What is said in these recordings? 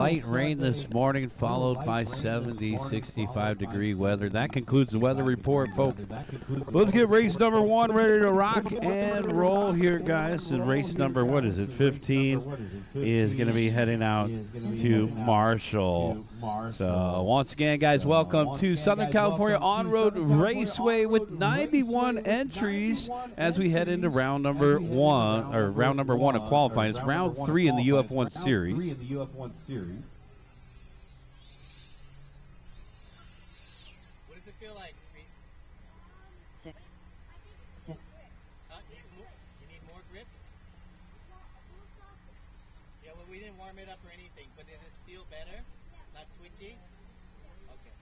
Light rain this morning, followed by 70, 65-degree weather. That concludes the weather report, folks. Let's get race number 1 ready to rock and roll here, guys. And race number, 15, is going to be heading out to Marshall. So, once again, guys, welcome to Southern California On-Road Raceway with 91 entries as we head into round number 1, or round number 1 of qualifying. It's round 3 in the UF1 series. What does it feel like, Reese? 6. You need more grip? Yeah, well, we didn't warm it up or anything, but did it feel better? Not twitchy? Okay.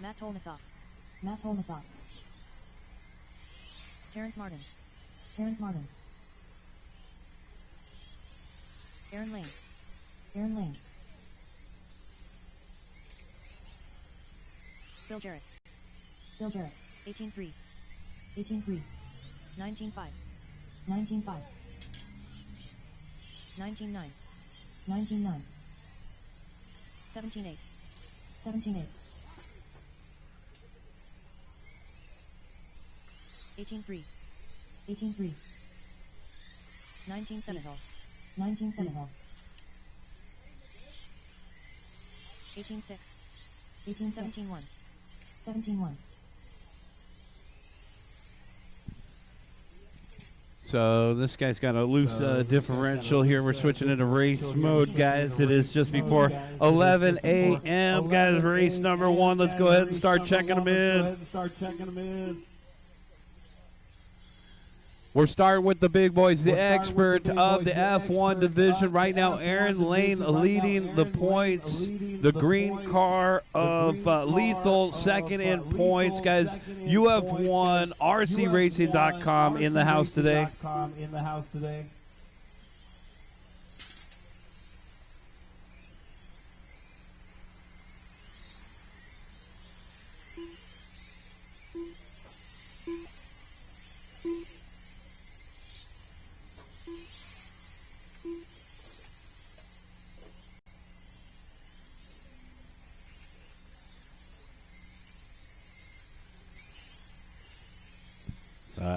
Matt Tolmasoff. Terrence Martin. Aaron Lane. Bill Jarrett. 18-3. 19-5. 19-9. 17-8. 18-3. 19-7. 18-6. 17-1. So this guy's got a loose differential here. We're switching into race mode, guys. It is just before 11 a.m., guys. Race number 1. Let's go ahead and start checking them in. We're starting with the big boys, the expert of the F1 division. Right now, Aaron Lane leading the points. The green car of Lethal, second in points. Guys, UF1, RCRacing.com in the house today.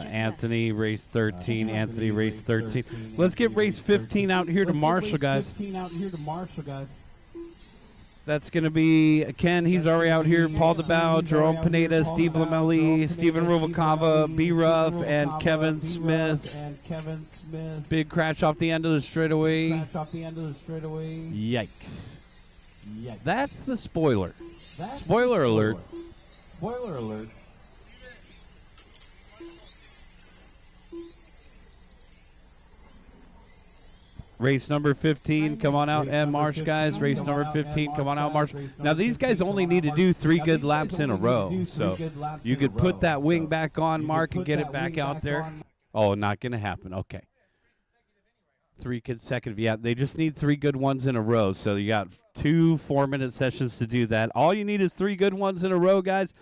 Anthony, race 13. Anthony, race 13. Let's get race 15 out here to Marshall, guys. That's going to be Ken. He's already out here. Paul DeBow, Jerome Pineda, Steve Lamelli, Steven Rubalcava, B. Ruff, and Kevin Smith. Big crash off the end of the straightaway. Yikes. That's the spoiler. Spoiler alert. Race number 15, come on out, and Marsh, guys. Race number 15, come on out, Marsh. Now, these guys only need to do 3 good laps in a row, so you could put that wing back on, Mark, and get it back out there. Oh, not going to happen. Okay. 3 consecutive. Yeah, they just need 3 good ones in a row, so you got 2 4-minute sessions to do that. All you need is 3 good ones in a row, guys.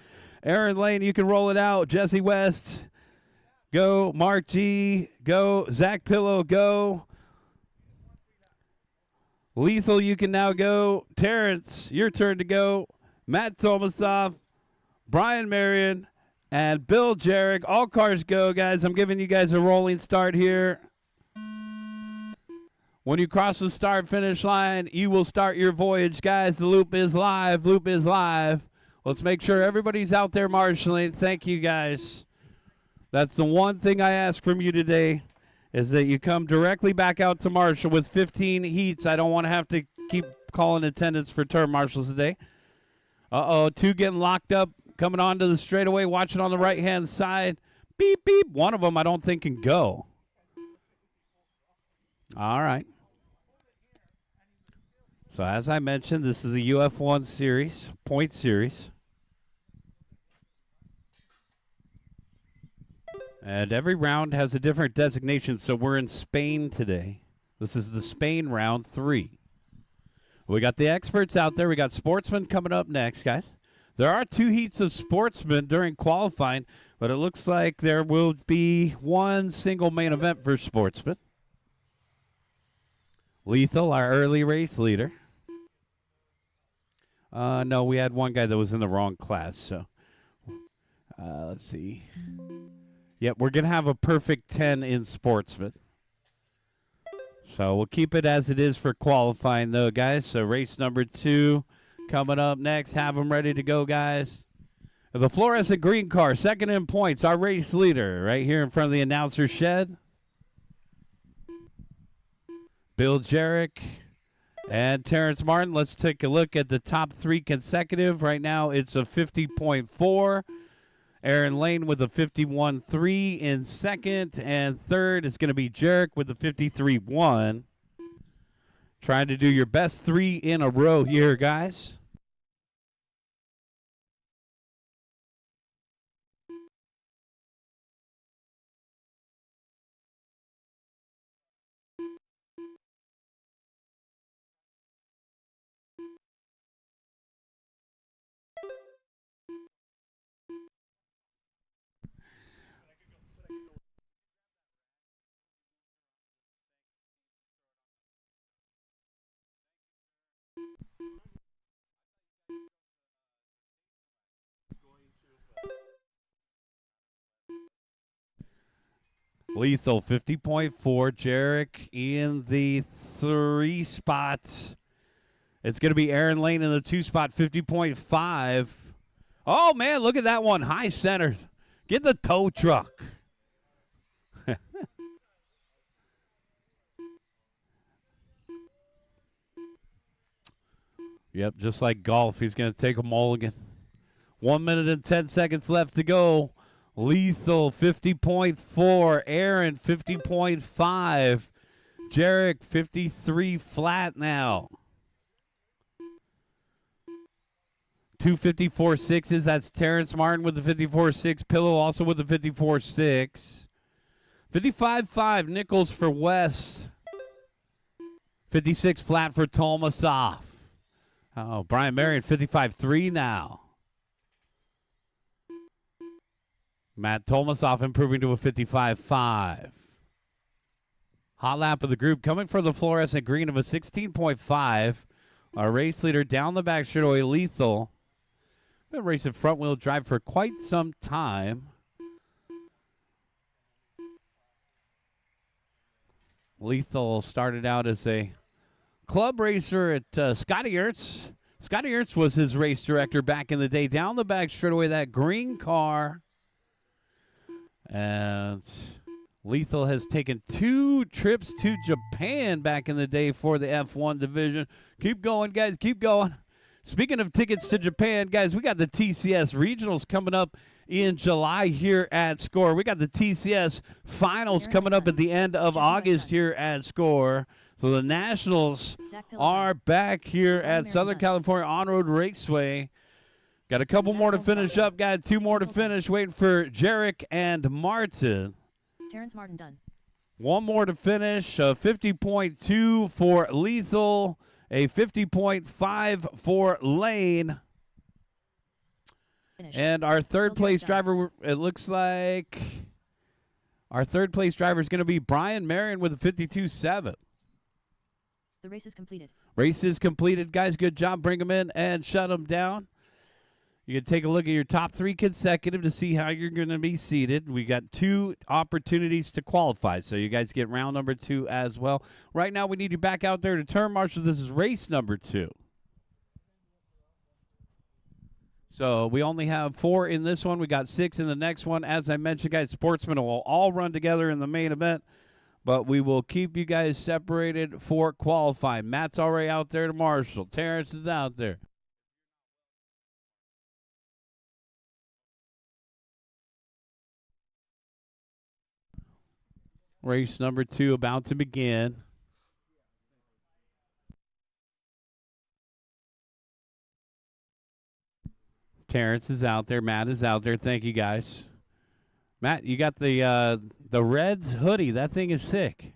Aaron Lane, you can roll it out. Jesse West, go. Mark G, go. Zach Pillow, go. Lethal, you can now go. Terrence, your turn to go. Matt Tomasoff, Brian Marion, and Bill Jarrett. All cars go, guys. I'm giving you guys a rolling start here. When you cross the start-finish line, you will start your voyage, guys. The loop is live. Let's make sure everybody's out there marshaling. Thank you, guys. That's the one thing I ask from you today, is that you come directly back out to Marshall with 15 heats. I don't want to have to keep calling attendance for term marshals today. 2 getting locked up coming onto the straightaway, watching on the right-hand side. Beep, beep. One of them I don't think can go. All right. So as I mentioned, this is a UF1 series, point series. And every round has a different designation, so we're in Spain today. This is the Spain round 3. We got the experts out there. We got sportsmen coming up next, guys. There are 2 heats of sportsmen during qualifying, but it looks like there will be one single main event for sportsmen. Lethal, our early race leader. No, we had one guy that was in the wrong class, so let's see. Yep, we're going to have a perfect 10 in sportsman. So we'll keep it as it is for qualifying, though, guys. So race number 2 coming up next. Have them ready to go, guys. The fluorescent green car, second in points, our race leader right here in front of the announcer shed. Bill Jarrett and Terrence Martin. Let's take a look at the top 3 consecutive. Right now it's a 50.4. Aaron Lane with a 51.3 in second. And third is going to be Jarrett with a 53.1. Trying to do your best 3 in a row here, guys. Lethal 50.4. Jarek in the 3 spot. It's going to be Aaron Lane in the 2 spot, 50.5. Oh, man, look at that one. High center. Get the tow truck. Yep, just like golf, he's going to take a mulligan. 1 minute and 10 seconds left to go. Lethal 50.4. Aaron 50.5. Jarek 53 flat now. 2 54.6s. That's Terrence Martin with the 54.6. Pillow also with the 54.6. 55.5. Nichols for West. 56 flat for Tomasoff. Oh, Brian Marion 55.3 now. Matt Tomasoff improving to a 55.5. Hot lap of the group coming for the fluorescent green of a 16.5. Our race leader down the back straightaway, Lethal. Been racing front wheel drive for quite some time. Lethal started out as a club racer at Scotty Ertz. Scotty Ertz was his race director back in the day. Down the back straightaway, that green car. And Lethal has taken 2 trips to Japan back in the day for the F1 division. Keep going, guys. Keep going. Speaking of tickets to Japan, guys, we got the TCS Regionals coming up in July here at SCOR. We got the TCS Finals coming up at the end of August here at SCOR. So the Nationals are back here at Southern California On-Road Raceway. Got a couple more to finish up, guys. 2 more to finish. Waiting for Jarek and Martin. Terrence Martin done. 1 more to finish. 50.2 for Lethal. A 50.5 for Lane. Finished. And our third place driver, it looks like our third place driver is going to be Brian Marion with a 52.7. The race is completed. Race is completed, guys. Good job. Bring them in and shut them down. You can take a look at your top 3 consecutive to see how you're going to be seated. We got 2 opportunities to qualify, so you guys get round number 2 as well. Right now, we need you back out there to turn marshal. This is race number 2. So we only have 4 in this one. We got 6 in the next one. As I mentioned, guys, sportsmen will all run together in the main event, but we will keep you guys separated for qualifying. Matt's already out there to marshal. Terrence is out there. Race number 2 about to begin. Terrence is out there. Matt is out there. Thank you, guys. Matt, you got the Reds hoodie. That thing is sick.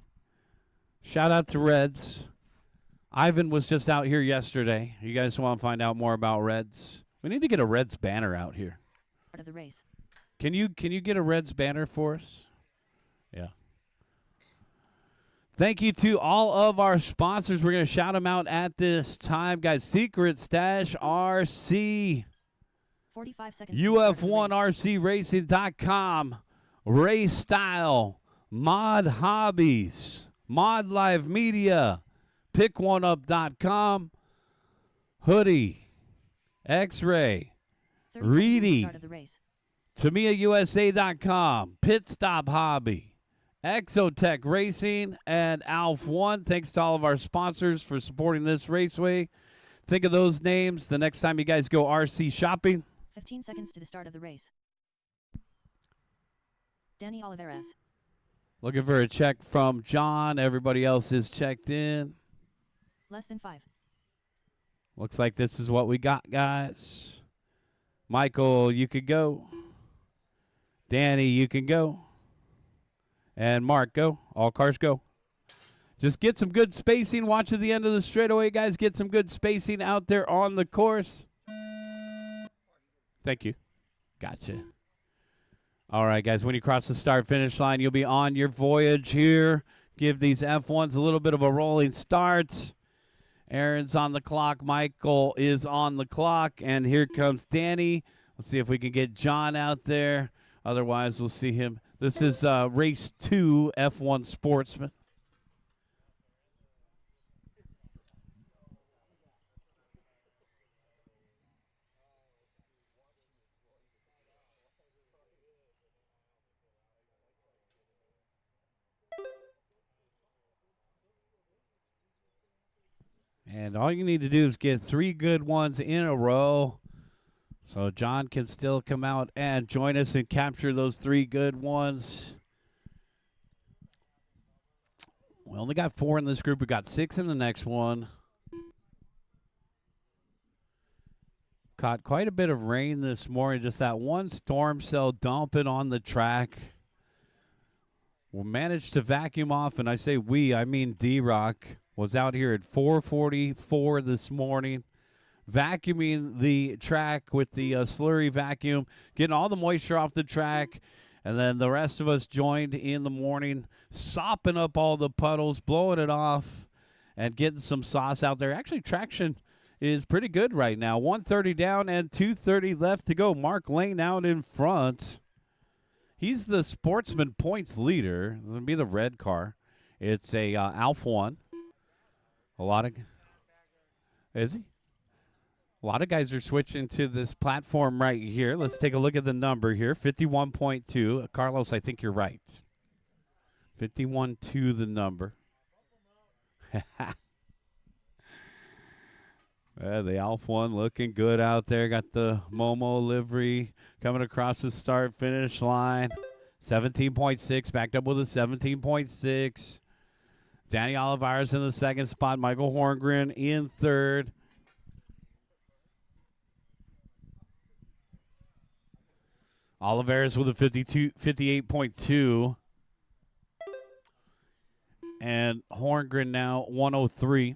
Shout out to Reds. Ivan was just out here yesterday. You guys want to find out more about Reds? We need to get a Reds banner out here. Part of the race. Can you get a Reds banner for us? Yeah. Thank you to all of our sponsors. We're going to shout them out at this time, guys. Secret Stash RC. 45 seconds. UF1RCRacing.com, Race Style, Mod Hobbies, Mod Live Media, PickOneUp.com, Hoodie, X-Ray, Reedy, TamiyaUSA.com, Pit Stop Hobby, Exotech Racing, and Alf1. Thanks to all of our sponsors for supporting this raceway. Think of those names the next time you guys go RC shopping. 15 seconds to the start of the race. Danny Oliveras. Looking for a check from John. Everybody else is checked in. Less than 5. Looks like this is what we got, guys. Michael, you could go. Danny, you can go. And Mark, go. All cars go. Just get some good spacing. Watch at the end of the straightaway, guys. Get some good spacing out there on the course. Thank you. Gotcha. All right, guys, when you cross the start-finish line, you'll be on your voyage here. Give these F1s a little bit of a rolling start. Aaron's on the clock. Michael is on the clock. And here comes Danny. Let's see if we can get John out there. Otherwise, we'll see him. This is Race 2, F1 Sportsman. And all you need to do is get 3 good ones in a row. So John can still come out and join us and capture those 3 good ones. We only got 4 in this group. We got 6 in the next one. Caught quite a bit of rain this morning. Just that one storm cell dumping on the track. We managed to vacuum off, and I say we, I mean D-Rock. Was out here at 4:44 this morning, vacuuming the track with the slurry vacuum, getting all the moisture off the track, and then the rest of us joined in the morning, sopping up all the puddles, blowing it off, and getting some sauce out there. Actually, traction is pretty good right now. 130 down and 230 left to go. Mark Lane out in front. He's the Sportsman points leader. This is going to be the red car. It's a Alf 1. A lot of guys are switching to this platform right here. Let's take a look at the number here. 51.2. Carlos, I think you're right. 51.2 the number. The Alf 1 looking good out there. Got the Momo livery coming across the start-finish line. 17.6, backed up with a 17.6. Danny Oliveras in the second spot. Michael Horngren in third. Oliveras with a 58.2. And Horngren now 103.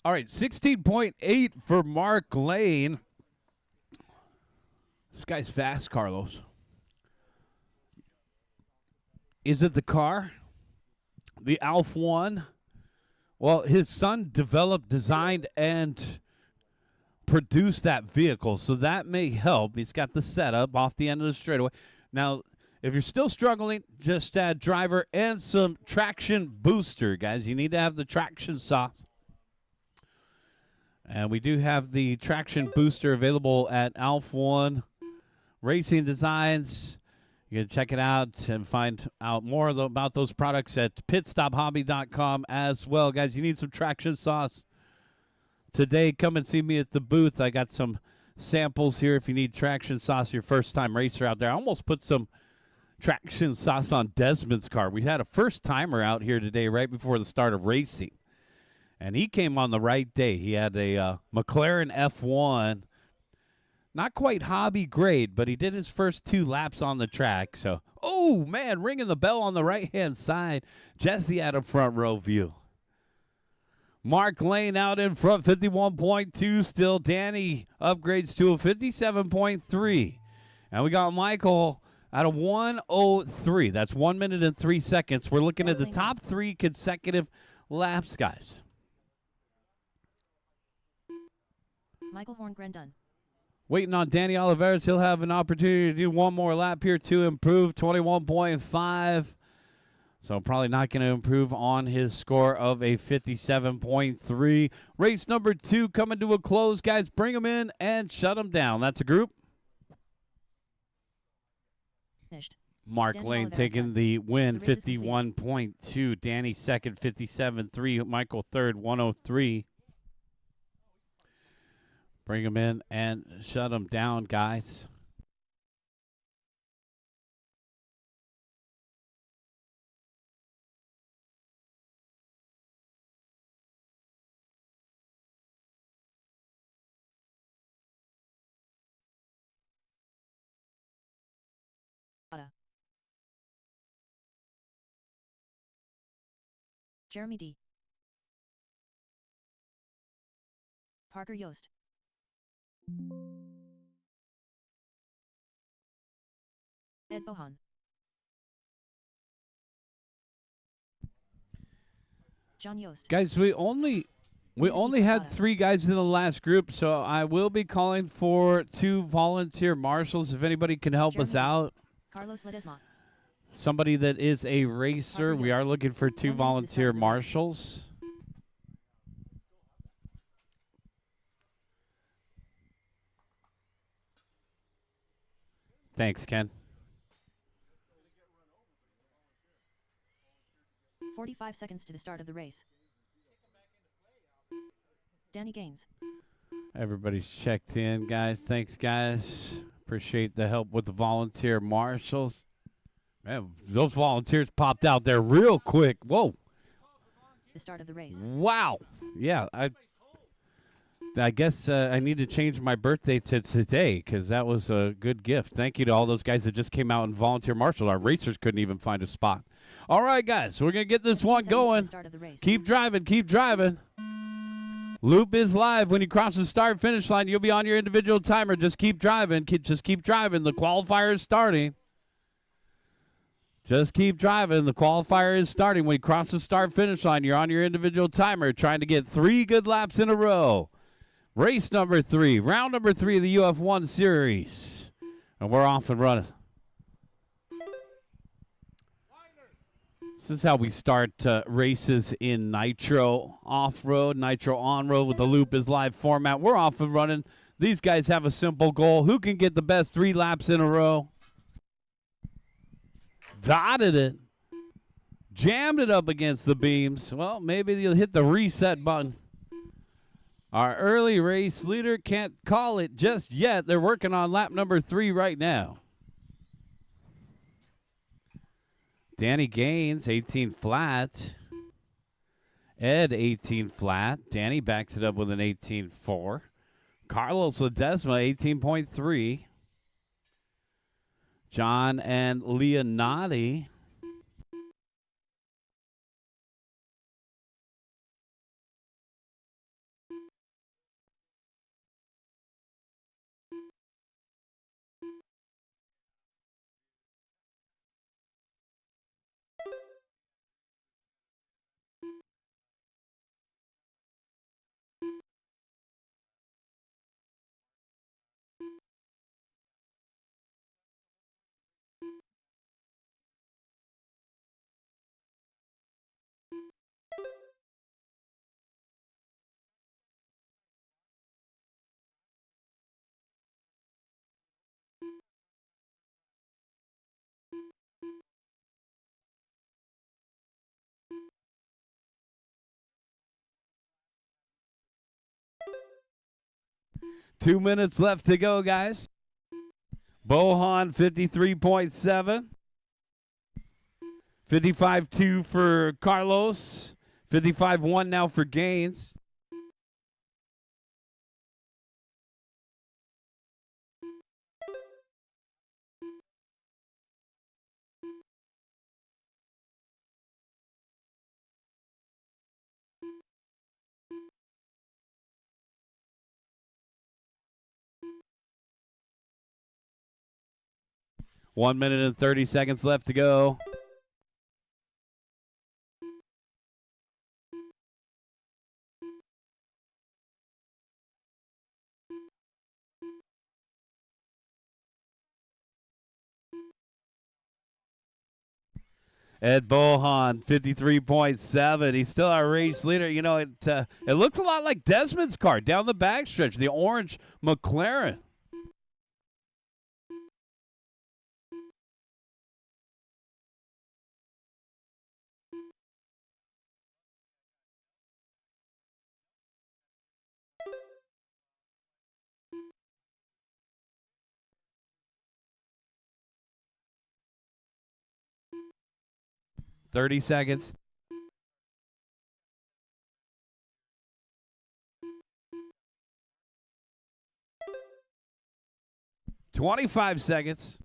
All right, 16.8 for Mark Lane. This guy's fast, Carlos. Is it the car? The Alf 1? Well, his son developed, designed, and produced that vehicle, so that may help. He's got the setup off the end of the straightaway. Now, if you're still struggling, just add driver and some traction booster, guys. You need to have the traction sauce. And we do have the traction booster available at Alf 1 Racing Designs. You can check it out and find out more about those products at pitstophobby.com as well. Guys, you need some traction sauce today, come and see me at the booth. I got some samples here if you need traction sauce, your first time racer out there. I almost put some traction sauce on Desmond's car. We had a first timer out here today right before the start of racing, and he came on the right day. He had a McLaren F1, not quite hobby grade, but he did his first 2 laps on the track. So, oh man, ringing the bell on the right hand side. Jesse had a front row view. Mark Lane out in front, 51.2 still. Danny upgrades to a 57.3. And we got Michael at a 1:03. That's 1 minute and 3 seconds. We're looking at the top 3 consecutive laps, guys. Michael Horngren done. Waiting on Danny Oliveras. He'll have an opportunity to do one more lap here to improve, 21.5. So probably not going to improve on his score of a 57.3. Race number 2 coming to a close, guys. Bring them in and shut them down. That's a group. Finished. Mark Danny Lane Oliveras taking done. the win, The race is complete. 51.2. Danny second, 57.3. Michael third, 103. Bring them in and shut them down, guys. Jeremy D. Parker Yost. Ed Bohan. John Yost. Guys, we only had 3 guys in the last group, so I will be calling for 2 volunteer marshals if anybody can help us Jeremy. out. Carlos Ledesma. Somebody that is a racer. We are looking for 2 1 minute to the start volunteer of the race. marshals. Thanks, Ken. 45 seconds to the start of the race. Danny Gaines. Everybody's checked in, guys. Thanks, guys. Appreciate the help with the volunteer marshals. Man, those volunteers popped out there real quick. Whoa. The start of the race. Wow. Yeah, I guess I need to change my birthday to today because that was a good gift. Thank you to all those guys that just came out and volunteer marshal. Our racers couldn't even find a spot. All right, guys, we're going to get this 15 one seconds to the going. start of the race. Keep driving, keep driving. Loop is live. When you cross the start-finish line, you'll be on your individual timer. Just keep driving. Just keep driving. The qualifier is starting. Just keep driving. The qualifier is starting. When you cross the start-finish line, you're on your individual timer trying to get 3 good laps in a row. Race number 3, round number 3 of the UF1 series. And we're off and running. This is how we start races in Nitro off-road, Nitro on-road with the Loop is live format. We're off and running. These guys have a simple goal. Who can get the best 3 laps in a row? Dotted it. Jammed it up against the beams. Well, maybe they'll hit the reset button. Our early race leader can't call it just yet. They're working on lap number 3 right now. Danny Gaines, 18 flat. Ed, 18 flat. Danny backs it up with an 18.4. Carlos Ledesma, 18.3. John and Leonati. 2 minutes left to go, guys. Bohan 53.7. 55.2 for Carlos. 55.1 now for Gaines. One minute and 30 seconds left to go. Ed Bohan, 53.7. He's still our race leader. You know, it looks a lot like Desmond's car down the backstretch, the orange McLaren. $30. 25 seconds.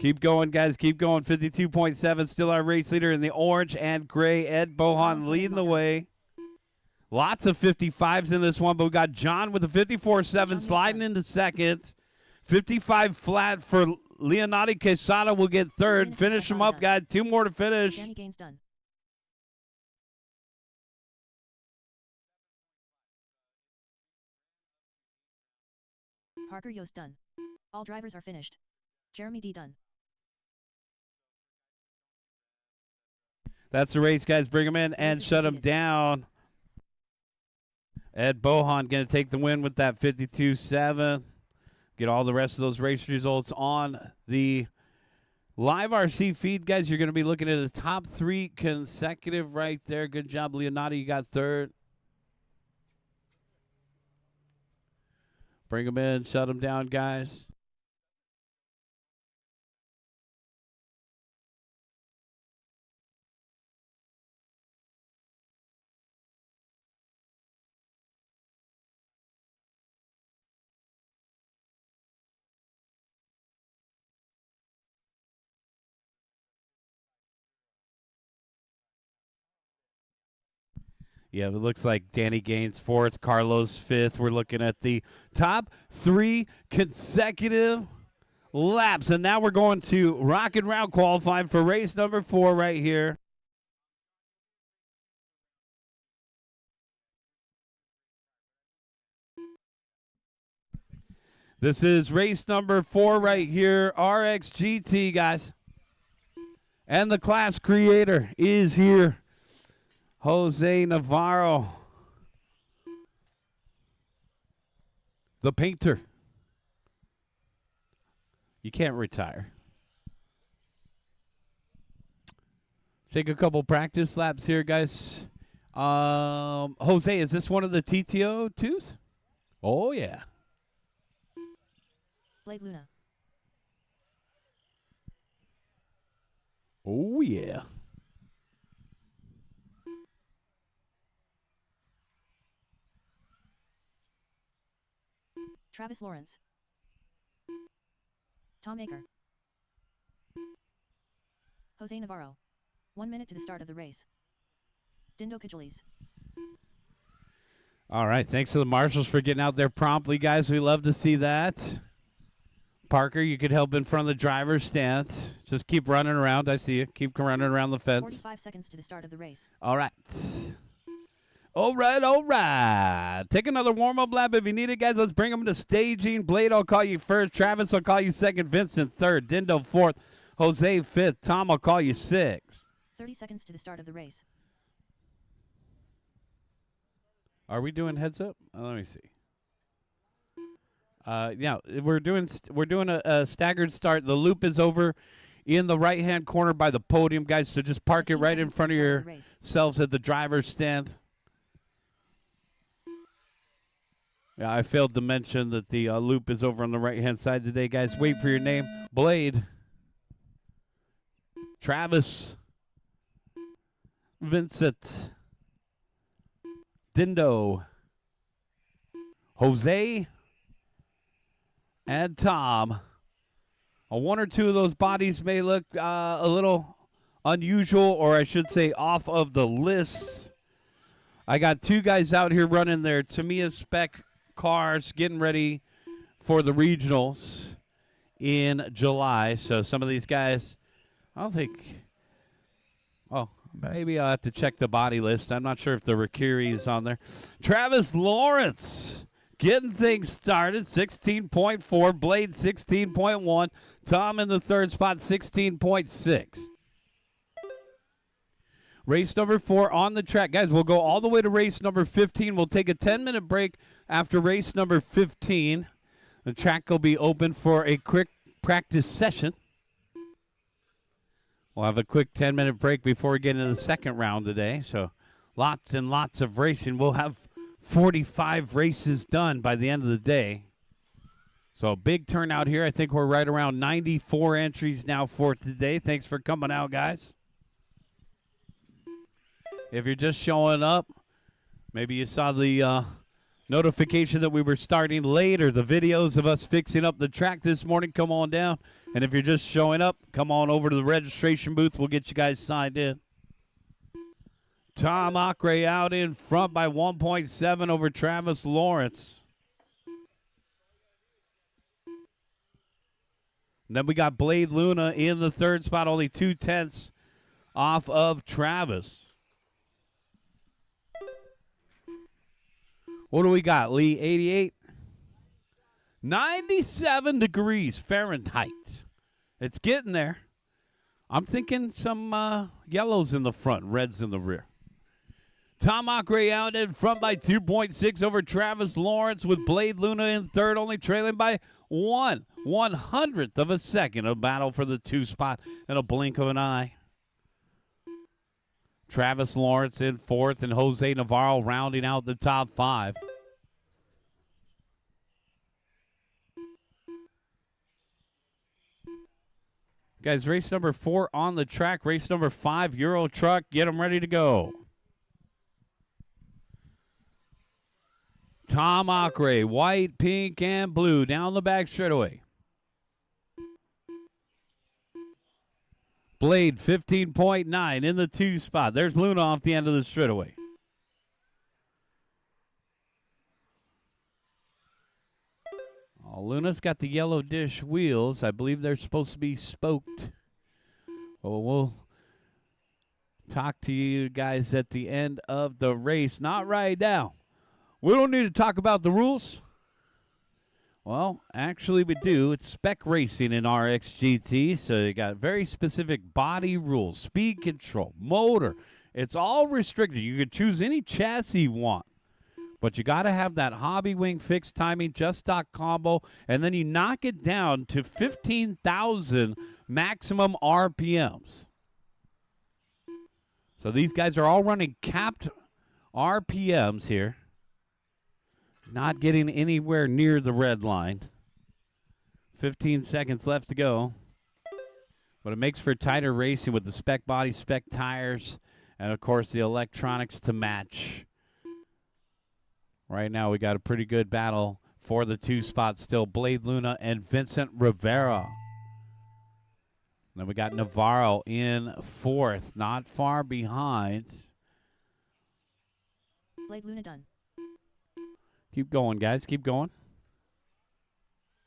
Keep going, guys. Keep going. 52.7, still our race leader in the orange and gray. Ed Bohan leading the way. Lots of 55s in this one, but we got John with a 54.7 sliding into second. 55 flat for Leonardo Quesada will get third. Finish them up, guys. 2 more to finish. Danny Gaines done. Parker Yost done. All drivers are finished. Jeremy D done. That's the race, guys. Bring them in and shut them down. Ed Bohan going to take the win with that 52.7. Get all the rest of those race results on the live RC feed, guys. You're going to be looking at the top 3 consecutive right there. Good job, Leonardo. You got third. Bring them in, shut them down, guys. Yeah, it looks like Danny Gaines 4th, Carlos 5th. We're looking at the top 3 consecutive laps. And now we're going to Rocket Round qualifying for race number 4 right here. This is race number 4 right here, RXGT, guys. And the class creator is here. Jose Navarro, the painter. You can't retire. Take a couple practice laps here, guys. Jose, is this one of the TTO 2s? Oh, yeah. Blade Luna. Oh, yeah. Travis Lawrence. Tom Aker. Jose Navarro. 1 minute to the start of the race. Dindo Cajolis. All right, thanks to the marshals for getting out there promptly, guys. We love to see that. Parker, you could help in front of the driver's stand. Just keep running around. I see you. Keep running around the fence. 45 seconds to the start of the race. All right. All right, all right. Take another warm-up lap if you need it, guys. Let's bring them to staging. Blade, I'll call you first. Travis, I'll call you second. Vincent, third. Dindo, fourth. Jose, fifth. Tom, I'll call you sixth. 30 seconds to the start of the race. Are we doing heads up? Let me see. Yeah, we're doing a staggered start. The loop is over in the right-hand corner by the podium, guys. So just park it right in front of yourselves at the driver's stand. Yeah, I failed to mention that the loop is over on the right-hand side today, guys. Wait for your name. Blade. Travis. Vincent. Dindo. Jose. And Tom. One or two of those bodies may look a little unusual, or I should say off of the list. I got two guys out here running their Tamiya spec cars, getting ready for the regionals in July. So some of these guys, I don't think, well, maybe I'll have to check the body list. I'm not sure if the Riccieri is on there. Travis Lawrence getting things started, 16.4. Blade, 16.1. Tom in the third spot, 16.6. Race number 4 on the track. Guys, we'll go all the way to race number 15. We'll take a 10-minute break after race number 15. The track will be open for a quick practice session. We'll have a quick 10-minute break before we get into the second round today. So lots and lots of racing. We'll have 45 races done by the end of the day. So big turnout here. I think we're right around 94 entries now for today. Thanks for coming out, guys. If you're just showing up, maybe you saw the notification that we were starting later. The videos of us fixing up the track this morning, come on down. And if you're just showing up, come on over to the registration booth. We'll get you guys signed in. Tom Acre out in front by 1.7 over Travis Lawrence. And then we got Blade Luna in the third spot, only 0.2 off of Travis. What do we got, Lee? 88? 97 degrees Fahrenheit. It's getting there. I'm thinking some yellows in the front, reds in the rear. Tom Acre out in front by 2.6 over Travis Lawrence with Blade Luna in third, only trailing by 1/100th of a second. A battle for the 2 spot in a blink of an eye. Travis Lawrence in fourth and Jose Navarro rounding out the top 5. Guys, race number 4 on the track. Race number 5, Euro Truck. Get them ready to go. Tom Acre, white, pink, and blue down the back straightaway. Blade, 15.9 in the 2 spot. There's Luna off the end of the straightaway. Oh, Luna's got the yellow dish wheels. I believe they're supposed to be spoked. Well, we'll talk to you guys at the end of the race. Not right now. We don't need to talk about the rules. Well, actually we do. It's spec racing in RXGT, so you got very specific body rules, speed control, motor. It's all restricted. You can choose any chassis you want, but you got to have that hobby wing fixed timing, just stock combo, and then you knock it down to 15,000 maximum RPMs. So these guys are all running capped RPMs here. Not getting anywhere near the red line. 15 seconds left to go. But it makes for tighter racing with the spec body, spec tires, and, of course, the electronics to match. Right now we got a pretty good battle for the 2 spots still. Blade Luna and Vincent Rivera. Then we got Navarro in fourth, not far behind. Blade Luna done. Keep going, guys. Keep going.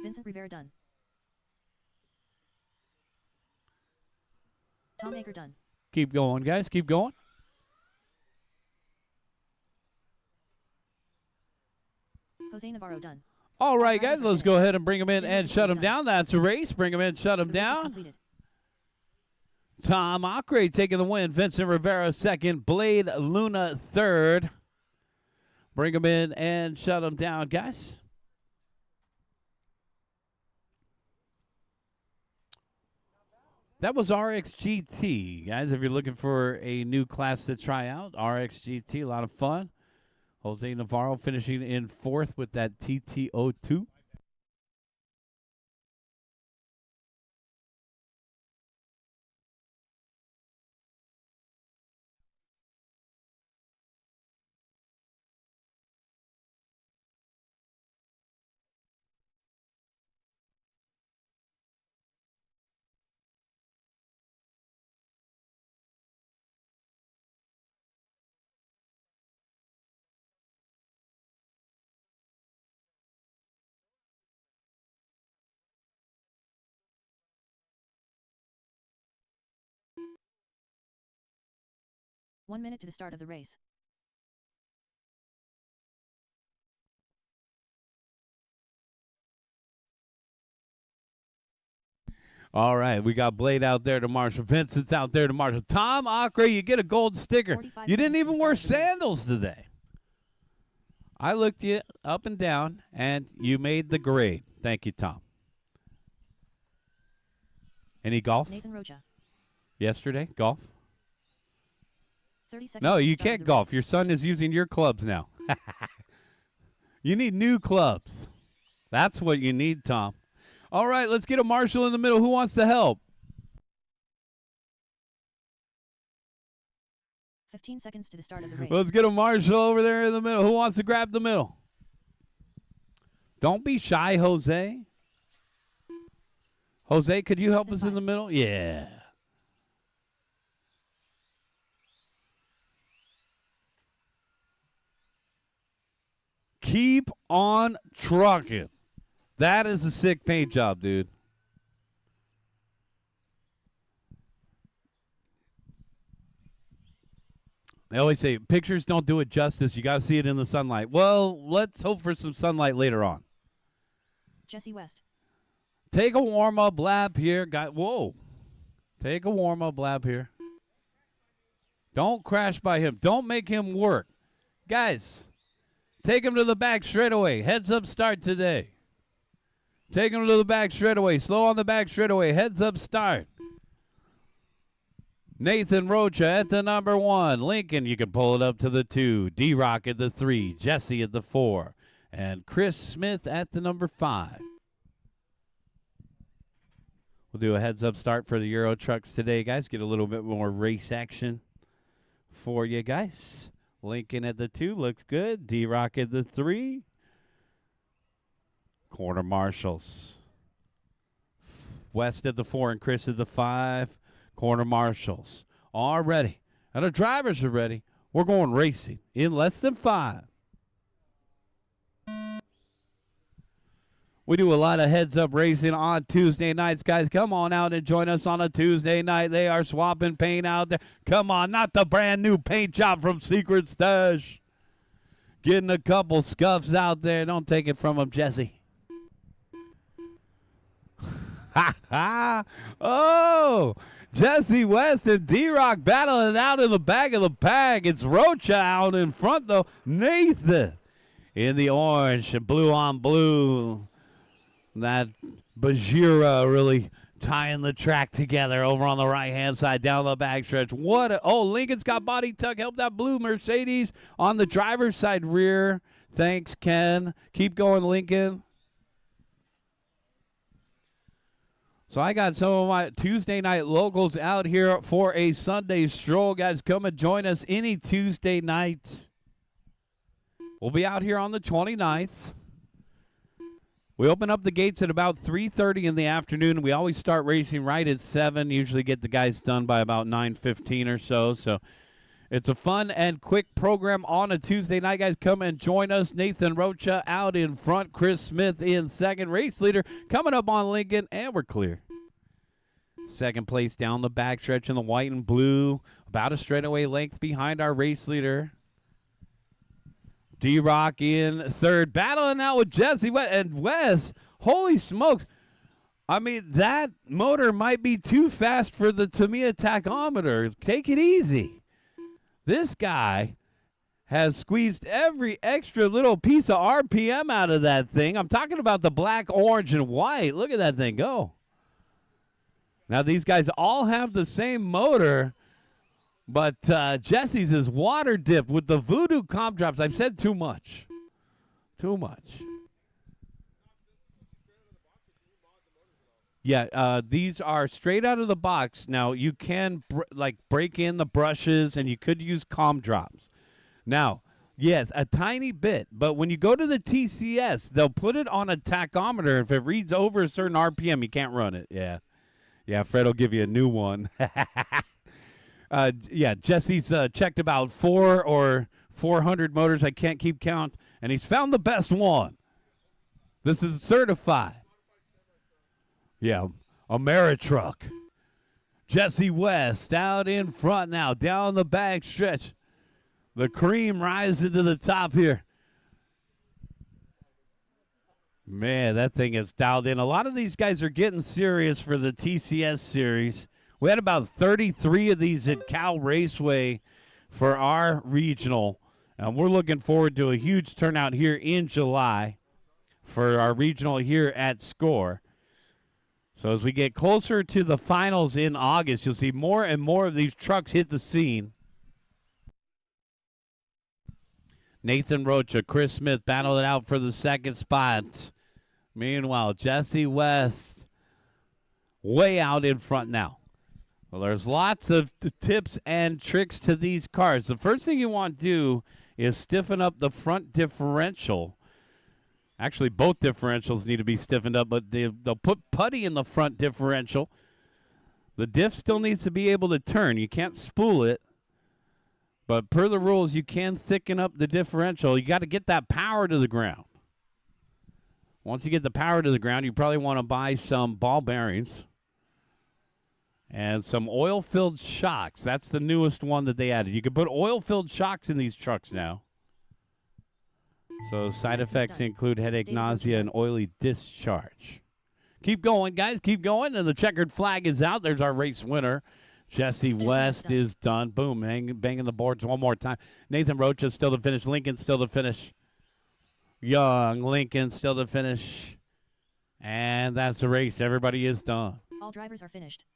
Vincent Rivera done. Tom Acre done. Keep going, guys. Keep going. Jose Navarro done. All right, guys, let's go ahead and bring him in Dinner and shut him done. down. That's a race. Bring him in, shut him The race is down. completed. Tom Acre taking the win. Vincent Rivera second. Blade Luna third. Bring him in and shut him down, guys. That was RxGT, guys. If you're looking for a new class to try out, RxGT, a lot of fun. Jose Navarro finishing in fourth with that TT02. One minute to the start of the race. All right, we got Blade out there to Marshall. Vincent's out there to Marshall. Tom Acre, you get a gold sticker. 45 You didn't seconds to even wear start the race. sandals today. I looked you up and down, and you made the grade. Thank you, Tom. Any golf Nathan Rocha. yesterday? Golf? 30 seconds. No, to the you start of can't the golf. race. Your son is using your clubs now. You need new clubs. That's what you need, Tom. All right, let's get a Marshall in the middle. Who wants to help? 15 seconds to the start of the race. Let's get a Marshall over there in the middle. Who wants to grab the middle? Don't be shy, Jose. Jose, could you help us in the middle? Yeah. Keep on trucking. That is a sick paint job, dude. They always say pictures don't do it justice. You got to see it in the sunlight. Well, let's hope for some sunlight later on. Jesse West. Take a warm-up lap here. Whoa. Take a warm-up lap here. Don't crash by him. Don't make him work. Guys, take him to the back straight away. Heads up start today. Take him to the back straight away. Slow on the back straight away. Heads up start. Nathan Rocha at the number 1. Lincoln, you can pull it up to the 2. D-Rock at the 3. Jesse at the 4. And Chris Smith at the number 5. We'll do a heads-up start for the Euro trucks today, guys. Get a little bit more race action for you guys. Lincoln at the 2 looks good. D-Rock at the 3. Corner marshals. West at the 4 and Chris at the 5. Corner marshals are ready. And the drivers are ready. We're going racing in less than 5. We do a lot of heads-up racing on Tuesday nights, guys. Come on out and join us on a Tuesday night. They are swapping paint out there. Come on, not the brand-new paint job from Secret Stash. Getting a couple scuffs out there. Don't take it from them, Jesse. Ha ha! Oh! Jesse West and D-Rock battling out in the back of the pack. It's Rocha out in front, though. Nathan in the orange and blue on blue. That Bajira really tying the track together over on the right-hand side down the backstretch. Lincoln's got body tuck. Help that blue Mercedes on the driver's side rear. Thanks, Ken. Keep going, Lincoln. So I got some of my Tuesday night locals out here for a Sunday stroll. Guys, come and join us any Tuesday night. We'll be out here on the 29th. We open up the gates at about 3:30 in the afternoon. We always start racing right at 7. Usually get the guys done by about 9:15 or so. So it's a fun and quick program on a Tuesday night. Guys, come and join us. Nathan Rocha out in front. Chris Smith in second. Race leader coming up on Lincoln, and we're clear. Second place down the backstretch in the white and blue. About a straightaway length behind our race leader. D-Rock in third, battling out with Jesse West. And West, holy smokes. I mean, that motor might be too fast for the Tamiya tachometer. Take it easy. This guy has squeezed every extra little piece of RPM out of that thing. I'm talking about the black, orange, and white. Look at that thing go. Now, these guys all have the same motor, but Jesse's is water dipped with the Voodoo comp drops. I've said too much. Too much. Yeah, these are straight out of the box. Now, you can break in the brushes, and you could use comp drops. Now, yes, a tiny bit, but when you go to the TCS, they'll put it on a tachometer. If it reads over a certain RPM, you can't run it. Yeah. Yeah, Fred will give you a new one. Yeah, Jesse's checked about 400 or 400 motors. I can't keep count, and he's found the best one. This is certified. Yeah, Ameritruck. Jesse West out in front now, down the back stretch. The cream rising to the top here. Man, that thing is dialed in. A lot of these guys are getting serious for the TCS series. We had about 33 of these at Cal Raceway for our regional. And we're looking forward to a huge turnout here in July for our regional here at SCOR. So as we get closer to the finals in August, you'll see more and more of these trucks hit the scene. Nathan Rocha, Chris Smith battled it out for the second spot. Meanwhile, Jesse West way out in front now. Well, there's lots of tips and tricks to these cars. The first thing you want to do is stiffen up the front differential. Actually, both differentials need to be stiffened up, but they'll put putty in the front differential. The diff still needs to be able to turn. You can't spool it. But per the rules, you can thicken up the differential. You got to get that power to the ground. Once you get the power to the ground, you probably want to buy some ball bearings and some oil-filled shocks. That's the newest one that they added. You can put oil-filled shocks in these trucks now. So side effects include headache, nausea, and oily discharge. Keep going, guys. Keep going. And the checkered flag is out. There's our race winner. Jesse West is done. Boom, banging the boards one more time. Nathan Rocha still to finish. Lincoln still to finish. Young Lincoln still to finish. And that's a race. Everybody is done. All drivers are finished.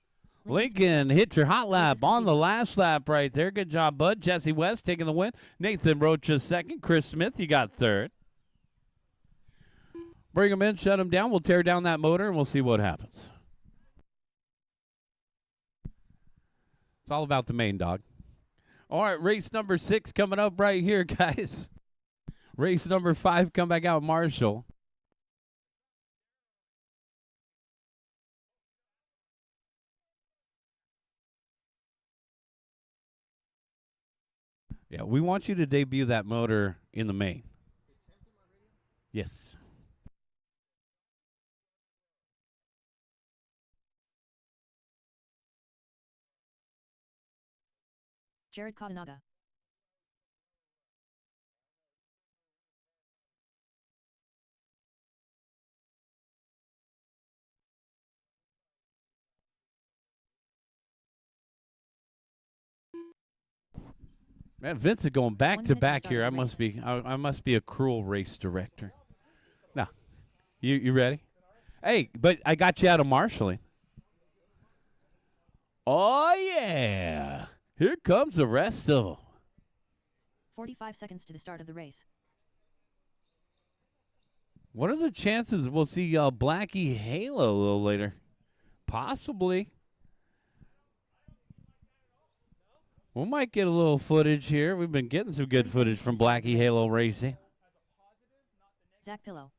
Lincoln hit your hot lap on the last lap right there. Good job, bud. Jesse West taking the win. Nathan Rocha second. Chris Smith, you got third. Bring him in, shut him down. We'll tear down that motor, and we'll see what happens. It's all about the main dog. All right, race number 6 coming up right here, guys. Race number 5, come back out, Marshall. Yeah, we want you to debut that motor in the main. Yes. Jared Katanaga. Man, Vince is going back to back here. I must be a cruel race director. Now, you ready? Hey, but I got you out of marshaling. Oh yeah, here comes the rest of them. 45 seconds to the start of the race. What are the chances we'll see Blackie Halo a little later? Possibly. We might get a little footage here. We've been getting some good footage from Blackie Halo Racing. Zach Pillow.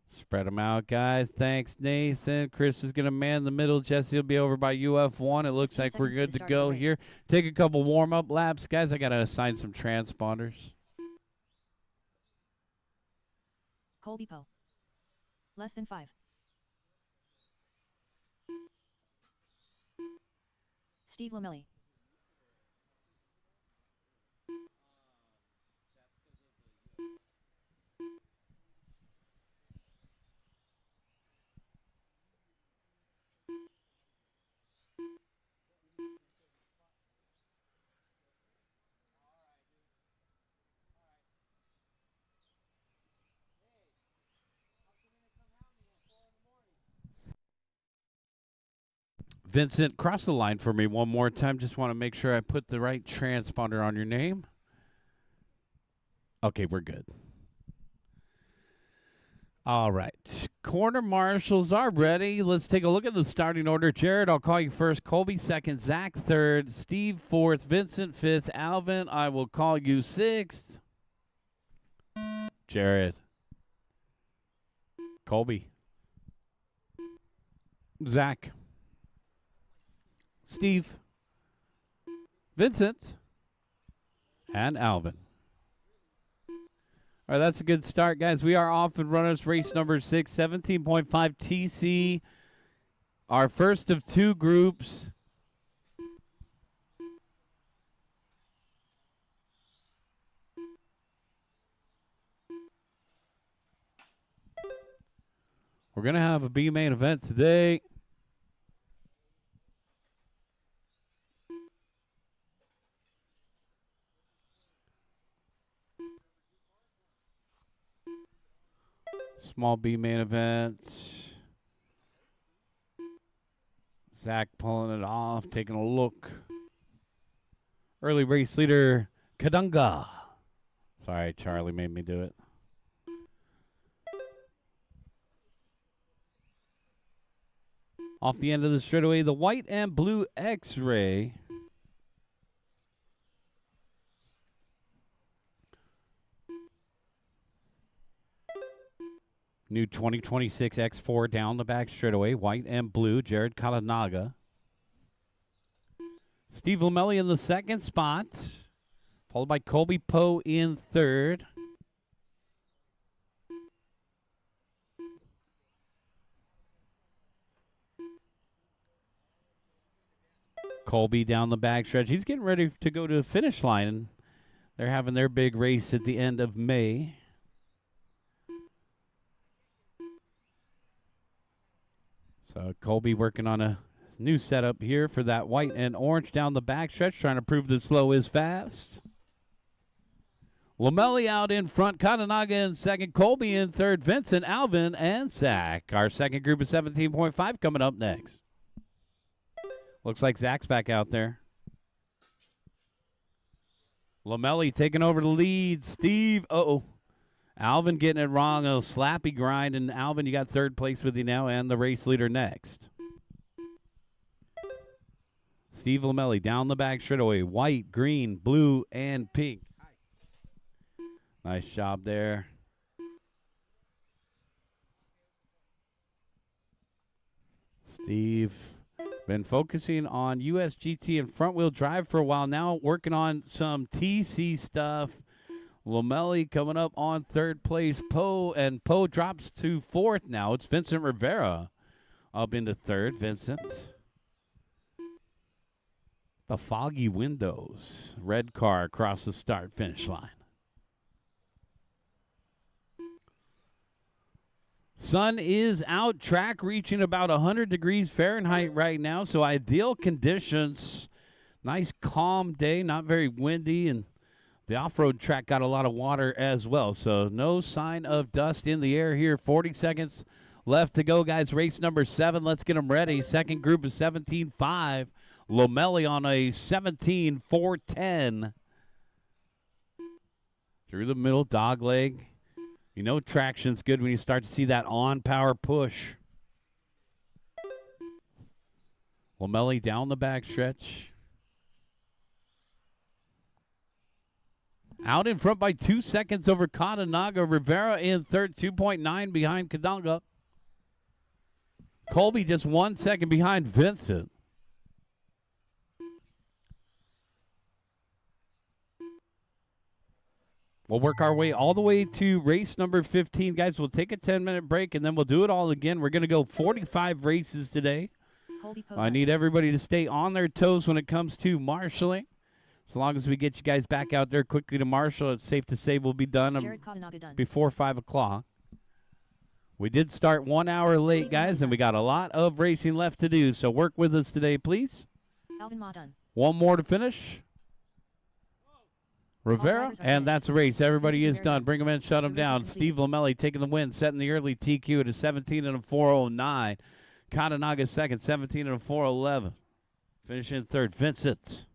Spread them out, guys. Thanks, Nathan. Chris is going to man the middle. Jesse will be over by UF1. It looks like we're good to go here. Take a couple warm-up laps. Guys, I got to assign some transponders. Colby Poe. Less than 5. Steve Lamelli. Vincent, cross the line for me one more time. Just want to make sure I put the right transponder on your name. Okay, we're good. All right. Corner marshals are ready. Let's take a look at the starting order. Jared, I'll call you first. Colby second. Zach third. Steve fourth. Vincent fifth. Alvin, I will call you sixth. Jared. Colby. Zach. Steve. Vincent. And Alvin. All right, that's a good start, guys. We are off and runners. Race number 6, 17.5 TC. Our first of two groups. We're going to have a B main event today. Small B main event. Zach pulling it off, taking a look. Early race leader, Kadunga. Sorry, Charlie made me do it. Off the end of the straightaway, the white and blue X-Ray. New 2026 X4 down the back straightaway, white and blue, Jared Kalanaga. Steve Lamelli in the second spot, followed by Colby Poe in third. Colby down the back stretch. He's getting ready to go to the finish line. They're having their big race at the end of May. So Colby working on a new setup here for that white and orange down the backstretch, trying to prove that slow is fast. Lamelli out in front, Kananaga in second, Colby in third, Vincent, Alvin, and Zach. Our second group of 17.5 coming up next. Looks like Zach's back out there. Lamelli taking over the lead. Steve, Alvin getting it wrong, a slappy grind, and Alvin, you got third place with you now and the race leader next. Steve Lamelli down the back straightaway, white, green, blue, and pink. Nice job there. Steve been focusing on USGT and front-wheel drive for a while now, working on some TC stuff. Lamelli coming up on third place. Poe drops to fourth now. It's Vincent Rivera up into third. Vincent. The foggy windows. Red car across the start-finish line. Sun is out. Track reaching about 100 degrees Fahrenheit right now, so ideal conditions. Nice calm day, not very windy, and the off-road track got a lot of water as well, so no sign of dust in the air here. 40 seconds left to go, guys. Race number 7. Let's get them ready. Second group is 17.5. Lamelli on a 17.410. Through the middle, dog leg. You know traction's good when you start to see that on-power push. Lamelli down the backstretch. Out in front by 2 seconds over Kananaga. Rivera in third, 2.9 behind Kadunga. Colby just 1 second behind Vincent. We'll work our way all the way to race number 15. Guys, we'll take a 10-minute break, and then we'll do it all again. We're going to go 45 races today. I need everybody to stay on their toes when it comes to marshaling. As long as we get you guys back out there quickly to marshal, it's safe to say we'll be done before 5 o'clock. We did start 1 hour late, guys, and we got a lot of racing left to do. So work with us today, please. One more to finish. Rivera, and that's a race. Everybody is done. Bring them in, shut them down. Steve Lamelli taking the win, setting the early TQ at a 17 and a 409. Katanaga second, 17 and a 4.11. Finishing third, Vincent,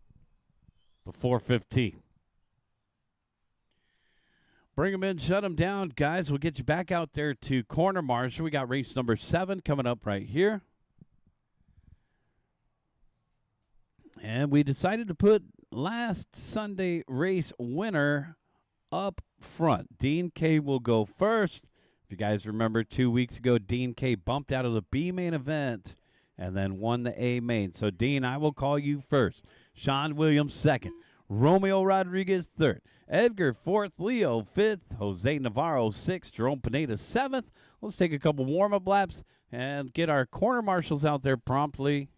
the 4.15. Bring them in, shut them down, guys. We'll get you back out there to corner marshal. We got race number 7 coming up right here. And we decided to put last Sunday race winner up front. Dean K will go first. If you guys remember 2 weeks ago, Dean K bumped out of the B main event and then won the A main. So, Dean, I will call you first. Sean Williams second. Romeo Rodriguez third. Edgar fourth. Leo fifth. Jose Navarro sixth. Jerome Pineda seventh. Let's take a couple warm-up laps and get our corner marshals out there promptly.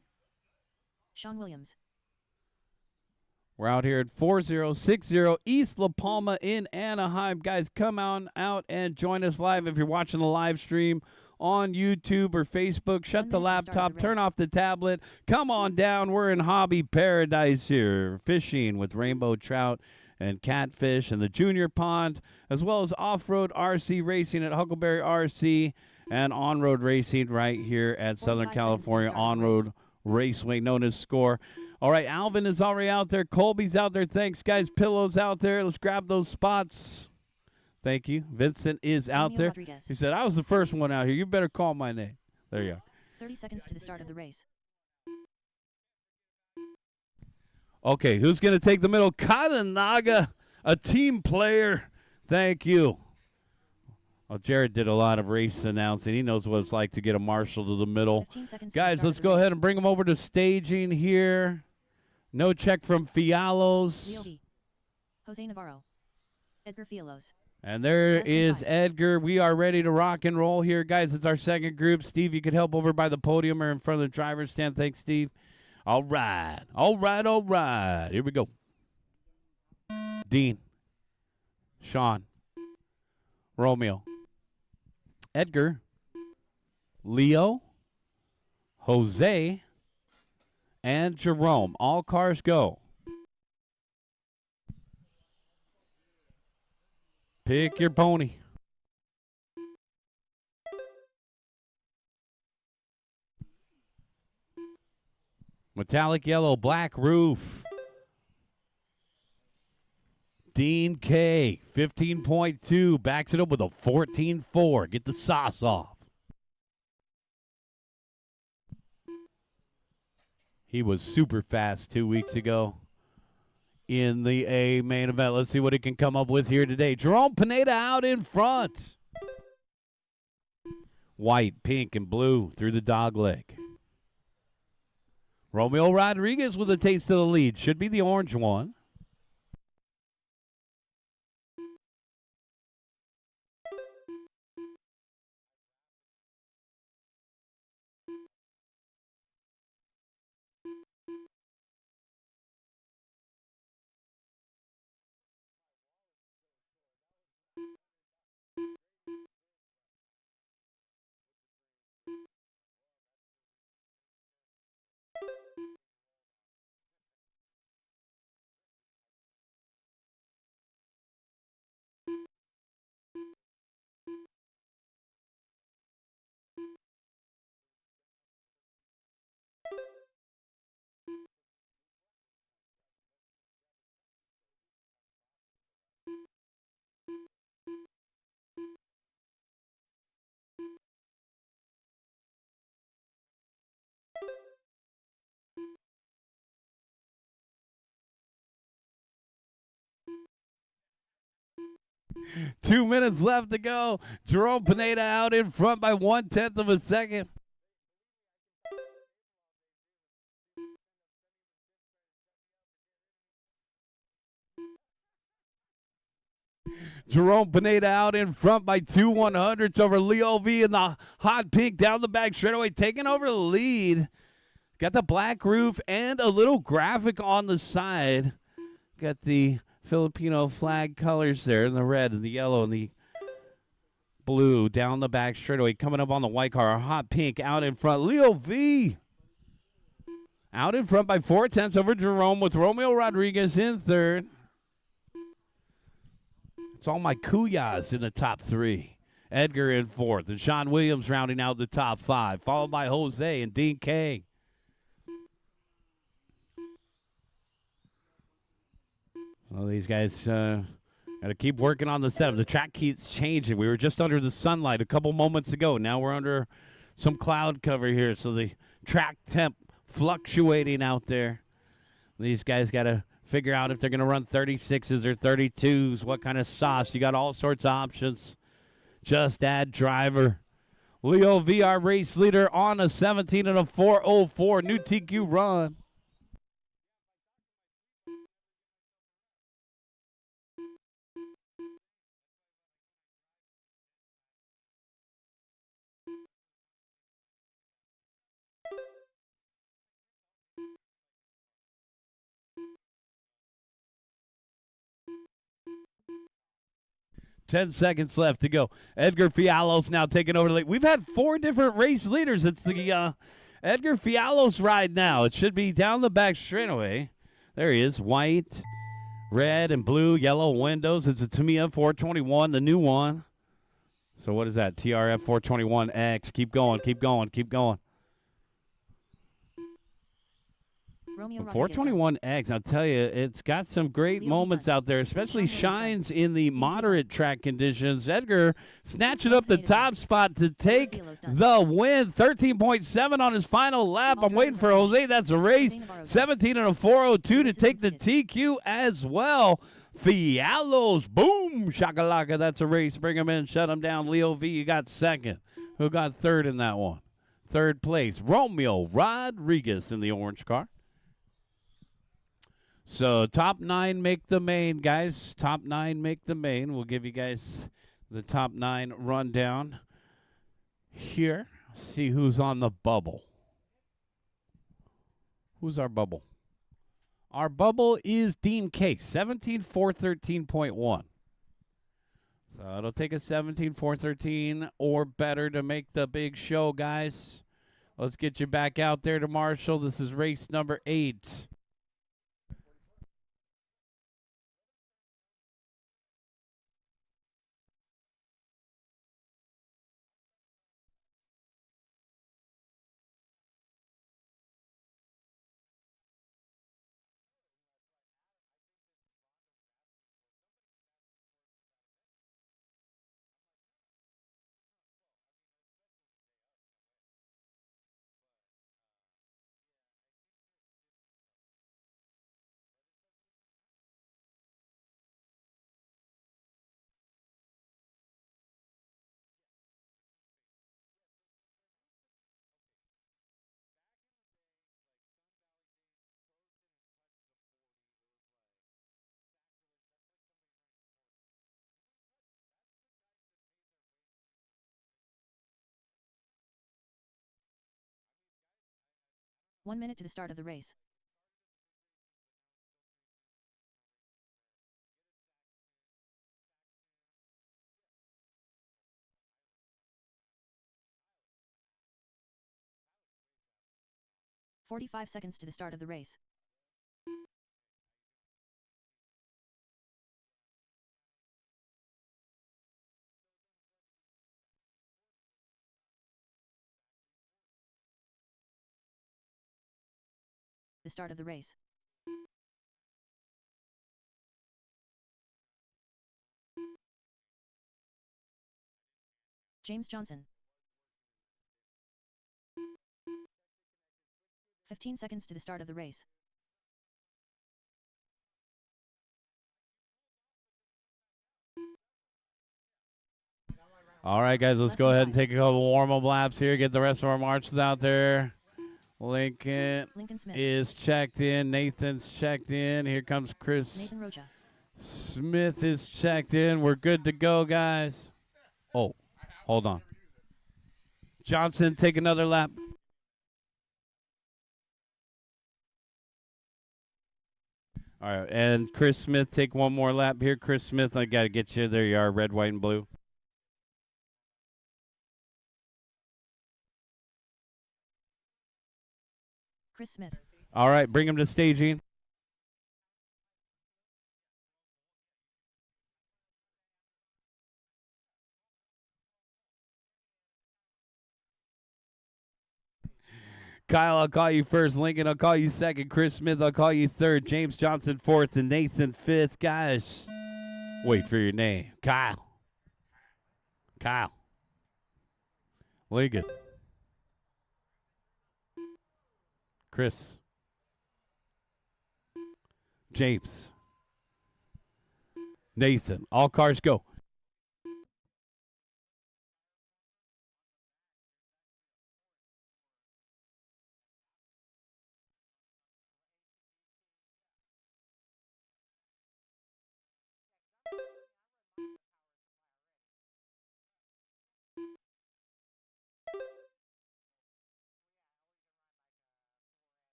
Sean Williams. We're out here at 4060 East La Palma in Anaheim. Guys, come on out and join us live. If you're watching the live stream on YouTube or Facebook, shut the laptop, turn off the tablet. Come on down. We're in hobby paradise here, fishing with rainbow trout and catfish and the junior pond, as well as off-road RC racing at Huckleberry RC and on-road racing right here at Southern California On-Road Raceway, known as SCOR. All right, Alvin is already out there. Colby's out there. Thanks, guys. Pillow's out there. Let's grab those spots. Thank you. Vincent is out there. Rodriguez. He said, I was the first one out here. You better call my name. There you are. 30 seconds to the start of the race. Okay, who's going to take the middle? Katanaga, a team player. Thank you. Well, Jared did a lot of race announcing. He knows what it's like to get a marshal to the middle. 15 seconds Guys, let's go ahead and bring them over to staging here. No check from Fialos. Leo V. Jose Navarro. Edgar Fialos. And there Less than is 5. Edgar. We are ready to rock and roll here. Guys, it's our second group. Steve, you could help over by the podium or in front of the driver's stand. Thanks, Steve. All right. All right, all right. Here we go. Dean. Sean. Romeo. Edgar. Leo. Jose. And Jerome. All cars go. Pick your pony. Metallic yellow, black roof. Dean K, 15.2, backs it up with a 14.4. Get the sauce off. He was super fast 2 weeks ago in the A main event. Let's see what he can come up with here today. Jerome Pineda out in front. White, pink, and blue through the dog leg. Romeo Rodriguez with a taste of the lead. Should be the orange one. Two minutes left to go. Jerome Pineda out in front by 1/10 of a second. Jerome Pineda out in front by 2/100ths over Leo V in the hot pink down the back straightaway, taking over the lead. Got the black roof and a little graphic on the side. Got the Filipino flag colors there, and the red and the yellow and the blue down the back straightaway. Coming up on the white car, hot pink out in front. Leo V out in front by 4/10 over Jerome with Romeo Rodriguez in third. It's all my Kuyas in the top three. Edgar in fourth, and Sean Williams rounding out the top 5, followed by Jose and Dean K. So these guys got to keep working on the setup. The track keeps changing. We were just under the sunlight a couple moments ago. Now we're under some cloud cover here, so the track temp fluctuating out there. These guys got to figure out if they're going to run 36s or 32s, what kind of sauce. You got all sorts of options. Just add driver. Leo V, our race leader, on a 17 and a 4:04 new TQ run. Ten seconds left to go. Edgar Fialos now taking over the lead. We've had 4 different race leaders. It's the Edgar Fialos ride now. It should be down the back straightaway. There he is. White, red, and blue, yellow windows. It's a Tamiya 421, the new one. So what is that? TRF 421X. Keep going, keep going, keep going. Romeo 421X, I'll tell you, it's got some great moments out there, especially shines in the moderate track conditions. Edgar snatching up the top spot to take the win. 13.7 on his final lap. I'm waiting for Jose. That's a race. 17 and a 4:02 to take the TQ as well. Fialos, boom, shakalaka. That's a race. Bring him in, shut him down. Leo V, you got second. Who got third in that one? Third place, Romeo Rodriguez in the orange car. So top 9 make the main, guys. Top 9 make the main. We'll give you guys the top 9 rundown here. See who's on the bubble. Who's our bubble? Our bubble is Dean K, 17,413.1. So it'll take a 17,413 or better to make the big show, guys. Let's get you back out there to Marshall. This is race number 8. One minute to the start of the race. "45 seconds to the start of the race. The start of the race. James Johnson. 15 seconds to the start of the race. All right, guys, let's go ahead and take a couple warm-up laps here. Get the rest of our marches out there. Lincoln Smith is checked in. Nathan's checked in. Here comes Chris. Nathan Rocha. Smith is checked in. We're good to go, guys. Oh, hold on. Johnson, take another lap. All right, and Chris Smith, take one more lap here. Chris Smith, I got to get you. There you are, red, white, and blue. Chris Smith. All right, bring him to staging. Kyle, I'll call you first. Lincoln, I'll call you second. Chris Smith, I'll call you third. James Johnson fourth, and Nathan fifth. Guys, wait for your name. Kyle. Lincoln. Chris. James. Nathan. All cars go.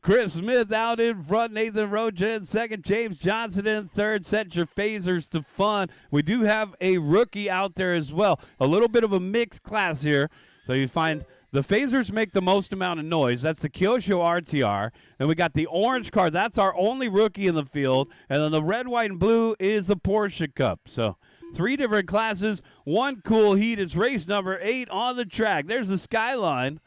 Chris Smith out in front, Nathan Rocha in second, James Johnson in third. Set your phasers to fun. We do have a rookie out there as well. A little bit of a mixed class here. So you find the phasers make the most amount of noise. That's the Kyosho RTR. Then we got the orange car. That's our only rookie in the field. And then the red, white, and blue is the Porsche Cup. So 3 different classes, 1 cool heat. It's race number 8 on the track. There's the Skyline.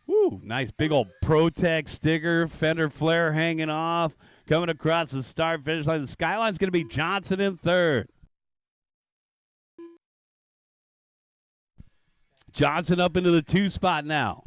Woo, nice big old Protect sticker, fender flare hanging off, coming across the start finish line. The Skyline's going to be Johnson in third. Johnson up into the 2 spot now.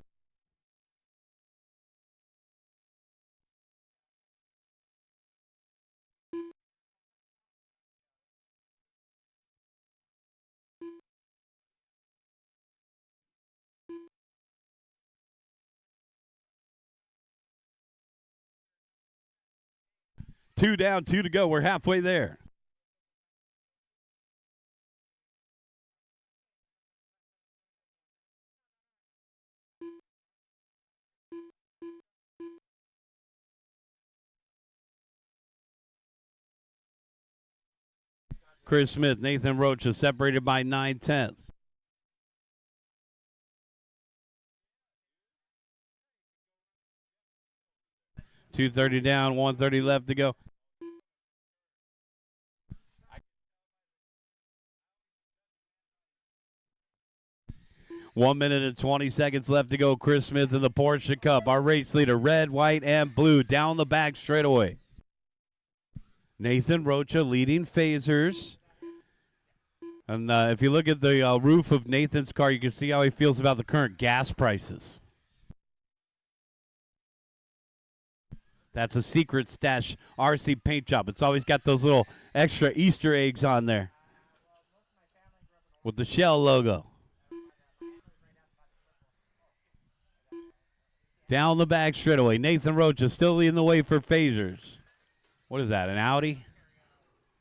Two down, 2 to go. We're halfway there. Chris Smith, Nathan Rocha separated by 9/10. .230 down, 130 left to go. One minute and 20 seconds left to go. Chris Smith in the Porsche Cup. Our race leader, red, white, and blue, down the back straightaway. Nathan Rocha leading phasers. And if you look at the roof of Nathan's car, you can see how he feels about the current gas prices. That's a Secret Stash RC paint job. It's always got those little extra Easter eggs on there with the Shell logo. Down the back straightaway. Nathan Rocha still leading the way for phasers. What is that, an Audi?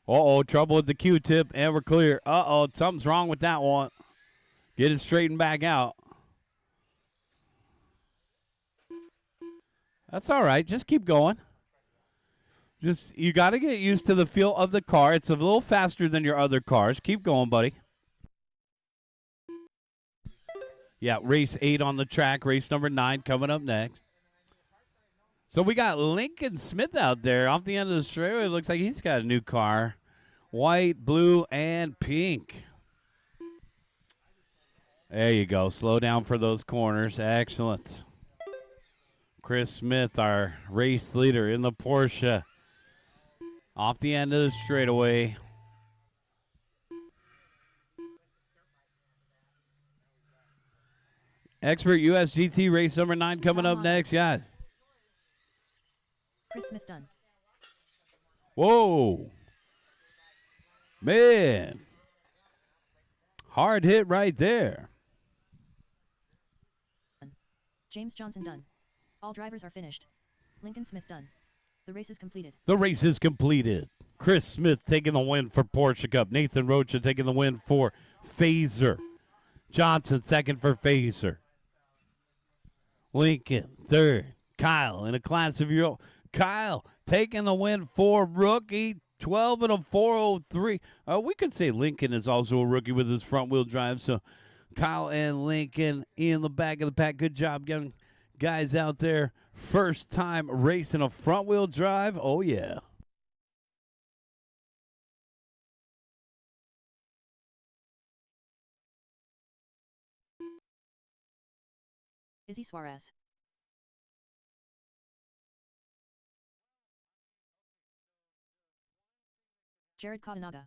Uh-oh, trouble with the Q-tip, and we're clear. Uh-oh, something's wrong with that one. Get it straightened back out. That's all right. Just keep going. You got to get used to the feel of the car. It's a little faster than your other cars. Keep going, buddy. Yeah, race 8 on the track. Race number 9 coming up next. So we got Lincoln Smith out there off the end of the straightaway. It looks like he's got a new car. White, blue, and pink. There you go. Slow down for those corners. Excellent. Chris Smith, our race leader in the Porsche. Off the end of the straightaway. Expert USGT race number 9 coming up next, guys. Chris Smith done. Whoa. Man. Hard hit right there. James Johnson done. All drivers are finished. Lincoln Smith done. The race is completed. The race is completed. Chris Smith taking the win for Porsche Cup. Nathan Rocha taking the win for Phaser. Johnson second for Phaser. Lincoln third. Kyle in a class of your own. Kyle taking the win for rookie. 12 and a 403. We could say Lincoln is also a rookie with his front wheel drive. So Kyle and Lincoln in the back of the pack. Good job, young guys out there. First time racing a front-wheel drive. Oh, yeah. Izzy Suarez. Jared Katanaga.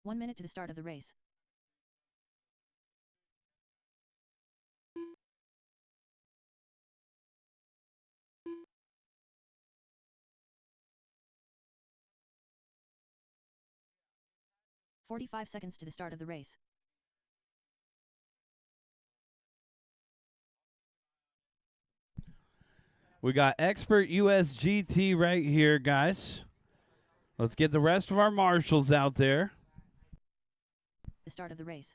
One minute to the start of the race. "45 seconds to the start of the race. We got Expert USGT right here, guys. Let's get the rest of our marshals out there. The start of the race.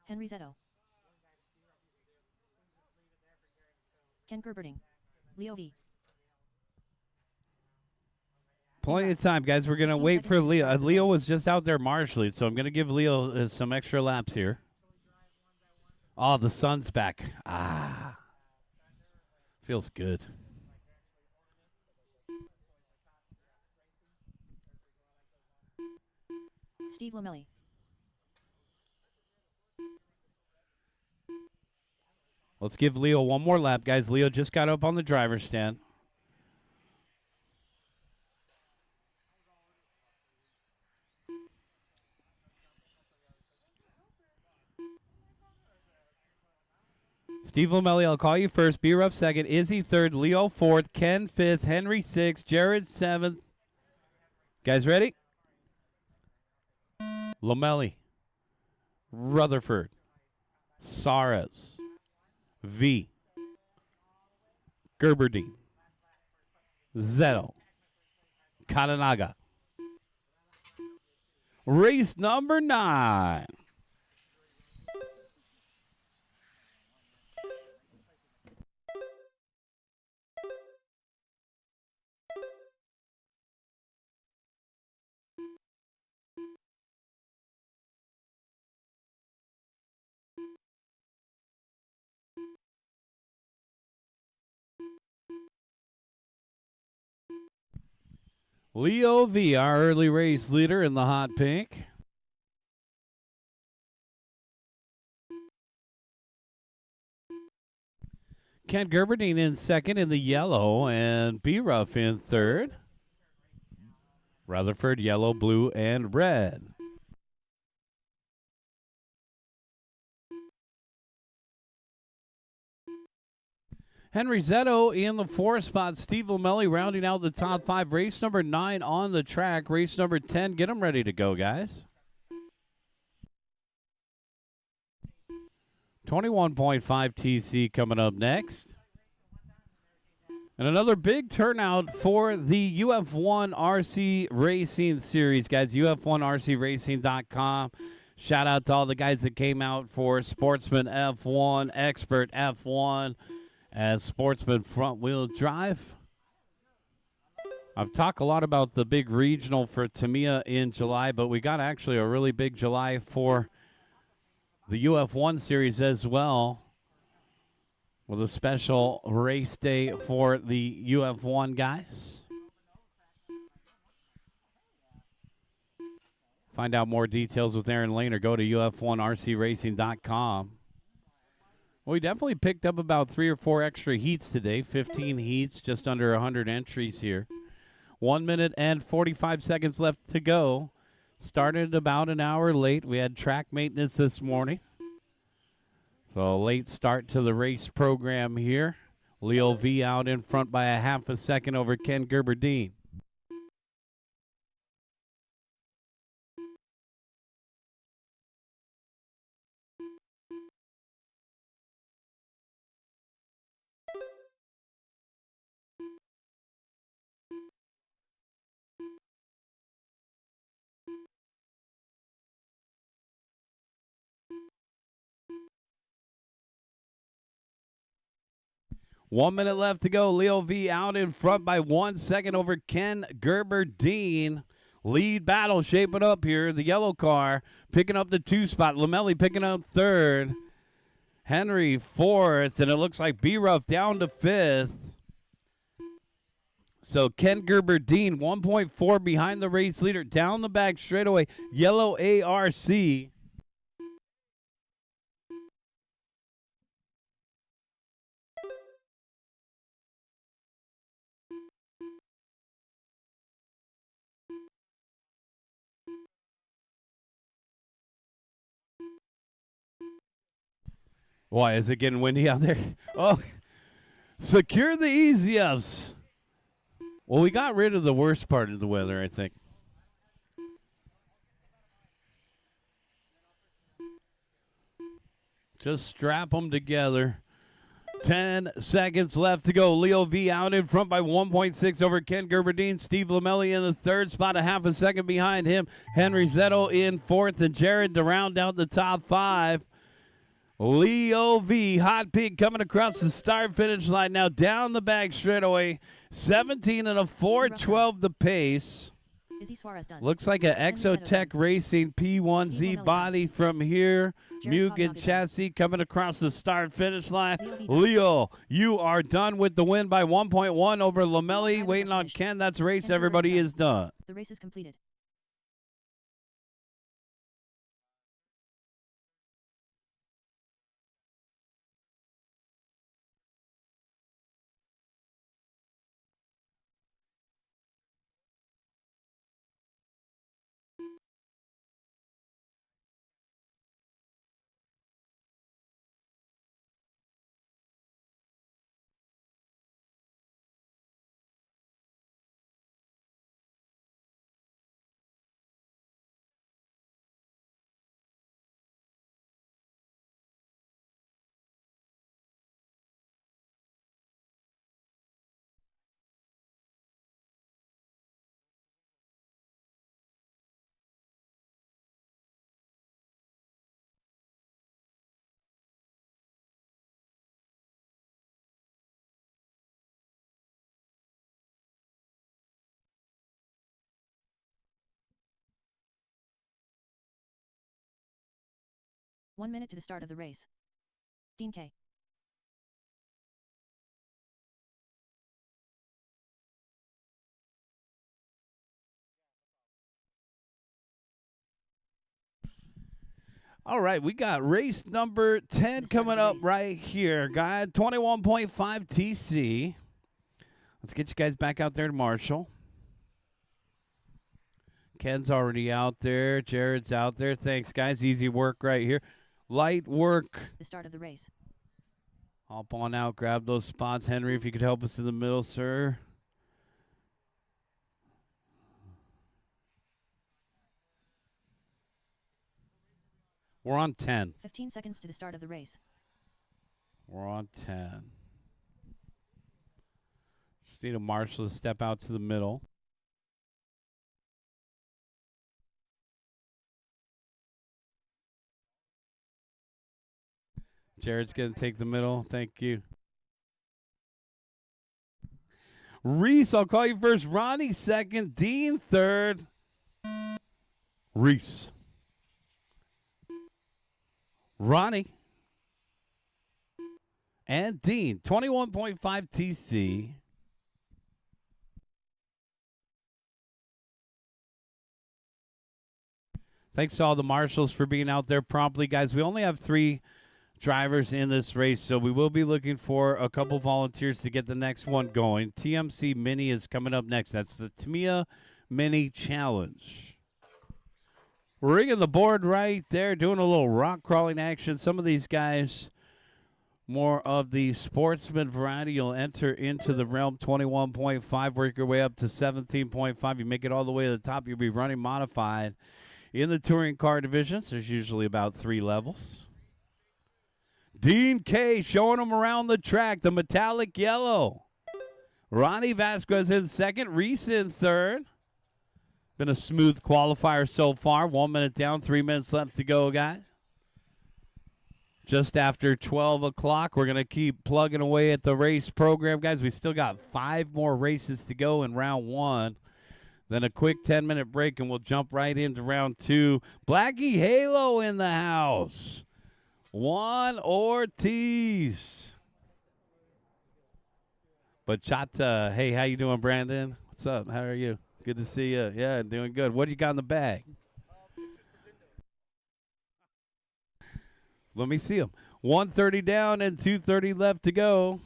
Henry Zetto. Ken Gerberding. Leo V. Plenty of time, guys. We're going to 15 wait seconds for to the Leo. start of the Leo race. was just out there marshalling, so I'm going to give Leo some extra laps here. Oh, the sun's back. Ah. Feels good. Steve Lomelli. Let's give Leo one more lap, guys. Leo just got up on the driver's stand. Steve Lomelli, I'll call you first. B-Ruff second. Izzy third. Leo fourth. Ken fifth. Henry sixth. Jared seventh. Guys ready? Lomelli. Rutherford. Saras. V. Gerberding. Zetto. Katanaga. Race number 9. Leo V, our early race leader in the hot pink. Ken Gerberding in second in the yellow, and B-Ruff in third. Rutherford, yellow, blue, and red. Henry Zetto in the 4th spot. Steve Lomelli rounding out the top 5. Race number 9 on the track. Race number 10. Get them ready to go, guys. 21.5 TC coming up next. And another big turnout for the UF1 RC Racing Series, guys. UF1RCRacing.com. Shout out to all the guys that came out for Sportsman F1, Expert F1, as Sportsman Front Wheel Drive. I've talked a lot about the big regional for Tamiya in July, but we got actually a really big July for the UF1 series as well, with a special race day for the UF1 guys. Find out more details with Aaron Lane or go to UF1RCRacing.com. Well, we definitely picked up about 3 or 4 extra heats today. 15 heats, just under 100 entries here. 1 minute and 45 seconds left to go. Started about an hour late. We had track maintenance this morning. So a late start to the race program here. Leo V out in front by a half a second over Ken Gerberding. 1 minute left to go. Leo V out in front by 1 second over Ken Gerber-Dean. Lead battle shaping up here. The yellow car picking up the 2 spot. Lamelli picking up 3rd. Henry 4th. And it looks like B-Ruff down to 5th. So Ken Gerber-Dean 1.4 behind the race leader. Down the back straightaway. Yellow ARC. Why is it getting windy out there? Oh, secure the easy ups. Well, we got rid of the worst part of the weather, I think. Just strap them together. 10 seconds left to go. Leo V out in front by 1.6 over Ken Gerber-Dean. Steve Lamelli in the 3rd spot, a half a second behind him. Henry Zetto in 4th, and Jared to round out the top 5. Leo V, Hot Pink coming across the start-finish line now down the back straightaway. 17 and a 4:12 the pace. Izzy Suarez done. Looks like an Exotech Racing P1Z body from here. Mugen chassis coming across the start-finish line. Leo, you are done with the win by 1.1 over Lamelli. Waiting on Ken. That's race. Everybody is done. The race is completed. One minute to the start of the race. Dean K. All right, we got race number 10 coming up right here, guys. 21.5 TC. Let's get you guys back out there to Marshall. Ken's already out there. Jared's out there. Thanks, guys. Easy work right here. Light work. The start of the race. Hop on out. Grab those spots. Henry, if you could help us in the middle, sir. We're on 10. 15 seconds to the start of the race. We're on 10. Just need a marshal to step out to the middle. Jared's going to take the middle. Thank you. Reese, I'll call you first. Ronnie second. Dean third. Reese. Ronnie. And Dean. 21.5 TC. Thanks to all the marshals for being out there promptly, guys. We only have 3 drivers in this race, so we will be looking for a couple volunteers to get the next one going. TMC Mini is coming up next. That's the Tamiya Mini Challenge. We're rigging the board right there, doing a little rock crawling action. Some of these guys, more of the sportsman variety, you'll enter into the realm. 21.5, work your way up to 17.5. You make it all the way to the top, you'll be running modified. In the touring car divisions, there's usually about 3 levels. Dean K showing them around the track, the metallic yellow. Ronnie Vasquez in second, Reese in third. Been a smooth qualifier so far. 1 minute down, 3 minutes left to go, guys. Just after 12 o'clock, we're going to keep plugging away at the race program, guys. We still got 5 more races to go in round 1. Then a quick 10-minute break, and we'll jump right into round 2. Blackie Halo in the house. Juan Ortiz. Bachata. Hey, how you doing, Brandon? What's up? How are you? Good to see you. Yeah, doing good. What do you got in the bag? Let me see them. 130 down and 230 left to go.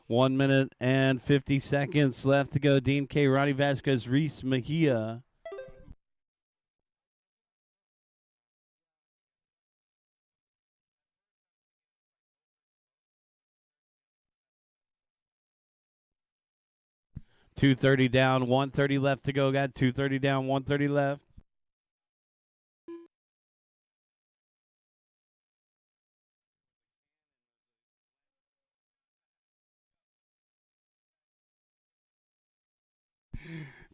One minute and 50 seconds left to go. Dean K, Ronnie Vasquez, Reese Mejia. .230 down, 130 left to go. Got 230 down, 130 left.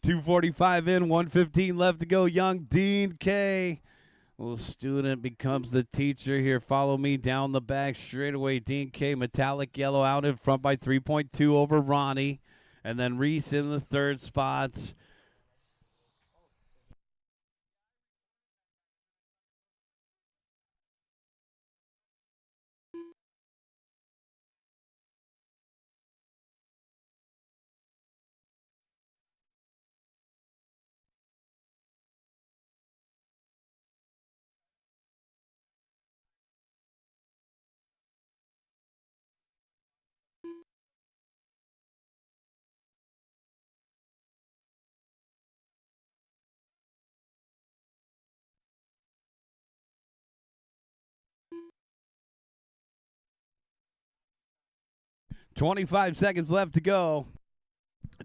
.245 in, 115 left to go. Young Dean K. Little student becomes the teacher here. Follow me down the back straightaway. Dean K, metallic yellow out in front by 3.2 over Ronnie. And then Reese in the third spot. .25 seconds left to go.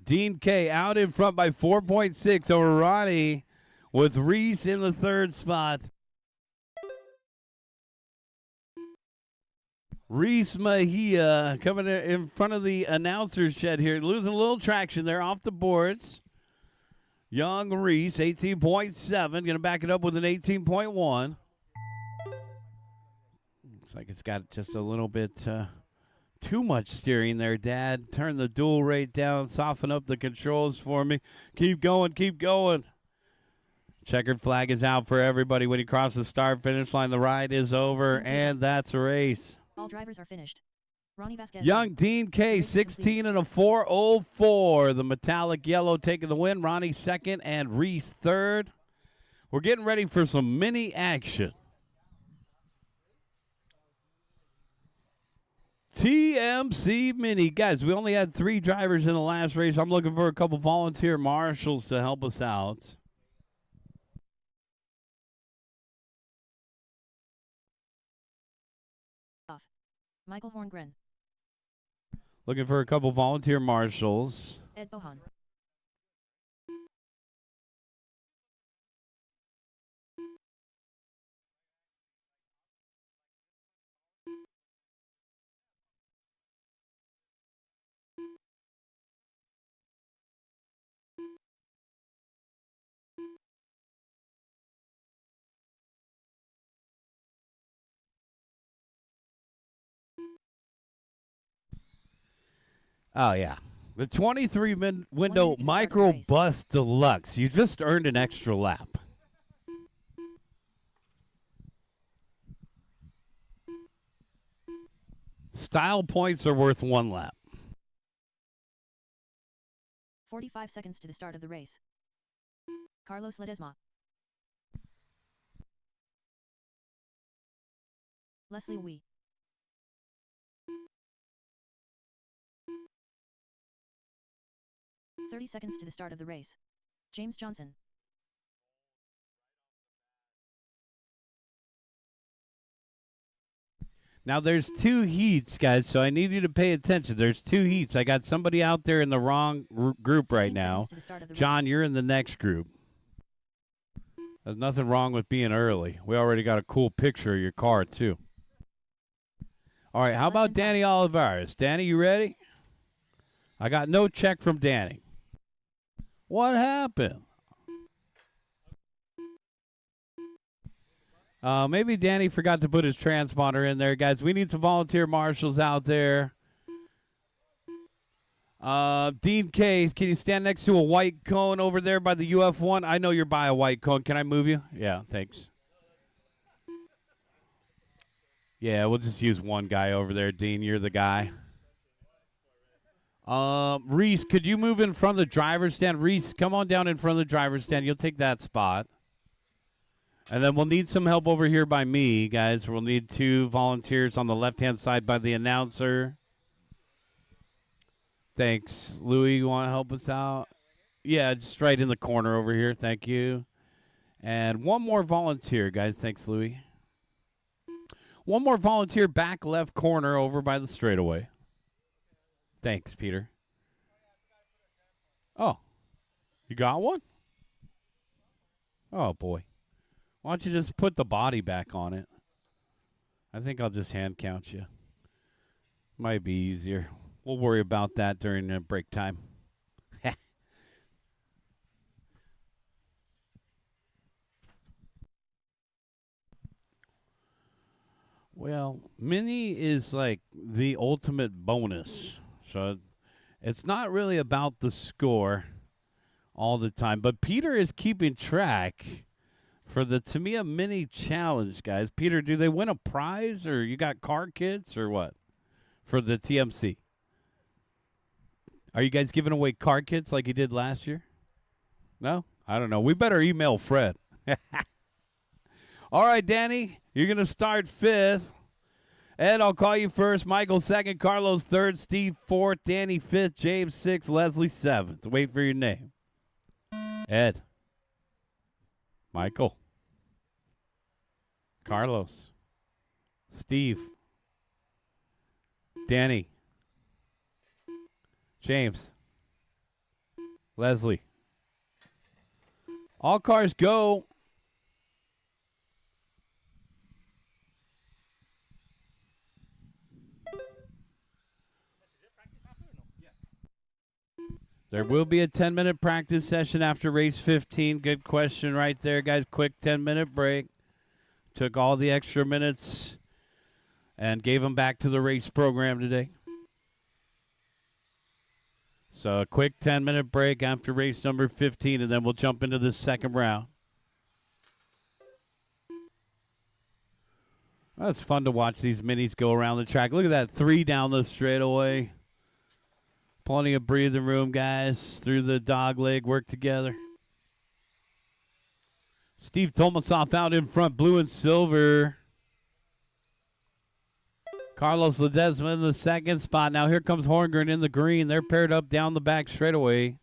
Dean K out in front by 4.6 over Ronnie, with Reese in the third spot. Reese Mejia coming in front of the announcer's shed here, losing a little traction there off the boards. Young Reese, 18.7, going to back it up with an 18.1. Looks like it's got just a little bit too much steering there, Dad. Turn the dual rate down, soften up the controls for me. Keep going, keep going. Checkered flag is out for everybody when you cross the start-finish line. The ride is over, and that's a race. All drivers are finished. Ronnie Vasquez. Young Dean K, 16 and a 404. The metallic yellow taking the win. Ronnie second and Reese third. We're getting ready for some mini action. TMC Mini. Guys, we only had 3 drivers in the last race. I'm looking for a couple volunteer marshals to help us out. Off. Michael Horngren. Looking for a couple volunteer marshals. Ed Bohan. Oh, yeah. The 23 window 1 Micro race. Bus Deluxe. You just earned an extra lap. Style points are worth 1 lap. 45 seconds to the start of the race. Carlos Ledesma. Leslie Wee. .30 seconds to the start of the race. James Johnson. Now there's 2 heats, guys, so I need you to pay attention. There's 2 heats. I got somebody out there in the wrong group right 15 now. seconds to the start of the John, race. you're in the next group. There's nothing wrong with being early. We already got a cool picture of your car, too. All right, how Less about than five. Danny Olivares? Danny, you ready? I got no check from Danny. What happened? Maybe Danny forgot to put his transponder in there, guys. We need some volunteer marshals out there. Dean Case, can you stand next to a white cone over there by the UF1? I know you're by a white cone. Can I move you? Yeah, thanks. Yeah, we'll just use one guy over there. Dean, you're the guy. Reese, could you move in front of the driver's stand? Reese, come on down in front of the driver's stand. You'll take that spot. And then we'll need some help over here by me, guys. We'll need 2 volunteers on the left-hand side by the announcer. Thanks. Louis, you want to help us out? Yeah, just right in the corner over here. Thank you. And one more volunteer, guys. Thanks, Louis. One more volunteer back left corner over by the straightaway. Thanks, Peter. Oh, you got one? Oh, boy. Why don't you just put the body back on it? I think I'll just hand count you. Might be easier. We'll worry about that during break time. Well, mini is like the ultimate bonus. So it's not really about the score all the time. But Peter is keeping track for the Tamiya Mini Challenge, guys. Peter, do they win a prize or you got car kits or what for the TMC? Are you guys giving away car kits like you did last year? No? I don't know. We better email Fred. All right, Danny, you're going to start 5th. Ed, I'll call you first. Michael 2nd. Carlos 3rd. Steve 4th. Danny 5th. James 6th. Leslie 7th. Wait for your name. Ed. Michael. Carlos. Steve. Danny. James. Leslie. All cars go. There will be a 10-minute practice session after race 15. Good question right there, guys. Quick 10-minute break. Took all the extra minutes and gave them back to the race program today. So a quick 10-minute break after race number 15, and then we'll jump into the second round. Well, it's fun to watch these minis go around the track. Look at that 3 down the straightaway. Plenty of breathing room, guys. Through the dog leg, work together. Steve Tomasoff out in front, blue and silver. Carlos Ledesma in the 2nd spot. Now here comes Horngren in the green. They're paired up down the back straightaway.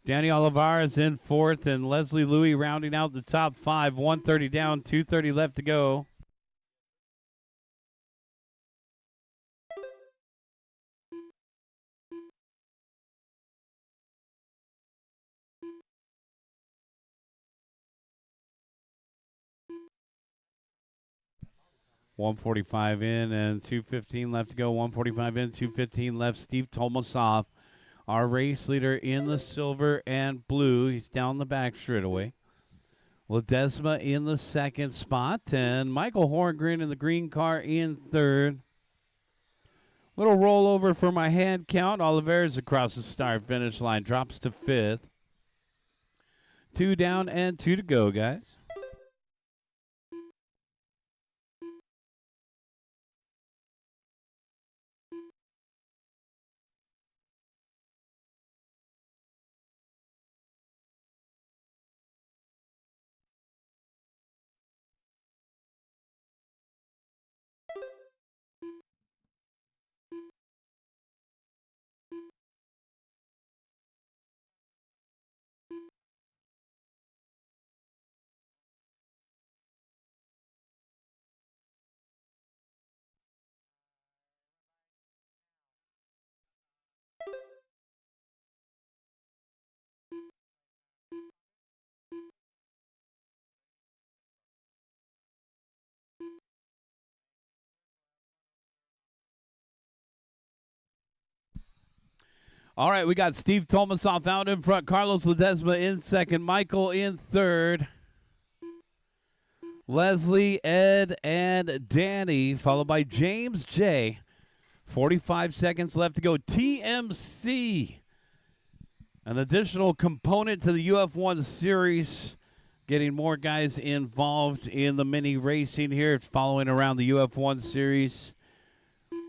Danny Olivares in 4th, and Leslie Louis rounding out the top 5. 130 down, 230 left to go. $145 in and $215 left to go. $145 in, $215 left. Steve Tomasoff, our race leader in the silver and blue. He's down the back straightaway. Ledesma in the 2nd spot, and Michael Horngren in the green car in 3rd. Little rollover for my hand count. Oliveras across the start finish line, drops to 5th. 2 down and 2 to go, guys. All right, we got Steve Tomasoff out in front, Carlos Ledesma in second, Michael in third, Leslie, Ed, and Danny, followed by James J. 45 seconds left to go. TMC, an additional component to the UF1 series, getting more guys involved in the mini racing here. It's following around the UF1 series,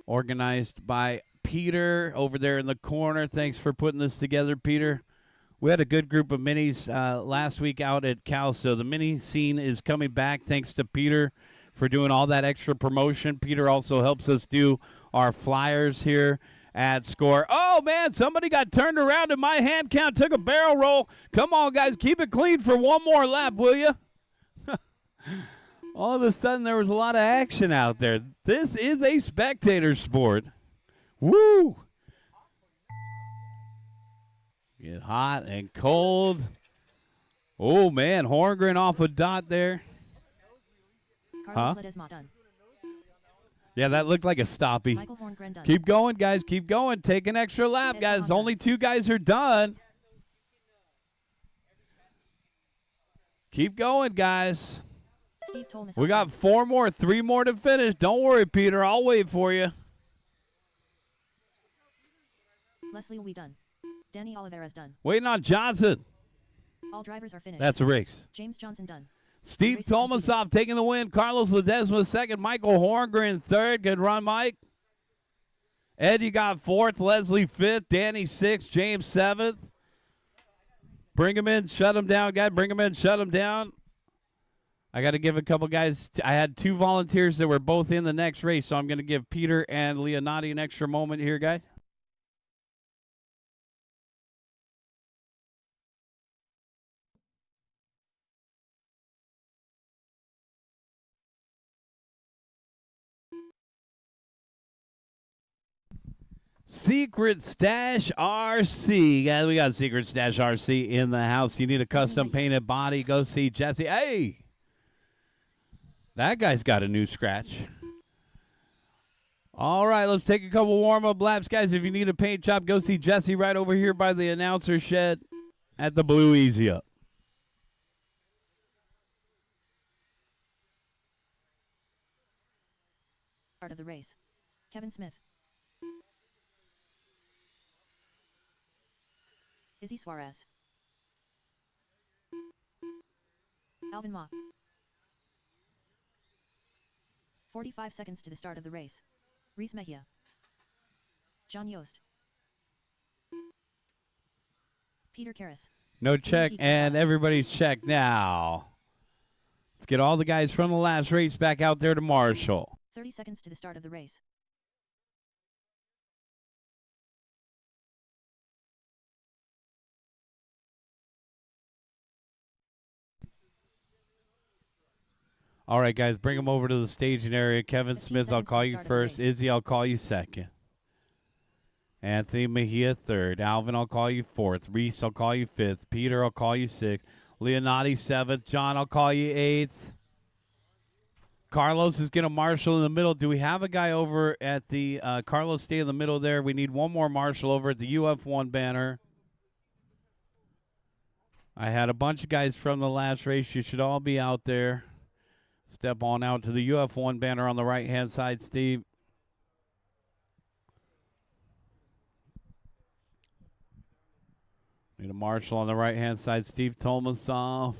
organized by Peter over there in the corner. Thanks for putting this together, Peter. We had a good group of minis last week out at Cal, so the mini scene is coming back thanks to Peter for doing all that extra promotion. Peter also helps us do our flyers here at SCOR. Oh, man, somebody got turned around in my hand count, took a barrel roll. Come on, guys, keep it clean for one more lap, will you? All of a sudden, there was a lot of action out there. This is a spectator sport. Woo! Get hot and cold. Oh, man, Horngren off a dot there. Carlos Ledesma done. Yeah, that looked like a stoppie. Michael Horngren done. Keep going, guys. Keep going. Take an extra lap, Ed guys. Bahan Only 2 guys are done. Keep going, guys. Steve Tomasoff We got done. 4 more, 3 more to finish. Don't worry, Peter. I'll wait for you. Leslie we done. Danny Oliveira's done. Waiting on Johnson. All drivers are finished. That's a race. James Johnson done. Steve Race is completed. Tomasoff taking the win. Carlos Ledesma second. Michael Horngren third. Good run, Mike. Ed, you got fourth. Leslie fifth. Danny sixth. James seventh. Bring him in. Shut him down, guy. Bring him in. Shut him down. I got to give a couple guys. I had 2 volunteers that were both in the next race, so I'm going to give Peter and Leonardi an extra moment here, guys. Secret Stash RC. Guys, we got Secret Stash RC in the house. You need a custom painted body, go see Jesse. Hey! That guy's got a new scratch. All right, let's take a couple warm-up laps. Guys, if you need a paint job, go see Jesse right over here by the announcer shed at the Blue Easy Up. Start of the race. Kevin Smith. Izzy Suarez. Alvin Ma. 45 seconds to the start of the race. Reese Mejia. John Yost. Peter Karras. No check, and everybody's checked now. Let's get all the guys from the last race back out there to Marshall. 30 seconds to the start of the race. All right, guys, bring them over to the staging area. Kevin 15 Smith, I'll seconds call to you start of the first. race. Izzy, I'll call you second. Anthony Mejia third. Alvin, I'll call you fourth. Reese, I'll call you fifth. Peter, I'll call you sixth. Leonardi seventh. John, I'll call you eighth. Carlos is going to marshal in the middle. Do we have a guy over at the Carlos, stay in the middle there. We need one more marshal over at the UF1 banner. I had a bunch of guys from the last race. You should all be out there. Step on out to the UF1 banner on the right-hand side, Steve. Need a marshal on the right-hand side, Steve Tomasoff.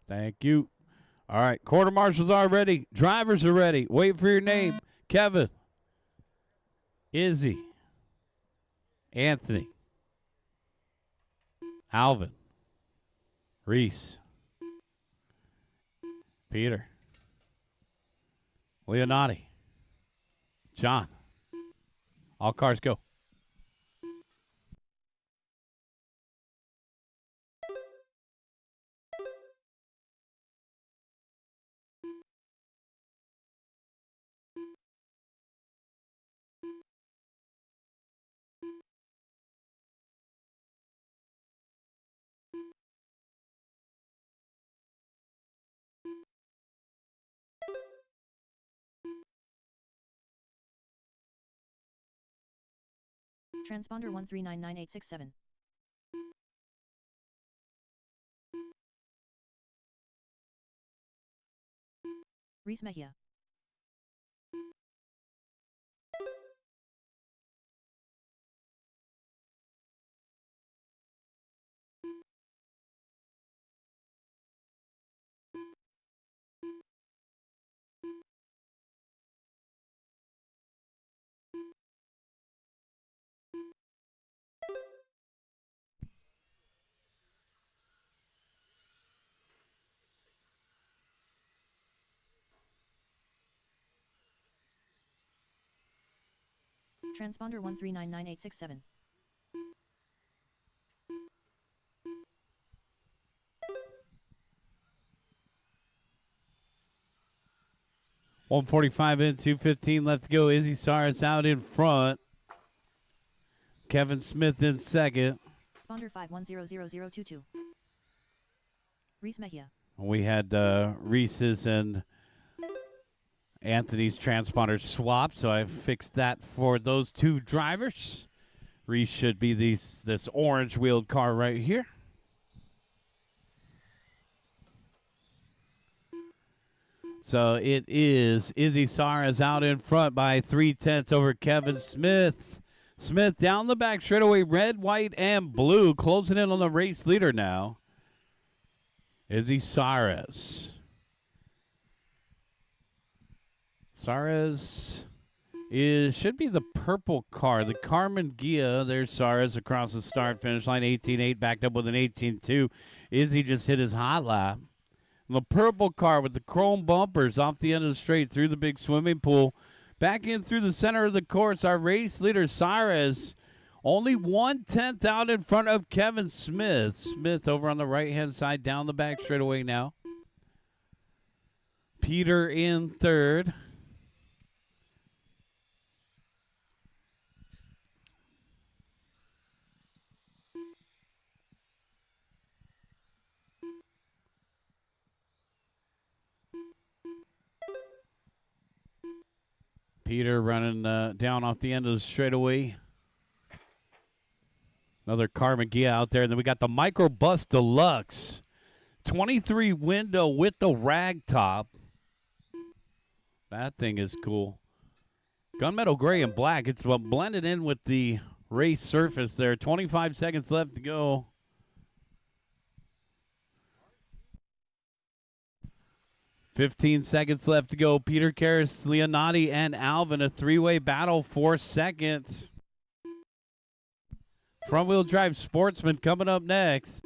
Thank you. All right, quarter marshals are ready. Drivers are ready. Wait for your name. Kevin. Izzy. Anthony. Alvin. Reese. Peter. Leonardi. John. All cars go. Transponder 1399867. Reese Mejia. Transponder 1399867. .145 in, 2:15 left to go. Izzy Saras out in front. Kevin Smith in second. Transponder 51000022. Reese Mejia. We had Reese's and Anthony's transponders swapped, so I fixed that for those two drivers. Reese should be this orange wheeled car right here. So it is Izzy Saras out in front by 0.3 over Kevin Smith. Smith down the back straightaway, red, white, and blue, closing in on the race leader now. Izzy Saras. Saras should be the purple car, the Carmen Gia. There's Saras across the start finish line, 18.8, backed up with an 18.2. Izzy just hit his hot lap. The purple car with the chrome bumpers off the end of the straight through the big swimming pool. Back in through the center of the course, our race leader, Saras, only 1/10 out in front of Kevin Smith. Smith over on the right-hand side, down the back straightaway now. Peter in third. Peter running down off the end of the straightaway. Another Carmen Gia out there. And then we got the Microbus Deluxe. 23 window with the rag top. That thing is cool. Gunmetal gray and black. It's blended in with the race surface there. 25 seconds left to go. .15 seconds left to go. Peter Karras, Leonardi, and Alvin. A three-way battle for second. Front-wheel drive Sportsman coming up next.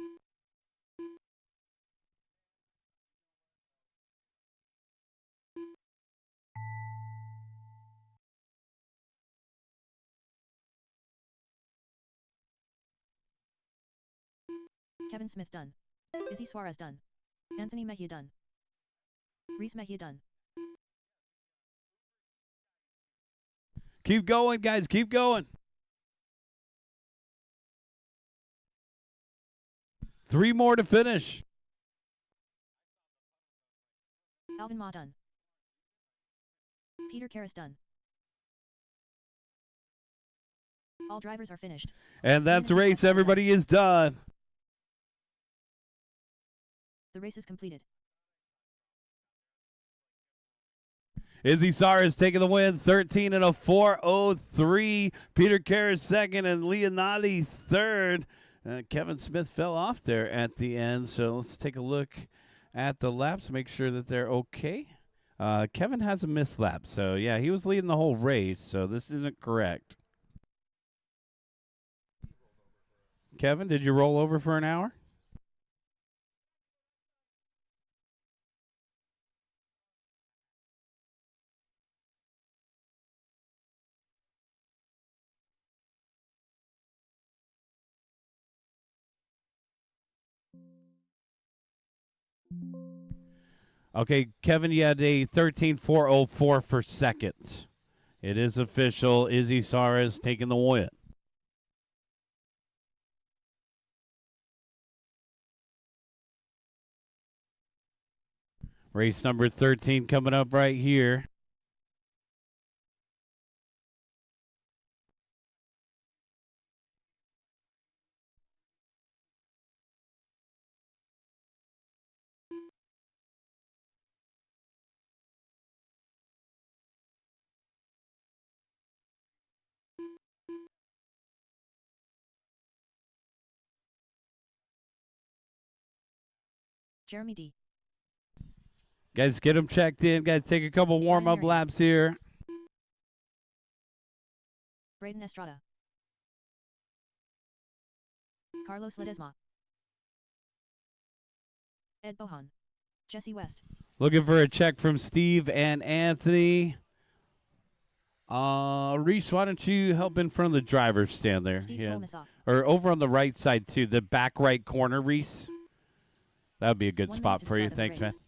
Kevin Smith done. Izzy Suarez done. Anthony Mejia done. Reese Mejia done. Keep going, guys. Keep going. 3 more to finish. Alvin Ma done. Peter Karras done. All drivers are finished. And that's the race. Everybody is done. The race is completed. Izzy Saras taking the win, 13 and a 4:03. Peter Karras second and Leonardi third. Kevin Smith fell off there at the end, so let's take a look at the laps, make sure that they're okay. Kevin has a missed lap, so yeah, he was leading the whole race, so this isn't correct. Kevin, did you roll over for an hour? Okay, Kevin, you had a 13.404 for second. It is official. Izzy Saras taking the win. Race number 13 coming up right here. Jeremy D. Guys, get them checked in. Guys, take a couple warm-up Marion. laps here. Braden Estrada. Carlos Ledesma. Ed Bohan. Jesse West. Looking for a check from Steve and Anthony. Reese, why don't you help in front of the driver's stand there? Steve Thomasoff. Or over on the right side, too. The back right corner, Reese. That would be a good 1 spot minute to for you. start of the Thanks, man. race.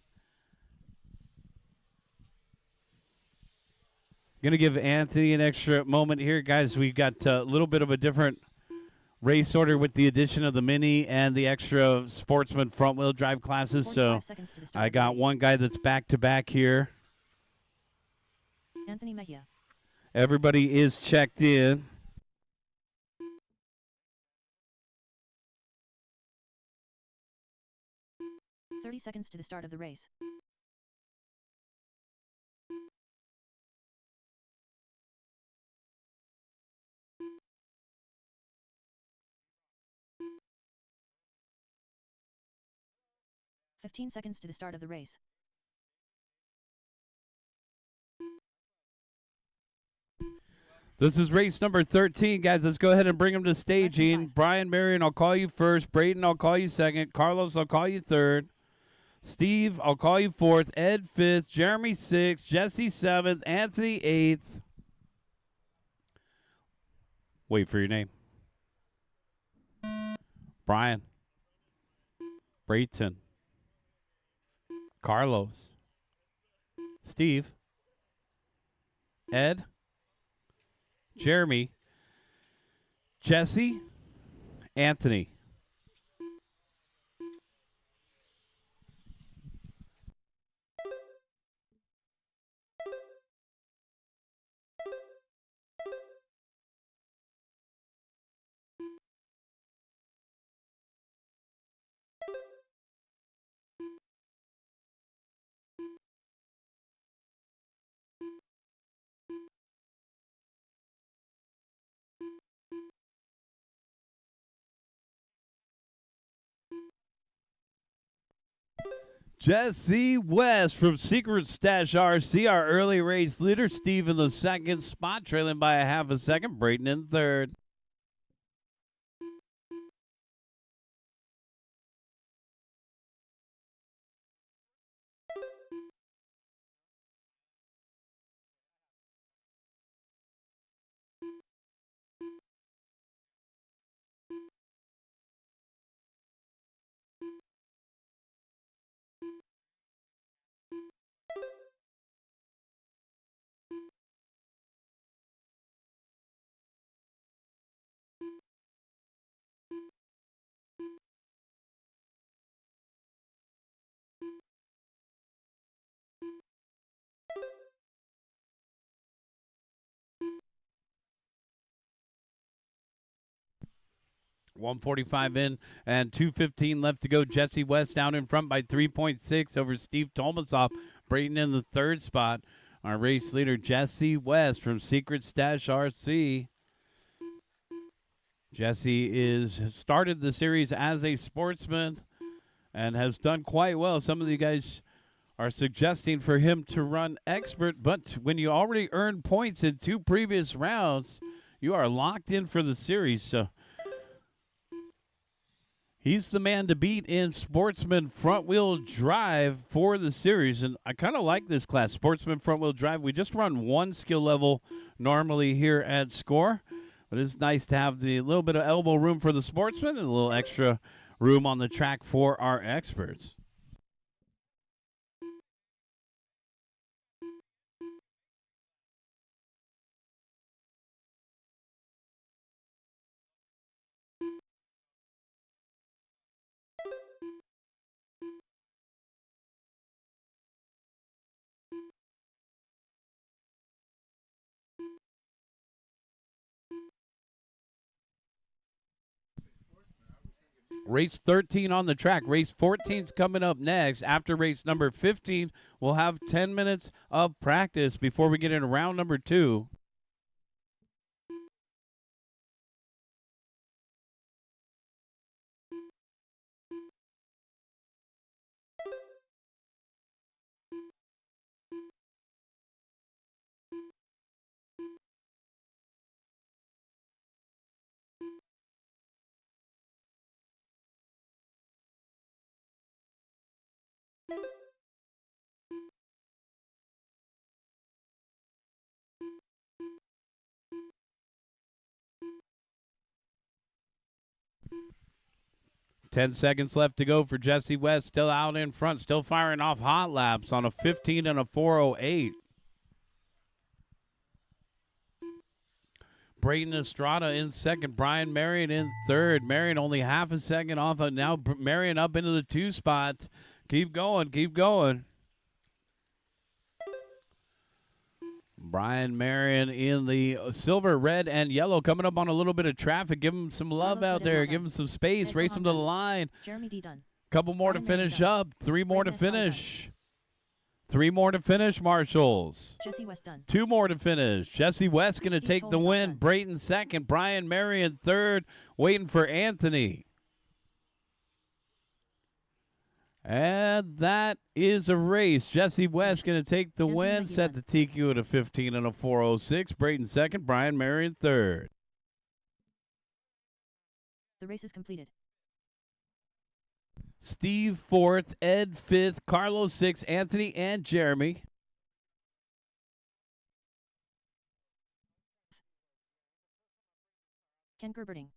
Going to give Anthony an extra moment here, guys. We've got a little bit of a different race order with the addition of the Mini and the extra Sportsman front-wheel drive classes. So 45 seconds to the start I of the got race. one guy that's back-to-back here. Anthony Mejia. Everybody is checked in. .30 seconds to the start of the race. .15 seconds to the start of the race. This is race number 13, guys. Let's go ahead and bring them to staging. Five. Brian Marion, I'll call you first. Braden, I'll call you second. Carlos, I'll call you third. Steve, I'll call you fourth. Ed, fifth. Jeremy, sixth. Jesse, seventh. Anthony, eighth. Wait for your name. Brian. Brayton. Carlos. Steve. Ed. Jeremy, Jesse, Anthony. Jesse West from Secret Stash RC, our early race leader. Steve in the second spot, trailing by a half a second. Braden in third. .145 in and 2:15 left to go. Jesse West down in front by 3.6 over Steve Tomasoff. Braden in the third spot. Our race leader, Jesse West from Secret Stash RC. Jesse is started the series as a sportsman and has done quite well. Some of you guys are suggesting for him to run expert, but when you already earned points in 2 previous rounds, you are locked in for the series. So he's the man to beat in Sportsman front-wheel drive for the series, and I kind of like this class, Sportsman front-wheel drive. We just run 1 skill level normally here at SCOR, but it's nice to have the little bit of elbow room for the Sportsman and a little extra room on the track for our experts. Race 13 on the track. Race 14 is coming up next. After race number 15, we'll have 10 minutes of practice before we get into round number 2. 10 seconds left to go for Jesse West. Still out in front. Still firing off hot laps on a 15 and a 4:08. Brayton Estrada in second. Brian Marion in third. Marion only half a second off. Now Marion up into the 2 spot. Keep going. Keep going. Brian Marion in the silver, red, and yellow, coming up on a little bit of traffic. Give him some love out there. Give him some space. Race him to the line. Jeremy D. Dunn. Couple more to finish up. 3 more to finish. 3 more to finish, Marshals. Jesse West done. 2 more to finish. Jesse West going to Steve take the Toles win. done. Brayton second. Brian Marion third. Waiting for Anthony. And that is a race. Jesse West going to take the Anthony win. Mackie Set done. the TQ at a 15 and a 4:06. Brayton second. Brian Marion third. The race is completed. Steve fourth. Ed fifth. Carlos sixth. Anthony and Jeremy. Ken Gerberding.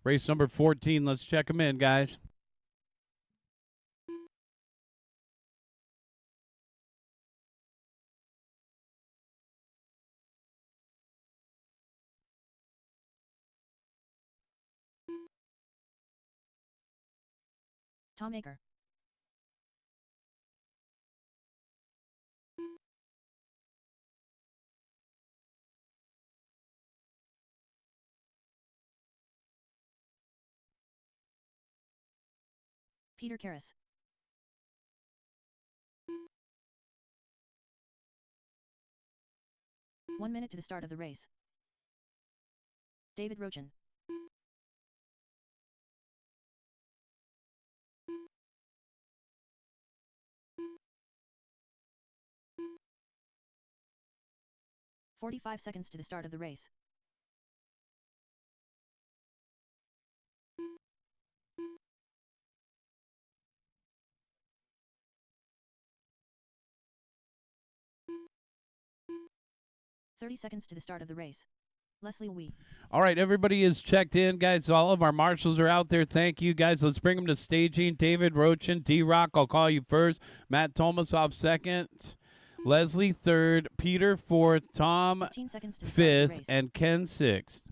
Race number 14. Let's check them in, guys. Tom Aker. Peter Karras. One minute to the start of the race. David Rochin. "45 seconds to the start of the race. "30 seconds to the start of the race. Leslie Wee. All right, everybody is checked in, guys. All of our marshals are out there. Thank you, guys. Let's bring them to staging. David Rochin, D-Rock, I'll call you first. Matt Tomasoff second. Leslie third. Peter fourth. Tom 15 seconds to the start of the fifth. race. And Ken sixth.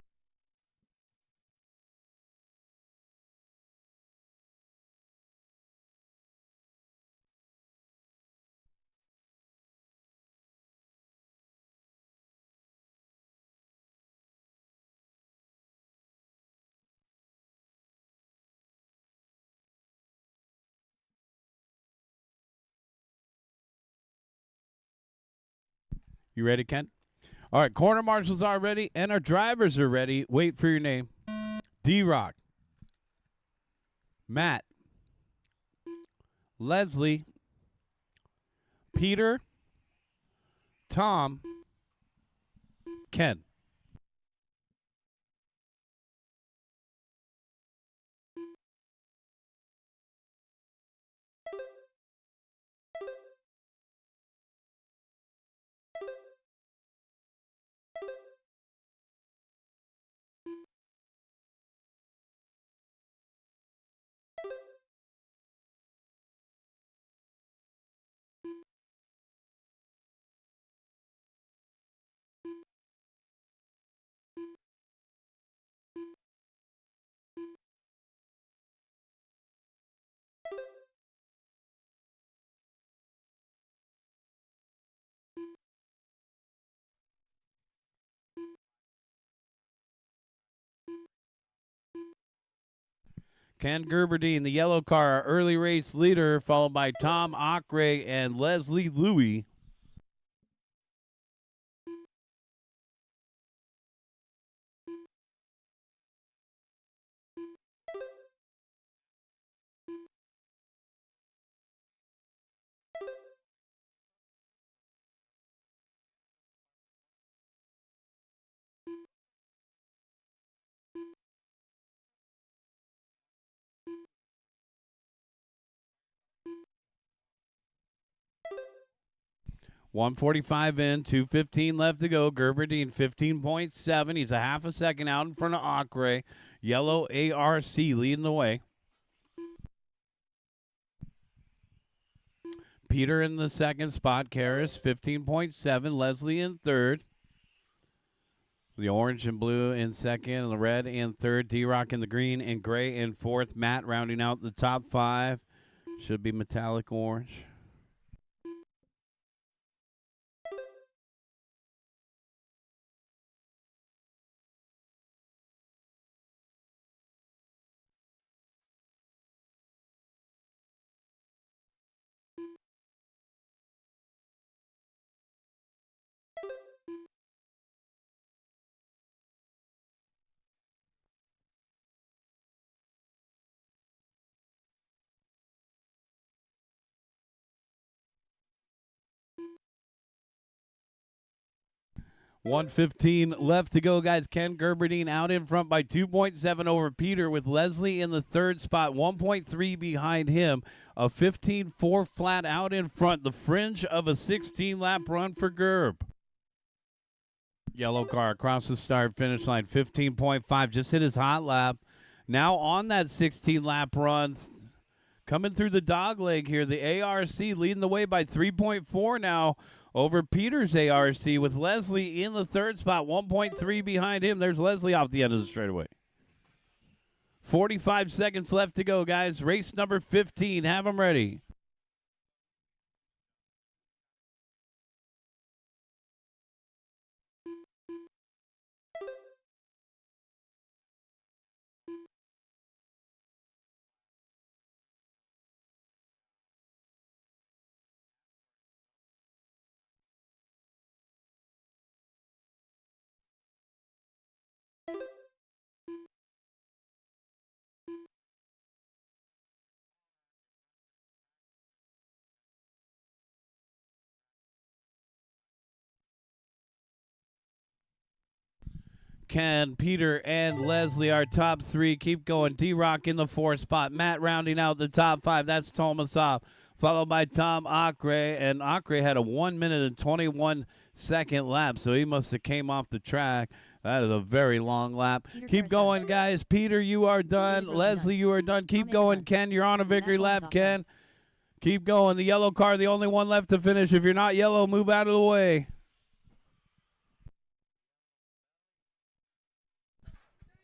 You ready, Ken? All right, corner marshals are ready, and our drivers are ready. Wait for your name. D-Rock. Matt. Leslie. Peter. Tom. Ken. Ken Gerberdine, the yellow car, our early race leader, followed by Tom Ockrey and Leslie Louie. .145 in, 2:15 left to go. Gerberdine 15.7. He's a half a second out in front of Ockrey. Yellow ARC leading the way. Peter in the second spot. Karras 15.7. Leslie in third. The orange and blue in second, and the red in third. D-Rock in the green and gray in fourth. Matt rounding out the top 5. Should be metallic orange. .115 left to go, guys. Ken Gerberdine out in front by 2.7 over Peter, with Leslie in the third spot, 1.3 behind him. A 15.4 flat out in front. The fringe of a 16-lap run for Gerb. Yellow car across the start finish line, 15.5. Just hit his hot lap. Now on that 16-lap run, coming through the dog leg here, the ARC leading the way by 3.4 now over Peter's ARC, with Leslie in the third spot, 1.3 behind him. There's Leslie off the end of the straightaway. 45 seconds left to go, guys. Race number 15. Have them ready. Ken, Peter, and Leslie, our top 3. Keep going. D-Rock in the 4th spot. Matt rounding out the top 5. That's Tomasov, followed by Tom Ockrey. And Ockrey had a 1 minute and 21 second lap, so he must have came off the track. That is a very long lap. Keep going, guys. Peter, you are done. Leslie, you are done. Keep going, Ken. You're on a victory lap, Ken. Keep going. The yellow car, the only one left to finish. If you're not yellow, move out of the way.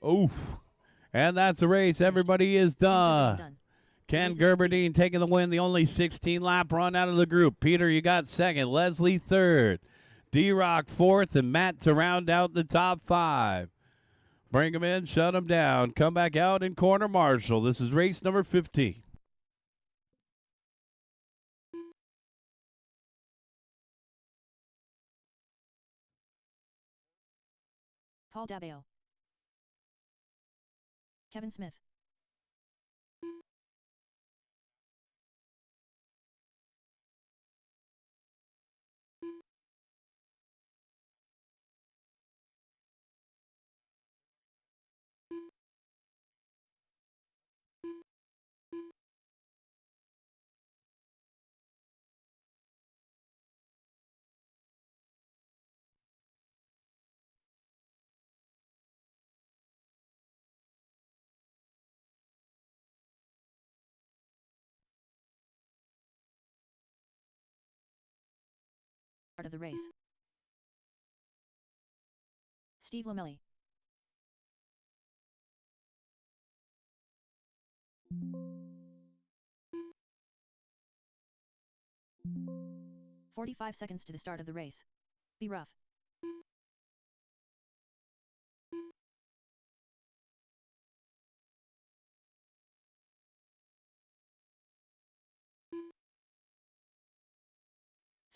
Oof. And that's a race. Everybody is done. Ken Gerberdine taking the win, the only 16-lap run out of the group. Peter, you got second. Leslie third. D-Rock fourth, and Matt to round out the top 5. Bring them in, shut them down. Come back out in corner marshal. This is race number 15. Paul Dabeo. Kevin Smith. Start of the race. Steve Lomelli. "45 seconds to the start of the race. Be rough."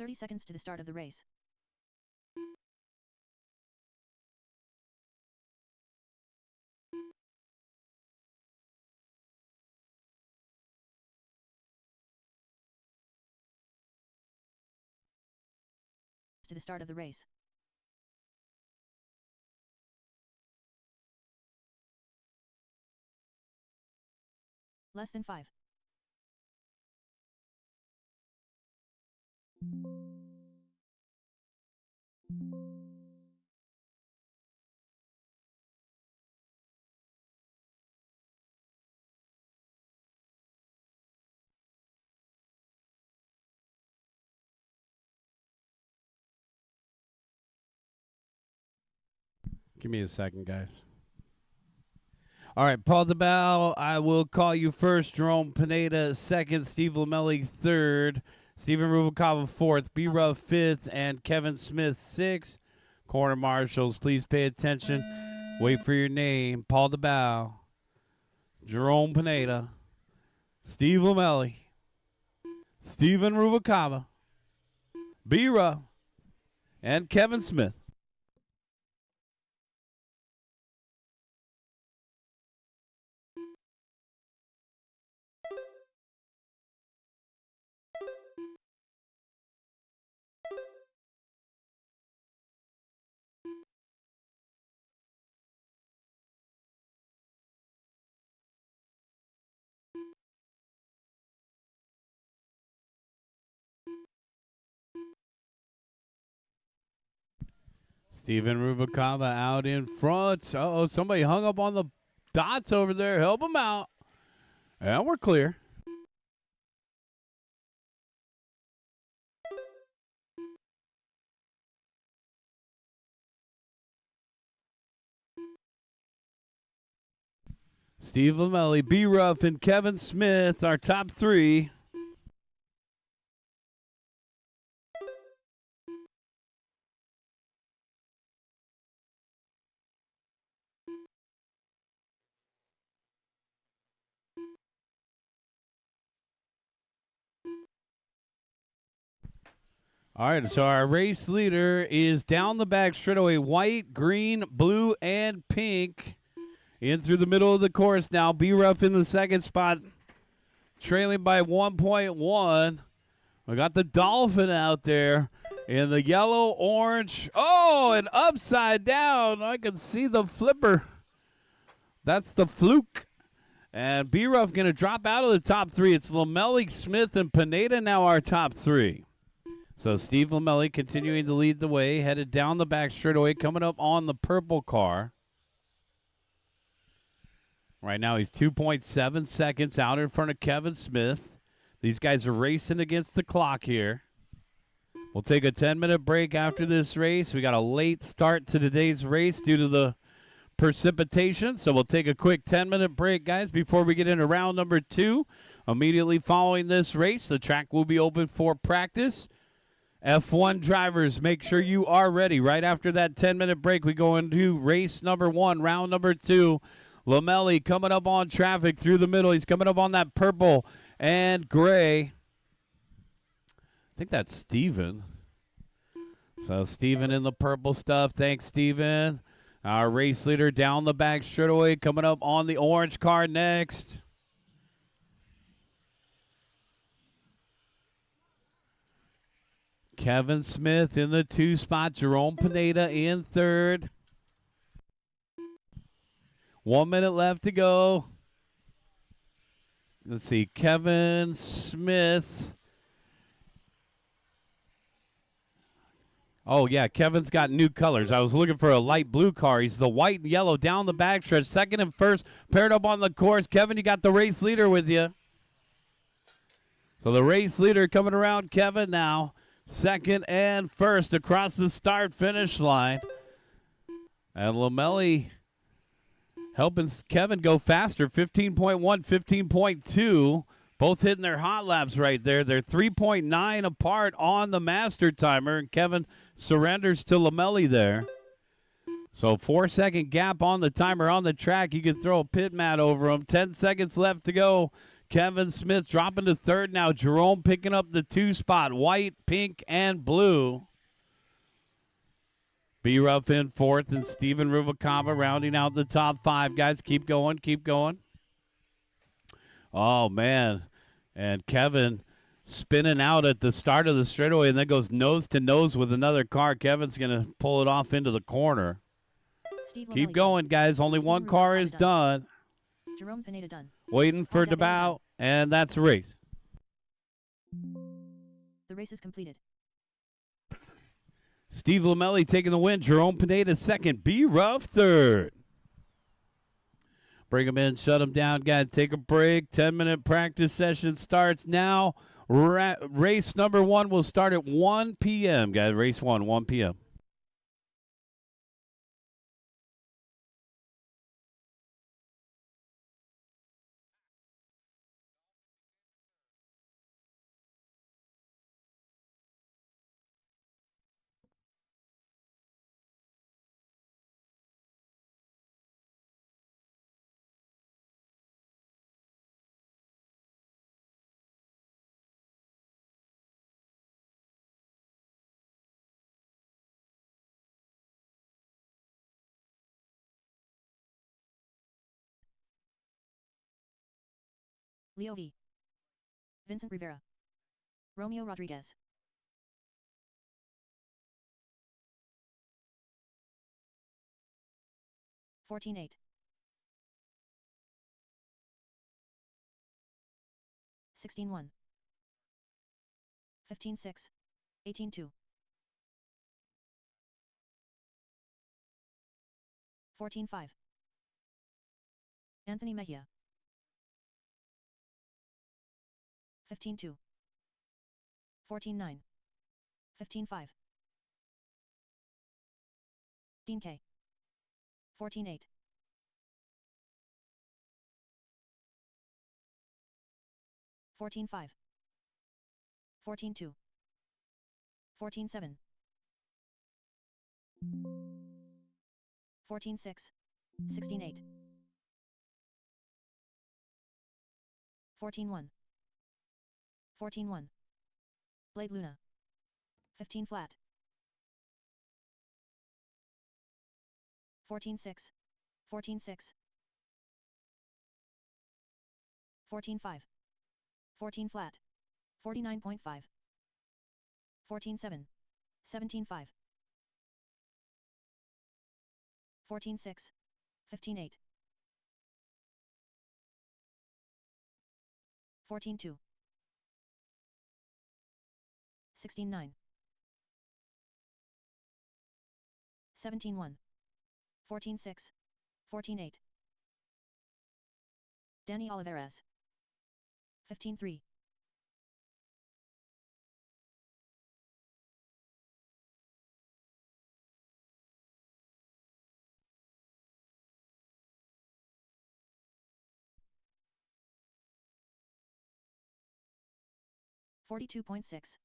30 seconds to the start of the race. To the start of the race. Less than 5. Give me a second, guys. All right, Paul DeBow, I will call you first. Jerome Pineda second. Steve Lamelli third. Steven Rubalcaba fourth. B. Ruff fifth. And Kevin Smith sixth. Corner marshals, please pay attention. Wait for your name. Paul DeBow. Jerome Pineda. Steve Lamelli. Steven Rubalcaba. B. Ruff. And Kevin Smith. Steven Rubalcaba out in front. Uh-oh, somebody hung up on the dots over there. Help him out. And we're clear. Steve Lamelli, B. Ruff, and Kevin Smith, our top three. All right, so our race leader is down the back straightaway, white, green, blue, and pink. In through the middle of the course now. B. Ruff in the second spot, trailing by 1.1. We got the Dolphin out there in the yellow, orange. Oh, and upside down. I can see the flipper. That's the fluke. And B. Ruff going to drop out of the top three. It's Lamelli, Smith, and Pineda now our top three. So Steve Lamelli continuing to lead the way, headed down the back straightaway, coming up on the purple car. Right now he's 2.7 seconds out in front of Kevin Smith. These guys are racing against the clock here. We'll take a 10-minute break after this race. We got a late start to today's race due to the precipitation, so we'll take a quick 10-minute break, guys, before we get into round number 2. Immediately following this race, the track will be open for practice. F1 drivers, make sure you are ready. Right after that 10-minute break, we go into race number 1, round number 2. Lamelli coming up on traffic through the middle. He's coming up on that purple and gray. I think that's Steven. So Steven in the purple stuff. Thanks, Steven. Our race leader down the back straightaway, coming up on the orange car next. Kevin Smith in the 2 spot. Jerome Pineda in 3rd. 1 minute left to go. Let's see. Kevin Smith. Oh, yeah. Kevin's got new colors. I was looking for a light blue car. He's the white and yellow down the backstretch. 2nd and 1st. Paired up on the course. Kevin, you got the race leader with you. So the race leader coming around Kevin now. 2nd and 1st across the start-finish line. And Lamelli helping Kevin go faster, 15.1, 15.2. Both hitting their hot laps right there. They're 3.9 apart on the master timer, and Kevin surrenders to Lamelli there. So 4-second gap on the timer on the track. You can throw a pit mat over them. 10 seconds left to go. Kevin Smith dropping to third now. Jerome picking up the 2 spot. White, pink, and blue. B-Ruff in fourth, and Steven Ruvalcaba rounding out the top 5. Guys, keep going, keep going. Oh, man. And Kevin spinning out at the start of the straightaway and then goes nose to nose with another car. Kevin's going to pull it off into the corner. Keep going, guys. Only one car is done. Jerome Pineda done. Waiting for DeBow, and that's a race. The race is completed. Steve Lamelli taking the win. Jerome Pineda second. B-Ruff third. Bring him in, shut him down, guys. Take a break. 10-minute practice session starts now. Race number 1 will start at 1 p.m., guys. Race 1, 1 p.m. Leo V. Vincent Rivera. Romeo Rodriguez. $14.8. 16.1. 15.6. 18.2. 14.5. Anthony Mejia. 15.2. 14.9. 15.5. Dean K. 14.8. 14.5. 14.2. 14.7. 14.6. 16.8. 14.1. 14.1. Blade Luna. 15 flat. 14.6. 14.6. 14.5. 14 flat. 49.5. 14.7. 17.5. 14.6. 15.8. 14.2. 16.9. 17.1. 14.6. 14.8. Danny Olivares. 15.3. 42.6.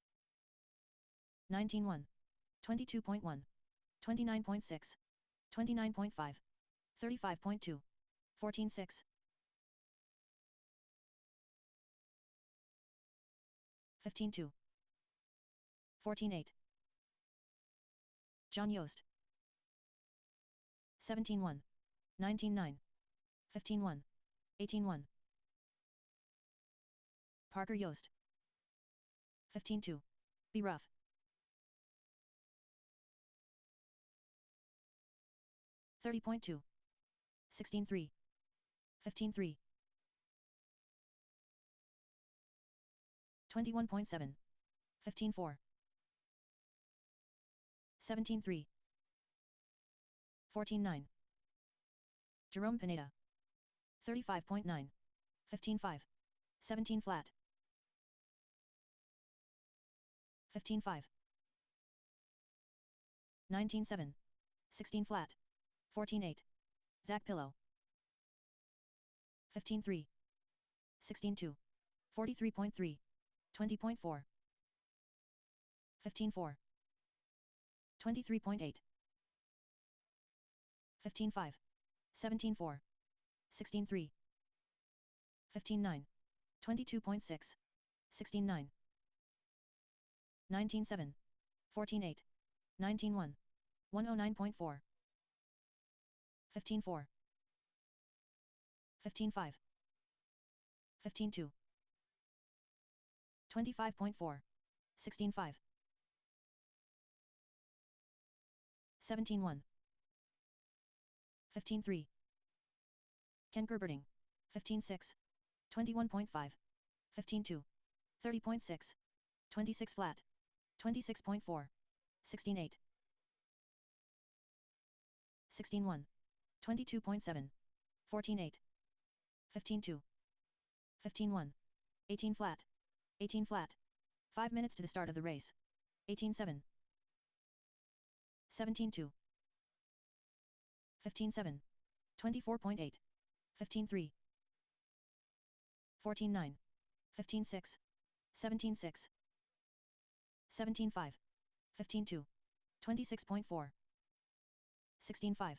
19.1. 22.1. 29.6. 29.5. 35.2. 14.6. 15.2. 14.8. John Yost. 17.1. 19.9. 15.1. 18.1. Parker Yost. 15.2. B-Ruff. 30.2. 16.3. 15.3. 21.7. 15.4. 17.3. 14.9. Jerome Pineda. 35.9. 15.5. 17 flat. 15.5. 19.7. 16 flat. 14.8. Zach Pillow. 15.3. 16.2. 43.3. 20.4. 15.4. 23.8. 15.5. 17.4. 16.3. 15.9. 22.6. 16.9. 19.7. 14.8. 19.1. 109.4. 15.4. 15.5. 15.2. 25.4. 16.5. 17.1. 15.3. Ken Gerberding. 15.6. 21.5. 15.2. 30.6. 26 flat. 26.4. 16.8. 16.1. 22.7. 14.8. 15.2. 15.1. 18 flat. 18 flat. 5 minutes to the start of the race. 18.7. 17.2. 15.7. 24.8. 15.3. 14.9. 15.6. 17.6. 17.5. 15.2. 26.4. 16.5.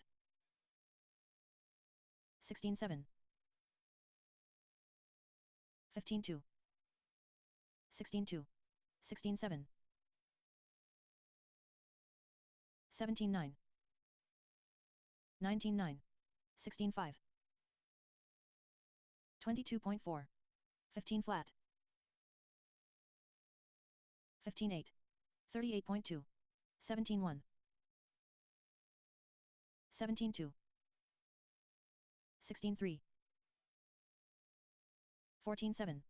16.7. 15.2. 16.2. 16.7. 17.9. 19.9. 16.5. 22.4. 15 flat. 15.8. 38.2. 17.1. 17.2. 16.3. 14.7.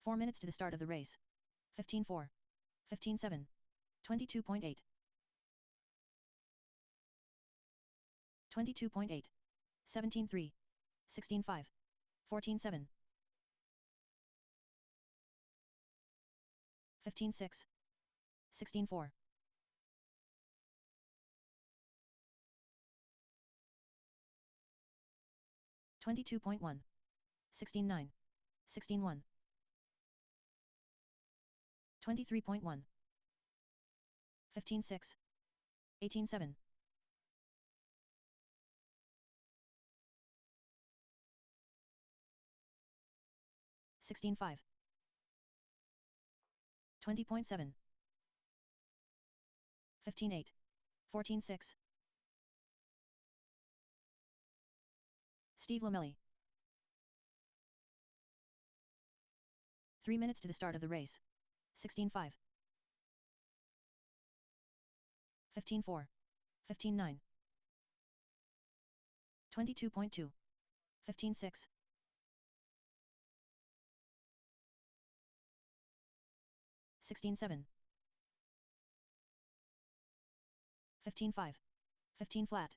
4 minutes to the start of the race. 15.4. 15.7. 22.8. 22.8. 17.3. 16.5. 14.7. 15.6. 16.4. 22.1. 16.9. 16.1. 23.1. 15.6. 18.7. 16.5. 20.7. 15.8. 14.6. Steve Lamelli. 3 minutes to the start of the race. 16.5. 15.4. 15.9. 22.2. 15.6. 16.7. 15.5. 15 flat.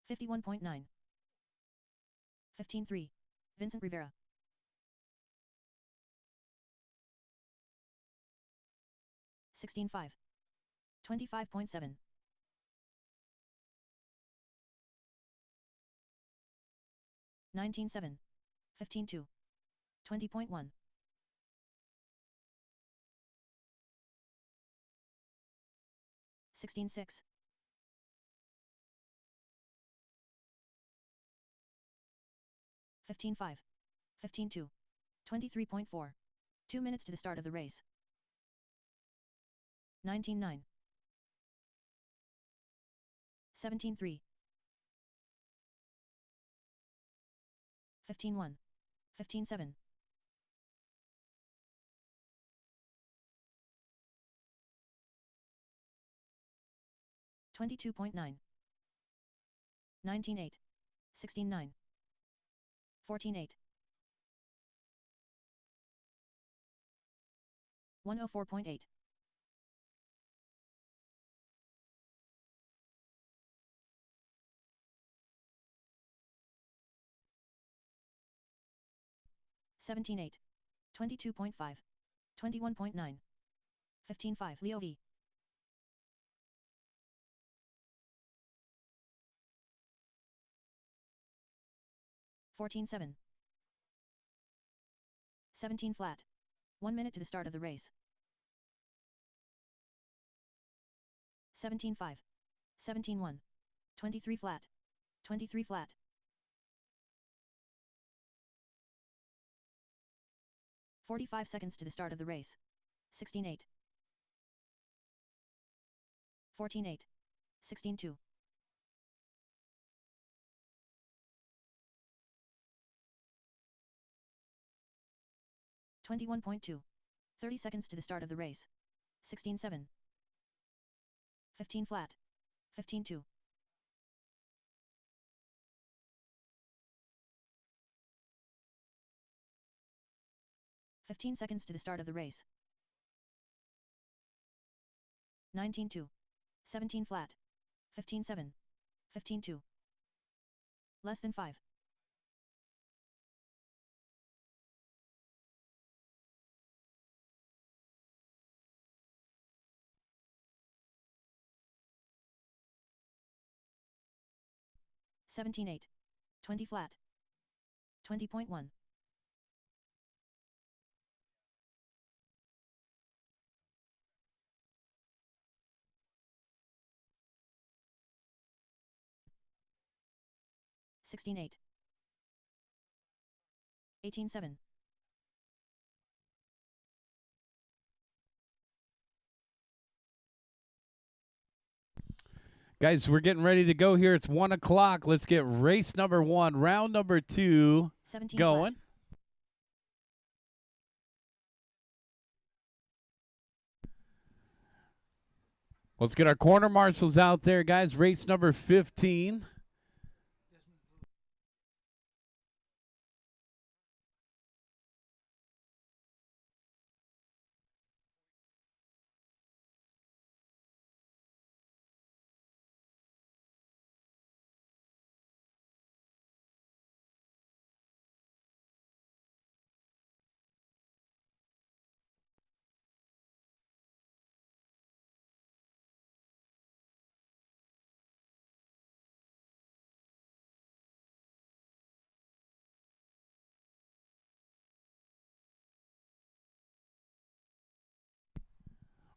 51.9. 15.3. Vincent Rivera. 16.5. 25.7. 19.7. 15.2. 20.1. 16.6. 15.5. 15.2. 23.4. 2 minutes to the start of the race. 19.9. 17.3. 15.1. 15.7. 22.9. 19.8. 16.9. 14.8. 104.8. 17.8. 22.5. 21.9. 15.5. Leo V. 14.7. 17 flat. 1 minute to the start of the race. 17.5. 17.1. 23 flat. 23 flat. 45 seconds to the start of the race. 16-8. 14-8. 16-2. 21.2. 30 seconds to the start of the race. 16-7. 15 flat. 15-2. 15 seconds to the start of the race. 19-2. 17 flat. 15-7. 15-2. Less than 5. 17-8. 20 flat. 20.1. 16-8. 18-7. Guys, we're getting ready to go here. It's 1 o'clock. Let's get race number 1, round number 2 going. Flat. Let's get our corner marshals out there, guys. Race number 15.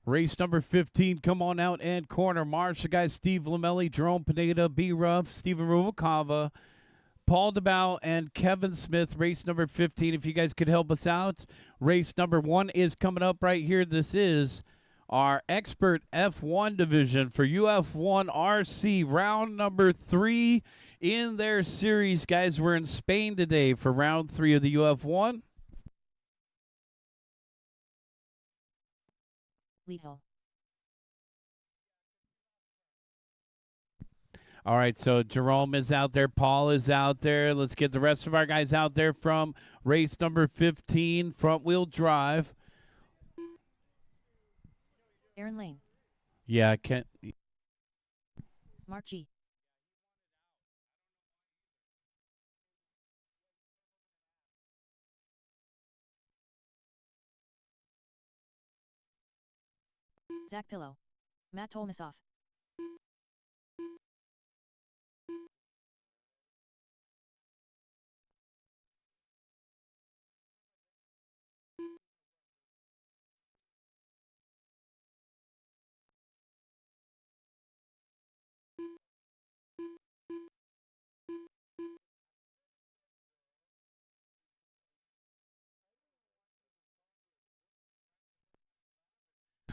Race number 15, come on out and corner march. The guys Steve Lamelli, Jerome Pineda, B. Ruff, Stephen Rubalcava, Paul DeBow, and Kevin Smith. Race number 15, if you guys could help us out. Race number 1 is coming up right here. This is our expert F1 division for UF1 RC, round number 3 in their series. Guys, we're in Spain today for round 3 of the UF1. Lead hill. All right, so Jerome is out there. Paul is out there. Let's get the rest of our guys out there from race number 15, front wheel drive. Aaron Lane. Yeah, I can't. Mark G. Zach Pillow. Matt Tolmasoff.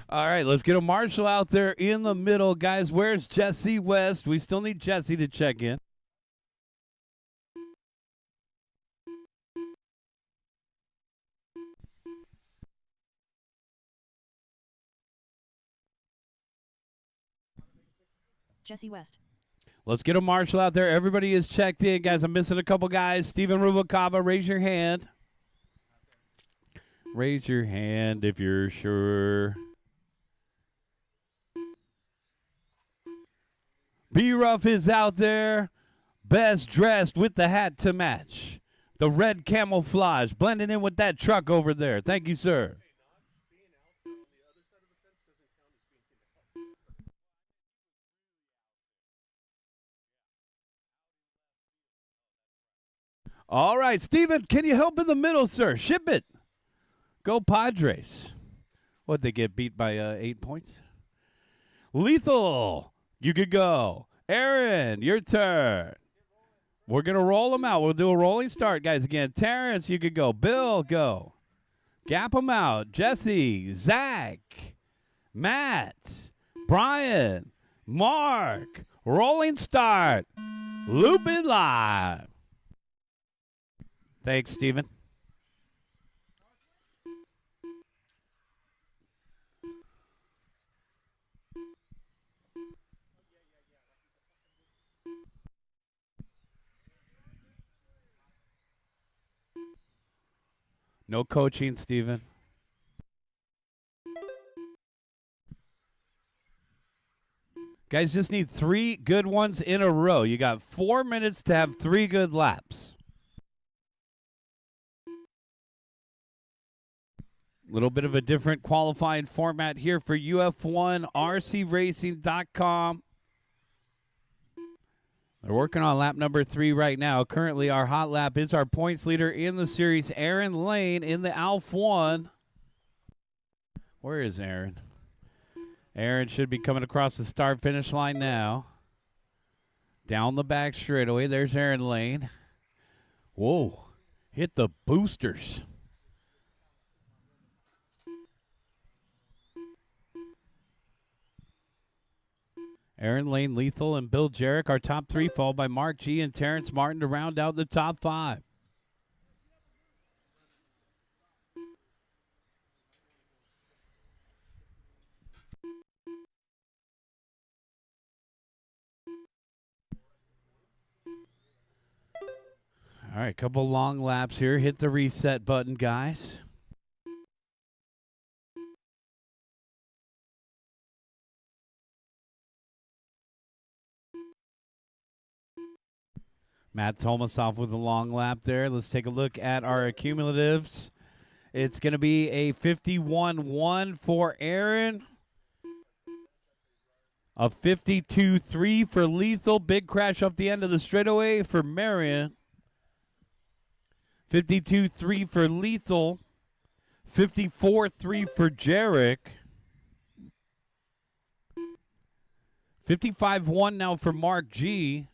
All right, let's get a marshal out there in the middle. Guys, where's Jesse West? We still need Jesse to check in. Jesse West. Let's get a marshal out there. Everybody is checked in. Guys, I'm missing a couple guys. Stephen Rubalcava, raise your hand. Raise your hand if you're sure. B-Ruff is out there, best dressed with the hat to match. The red camouflage blending in with that truck over there. Thank you, sir. All right, Steven, can you help in the middle, sir? Ship it. Go Padres. What'd they get beat by 8 points? Lethal. You could go. Aaron, your turn. We're going to roll them out. We'll do a rolling start, guys. Again, Terrence, you could go. Bill, go. Gap them out. Jesse, Zach, Matt, Brian, Mark. Rolling start. Loop it live. Thanks, Steven. No coaching, Steven. Guys, just need 3 good ones in a row. You got 4 minutes to have 3 good laps. Little bit of a different qualifying format here for UF1, RCRacing.com. They're working on lap number 3 right now. Currently, our hot lap is our points leader in the series, Aaron Lane in the Alf 1. Where is Aaron? Aaron should be coming across the start-finish line now. Down the back straightaway. There's Aaron Lane. Whoa. Hit the boosters. Aaron Lane, Lethal, and Bill Jarrett, our top 3, followed by Mark G. and Terrence Martin to round out the top 5. All right, couple long laps here. Hit the reset button, guys. Matt Tomasoff with a long lap there. Let's take a look at our accumulatives. It's going to be a 51-1 for Aaron. A 52-3 for Lethal. Big crash off the end of the straightaway for Marion. 52-3 for Lethal. 54-3 for Jarek. 55-1 now for Mark G.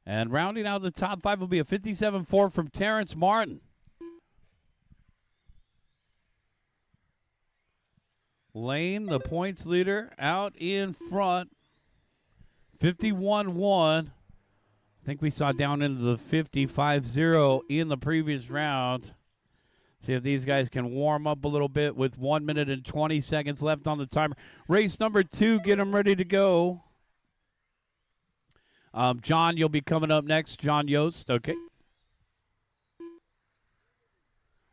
And rounding out the top 5 will be a 57-4 from Terrence Martin. Lane, the points leader, out in front. 51-1. I think we saw down into the 55-0 in the previous round. See if these guys can warm up a little bit with 1 minute and 20 seconds left on the timer. Race number 2, get them ready to go. John, you'll be coming up next. John Yost, okay.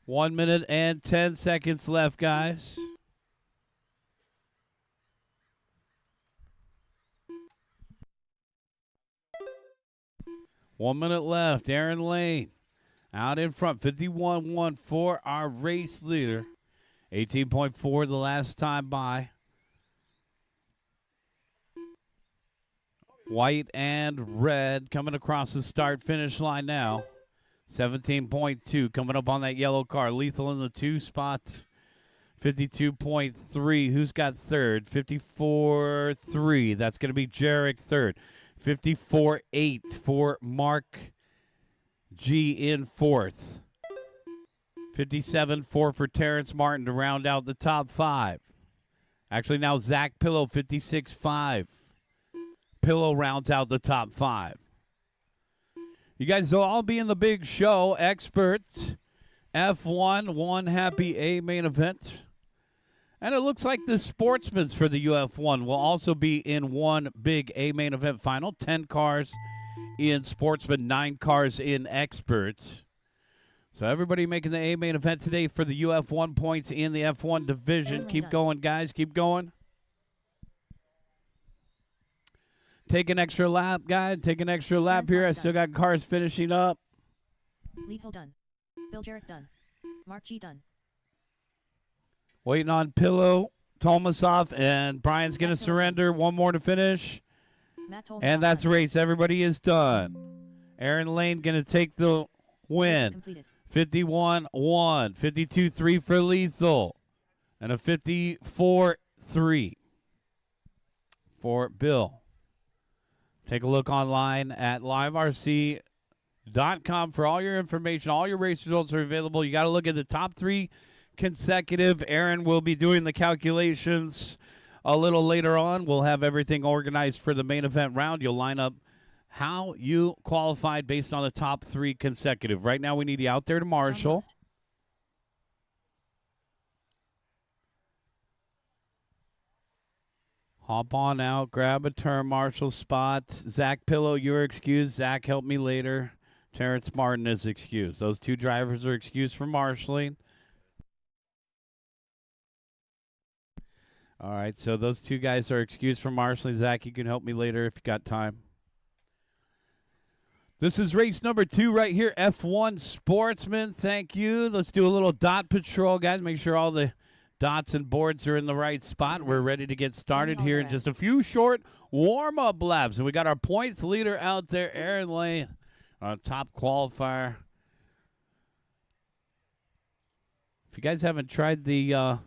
1 minute and 10 seconds left, guys. One minute left. Aaron Lane out in front. 51-1 for our race leader. 18.4 the last time by. White and red coming across the start-finish line now. 17.2 coming up on that yellow car. Lethal in the 2 spot. 52.3. Who's got third? 54.3. That's going to be Jarek third. 54.8 for Mark G in fourth. 57.4 for Terrence Martin to round out the top 5. Actually, now Zach Pillow, 56.5. Pillow rounds out the top 5. You guys will all be in the big show. Experts, F1, one happy A main event. And it looks like the Sportsman's for the UF1 will also be in one big A main event final. 10 cars in Sportsman, 9 cars in Experts. So everybody making the A main event today for the UF1 points in the F1 division. Keep going, guys. Keep going. Take an extra lap, guys. Take an extra lap here. I still got cars finishing up. Lethal done. Bill Jarrett done. Mark G done. Waiting on Pillow, Tomasoff, and Brian's going to surrender. One more to finish. And that's race. Everybody is done. Aaron Lane going to take the win. 51-1. 52-3 for Lethal. And a 54-3 for Bill. Take a look online at liverc.com com for all your information. All your race results are available. You got to look at the top 3 consecutive. Aaron will be doing the calculations a little later on. We'll have everything organized for the main event round. You'll line up how you qualified based on the top 3 consecutive. Right now, we need you out there to marshal. Hop on out, grab a turn marshal spot. Zach Pillow, you're excused. Zach, help me later. Terrence Martin is excused. Those 2 drivers are excused for marshaling. All right, so those 2 guys are excused for marshaling. Zach, you can help me later if you got time. This is race number 2 right here, F1 Sportsman. Thank you. Let's do a little dot patrol, guys. Make sure all the dots and boards are in the right spot. We're ready to get started here in just a few short warm-up laps. And we got our points leader out there, Aaron Lane, our top qualifier. If you guys haven't tried the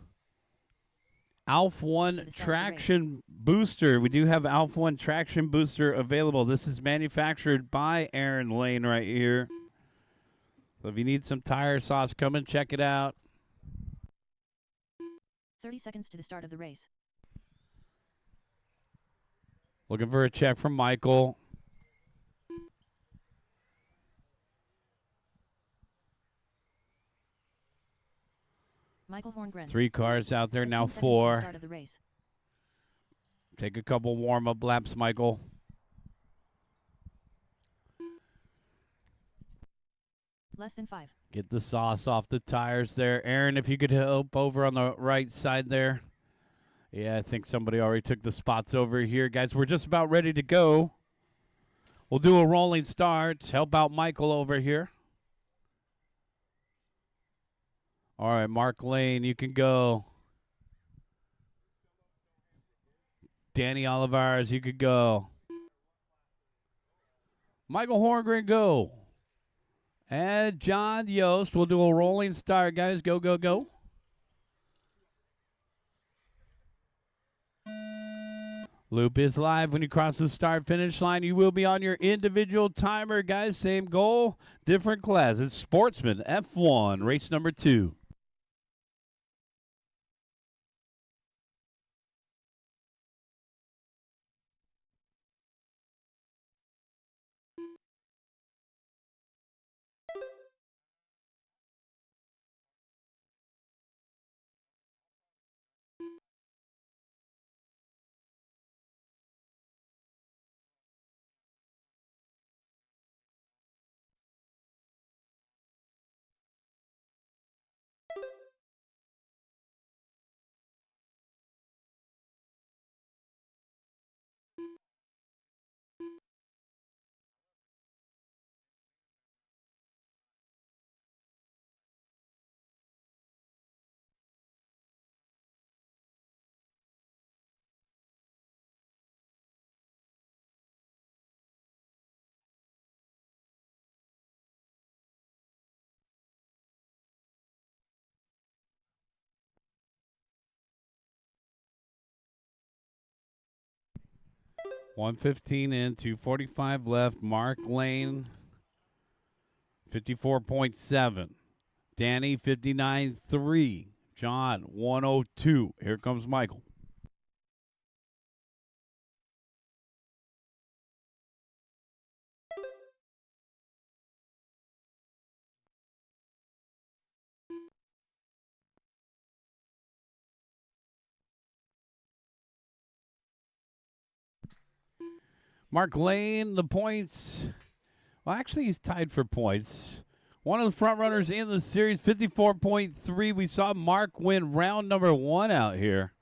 Alpha 1 traction booster, we do have Alpha 1 traction booster available. This is manufactured by Aaron Lane right here. So if you need some tire sauce, come and check it out. 30 seconds to the start of the race. Looking for a check from Michael. Michael Horngren. 3 cars out there, now 4. To the start of the race. Take a couple warm-up laps, Michael. Less than 5. Get the sauce off the tires there. Aaron, if you could help over on the right side there. Yeah, I think somebody already took the spots over here. Guys, we're just about ready to go. We'll do a rolling start. Help out Michael over here. All right, Mark Lane, you can go. Danny Olivares, you could go. Michael Horngren, go. And John Yost, we'll do a rolling start, guys. Go, go, go. Loop is live. When you cross the start-finish line, you will be on your individual timer, guys. Same goal, different class. It's Sportsman F1, race number 2. $115 in, 245 left. Mark Lane, 54.7. Danny, 59.3. John, 102. Here comes Michael. Mark Lane, the points. Well, actually, he's tied for points. One of the front runners in the series, 54.3. We saw Mark win round number 1 out here.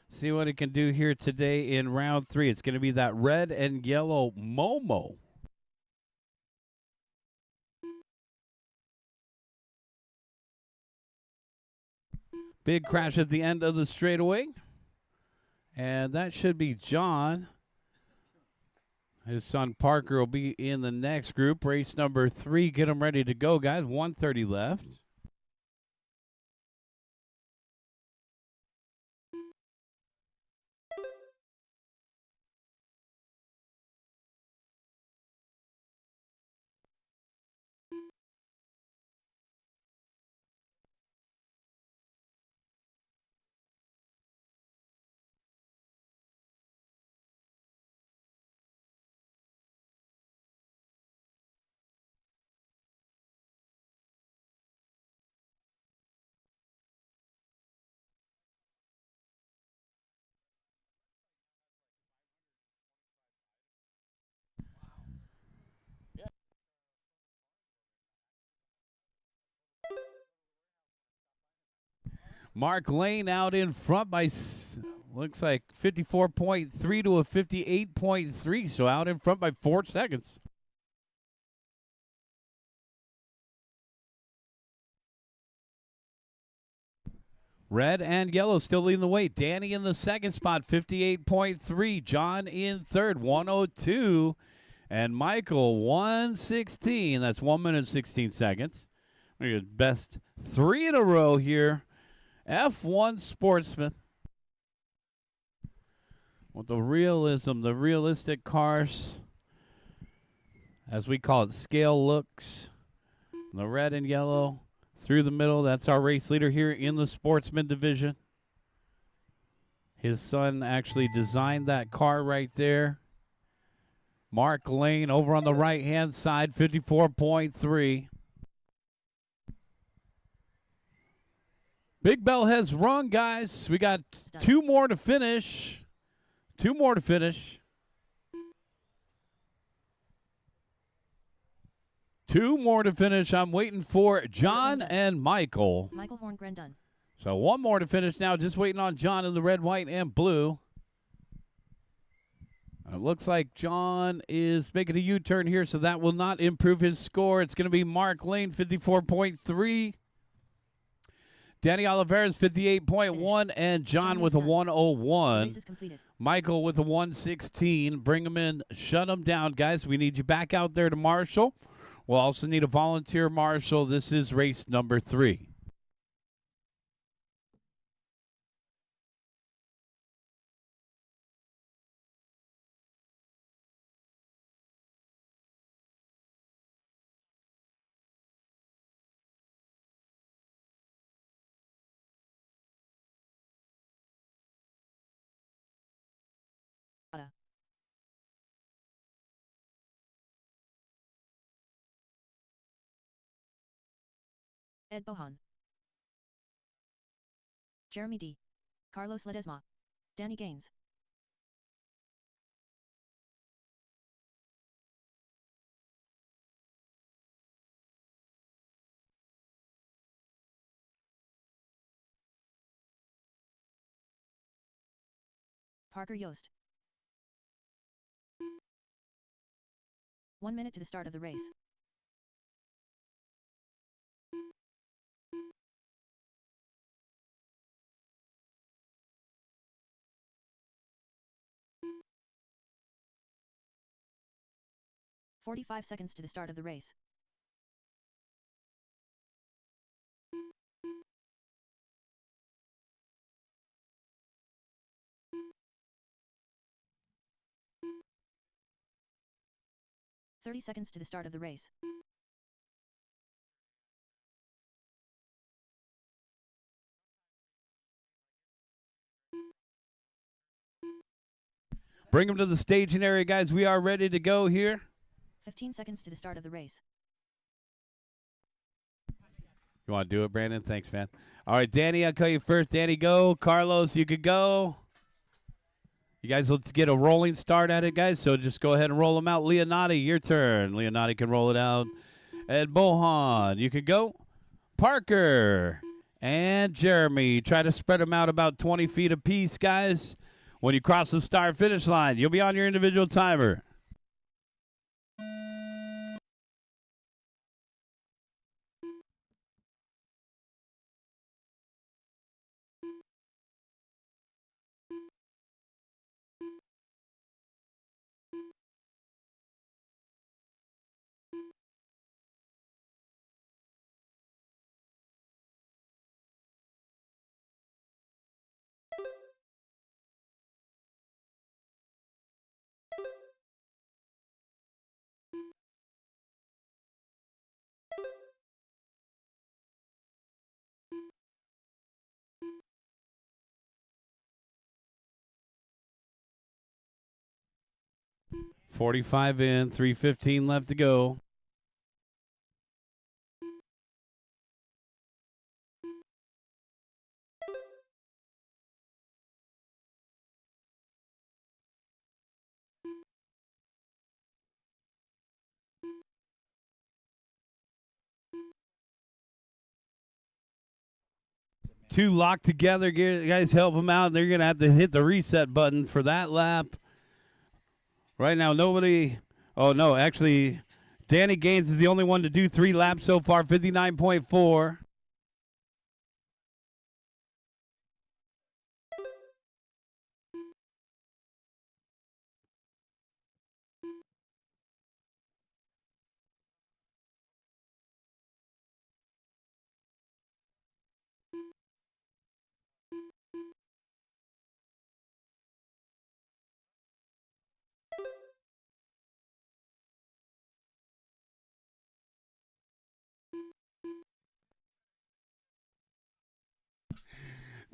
See what he can do here today in round 3. It's going to be that red and yellow Momo. Big crash at the end of the straightaway. And that should be John. His son Parker will be in the next group. Race number 3. Get them ready to go, guys. 1:30 left. Mark Lane out in front by, looks like 54.3 to a 58.3. So out in front by 4 seconds. Red and yellow still leading the way. Danny in the second spot, 58.3. John in third, 102. And Michael, 116. That's 1 minute 16 seconds. Best 3 in a row here. F1 Sportsman. With the realism, the realistic cars, as we call it, scale looks. The red and yellow through the middle. That's our race leader here in the Sportsman division. His son actually designed that car right there. Mark Lane over on the right-hand side, 54.3. Big bell has rung, guys. We got 2 more to finish. 2 more to finish. 2 more to finish. I'm waiting for John and Michael. Michael Horngren done. So 1 more to finish now. Just waiting on John in the red, white, and blue. It looks like John is making a U-turn here, so that will not improve his score. It's going to be Mark Lane, 54.3. Danny Oliveira's 58.1, and John with a 101. Michael with a 116. Bring him in, shut him down, guys. We need you back out there to marshal. We'll also need a volunteer marshal. This is race number 3. Ed Bohan, Jeremy D, Carlos Ledesma, Danny Gaines. Parker Yost. 1 minute to the start of the race. "45 seconds to the start of the race. "30 seconds to the start of the race. Bring him to the staging area, guys. We are ready to go here. 15 seconds to the start of the race. You want to do it, Brandon? Thanks, man. All right, Danny, I'll call you first. Danny, go. Carlos, you could go. You guys, let's get a rolling start at it, guys. So just go ahead and roll them out. Leonardi, your turn. Leonardi can roll it out. Ed Bohan, you could go. Parker and Jeremy. Try to spread them out about 20 feet apiece, guys. When you cross the start-finish line, you'll be on your individual timer. .45 in, 3:15 left to go. two locked together. Guys, help them out. They're going to have to hit the reset button for that lap. Right now, nobody. Oh, no, actually, Danny Gaines is the only one to do 3 laps so far, 59.4.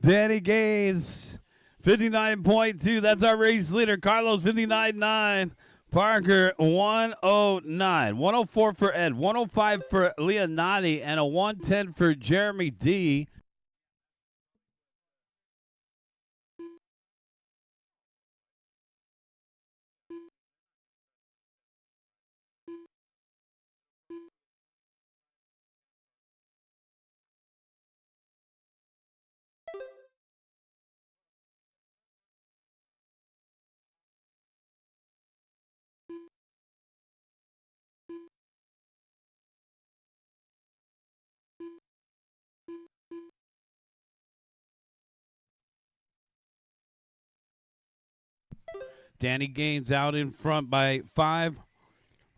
Danny Gaines, 59.2. That's our race leader. Carlos, 59.9. Parker, 109. 104 for Ed, 105 for Leonardi, and a 110 for Jeremy D. Danny Gaines out in front by 5.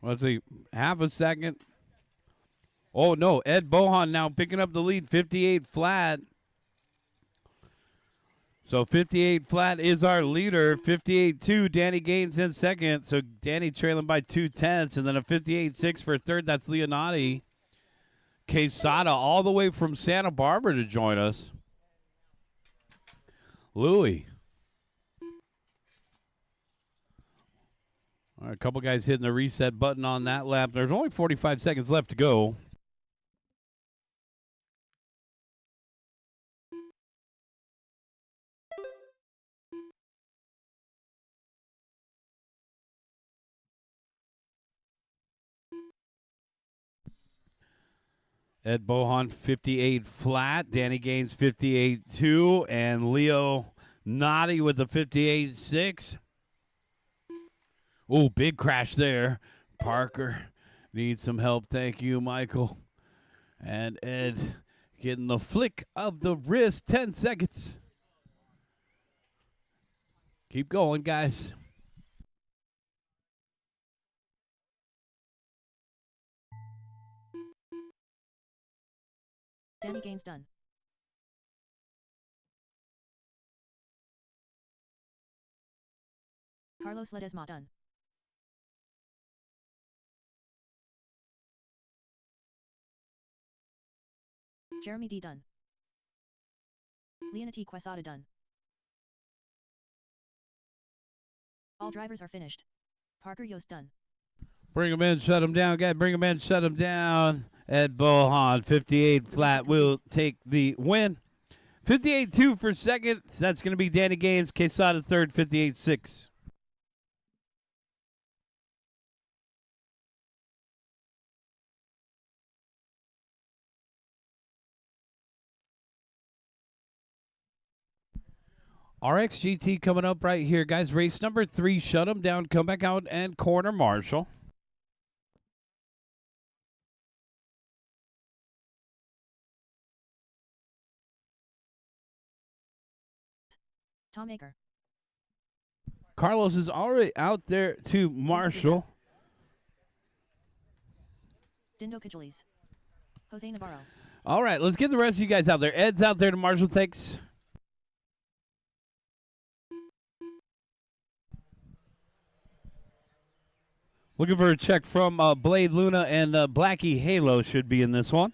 Let's see, half a second. Oh, no, Ed Bohan now picking up the lead, 58 flat. So 58 flat is our leader. 58.2, Danny Gaines in second. So Danny trailing by 2/10, and then a 58.6 for third. That's Leonardi. Quesada all the way from Santa Barbara to join us. Louie. All right, a couple guys hitting the reset button on that lap. There's only 45 seconds left to go. Ed Bohan, 58 flat. Danny Gaines, 58.2. And Leo Noddy with the 58.6. Oh, big crash there. Parker needs some help. Thank you, Michael. And Ed getting the flick of the wrist. 10 seconds. Keep going, guys. Danny Gaines done. Carlos Ledesma done. Jeremy D done. Leonati Quesada done. All drivers are finished. Parker Yost done. Bring him in, shut him down, guys. Bring him in, shut him down. Ed Bohan, 58 flat, will take the win. 58.2 for second. That's going to be Danny Gaines. Quesada third, 58.6. RXGT coming up right here, guys. Race number 3. Shut them down. Come back out and corner Marshall. Tom Aker. Carlos is already out there to Marshall. Dindo Cajulis. Jose Navarro. All right, let's get the rest of you guys out there. Ed's out there to Marshall. Thanks. Looking for a check from Blade Luna, and Blackie Halo should be in this one.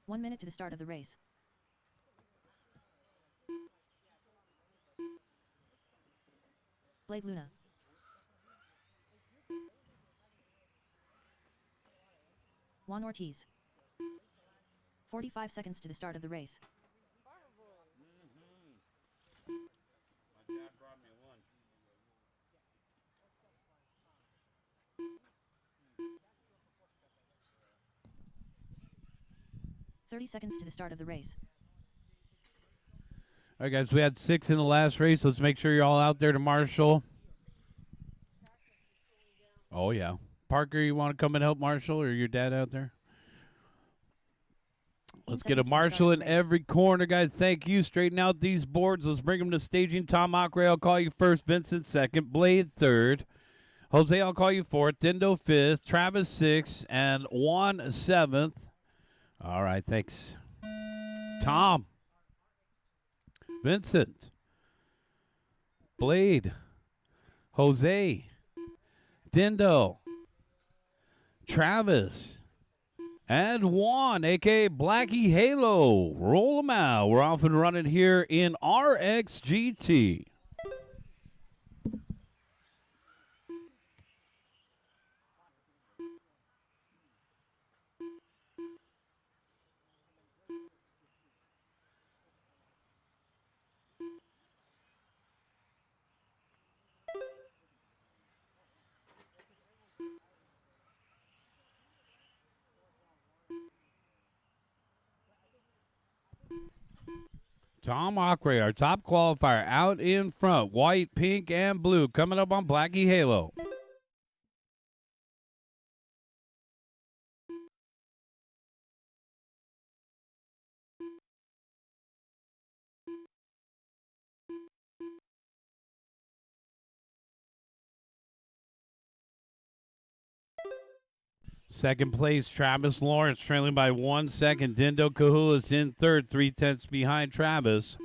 One minute to the start of the race. Blade Luna. Juan Ortiz. 45 seconds to the start of the race. My dad brought me lunch. 30 seconds to the start of the race. All right, guys, we had 6 in the last race. Let's make sure you're all out there to Marshall. Oh, yeah. Parker, you want to come and help Marshall, or your dad out there? Let's get a Marshall in every corner, guys. Thank you. Straighten out these boards. Let's bring them to staging. Tom Ockray, I'll call you first. Vincent second. Blade third. Jose, I'll call you fourth. Dindo fifth. Travis sixth. And Juan 7th. All right, thanks. Tom. Vincent. Blade. Jose. Dindo. Travis. And Juan, a.k.a. Blackie Halo. Roll them out. We're off and running here in RXGT. Tom Ockray, our top qualifier, out in front. White, pink, and blue. Coming up on Blackie Halo. Second place, Travis Lawrence, trailing by 1 second. Dindo Cahulas in third, 3/10 behind Travis.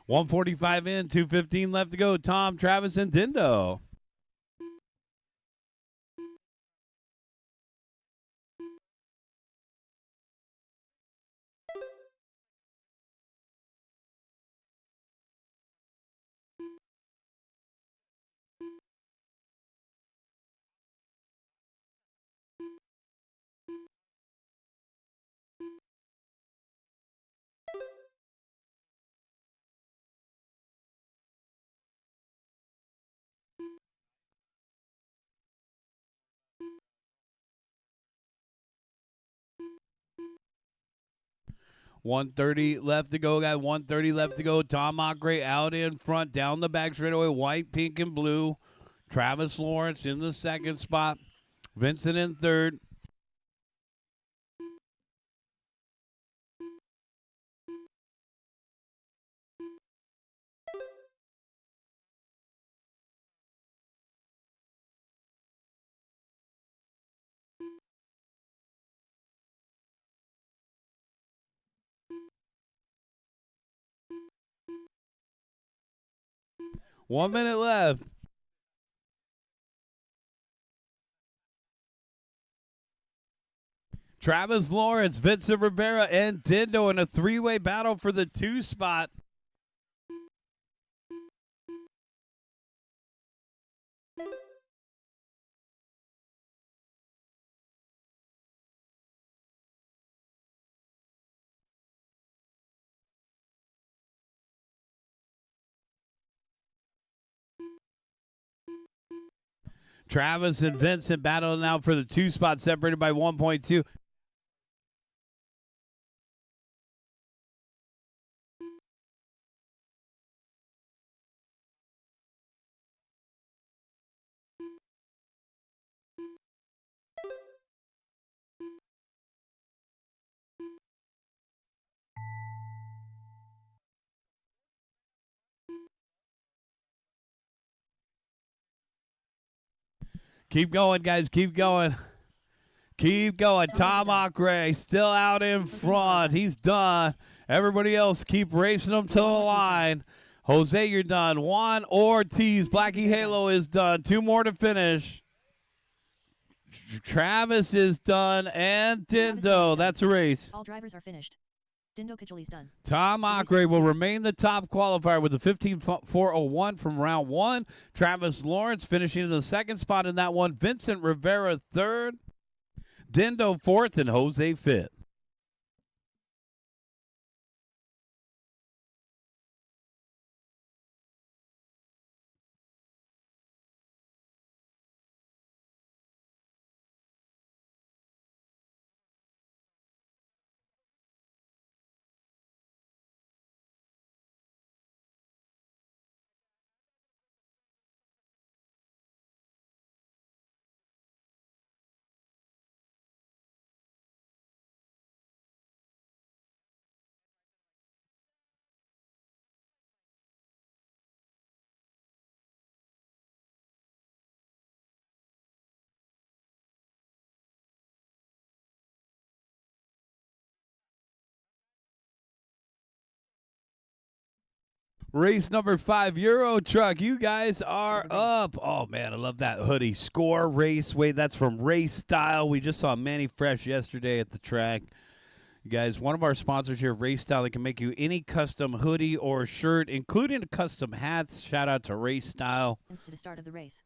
.145 in, 2:15 left to go. Tom, Travis, and Dindo. .130 left to go, guys. .130 left to go. Tom Ockray out in front, down the back straightaway. White, pink, and blue. Travis Lawrence in the second spot. Vincent in third. One minute left. Travis Lawrence, Vincent Rivera, and Dindo in a three-way battle for the 2 spot. Travis and Vincent battling out for the 2 spot, separated by 1.2. Keep going, guys. Keep going. Keep going. Tom Ockray still out in front. He's done. Everybody else keep racing them to the line. Jose, you're done. Juan Ortiz, Blackie Halo is done. 2 more to finish. Travis is done. And Dindo. That's a race. All drivers are finished. Dindo Kajuli's done. Tom Ockrey will remain the top qualifier with a 15.401 from round 1. Travis Lawrence finishing in the second spot in that one. Vincent Rivera third. Dindo fourth, and Jose fifth. Race number 5, Euro Truck. You guys are up. Oh, man, I love that hoodie. SCOR Raceway. That's from Race Style. We just saw Manny Fresh yesterday at the track. You guys, one of our sponsors here, Race Style, they can make you any custom hoodie or shirt, including custom hats. Shout out to Race Style. To the start of the race.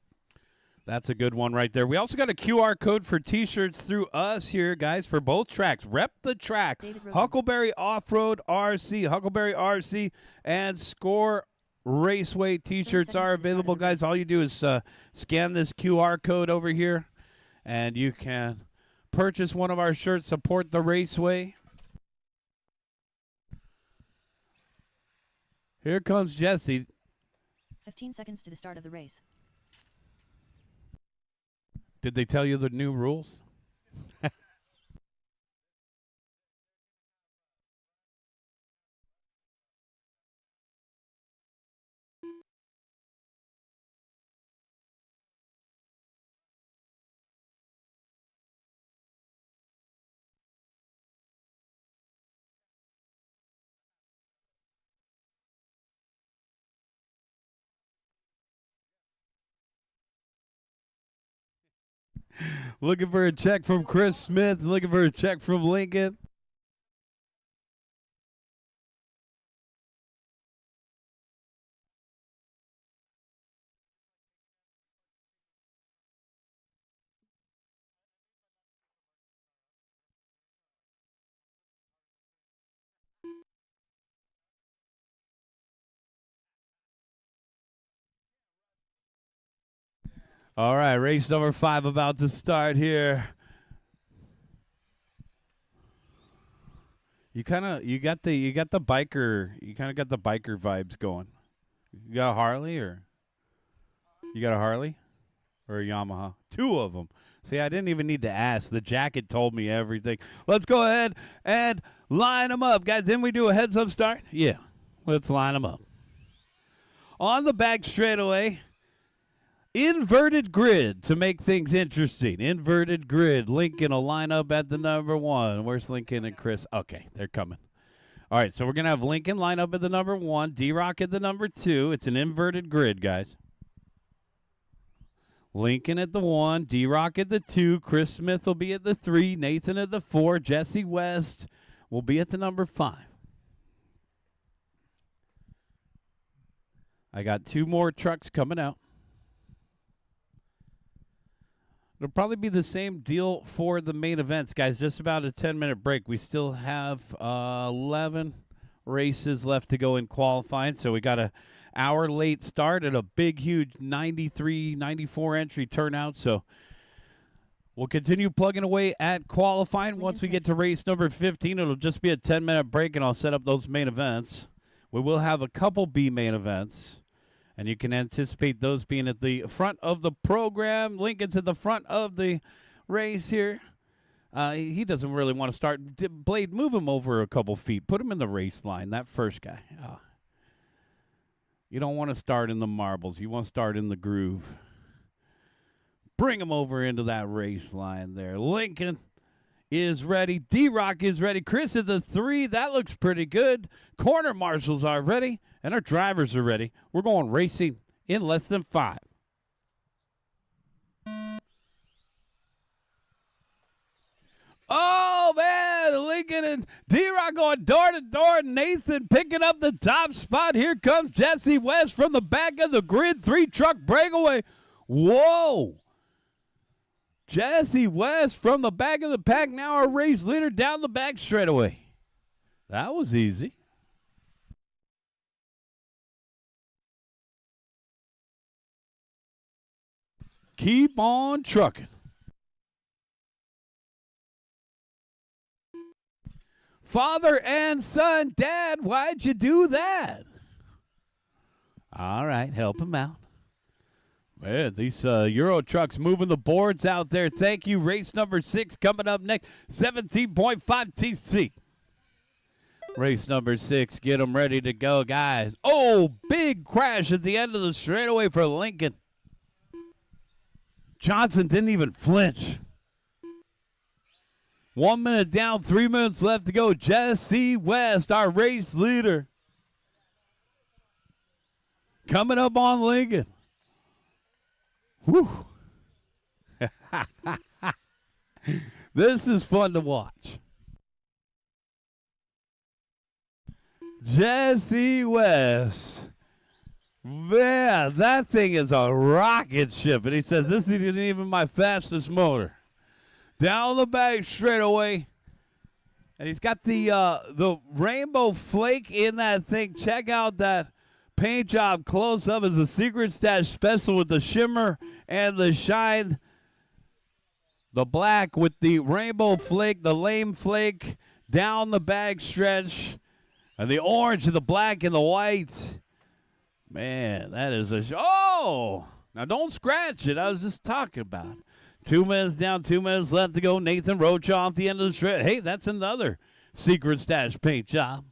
That's a good one right there. We also got a QR code for T-shirts through us here, guys, for both tracks. Rep the track. Huckleberry Off-Road RC, Huckleberry RC, and SCOR Raceway T-shirts are available, guys. All you do is scan this QR code over here, and you can purchase one of our shirts, support the Raceway. Here comes Jesse. 15 seconds to the start of the race. Did they tell you the new rules? Looking for a check from Chris Smith. Looking for a check from Lincoln. All right, race number 5 about to start here. You got the biker vibes going. You got a Harley or a Yamaha? 2 of them. See, I didn't even need to ask. The jacket told me everything. Let's go ahead and line them up, guys. Didn't we do a heads up start? Yeah, let's line them up. On the back straightaway. Inverted grid to make things interesting. Inverted grid. Lincoln will line up at the number 1. Where's Lincoln and Chris? Okay, they're coming. All right, so we're going to have Lincoln line up at the number 1, D-Rock at the number 2. It's an inverted grid, guys. Lincoln at the 1, D-Rock at the 2. Chris Smith will be at the 3. Nathan at the 4. Jesse West will be at the number 5. I got 2 more trucks coming out. It'll probably be the same deal for the main events, guys. Just about a 10-minute break. We still have 11 races left to go in qualifying, so we got an hour late start and a big, huge 93, 94 entry turnout. So we'll continue plugging away at qualifying. Once we get to race number 15, it'll just be a 10-minute break, and I'll set up those main events. We will have a couple B main events. And you can anticipate those being at the front of the program. Lincoln's at the front of the race here. He doesn't really want to start. Blade, move him over a couple feet. Put him in the race line, that first guy. Oh. You don't want to start in the marbles. You want to start in the groove. Bring him over into that race line there. Lincoln is ready. D-Rock is ready. Chris at the 3. That looks pretty good. Corner marshals are ready. And our drivers are ready. We're going racing in less than 5. Oh, Oh, man, Lincoln and D-Rock going door to door. Nathan picking up the top spot. Here comes Jesse West from the back of the grid. 3-truck breakaway. Whoa. Jesse West from the back of the pack. Now our race leader down the back straightaway. That was easy. Keep on trucking. Father and son, Dad, why'd you do that? All right, help him out. Man, these Euro trucks moving the boards out there. Thank you. Race number 6 coming up next. 17.5 TC. Race number 6. Get them ready to go, guys. Oh, big crash at the end of the straightaway for Lincoln. Johnson didn't even flinch. 1 minute down, 3 minutes left to go. Jesse West, our race leader. Coming up on Lincoln. Whew. This is fun to watch. Jesse West. Man, that thing is a rocket ship. And he says, this isn't even my fastest motor. Down the back straightaway. And he's got the rainbow flake in that thing. Check out that paint job close up. Is a secret stash special with the shimmer and the shine. The black with the rainbow flake, the lame flake down the back stretch. And the orange and the black and the white. Man, that is a oh! Now don't scratch it. I was just talking about it. 2 minutes down, 2 minutes left to go. Nathan Roach off the end of the straight. Hey, that's another secret stash paint job.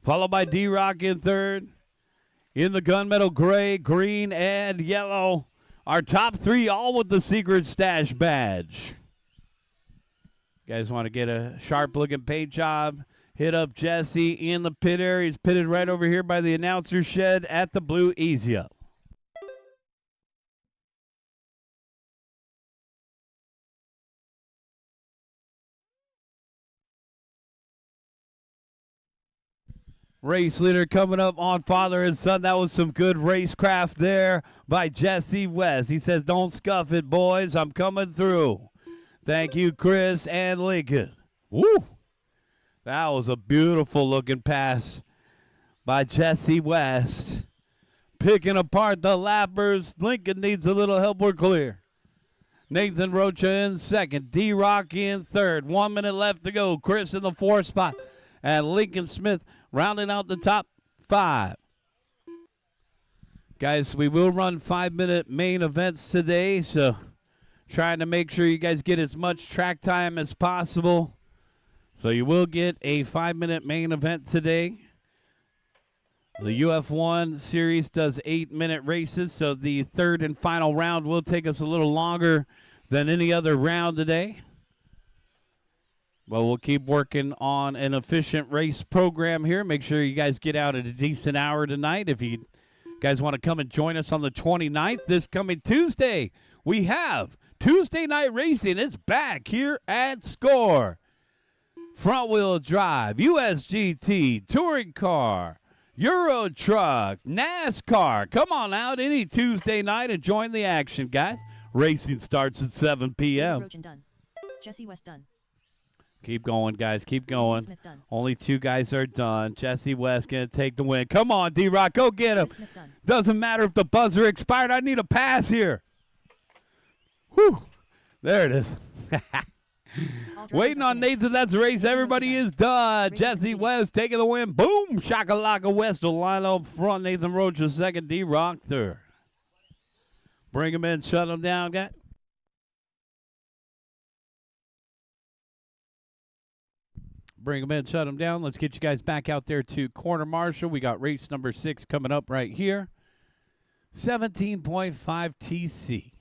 Followed by D-Rock in third. In the gunmetal gray, green, and yellow. Our top 3 all with the secret stash badge. You guys want to get a sharp-looking paint job? Hit up Jesse in the pit area. He's pitted right over here by the announcer shed at the Blue Easy Up. Race leader coming up on father and son. That was some good racecraft there by Jesse West. He says, don't scuff it, boys. I'm coming through. Thank you, Chris and Lincoln. Woo! That was a beautiful looking pass by Jesse West. Picking apart the lappers. Lincoln needs a little help. We're clear. Nathan Rocha in second. D-Rock in third. 1 minute left to go. Chris in the 4th spot. And Lincoln Smith rounding out the top 5. Guys, we will run 5-minute main events today, so trying to make sure you guys get as much track time as possible. So you will get a 5-minute main event today. The UF1 series does 8-minute races, so the third and final round will take us a little longer than any other round today. But we'll keep working on an efficient race program here. Make sure you guys get out at a decent hour tonight. If you guys want to come and join us on the 29th, this coming Tuesday, we have Tuesday night racing. It's back here at SCOR. Front-wheel drive, USGT, touring car, Euro trucks, NASCAR. Come on out any Tuesday night and join the action, guys. Racing starts at 7 p.m. Done. Jesse West done. Keep going, guys. Keep going. Smith done. Only 2 guys are done. Jesse West going to take the win. Come on, D-Rock. Go get him. Smith done. Doesn't matter if the buzzer expired. I need a pass here. Whew. There it is. Waiting on Nathan. That's the race. Everybody is done. Jesse West taking the win. Boom. Shakalaka West will line up front. Nathan Roach is second. D-Rock third. Bring him in. Shut him down, guys. Bring them in, shut them down. Let's get you guys back out there to Corner Marshal. We got race number 6 coming up right here. 17.5 TC.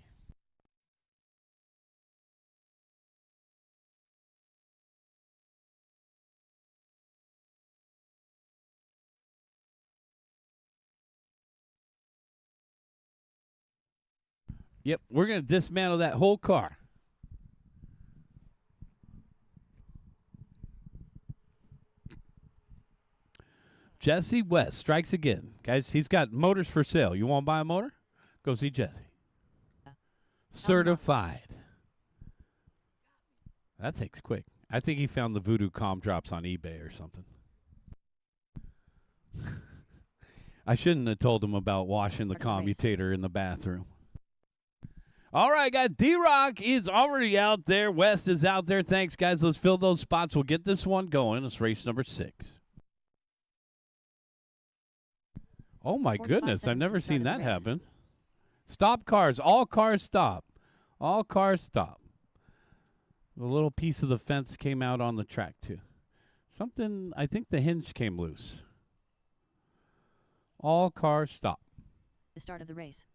Yep, we're going to dismantle that whole car. Jesse West strikes again. Guys, he's got motors for sale. You want to buy a motor? Go see Jesse. Certified. That takes quick. I think he found the Voodoo Calm drops on eBay or something. I shouldn't have told him about washing the commutator in the bathroom. All right, guys. D-Rock is already out there. West is out there. Thanks, guys. Let's fill those spots. We'll get this one going. It's race number 6. Oh, my goodness. I've never seen that happen. Stop cars. All cars stop. All cars stop. The little piece of the fence came out on the track, too. Something, I think the hinge came loose. All cars stop. The start of the race.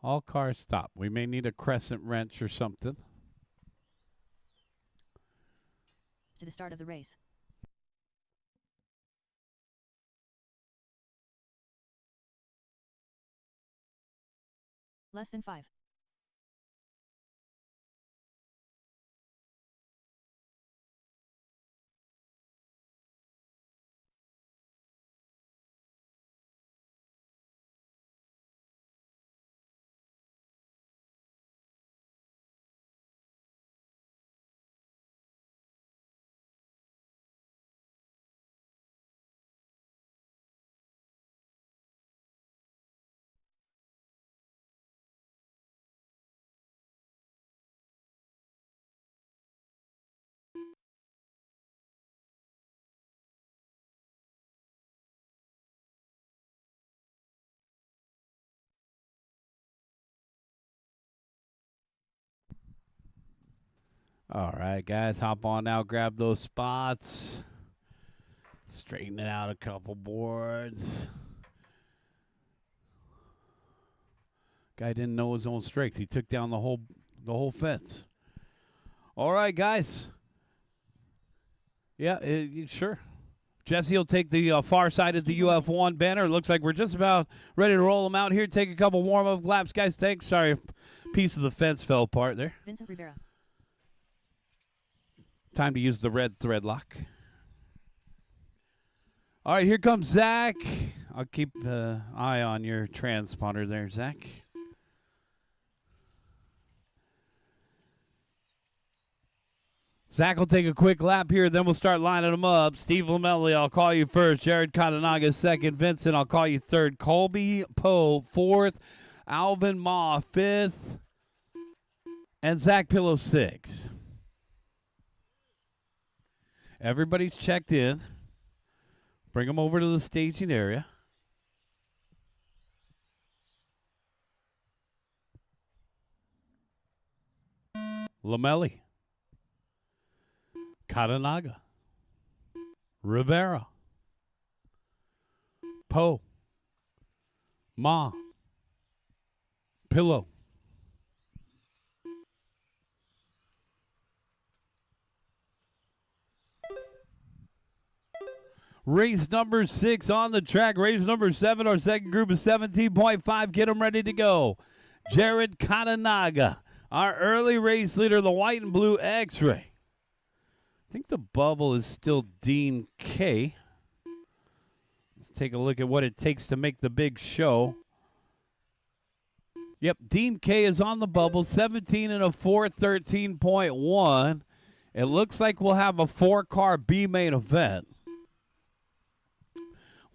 All cars stop. We may need a crescent wrench or something. To the start of the race. Less than 5. All right, guys, hop on now, grab those spots. Straighten it out a couple boards. Guy didn't know his own strength. He took down the whole fence. All right, guys. Yeah, sure. Jesse will take the far side of the UF1 banner. It looks like we're just about ready to roll them out here. Take a couple warm-up laps, guys. Thanks. Sorry, a piece of the fence fell apart there. Vincent Rivera. Time to use the red thread lock. All right, here comes Zach. I'll keep an eye on your transponder there, Zach. Zach will take a quick lap here, then we'll start lining them up. Steve Lamelli, I'll call you first. Jared Katanaga, second. Vincent, I'll call you third. Colby Poe, fourth. Alvin Ma, fifth. And Zach Pillow, sixth. Everybody's checked in. Bring them over to the staging area. Lamelli. Katanaga. Rivera. Poe. Ma. Pillow. Race number 6 on the track. Race number 7, our second group is 17.5. Get them ready to go. Jared Katanaga, our early race leader, the white and blue X-Ray. I think the bubble is still Dean K. Let's take a look at what it takes to make the big show. Yep, Dean K is on the bubble, 17 and a 413.1. It looks like we'll have a 4-car B main event.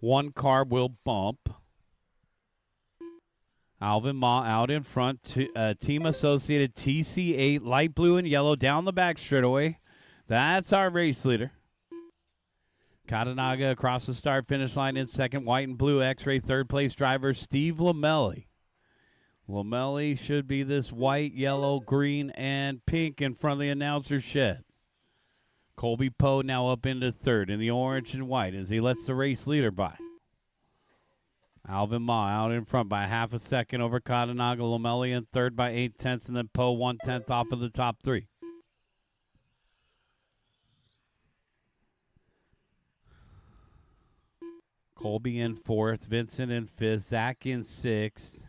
1 car will bump. Alvin Ma out in front. Team Associated TC8, light blue and yellow down the back straightaway. That's our race leader. Katanaga across the start-finish line in second. White and blue X-Ray third place driver Steve Lamelli. Lamelli should be this white, yellow, green, and pink in front of the announcer shed. Colby Poe now up into third in the orange and white as he lets the race leader by. Alvin Ma out in front by half a second over Katanaga. Lamelli in third by 0.8, and then Poe 1/10 off of the top 3. Colby in fourth, Vincent in fifth, Zach in sixth.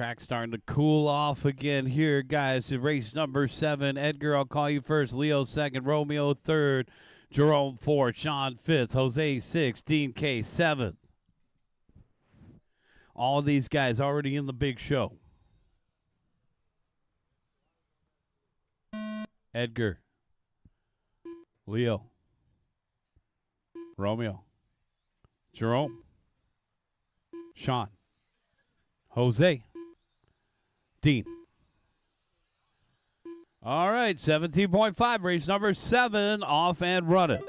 Track starting to cool off again here, guys. In race number 7, Edgar, I'll call you first. Leo second, Romeo third, Jerome fourth, Sean fifth, Jose sixth, Dean K seventh. All these guys already in the big show. Edgar, Leo, Romeo, Jerome, Sean, Jose, Dean. All right, 17.5, race number 7, off and running.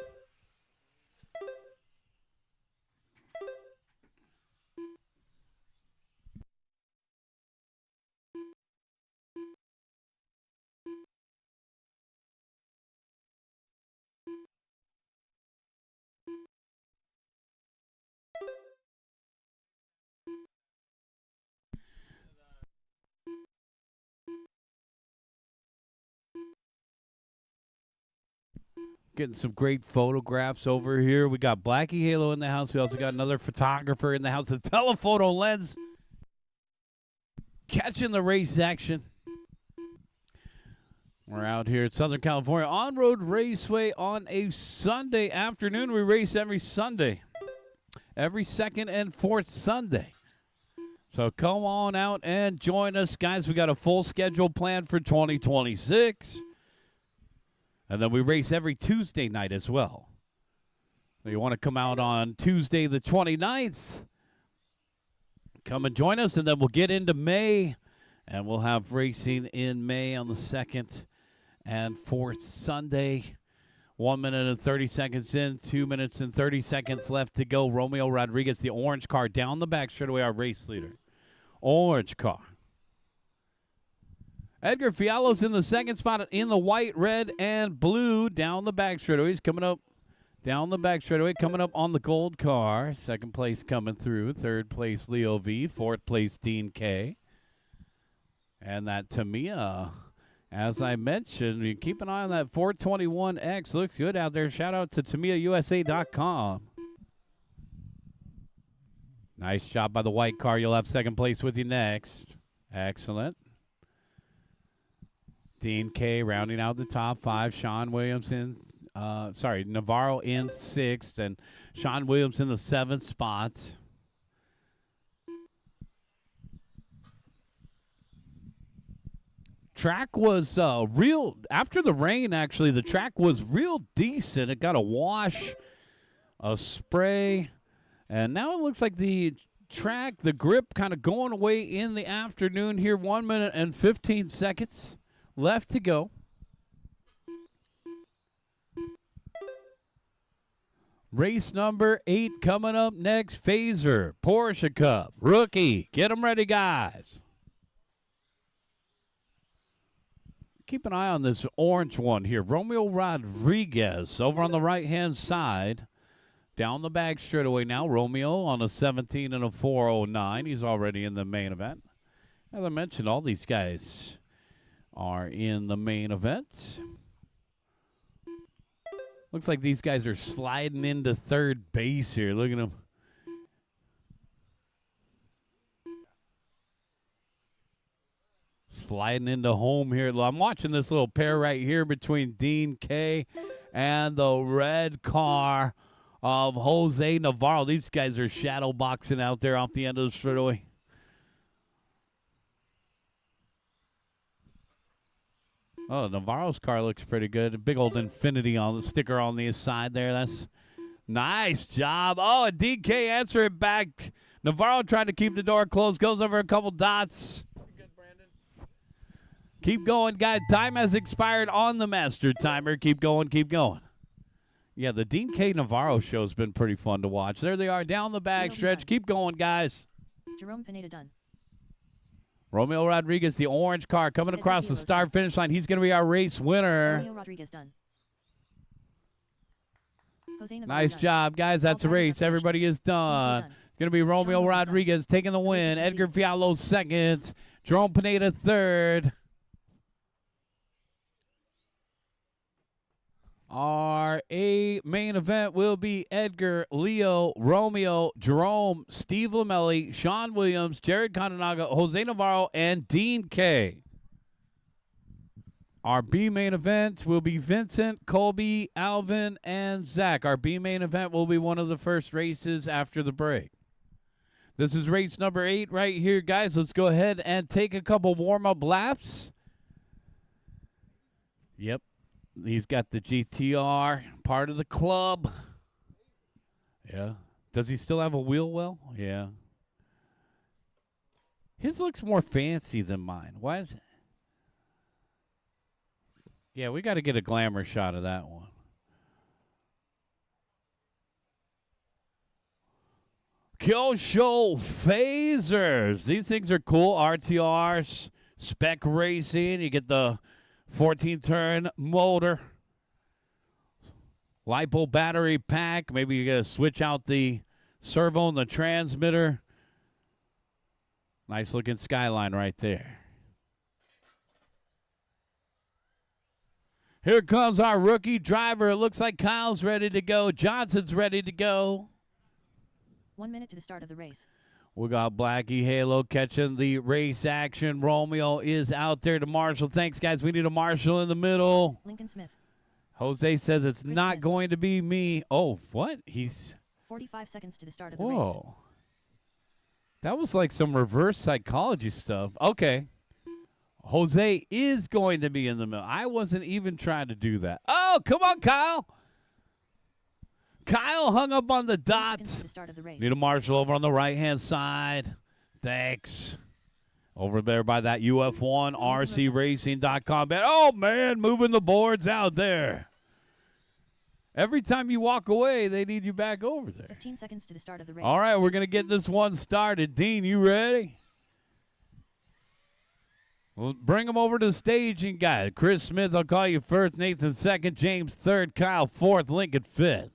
Getting some great photographs over here. We got Blackie Halo in the house. We also got another photographer in the house. The telephoto lens catching the race action. We're out here at Southern California On-Road Raceway on a Sunday afternoon. We race every Sunday, every second and fourth Sunday. So come on out and join us, guys. We got a full schedule planned for 2026. And then we race every Tuesday night as well. So you want to come out on Tuesday the 29th, come and join us, and then we'll get into May, and we'll have racing in May on the 2nd and 4th Sunday. 1 minute and 30 seconds in, 2 minutes and 30 seconds left to go. Romeo Rodriguez, the orange car, down the back straightaway, our race leader. Orange car. Edgar Fialo's in the second spot in the white, red, and blue down the back straightaway. He's coming up down the back straightaway, coming up on the gold car. Second place coming through. Third place, Leo V. Fourth place, Dean K. And that Tamiya, as I mentioned, you keep an eye on that 421X. Looks good out there. Shout out to TamiyaUSA.com. Nice job by the white car. You'll have second place with you next. Excellent. Dean K rounding out the top 5. Sean Williams in, Navarro in 6th, and Sean Williams in the 7th spot. Track was real, after the rain, actually, the track was real decent. It got a wash, a spray, and now it looks like the track, the grip kind of going away in the afternoon here. 1 minute and 15 seconds. Left to go. Race number 8 coming up next. Phaser, Porsche Cup, rookie. Get them ready, guys. Keep an eye on this orange one here. Romeo Rodriguez over on the right-hand side. Down the back straightaway now. Romeo on a 17 and a 409. He's already in the main event. As I mentioned, all these guys are in the main event. Looks like these guys are sliding into third base here. Look at them. Sliding into home here. I'm watching this little pair right here between Dean K and the red car of Jose Navarro. These guys are shadow boxing out there off the end of the straightaway. Oh, Navarro's car looks pretty good. A big old infinity on the sticker on the side there. That's nice job. Oh, a DK answer it back. Navarro trying to keep the door closed. Goes over a couple dots. Good, Brandon. Keep going, guys. Time has expired on the master timer. Keep going, keep going. Yeah, the Dean K. Navarro show has been pretty fun to watch. There they are down the back stretch. Keep going, guys. Jerome Pineda done. Romeo Rodriguez, the orange car, coming across the start-finish line. He's going to be our race winner. Romeo Rodriguez done. Jose Navarro Nice done. job, guys. That's a race. Everybody is done. It's going to be Romeo Rodriguez taking the win. Edgar Fialo second. Jerome Pineda third. Our A main event will be Edgar, Leo, Romeo, Jerome, Steve Lamelli, Sean Williams, Jared Kananaga, Jose Navarro, and Dean K. Our B main event will be Vincent, Colby, Alvin, and Zach. Our B main event will be one of the first races after the break. This is race number 8 right here, guys. Let's go ahead and take a couple warm-up laps. Yep. He's got the GTR, part of the club. Yeah. Does he still have a wheel well? Yeah. His looks more fancy than mine. Why is it? Yeah, we got to get a glamour shot of that one. Kill Show phasers. These things are cool. RTRs, spec racing. You get the 14-turn motor, LiPo battery pack. Maybe you got to switch out the servo and the transmitter. Nice looking Skyline right there. Here comes our rookie driver. It looks like Kyle's ready to go. Johnson's ready to go. 1 minute to the start of the race. We got Blackie Halo catching the race action. Romeo is out there to marshal. Thanks, guys. We need a marshal in the middle. Lincoln Smith. Jose says it's Chris not Smith. going to be me. Oh, what? He's... 45 seconds to the start of the race. Whoa. That was like some reverse psychology stuff. Okay. Jose is going to be in the middle. I wasn't even trying to do that. Oh, come on, Kyle. Kyle hung up on the 10 dot. seconds to the start of the race. Need a marshal over on the right-hand side. Thanks. Over there by that UF1, RCRacing.com. Oh, man, moving the boards out there. Every time you walk away, they need you back over there. 15 seconds to the start of the race. All right, we're going to get this one started. Dean, you ready? Well, bring them over to the staging guy. Chris Smith, I'll call you first. Nathan second. James third. Kyle fourth. Lincoln fifth.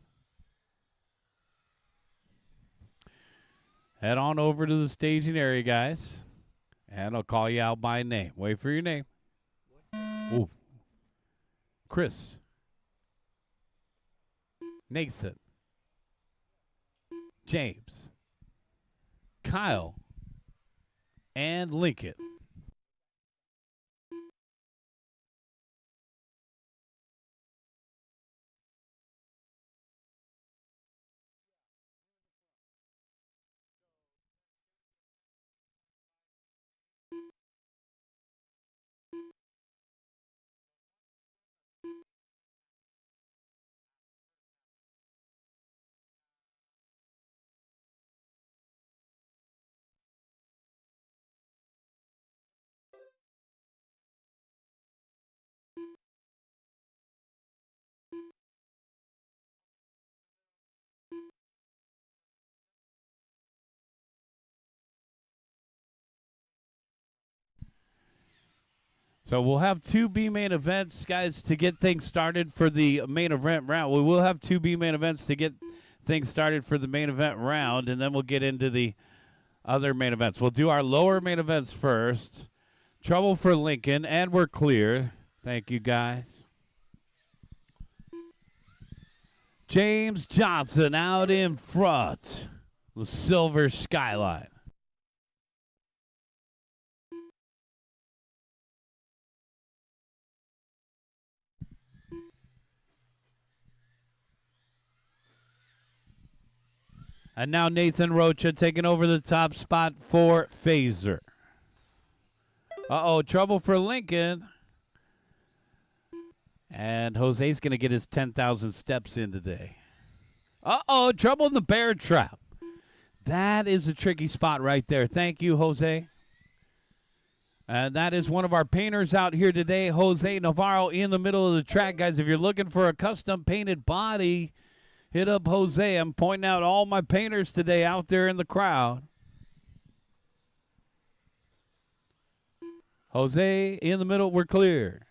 Head on over to the staging area, guys. And I'll call you out by name. Wait for your name. Ooh. Chris. Nathan. James. Kyle. And Lincoln. So we'll have 2 B main events, guys, to get things started for the main event round. We will have 2 B main events to get things started for the main event round, and then we'll get into the other main events. We'll do our lower main events first. Trouble for Lincoln, and we're clear. Thank you, guys. James Johnson out in front. The silver Skyline. And now Nathan Rocha taking over the top spot for Phaser. Uh-oh, trouble for Lincoln. And Jose's going to get his 10,000 steps in today. Uh-oh, trouble in the bear trap. That is a tricky spot right there. Thank you, Jose. And that is one of our painters out here today, Jose Navarro, in the middle of the track. Guys, if you're looking for a custom painted body, hit up Jose. I'm pointing out all my painters today out there in the crowd. Jose in the middle, we're clear.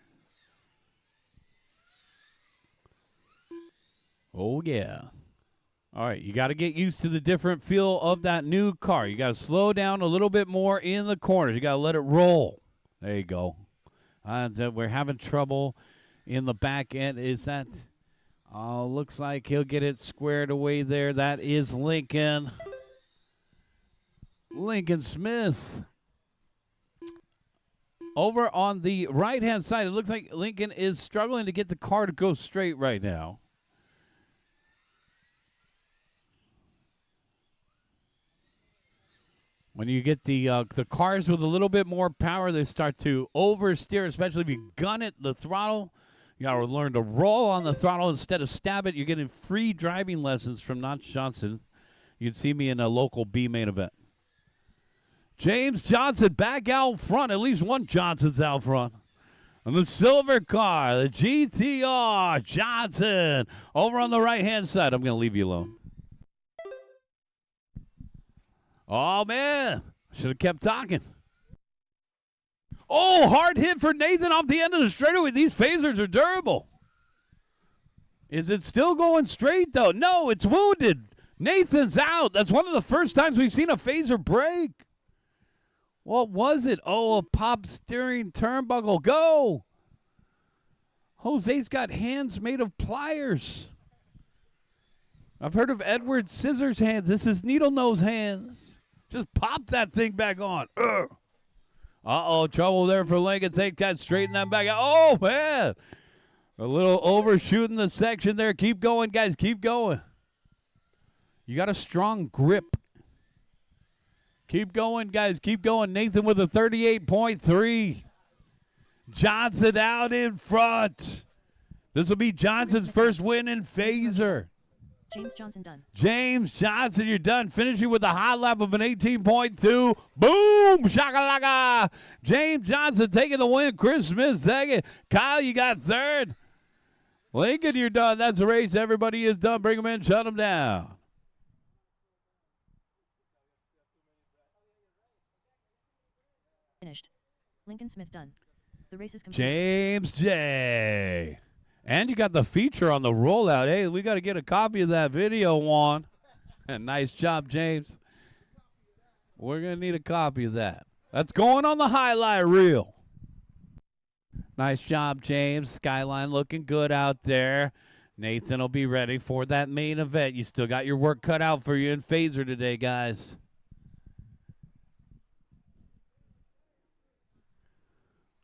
Oh, yeah. All right, you got to get used to the different feel of that new car. You got to slow down a little bit more in the corners. You got to let it roll. There you go. We're having trouble in the back end. Is that Oh, looks like he'll get it squared away there. That is Lincoln. Lincoln Smith. Over on the right-hand side, it looks like Lincoln is struggling to get the car to go straight right now. When you get the cars with a little bit more power, they start to oversteer, especially if you gun it, the throttle. You got to learn to roll on the throttle instead of stab it. You're getting free driving lessons from Notch Johnson. You can see me in a local B main event. James Johnson back out front. At least one Johnson's out front. And the silver car, the GTR Johnson, over on the right-hand side. I'm going to leave you alone. Oh, man. Should have kept talking. Oh, hard hit for Nathan off the end of the straightaway. These phasers are durable. Is it still going straight, though? No, it's wounded. Nathan's out. That's one of the first times we've seen a phaser break. What was it? Oh, a pop steering turnbuckle. Go. Jose's got hands made of pliers. I've heard of Edward Scissors hands. This is needle nose hands. Just pop that thing back on. Uh-oh, trouble there for Lincoln. Think that straighten that back out. Oh, man. A little overshooting the section there. Keep going, guys. Keep going. You got a strong grip. Keep going, guys. Keep going. Nathan with a 38.3. Johnson out in front. This will be Johnson's first win in phaser. James Johnson done. James Johnson, you're done. Finishing with a high lap of an 18.2. Boom! Shakalaka! James Johnson taking the win. Chris Smith second. Kyle, you got third. Lincoln, you're done. That's the race. Everybody is done. Bring them in. Shut them down. Finished. Lincoln Smith done. The race is complete. James J. And you got the feature on the rollout. Hey, we got to get a copy of that video, Juan. Nice job, James. We're going to need a copy of that. That's going on the highlight reel. Nice job, James. Skyline looking good out there. Nathan will be ready for that main event. You still got your work cut out for you in phaser today, guys.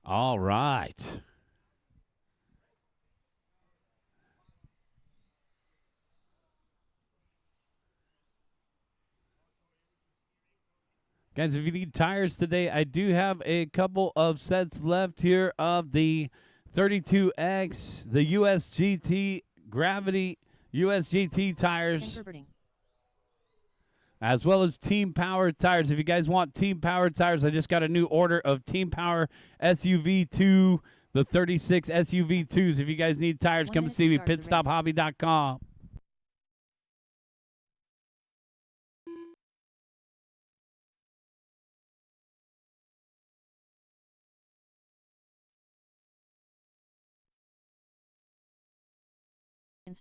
All right. Guys, if you need tires today, I do have a couple of sets left here of the 32X, the USGT Gravity USGT tires, as well as Team Power tires. If you guys want Team Power tires, I just got a new order of Team Power SUV2, the 36 SUV2s. If you guys need tires, come see me, pitstophobby.com.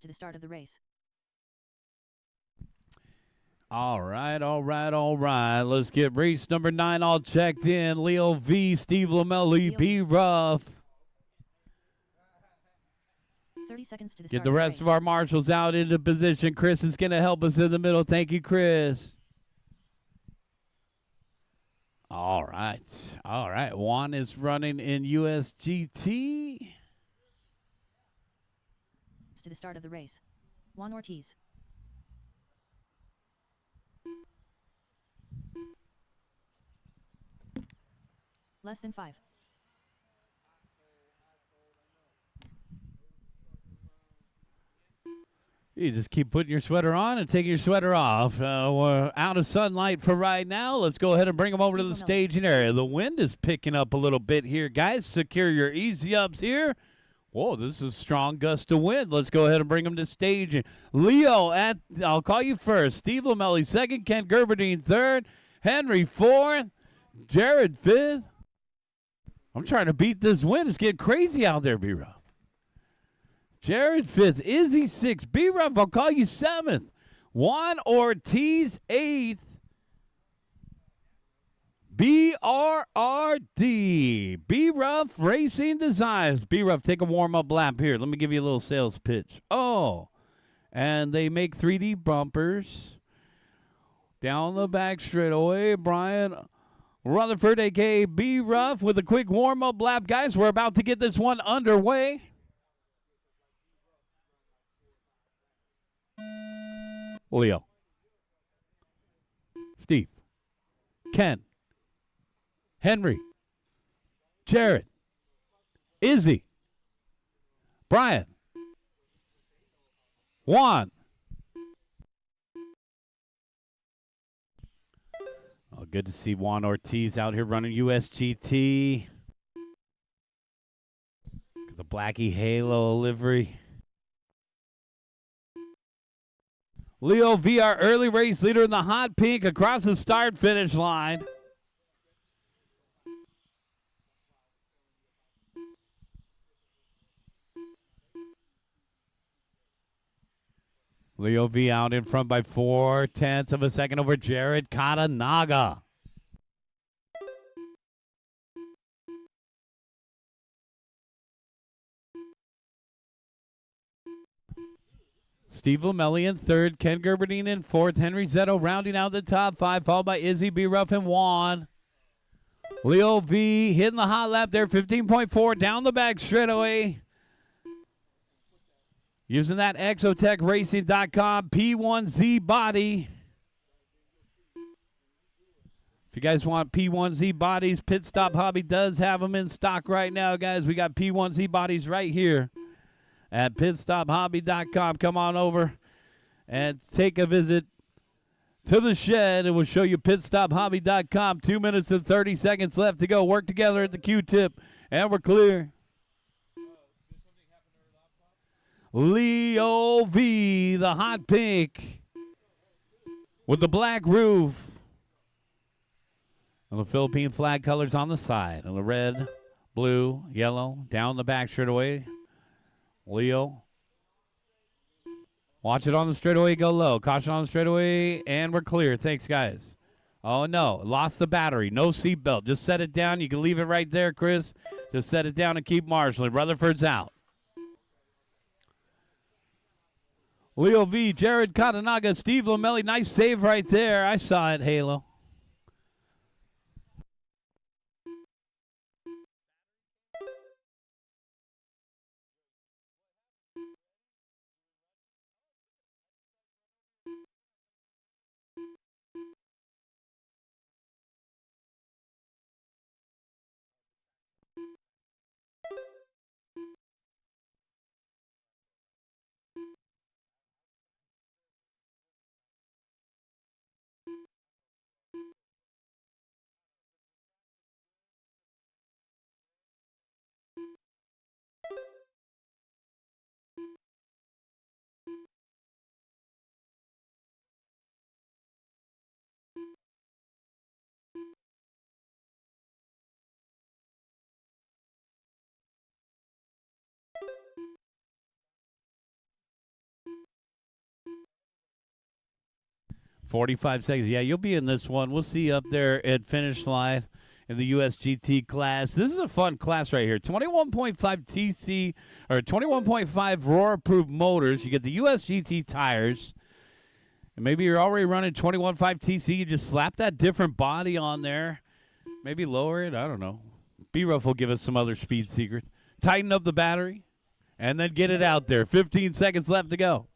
To the start of the race. All right. Let's get race number 9 all checked in. Leo V, Steve Lamelli, B Ruff. 30 seconds to the Get the rest of our marshals out into position. Chris is going to help us in the middle. Thank you, Chris. All right. Juan is running in USGT. To the start of the race. Juan Ortiz. Less than 5. You just keep putting your sweater on and taking your sweater off. We're out of sunlight for right now. Let's go ahead and bring them over to the staging area. The wind is picking up a little bit here, guys. Secure your easy ups here. Whoa, this is a strong gust of wind. Let's go ahead and bring them to stage. Leo, I'll call you first. Steve Lamelli second. Ken Gerberdine third. Henry fourth. Jared fifth. I'm trying to beat this wind. It's getting crazy out there, B-Ruff. Jared fifth. Izzy sixth. B-Ruff, I'll call you seventh. Juan Ortiz eighth. B. BRRD, B-Ruff Racing Designs. B-Ruff, take a warm-up lap here. Let me give you a little sales pitch. Oh, and they make 3D bumpers. Down the back straightaway, Brian Rutherford, a.k.a. B-Ruff, with a quick warm-up lap. Guys, we're about to get this one underway. Leo. Steve. Ken. Henry. Jared. Izzy. Brian. Juan. Oh, good to see Juan Ortiz out here running USGT. The Blackie Halo livery. Leo V, our early race leader in the hot pink across the start-finish line. Leo V out in front by 4/10 of a second over Jared Katanaga. Steve Lamelli in third, Ken Gerberdine in fourth, Henry Zetto rounding out the top five, followed by Izzy, B-Ruff, and Juan. Leo V hitting the hot lap there, 15.4 down the back straightaway. Using that ExotechRacing.com P1Z body. If you guys want P1Z bodies, Pit Stop Hobby does have them in stock right now, guys. We got P1Z bodies right here at pitstophobby.com. Come on over and take a visit to the shed, and we'll show you pitstophobby.com. 2 minutes and 30 seconds left to go. Work together at the Q-tip, and we're clear. Leo V, the hot pink with the black roof and the Philippine flag colors on the side, and the red, blue, yellow down the back straightaway. Leo, watch it on the straightaway, go low. Caution on the straightaway, and we're clear. Thanks, guys. Oh, no, lost the battery. No seatbelt. Just set it down. You can leave it right there, Chris. Just set it down and keep marshalling. Rutherford's out. Leo V, Jared Katanaga, Steve Lamelli. Nice save right there. I saw it, Halo. $45 seconds. Yeah, you'll be in this one. We'll see you up there at finish line in the USGT class. This is a fun class right here. 21.5 TC or 21.5 Roar approved motors. You get the USGT tires. And maybe you're already running 21.5 TC. You just slap that different body on there. Maybe lower it. I don't know. B-Ruff will give us some other speed secrets. Tighten up the battery and then get it out there. 15 seconds left to go.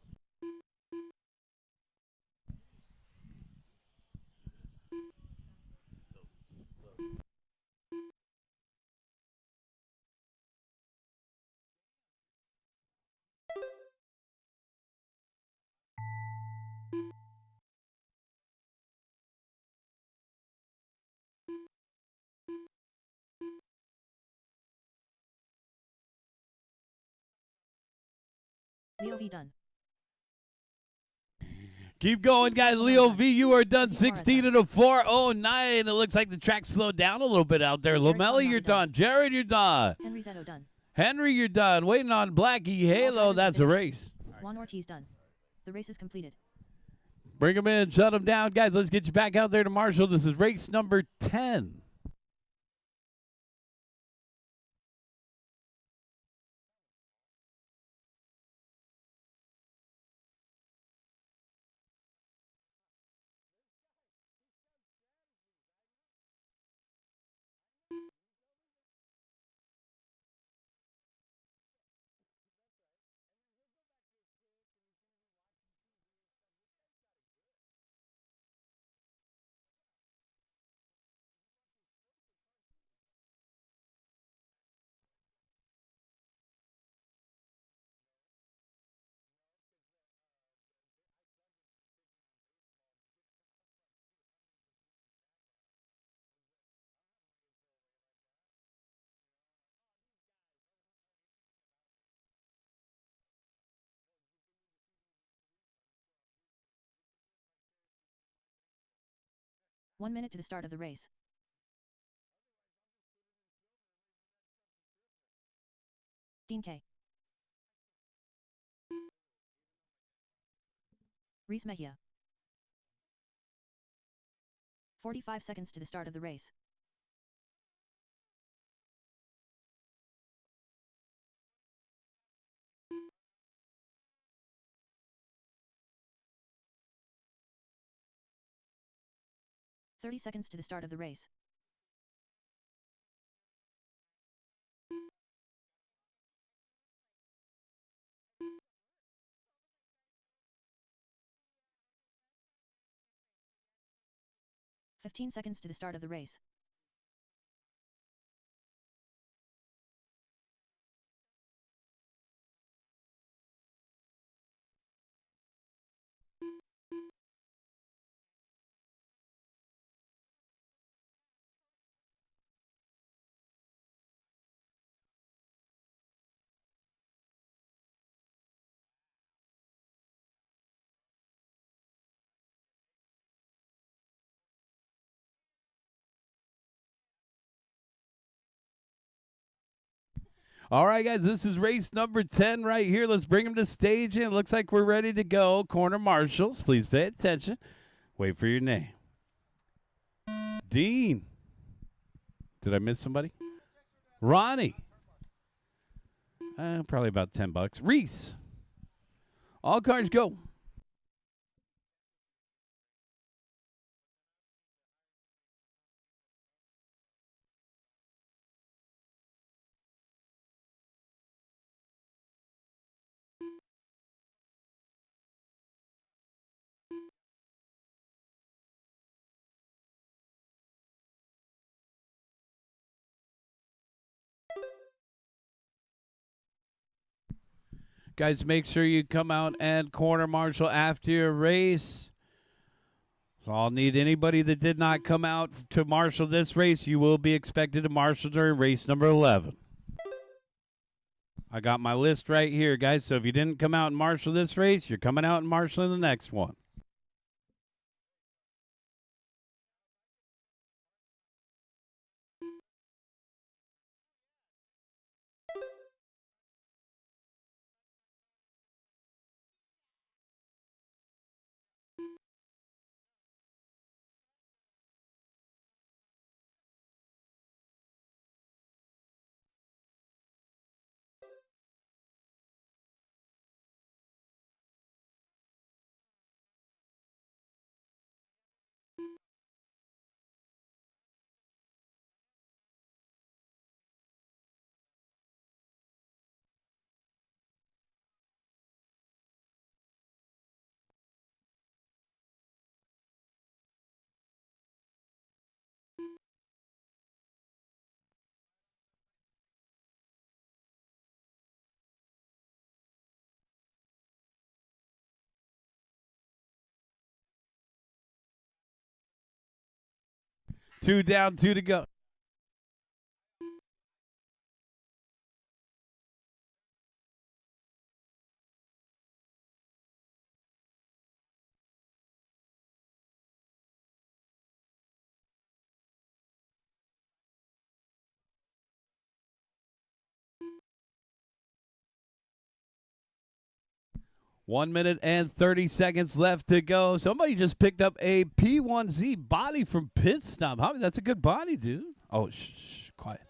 Leo V done. Keep going, guys. Leo V, you are done. 16 and a 4:09. It looks like the track slowed down a little bit out there. Lamelli, you're done. Jared, you're done. Henry Zetto done. Henry, you're done. Waiting on Blackie Halo. That's a race. Juan Ortiz done. The race is completed. Bring them in. Shut them down. Guys, let's get you back out there to Marshall. This is race number 10. 1 minute to the start of the race. Dean K. Reese Mejia. 45 seconds to the start of the race. "30 seconds to the start of the race. "15 seconds to the start of the race. All right, guys, this is race number 10 right here. Let's bring them to stage. And it looks like we're ready to go. Corner marshals, please pay attention. Wait for your name. Dean. Did I miss somebody? Ronnie. Probably about $10. Reese. All cars go. Guys, make sure you come out and corner marshal after your race. So I'll need anybody that did not come out to marshal this race. You will be expected to marshal during race number 11. I got my list right here, guys. So if you didn't come out and marshal this race, you're coming out and marshaling the next one. Two down, two to go. One minute and 30 seconds left to go. Somebody just picked up a P1Z body from Pit Stop. That's a good body, dude. Oh, shh, quiet.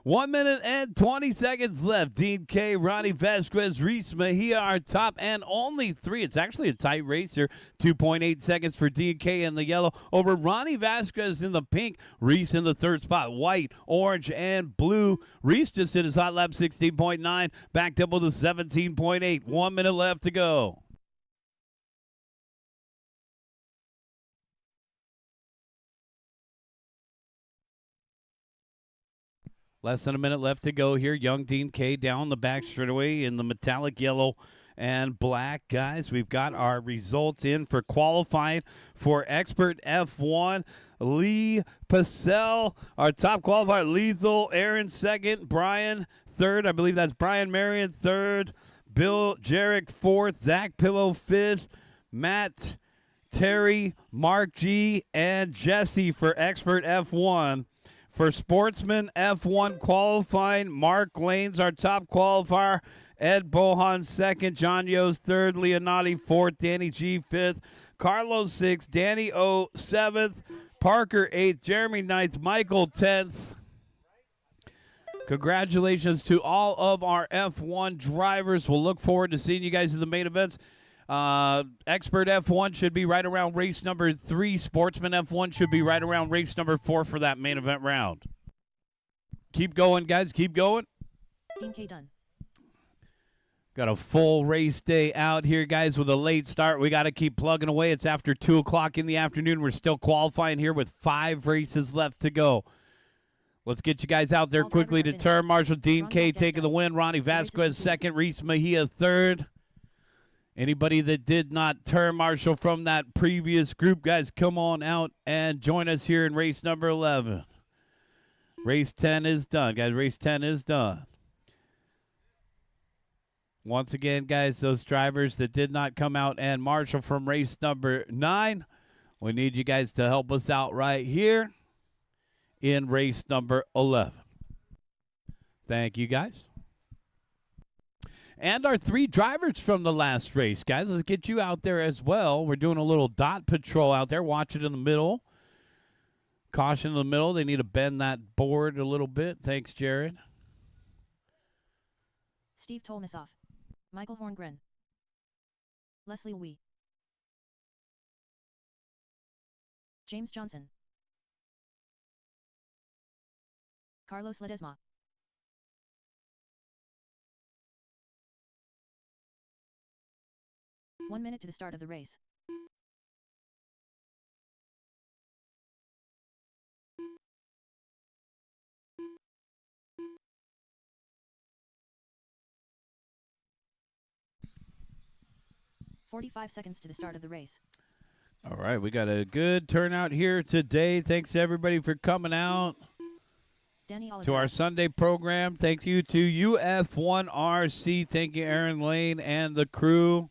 1 minute and 20 seconds left. Dean K, Ronnie Vasquez, Reese Mejia are top and only three. It's actually a tight race here. 2.8 seconds for Dean K in the yellow over Ronnie Vasquez in the pink. Reese in the third spot. White, orange, and blue. Reese just hit his hot lap 16.9. Backed up with a 17.8. 1 minute left to go. Less than a minute left to go here. Young Dean K down the back straightaway in the metallic yellow and black. Guys, we've got our results in for qualifying for Expert F1. Lee Pacell, our top qualifier. Lethal, Aaron second. Brian third. I believe that's Brian Marion third. Bill Jarek fourth. Zach Pillow fifth. Matt Terry, Mark G, and Jesse for Expert F1. For Sportsman F1 qualifying, Mark Lane's our top qualifier. Ed Bohan second, John Yo's third, Leonardi fourth, Danny G fifth, Carlos sixth, Danny O seventh, Parker eighth, Jeremy ninth, Michael 10th. Congratulations to all of our F1 drivers. We'll look forward to seeing you guys in the main events. Expert F1 should be right around race number 3. Sportsman F1 should be right around race number 4 for that main event round. Keep going, guys. Keep going. 15K done. Got a full race day out here, guys, with a late start. We got to keep plugging away. It's after 2 o'clock in the afternoon. We're still qualifying here with 5 races left to go. Let's get you guys out there quickly to turn. Marshall Dean K taking the win. Ronnie Vasquez second. Reese Mejia third. Anybody that did not turn Marshall from that previous group, guys, come on out and join us here in race number 11. Race 10 is done, guys. Race 10 is done. Once again, guys, those drivers that did not come out and Marshall from race number 9, we need you guys to help us out right here in race number 11. Thank you, guys. And our 3 drivers from the last race, guys. Let's get you out there as well. We're doing a little dot patrol out there. Watch it in the middle. Caution in the middle. They need to bend that board a little bit. Thanks, Jared. Steve Tolmasoff. Michael Horngren. Leslie Wee. James Johnson. Carlos Ledesma. One minute to the start of the race. "45 seconds to the start of the race. All right, we got a good turnout here today. Thanks, everybody, for coming out Danny Oliver. to our Sunday program. Thank you to UF1RC. Thank you, Aaron Lane and the crew.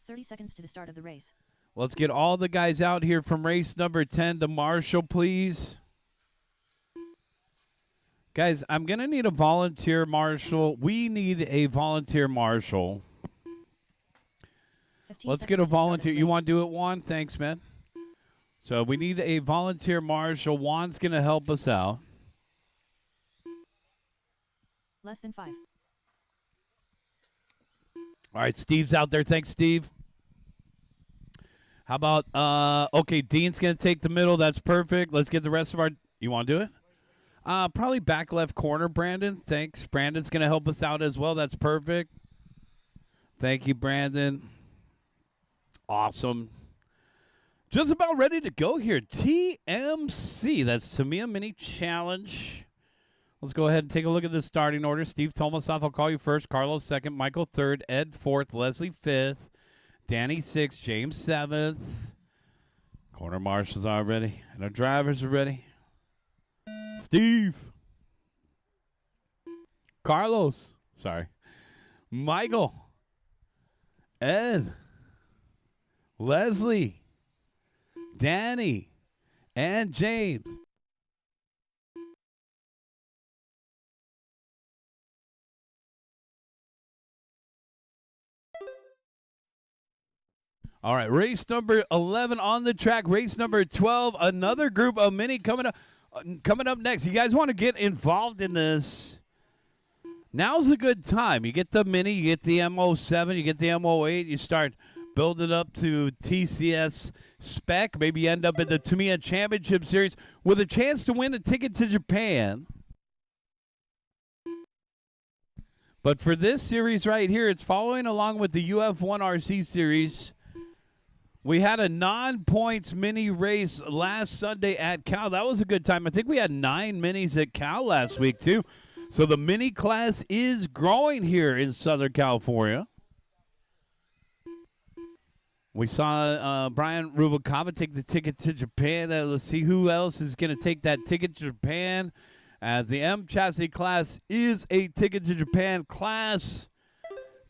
30 seconds to the start of the race. Let's get all the guys out here from race number 10 to Marshall, please. Guys, I'm going to need a volunteer marshal. We need a volunteer marshal. 15 Let's seconds get a to the start of volunteer. the You race. want to do it, Juan? Thanks, man. So we need a volunteer marshal. Juan's going to help us out. Less than 5. All right, Steve's out there. Thanks, Steve. How about, okay, Dean's going to take the middle. That's perfect. Let's get the rest of our, you want to do it? Probably back left corner, Brandon. Thanks. Brandon's going to help us out as well. That's perfect. Thank you, Brandon. Awesome. Just about ready to go here. TMC. That's Tamiya Mini Challenge. Let's go ahead and take a look at the starting order. Steve Tomasoff, I'll call you first. Carlos second. Michael third. Ed fourth. Leslie fifth. Danny sixth. James seventh. Corner marshals are ready. And our drivers are ready. Steve. Carlos. Sorry. Michael. Ed. Leslie. Danny. And James. All right, race number 11 on the track. Race number 12, another group of mini coming up next. You guys want to get involved in this? Now's a good time. You get the mini, you get the MO7, you get the MO8, you start building up to TCS spec. Maybe you end up in the Tamiya Championship Series with a chance to win a ticket to Japan. But for this series right here, it's following along with the UF1RC series. We had a non-points mini race last Sunday at Cal. That was a good time. I think we had 9 minis at Cal last week, too. So the mini class is growing here in Southern California. We saw Brian Rubalcava take the ticket to Japan. Let's see who else is going to take that ticket to Japan. As the M Chassis class is a ticket to Japan class.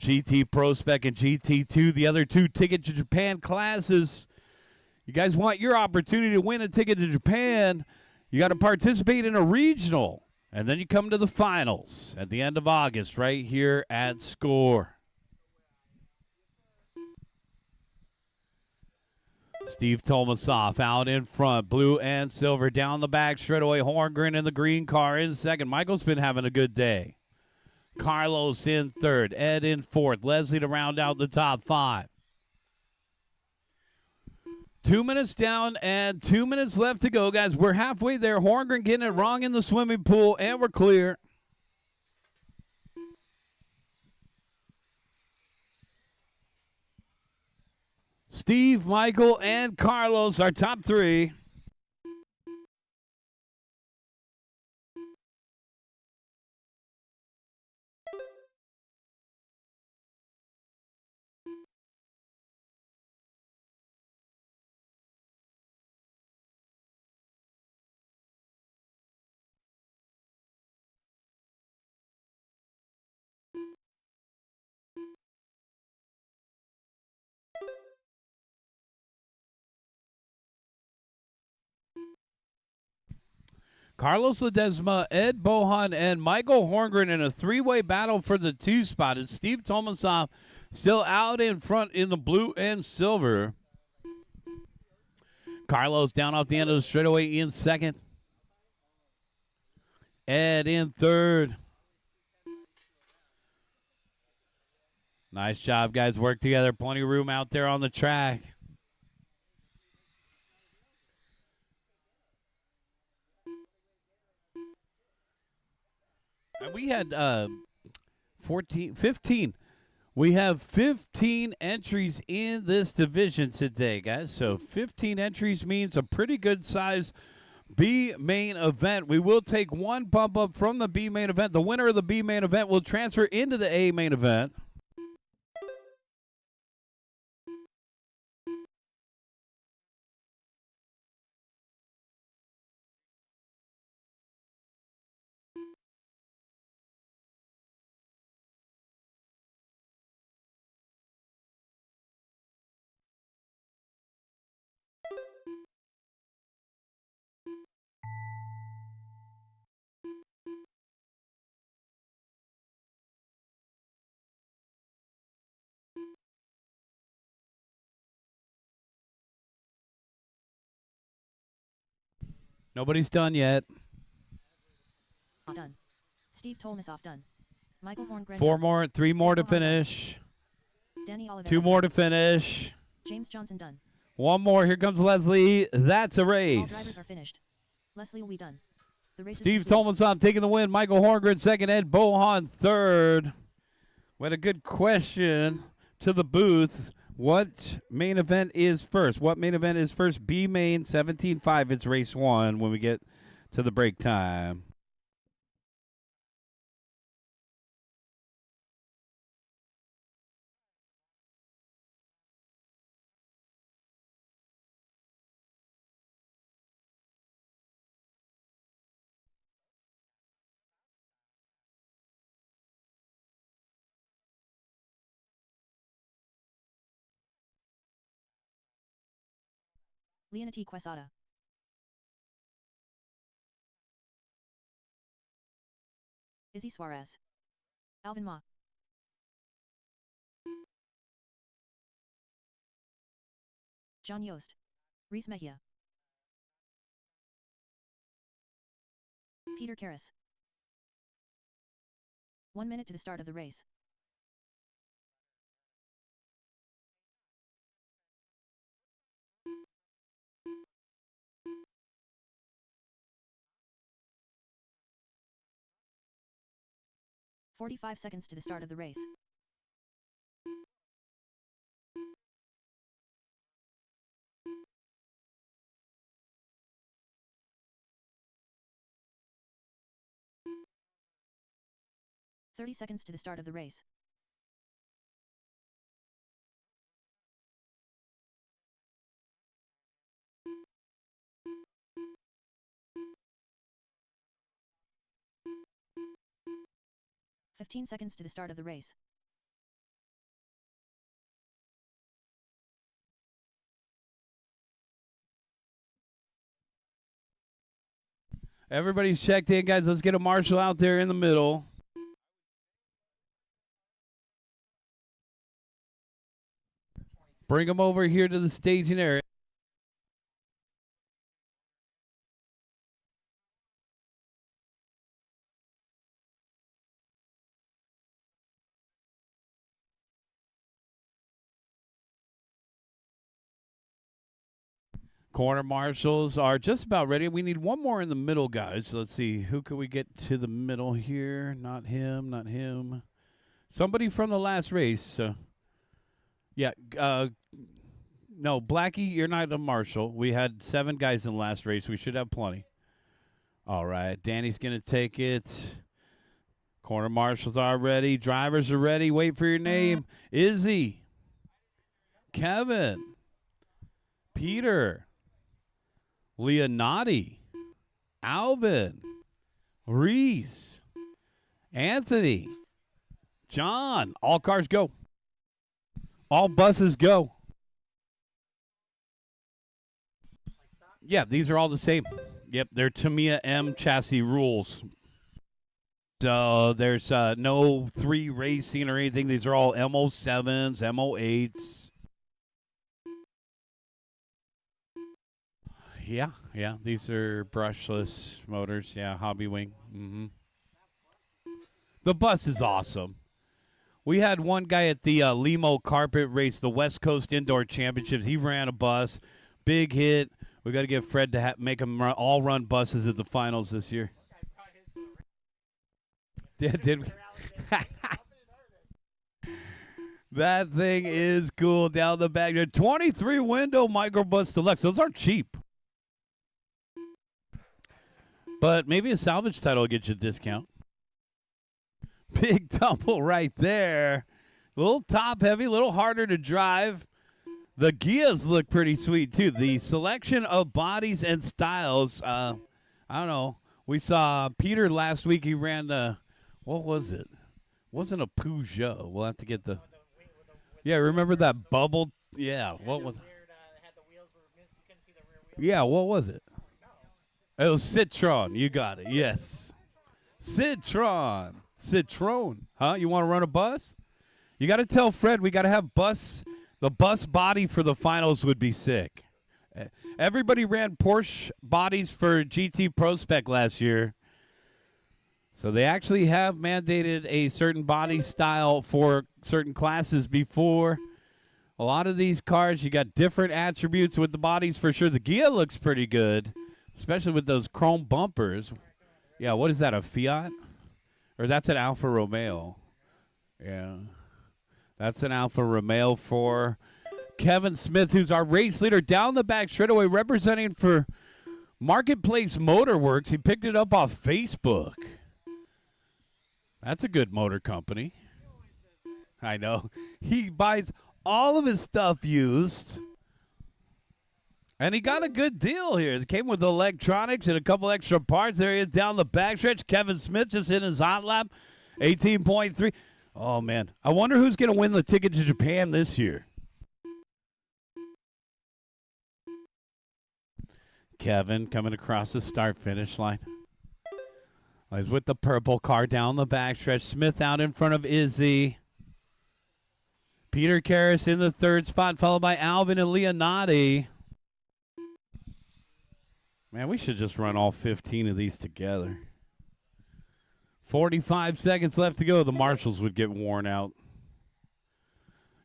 GT Pro Spec and GT2, the other 2 ticket to Japan classes. You guys want your opportunity to win a ticket to Japan, you got to participate in a regional. And then you come to the finals at the end of August right here at SCOR. Steve Tomasoff out in front. Blue and silver down the back straightaway. Horngren in the green car in second. Michael's been having a good day. Carlos in third. Ed in fourth. Leslie to round out the top five. 2 minutes down and 2 minutes left to go, guys. We're halfway there. Horngren getting it wrong in the swimming pool, and we're clear. Steve, Michael, and Carlos, our top three. Carlos Ledesma, Ed Bohan, and Michael Horngren in a three-way battle for the 2 spot. It's Steve Tomasoff still out in front in the blue and silver. Carlos down off the end of the straightaway in second. Ed in third. Nice job, guys. Work together. Plenty of room out there on the track. And we had 15. We have 15 entries in this division today, guys. So 15 entries means a pretty good size B main event. We will take one bump up from the B main event. The winner of the B main event will transfer into the A main event. Nobody's done yet. Done. Steve Tomasoff done. Michael Horngren. Four done. more, 3 more to finish. Danny Oliver. 2 more to finish. James Johnson done. 1 more. Here comes Leslie. That's a All race. drivers are finished. Leslie will be done. The race Steve is complete. Tomasoff taking the win. Michael Horngren second. Ed Bohan third. We had a good question to the booth. What main event is first? What main event is first? B main 17.5. It's race 1 when we get to the break time. Leonati Quesada. Izzy Suarez. Alvin Ma. John Yost. Reese Mejia. Peter Karras. 1 minute to the start of the race. "45 seconds to the start of the race. "30 seconds to the start of the race. "15 seconds to the start of the race. Everybody's checked in, guys. Let's get a marshal out there in the middle. Bring them over here to the staging area. Corner marshals are just about ready. We need one more in the middle, guys. Let's see. Who can we get to the middle here? Not him, not him. Somebody from the last race. Yeah. No, Blackie, you're not a marshal. We had 7 guys in the last race. We should have plenty. All right. Danny's going to take it. Corner marshals are ready. Drivers are ready. Wait for your name. Izzy. Kevin. Peter. Leonati, Alvin, Reese, Anthony, John. All cars go. All buses go. Yeah, these are all the same. Yep, they're Tamiya M chassis rules. So there's no 3 racing or anything. These are all MO7s, MO8s. Yeah. These are brushless motors. Yeah, Hobby Wing. The bus is awesome. We had one guy at the Limo Carpet Race, the West Coast Indoor Championships. He ran a bus. Big hit. We got to get Fred to make him all run buses at the finals this year. Yeah, did we? That thing is cool down the back. 23 window microbus deluxe. Those aren't cheap. But maybe a salvage title will get you a discount. Big tumble right there. A little top heavy, a little harder to drive. The Gias look pretty sweet, too. The selection of bodies and styles, I don't know. We saw Peter last week. He ran the, what was it? Wasn't a Peugeot. We'll have to get the, yeah, remember that bubble? Yeah, what was it? Yeah, what was it? It was Citron. You got it. Yes. Citron. Citron. Huh? You want to run a bus? You got to tell Fred we got to have bus. The bus body for the finals would be sick. Everybody ran Porsche bodies for GT Pro Spec last year. So they actually have mandated a certain body style for certain classes before. A lot of these cars, you got different attributes with the bodies for sure. The Gia looks pretty good. Especially with those chrome bumpers. Yeah, what is that, a Fiat? Or that's an Alfa Romeo. Yeah. That's an Alfa Romeo for Kevin Smith, who's our race leader down the back straightaway, representing for Marketplace Motorworks. He picked it up off Facebook. That's a good motor company. I know. He buys all of his stuff used. And he got a good deal here. It came with electronics and a couple extra parts. There he is down the backstretch. Kevin Smith just hit his hot lap. 18.3. Oh, man. I wonder who's going to win the ticket to Japan this year. Kevin coming across the start-finish line. He's with the purple car down the backstretch. Smith out in front of Izzy. Peter Karras in the 3rd spot, followed by Alvin and Leonati. Man, we should just run all 15 of these together. 45 seconds left to go. The marshals would get worn out.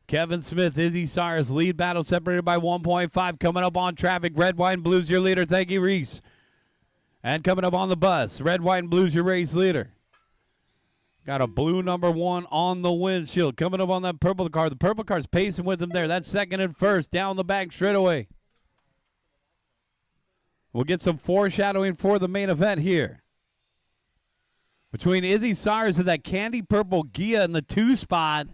Kevin Smith, Izzy Cyrus, lead battle separated by 1.5. Coming up on traffic. Red, white, and blue's your leader. Thank you, Reese. And coming up on the bus. Red, white, and blue's your race leader. Got a blue number 1 on the windshield. Coming up on that purple car. The purple car's pacing with him there. That's 2nd and 1st. Down the back straightaway. We'll get some foreshadowing for the main event here. Between Izzy Cyrus and that candy purple Gia in the 2 spot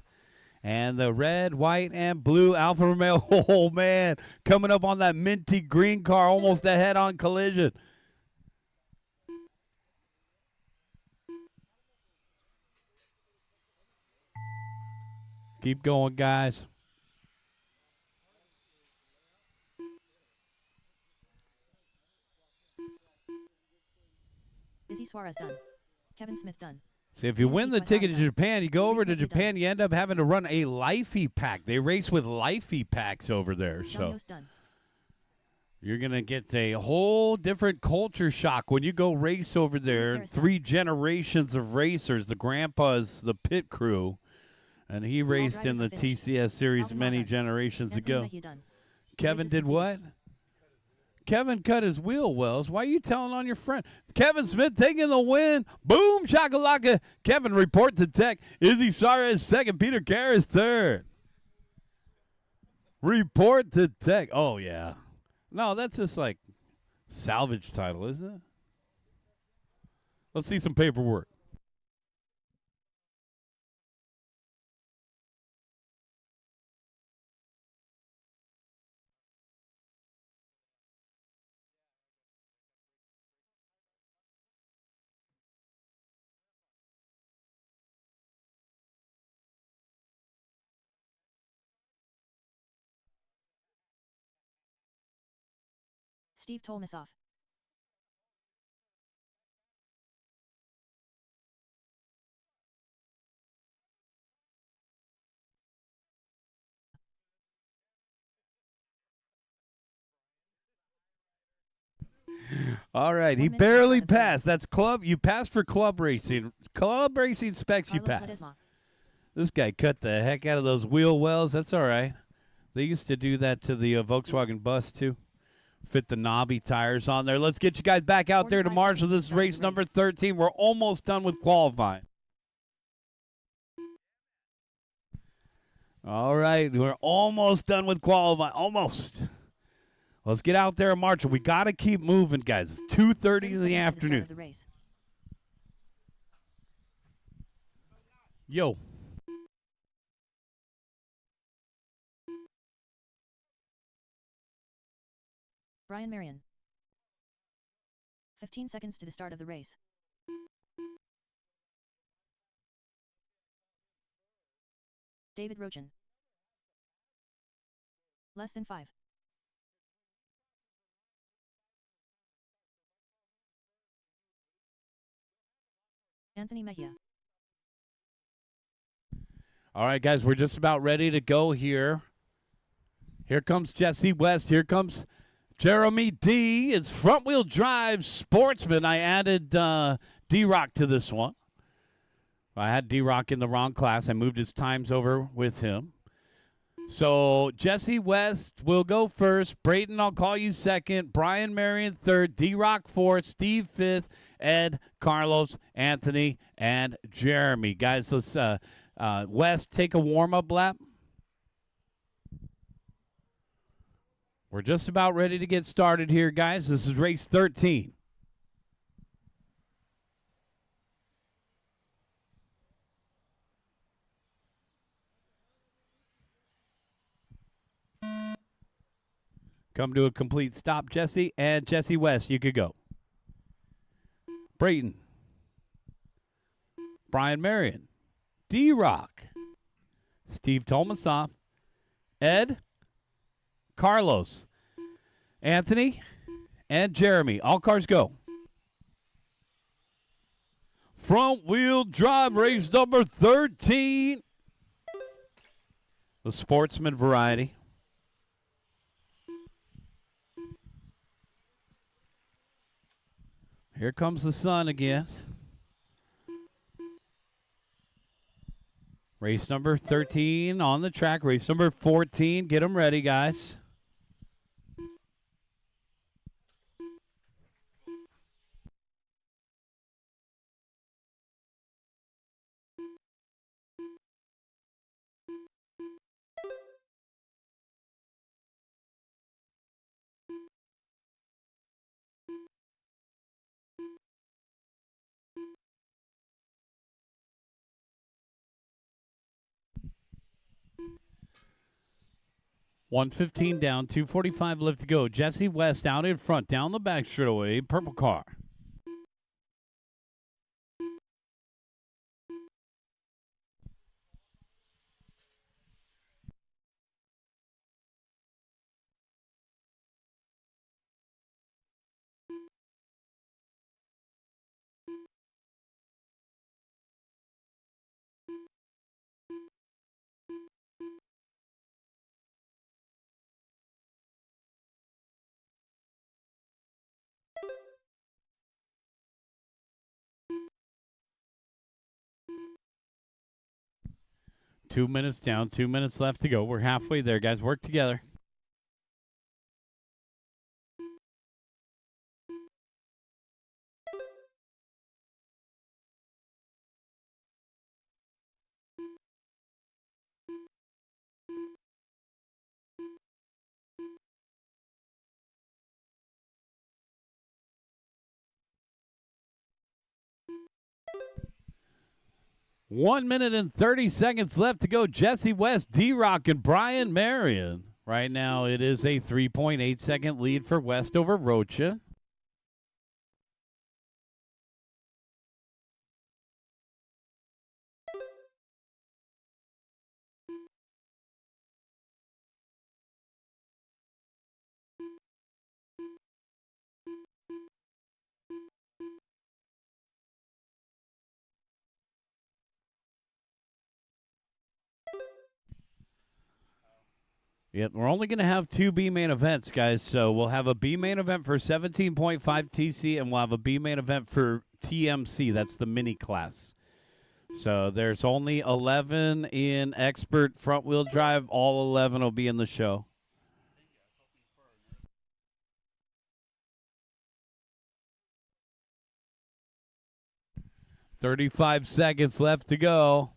and the red, white, and blue Alfa Romeo. Oh, man. Coming up on that minty green car. Almost a head-on collision. Keep going, guys. Izzy Suarez done. Kevin Smith done. See, if you win the ticket to Japan, you go over to Reese Mejia Japan, done. you end up having to run a Lifey pack. They race with Lifey packs over there, so Yost done. you're going to get a whole different culture shock when you go race over there. Harris 3 generations of racers. The grandpa's the pit crew, and he raced in the TCS series Alvin many done. generations Anthony ago. Mejia done. Kevin Races did what? completed. Kevin cut his wheel wells. Why are you telling on your friend? Kevin Smith taking the win. Boom, shakalaka. Kevin report to tech. Izzy Suarez second. Peter Karras third. Report to tech. Oh, yeah. No, that's just like salvage title, isn't it? Let's see some paperwork. Steve Tolmasoff. All right, he 1 minute barely to start of the race. passed. That's club. You passed for club racing. Club racing specs, you Carlos passed. Ledesma. This guy cut the heck out of those wheel wells. That's all right. They used to do that to the Volkswagen bus, too. Fit the knobby tires on there. Let's get you guys back out there to 45 Marshall. seconds This is to start race the number race. 13. We're almost done with qualifying. All right, we're almost done with qualifying. Almost. Let's get out there and march. We got to keep moving, guys. It's 2:30 30 in the seconds to the start afternoon. of the race. Yo. Brian Marion. 15 seconds to the start of the race. David Rochin. Less than 5. Anthony Mejia. All right, guys, we're just about ready to go here. Here comes Jesse West. Here comes Jeremy D. It's front-wheel drive sportsman. I added D-Rock to this one. I had D-Rock in the wrong class. I moved his times over with him. So Jesse West will go first. Brayton, I'll call you second. Brian Marion third. D-Rock fourth. Steve fifth. Ed, Carlos, Anthony, and Jeremy. Guys, let's West take a warm-up lap. We're just about ready to get started here, guys. This is race 13. Come to a complete stop, Jesse. And Jesse West, you could go. Brayton. Brian Marion. D-Rock. Steve Tolmasoff. Ed. Carlos. Anthony. And Jeremy. All cars go. Front wheel drive race number 13. The sportsman variety. Here comes the sun again. Race number 13 on the track. Race number 14. Get them ready, guys. $115 down, $245 left to go. Jesse West out in front, down the back straightaway, purple car. 2 minutes down, 2 minutes left to go. We're halfway there, guys. Work together. One minute and 30 seconds left to go. Jesse West, D-Rock, and Brian Marion. Right now, it is a 3.8-second lead for West over Rocha. Yep, we're only going to have 2 B main events, guys. So we'll have a B main event for 17.5 TC, and we'll have a B main event for TMC. That's the mini class. So there's only 11 in expert front wheel drive. All 11 will be in the show. "35 seconds left to go.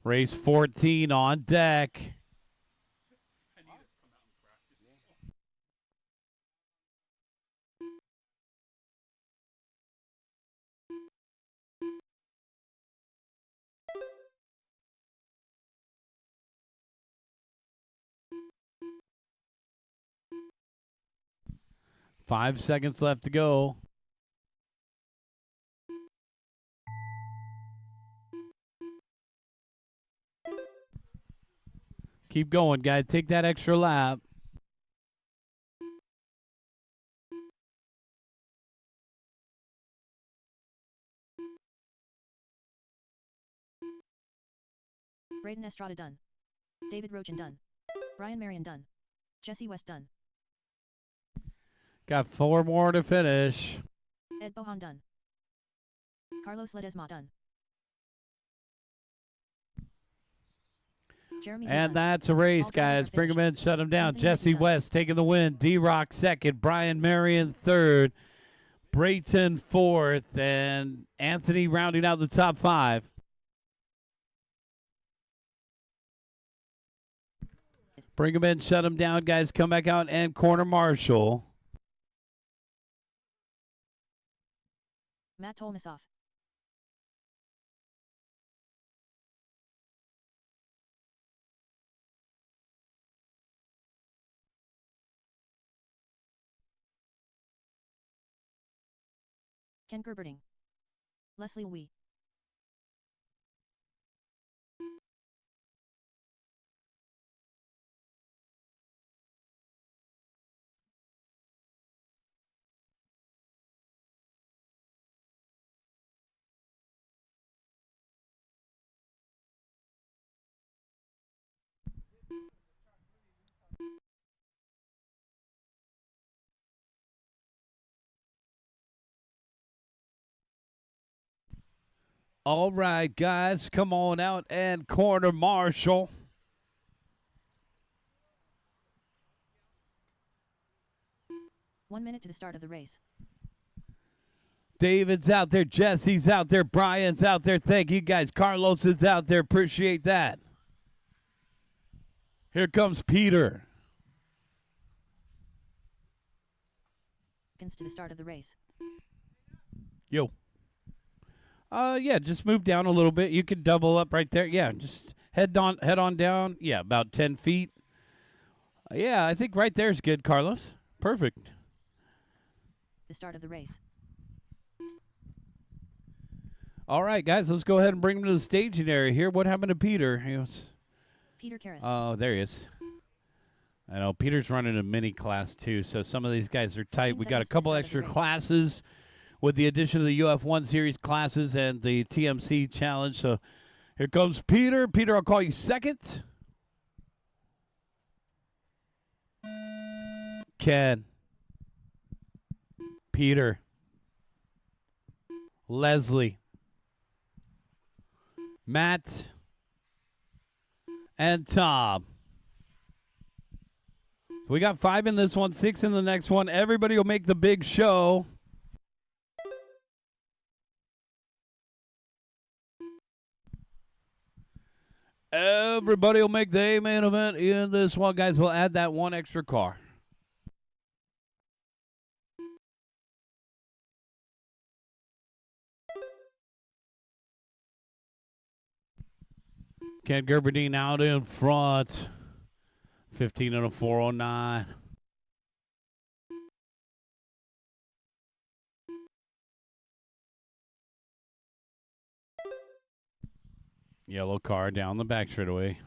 Race 14 on deck. Five seconds left to go. Keep going, guys. Take that extra lap. Braden Estrada done. David Rochin done. Brian Marion done. Jesse West done. Got 4 more to finish. Ed Bohan done. Carlos Ledesma done. Jeremy And done. that's a race, All drivers guys. are Bring them in, finished. shut them down. Anthony Jesse Ricky done. West taking the win. D-Rock second. Brian Marion third. Brayton fourth. And Anthony rounding out the top 5. Bring them in, shut them down, guys. Come back out and corner Marshall. Matt Tolmasoff. Ken Gerberding. Leslie Wee. All right, guys. Come on out and corner Marshall. One minute to the start of the race. David's out there. Jesse's out there. Brian's out there. Thank you, guys. Carlos is out there. Appreciate that. Here comes Peter. Seconds to the start of the race. Yo. Yeah, just move down a little bit. You could double up right there. Yeah, just head on down. Yeah, about 10 feet. Yeah, I think right there is good, Carlos. Perfect. The start of the race. All right, guys, let's go ahead and bring him to the staging area here. What happened to Peter? Peter Karras. Oh, there he is. I know Peter's running a mini class too, so some of these guys are tight. 15 We got a seconds to couple the start of the extra race. classes with the addition of the UF1 Series classes and the TMC Challenge. So here comes Peter. Peter, I'll call you second. Ken. Peter. Leslie, Matt, and Tom. We got 5 in this one, 6 in the next one. Everybody will make the big show. Everybody will make the main event in this one, guys. We'll add that one extra car. Ken Gerberdine out in front. 15 and a 409. Yellow car down the back straightaway.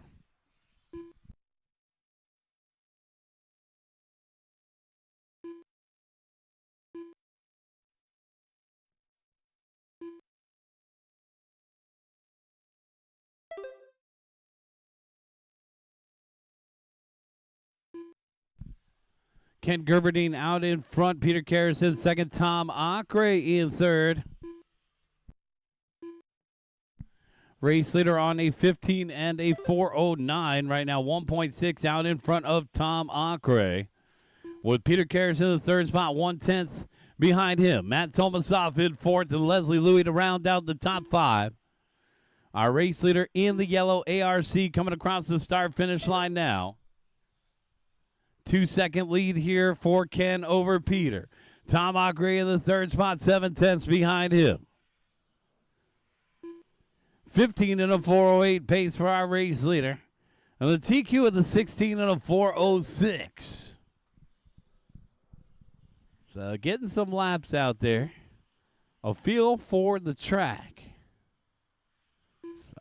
Ken Gerberdine out in front. Peter Karras in second. Tom Acre in third. Race leader on a 15 and a 409 right now. 1.6 out in front of Tom Acre. With Peter Karras in the third spot, 1/10 behind him. Matt Tomasoff in fourth and Leslie Louis to round out the top 5. Our race leader in the yellow ARC coming across the start-finish line now. 2-second lead here for Ken over Peter. Tom Acre in the third spot, 7/10 behind him. 15 and a 408 pace for our race leader. And the TQ with the 16 and a 406. So getting some laps out there. A feel for the track. So,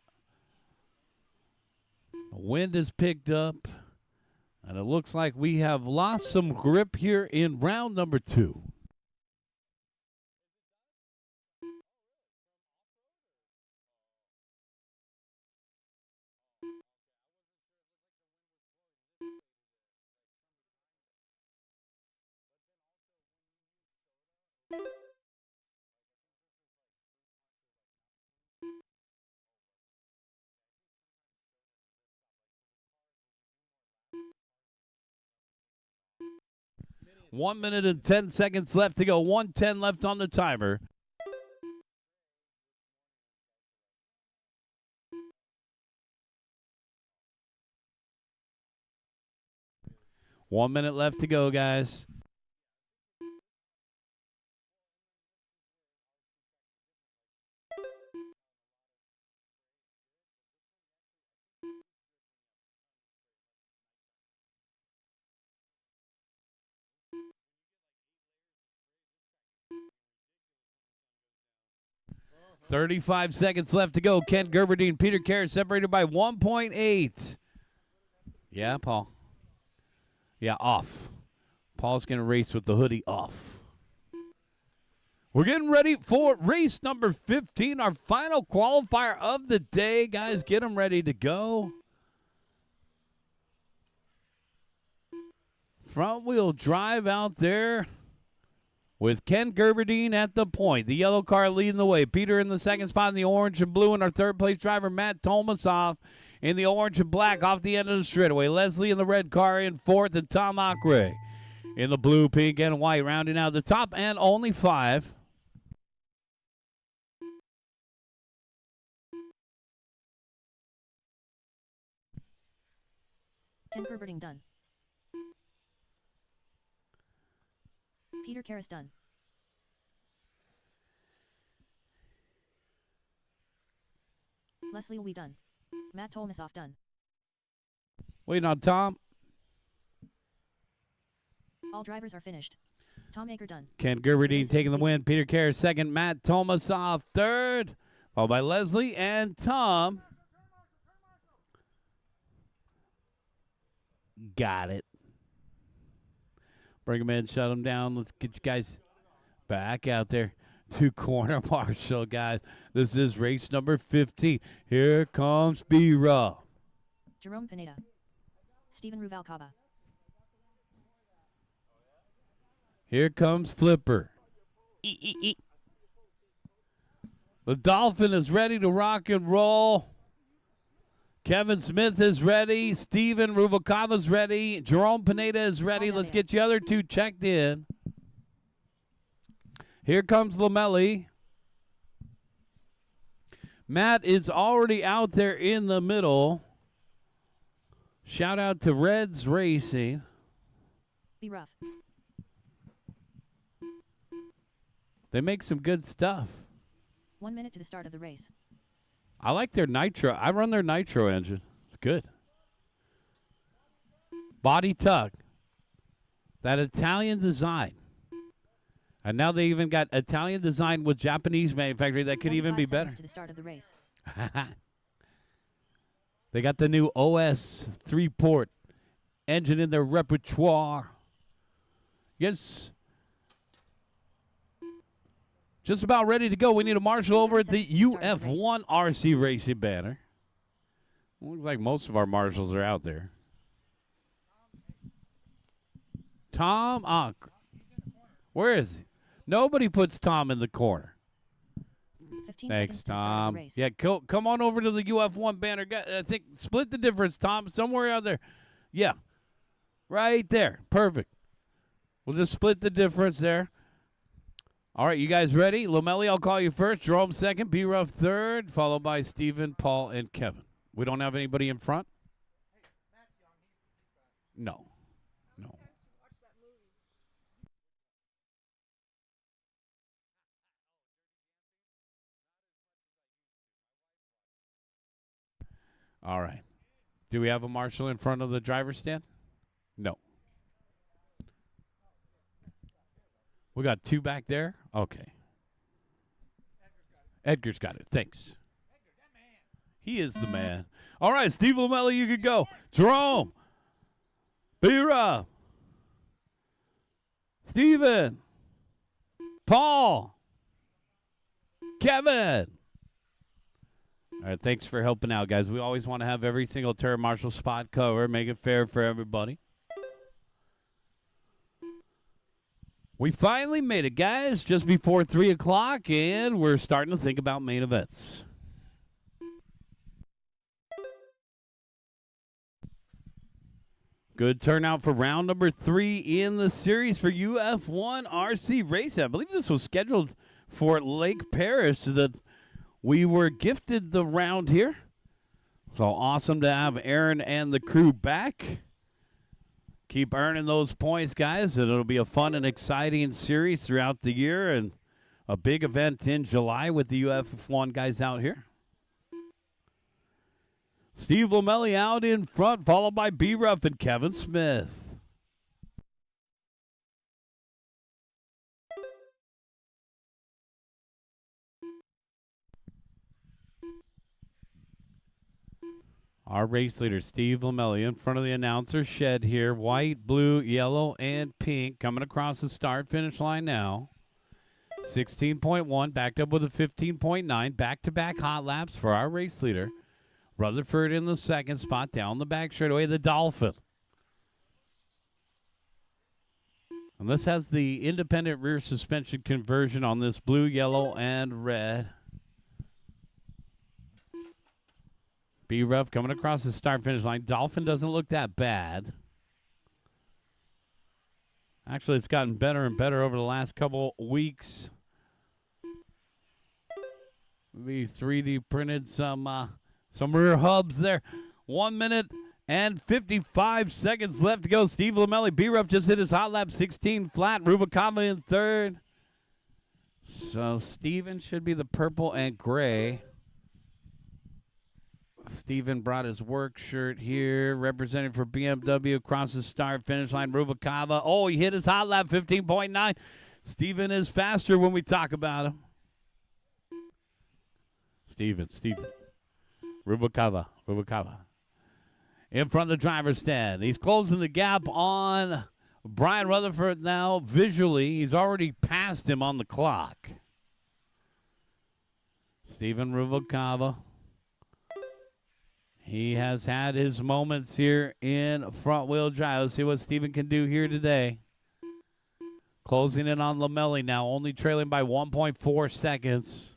the wind has picked up. And it looks like we have lost some grip here in round number 2. One minute and 10 seconds left to go. 1:10 left on the timer. One minute left to go, guys. .35 seconds left to go. Ken Gerberdine, Peter Karras separated by 1.8. Yeah, Paul. Yeah, off. Paul's going to race with the hoodie off. We're getting ready for race number 15, our final qualifier of the day. Guys, get them ready to go. Front wheel drive out there with Ken Gerberdine at the point. The yellow car leading the way. Peter in the second spot in the orange and blue, and our third place driver, Matt Tomasoff, in the orange and black off the end of the straightaway. Leslie in the red car in fourth, and Tom Acre in the blue, pink, and white, rounding out the top and only 5. Ken Gerberdine done. Peter Karras done. Leslie Louis done. Matt Tomasoff done. Waiting on Tom. All drivers are finished. Tom Acre done. Ken Gerberdine taking the win. Peter Karras second. Matt Tomasoff third. Followed by Leslie and Tom. Got it. Bring them in, shut them down. Let's get you guys back out there to corner marshal, guys. This is race number 15. Here comes B-Raw. Jerome Pineda. Steven Ruvalcaba. Here comes Flipper. The Dolphin is ready to rock and roll. Kevin Smith is ready. Steven Rubalcava's ready. Jerome Pineda is ready. Let's get the other two checked in. Here comes Lamelli. Matt is already out there in the middle. Shout out to Reds Racing. Be rough. They make some good stuff. 1 minute to the start of the race. I like their nitro. I run their nitro engine. It's good. Body tuck. That Italian design. And now they even got Italian design with Japanese manufacturing that could even be better. To the start of the race. They got the new OS 3-port engine in their repertoire. Yes. Just about ready to go. We need a marshal over at the UF1 RC Racing banner. Looks like most of our marshals are out there. Tom, where is he? Nobody puts Tom in the corner. 15 Thanks, seconds to the start of Tom. the race. Yeah, come on over to the UF1 banner. I think split the difference, Tom. Somewhere out there. Yeah, right there. Perfect. We'll just split the difference there. All right, you guys ready? Lamelli, I'll call you first. Jerome second. B-Ruff third, followed by Steven, Paul, and Kevin. We don't have anybody in front? No. No. All right. Do we have a marshal in front of the driver's stand? No. We got two back there? Okay. Edgar's got it. Thanks. He is the man. All right, Steve Lamelli, you can go. Jerome. B-Ruff. Steven. Paul. Kevin. All right, thanks for helping out, guys. We always want to have every single turn marshal spot covered, make it fair for everybody. We finally made it, guys, just before 3 o'clock, and we're starting to think about main events. Good turnout for round number 3 in the series for UF1 RC Racing. I believe this was scheduled for Lake Paris, so that we were gifted the round here. So awesome to have Aaron and the crew back. Keep earning those points, guys, and it'll be a fun and exciting series throughout the year and a big event in July with the UF1 guys out here. Steve Lamelli out in front, followed by B-Ruff and Kevin Smith. Our race leader, Steve Lamelli, in front of the announcer shed here. White, blue, yellow, and pink coming across the start-finish line now. 16.1, backed up with a 15.9. Back-to-back hot laps for our race leader. Rutherford in the second spot, down the back straightaway, the Dolphin. And this has the independent rear suspension conversion on this blue, yellow, and red. B-Ruff coming across the start-finish line. Dolphin doesn't look that bad. Actually, it's gotten better and better over the last couple weeks. We 3D printed some rear hubs there. 1 minute and 55 seconds left to go. Steve Lamelli, B-Ruff just hit his hot lap 16 flat. Rubalcava in third. So Steven should be the purple and gray. Steven brought his work shirt here, representing for BMW across the start-finish line. Rubalcava. Oh, he hit his hot lap, 15.9. Steven is faster when we talk about him. Steven. Rubalcava. In front of the driver's stand. He's closing the gap on Brian Rutherford now visually. He's already passed him on the clock. Steven Rubalcava. He has had his moments here in front-wheel drive. Let's see what Steven can do here today. Closing in on Lamelli now, only trailing by 1.4 seconds.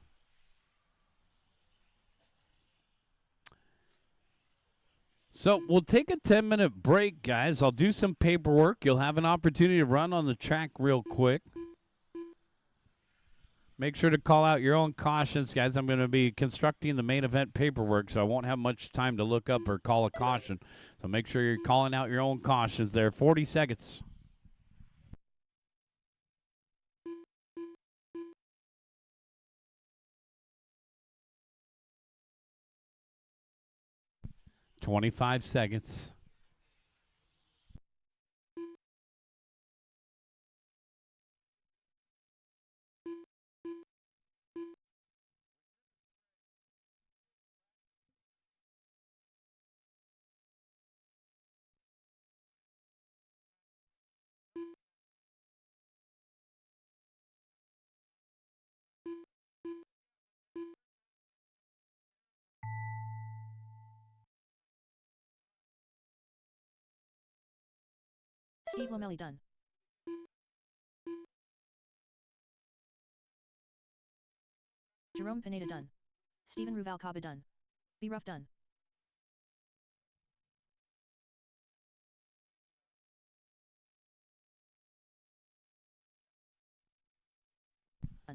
So we'll take a 10-minute break, guys. I'll do some paperwork. You'll have an opportunity to run on the track real quick. Make sure to call out your own cautions, guys. I'm going to be constructing the main event paperwork, so I won't have much time to look up or call a caution. So make sure you're calling out your own cautions there. 40 seconds. $25 seconds. Steve Lomelli done. Jerome Pineda done. Steven Ruvalcaba done. Be Rough done.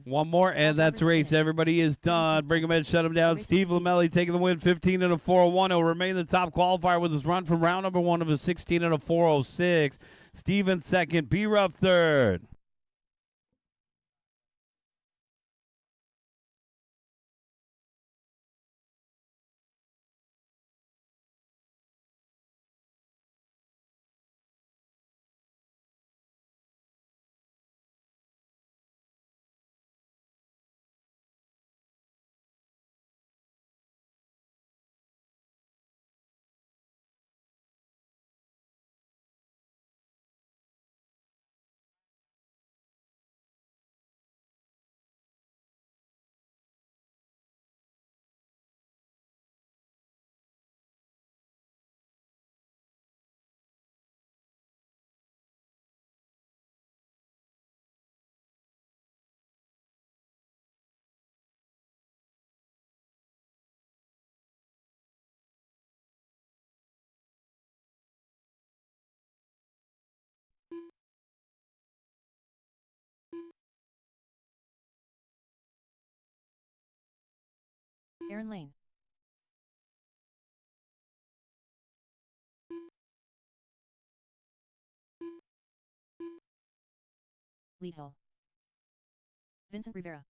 One more, and that's the race. Everybody is done. Bring them in, shut them down. Steve Lomelli taking the win, 15 and a 401. He'll remain the top qualifier with his run from round number 1 of a 16 and a 406. Steven second, B Rough third. Aaron Lane. Lead Hill. Vincent Rivera.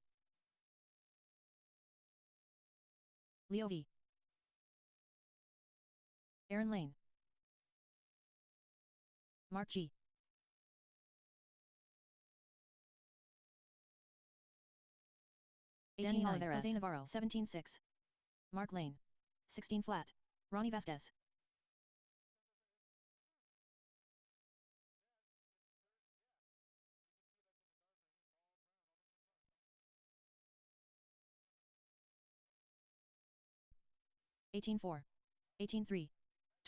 Leo V. Aaron Lane. Mark G. Danny Oliveira. Jose Navarro. 17-6. Mark Lane. 16 flat. Ronnie Vasquez. $18.4. $18.3.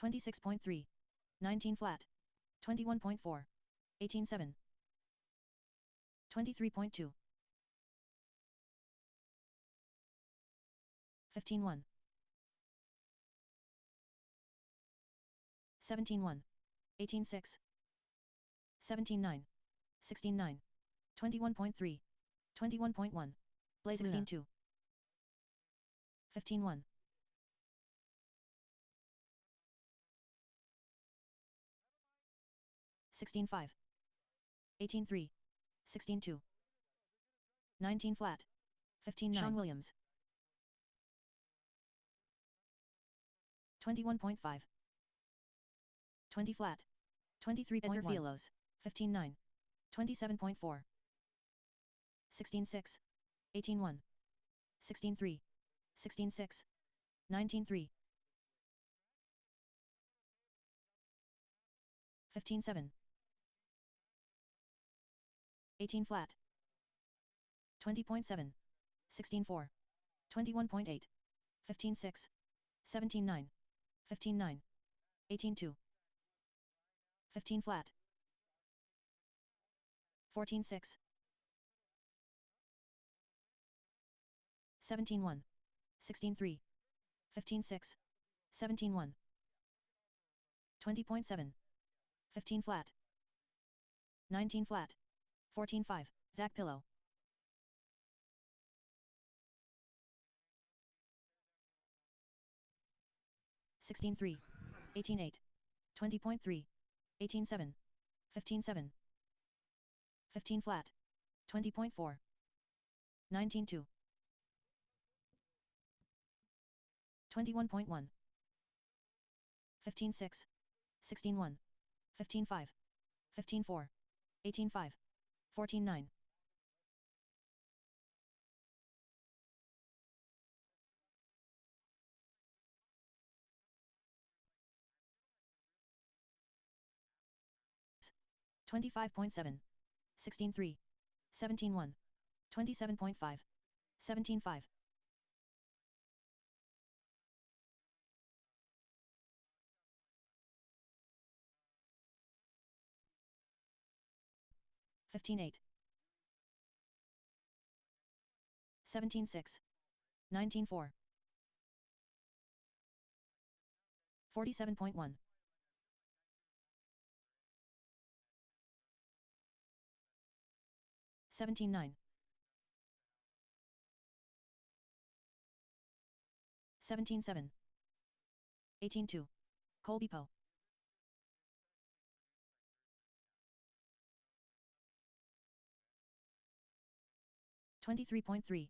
$26.3. 19 flat. 21.4. $18.7. $23.2. 15.1. 17.1. 18.6. 17.9. 16.9. 21.3. 21.1. Blaze 16.2. 15.1. 16.5. 18.3. 16.2. 19 flat. 15.9. Sean Williams. 21.5. 20 flat. 23.1. Edgar Fielos. 15.9. 27.4. 16.6. 18.1. 16.3. 16.6. 19.3. 15.7. 18 flat. 20.7. 16.4. 21.8. 15.6. 17.9. 15.9. 18.2. 15 flat. 14.6. 17.1. 16.3. 15.6. 17.1. 20.7. 15 flat. 19 flat. 14.5. Zach Pillow. 16.3. 18.8. 20.3. 18.7. 15.7. 15 flat. 20.4. 19.2. 21.1. 15.6. 16.1. 15.5. 15.4. 18.5. 14.9. 25.7. 16.3. 17.1. 27.5. 17.5. 15.8. 17.6. 19.4. 47.1. 17.9. 17.7. 18.2. Colby Poe. 23.3.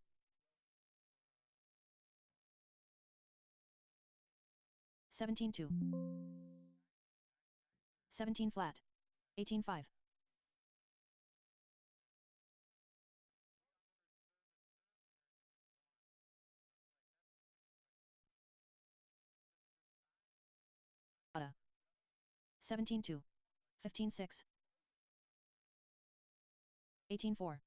17.2. 17 flat. 18.5. 17.2. 15.6. 18.4.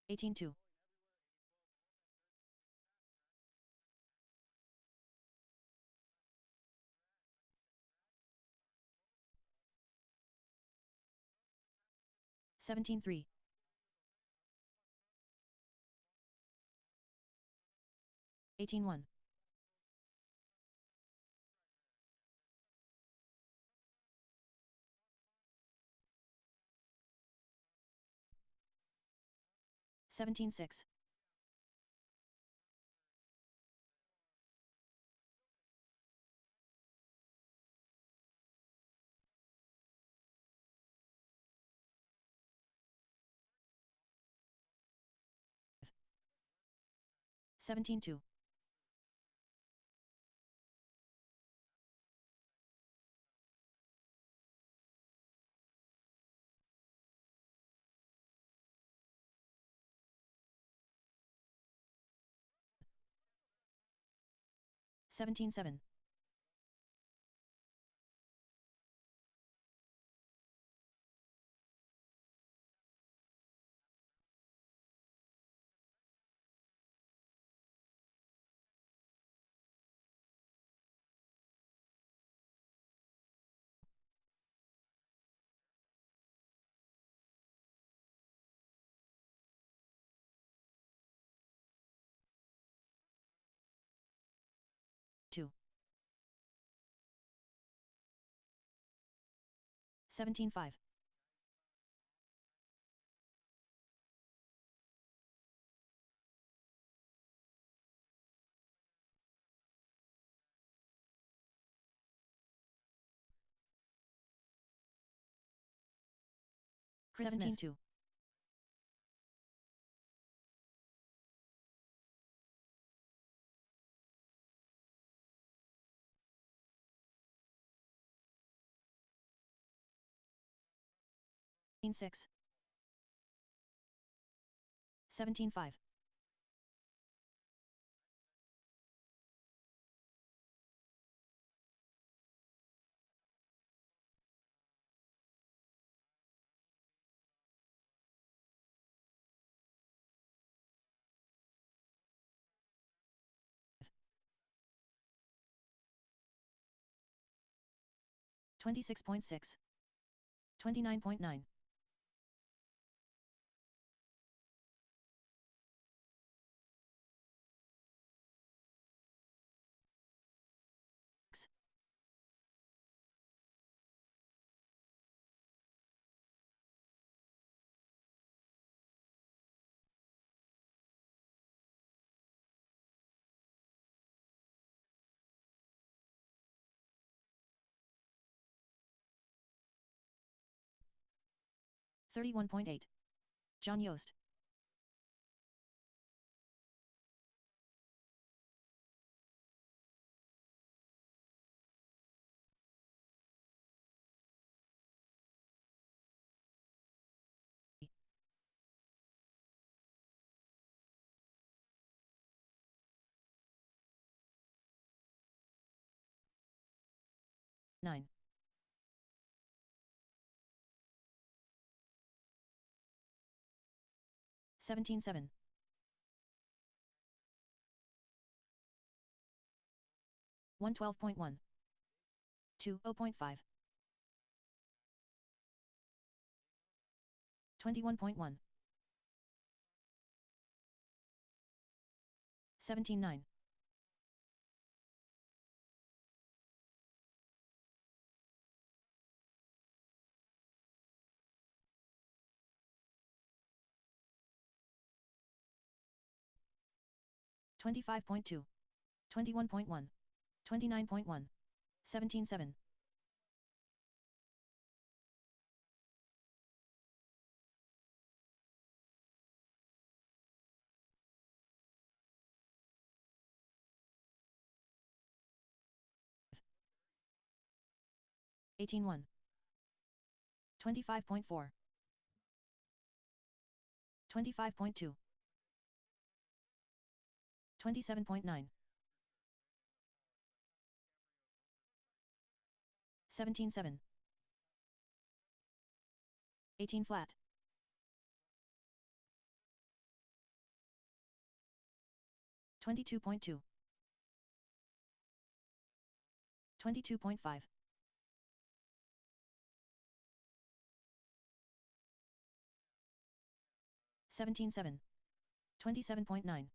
18.2. 17.3. 18.1. 17.6. 17.2. 17.7. 2. 17.5. 17.2. 17.6. 17.5. 5. 26.6. 29.9. 31.8. John Yost. Nine. 17.7. 112.1. 20.5. 21.1. 17.9. 25.2. 21.1. 29.1. 17.7. 18.1. 25.4. 25.2. 27.9. 17.7. 18 flat. 22.2. 22.5. 17.7. 27.9.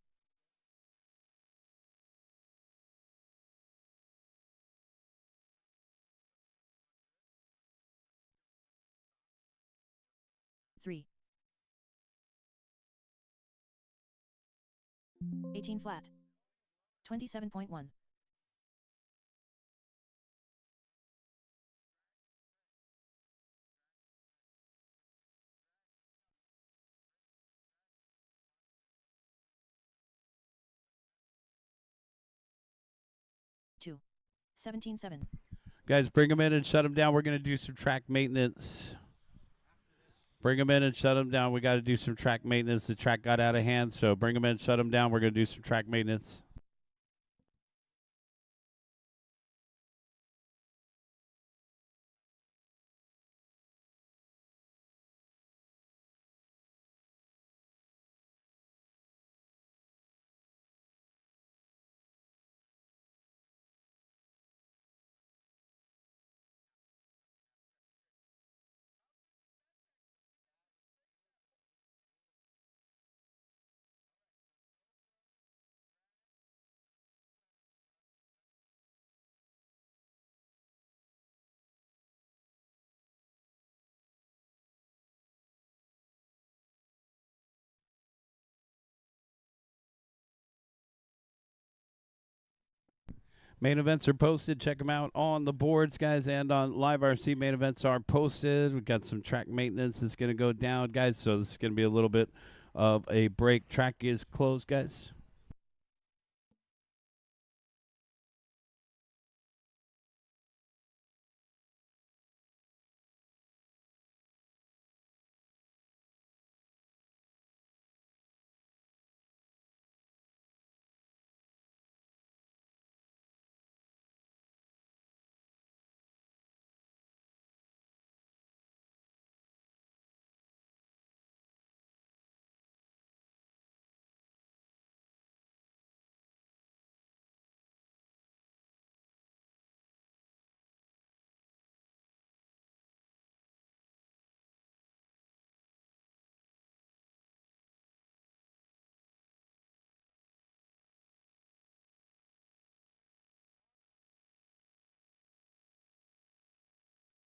3. 18 flat. 27.1. 2. 17.7. Guys, bring them in and shut them down. We're going to do some track maintenance. Bring them in and shut them down. We got to do some track maintenance. The track got out of hand, so bring them in, shut them down. We're going to do some track maintenance. Main events are posted. Check them out on the boards, guys, and on Live RC. Main events are posted. We've got some track maintenance that's going to go down, guys, so this is going to be a little bit of a break. Track is closed, guys.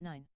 9.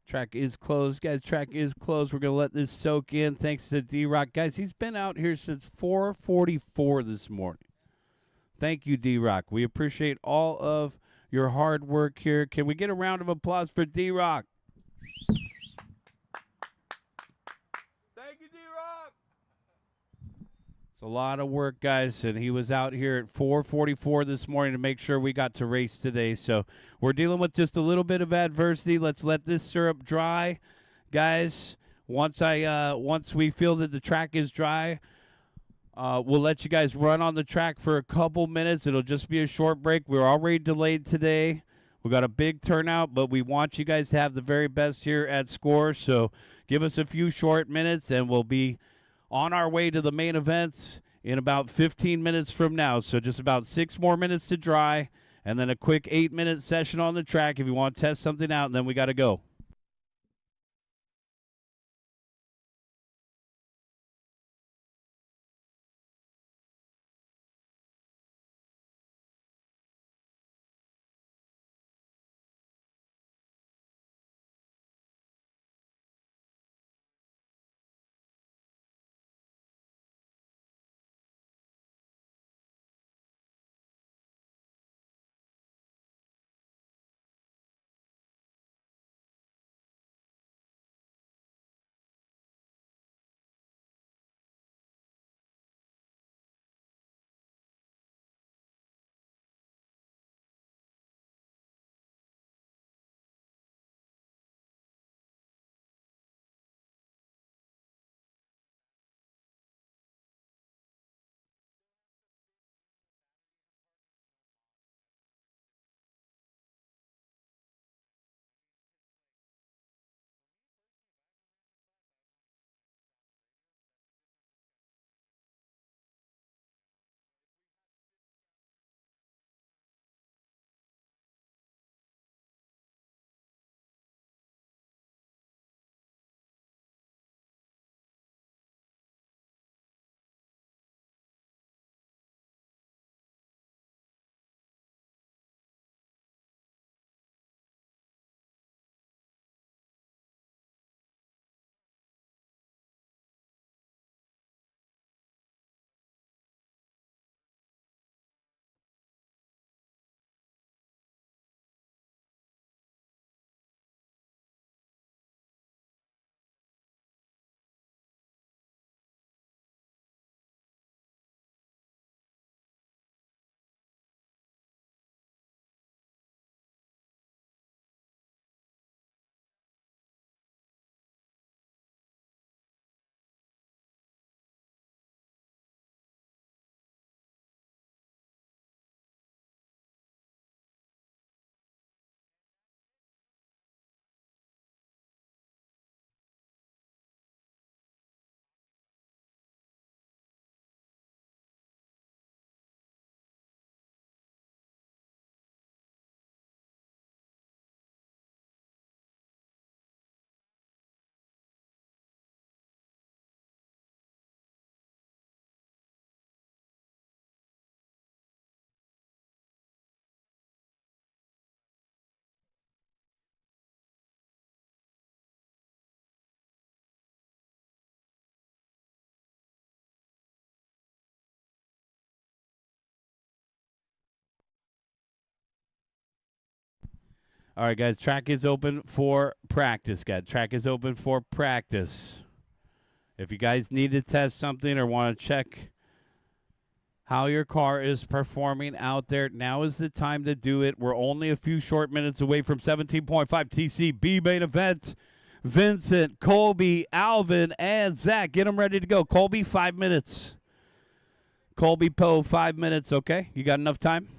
Track is closed, guys. Track is closed. We're gonna let this soak in. Thanks to D-Rock, guys. He's been out here since 4:44 this morning. Thank you, D-Rock. We appreciate all of your hard work here. Can we get a round of applause for D-Rock? Thank you, D-Rock. It's a lot of work, guys, and he was out here at 4:44 this morning to make sure we got to race today. So we're dealing with just a little bit of adversity. Let's let this syrup dry, guys. Once we feel that the track is dry, we'll let you guys run on the track for a couple minutes. It'll just be a short break. We're already delayed today. We got a big turnout, but we want you guys to have the very best here at SCOR. So give us a few short minutes, and we'll be on our way to the main events in about 15 minutes from now. So just about 6 more minutes to dry, and then a quick 8-minute session on the track if you want to test something out, and then we got to go. All right, guys, track is open for practice, guys. Track is open for practice. If you guys need to test something or want to check how your car is performing out there, now is the time to do it. We're only a few short minutes away from 17.5 TCB main event. Vincent, Colby, Alvin, and Zach, get them ready to go. Colby, 5 minutes. Colby Poe, 5 minutes, okay? You got enough time?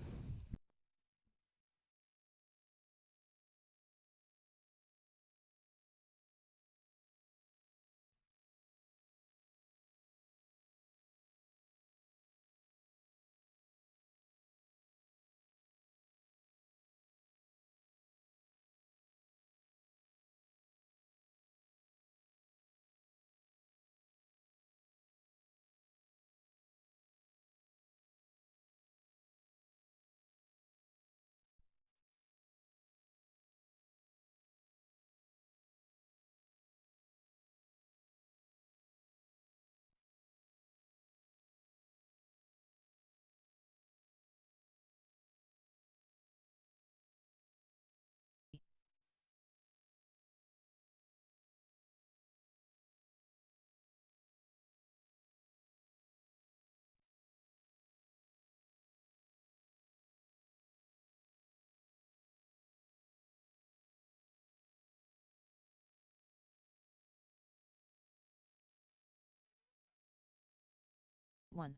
1.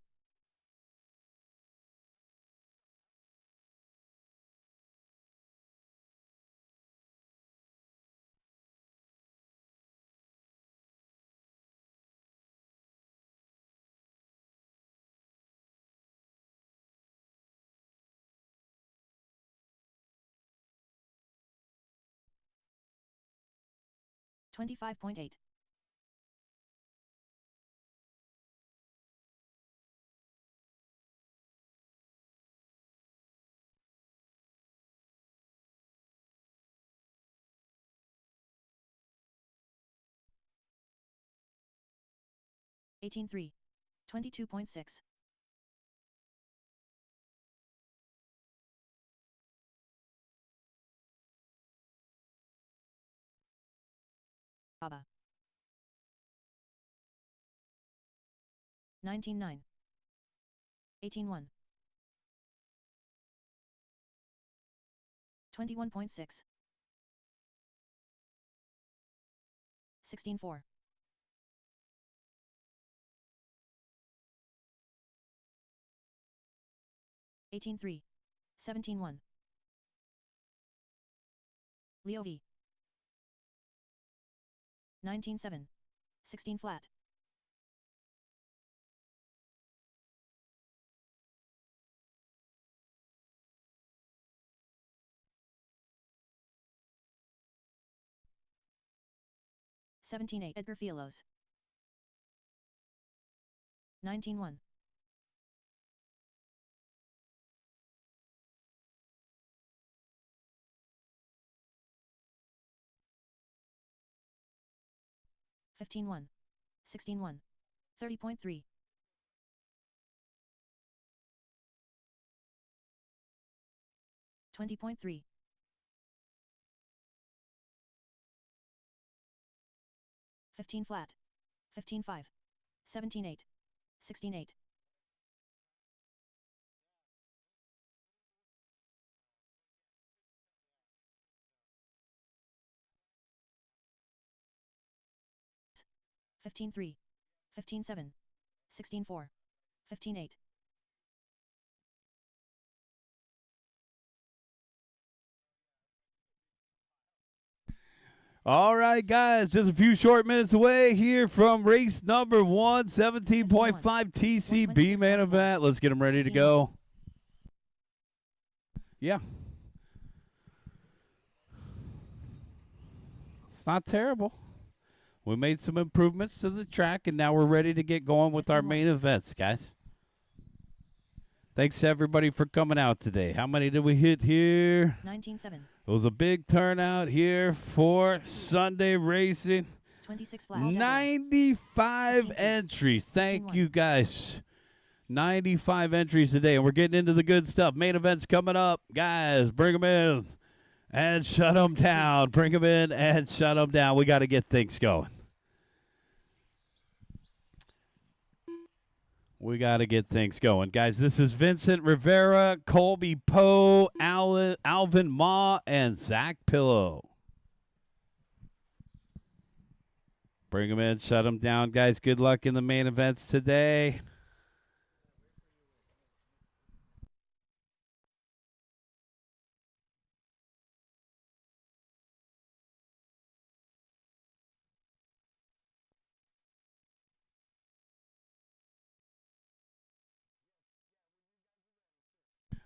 25.8. $18.3. 22.6. ABBA. 19.9. 18.1. 21.6. 16.4. 18.3. 17.1. Leo V. 19.7. 16 flat. 17.8. Edgar Fielos. 19.1. 15.1. 16.1. 30.3. 20.3. 15 flat. 15.5. 17.8. 16.8. 15.3. 15.7. 16.4. 15.8. All right, guys, just a few short minutes away here from race number 1, 17.5 TCB main event. Let's get them ready to go. Yeah. It's not terrible. We made some improvements to the track, and now we're ready to get going with our main events, guys. Thanks, everybody, for coming out today. How many did we hit here? 19.7. It was a big turnout here for Sunday racing. 26 flat. 95 entries. Thank you, guys. 95 entries today, and we're getting into the good stuff. Main events coming up. Guys, bring them in and shut them down. Bring them in and shut them down. We got to get things going. We got to get things going. Guys, this is Vincent Rivera, Colby Poe, Alvin Ma, and Zach Pillow. Bring them in, shut them down. Guys, good luck in the main events today.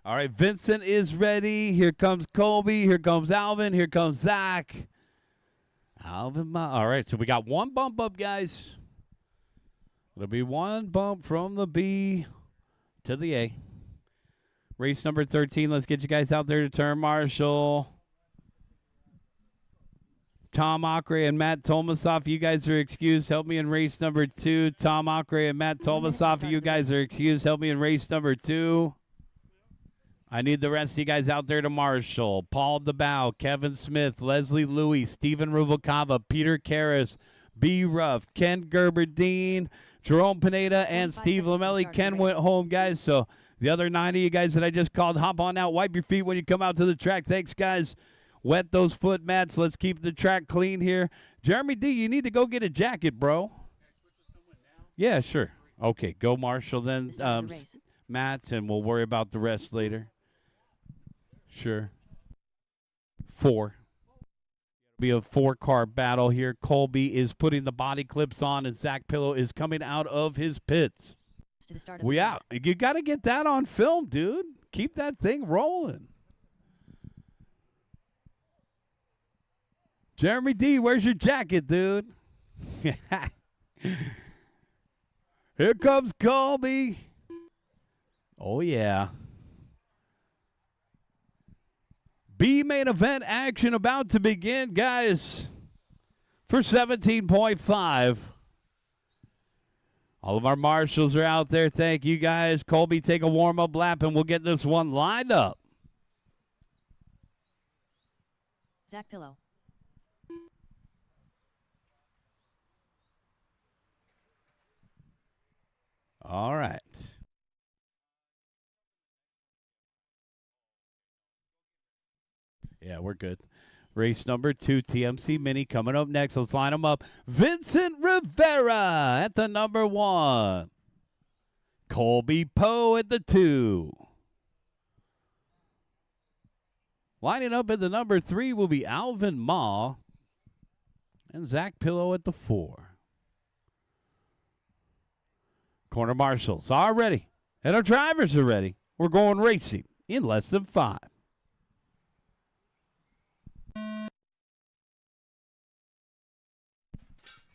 All right, Vincent is ready. Here comes Colby. Here comes Alvin. Here comes Zach. Alvin, all right, so we got one bump up, guys. It'll be one bump from the B to the A. Race number 13. Let's get you guys out there to turn marshal. Tom Acre and Matt Tomasoff, you guys are excused. Help me in race number 2. Tom Acre and Matt Tomasoff, you guys are excused. Help me in race number 2. I need the rest of you guys out there to marshal. Paul DeBow, Kevin Smith, Leslie Louie, Stephen Ruvalcava, Peter Karras, B. Ruff, Ken Gerberdine, Jerome Pineda, and Steve Lamelli. Ken went home, guys, so the other 90 of you guys that I just called, hop on out. Wipe your feet when you come out to the track. Thanks, guys. Wet those foot mats. Let's keep the track clean here. Jeremy D., you need to go get a jacket, bro. Yeah, sure. Okay, go Marshall then, The start of the race. Matt, and we'll worry about the rest later. Sure. 4. Be a 4-car battle here. Colby is putting the body clips on, and Zach Pillow is coming out of his pits. To the start of the Yeah, race. you got to get that on film, dude. Keep that thing rolling. Jeremy D, where's your jacket, dude? Here comes Colby. Oh, yeah. B main event action about to begin, guys, for 17.5. All of our marshals are out there. Thank you, guys. Colby, take a warm-up lap, and we'll get this one lined up. Zach Pillow. All right. Yeah, we're good. Race number 2, TMC Mini, coming up next. Let's line them up. Vincent Rivera at the number 1. Colby Poe at the 2. Lining up at the number 3 will be Alvin Ma and Zach Pillow at the 4. Corner marshals are ready, and our drivers are ready. We're going racing in less than 5.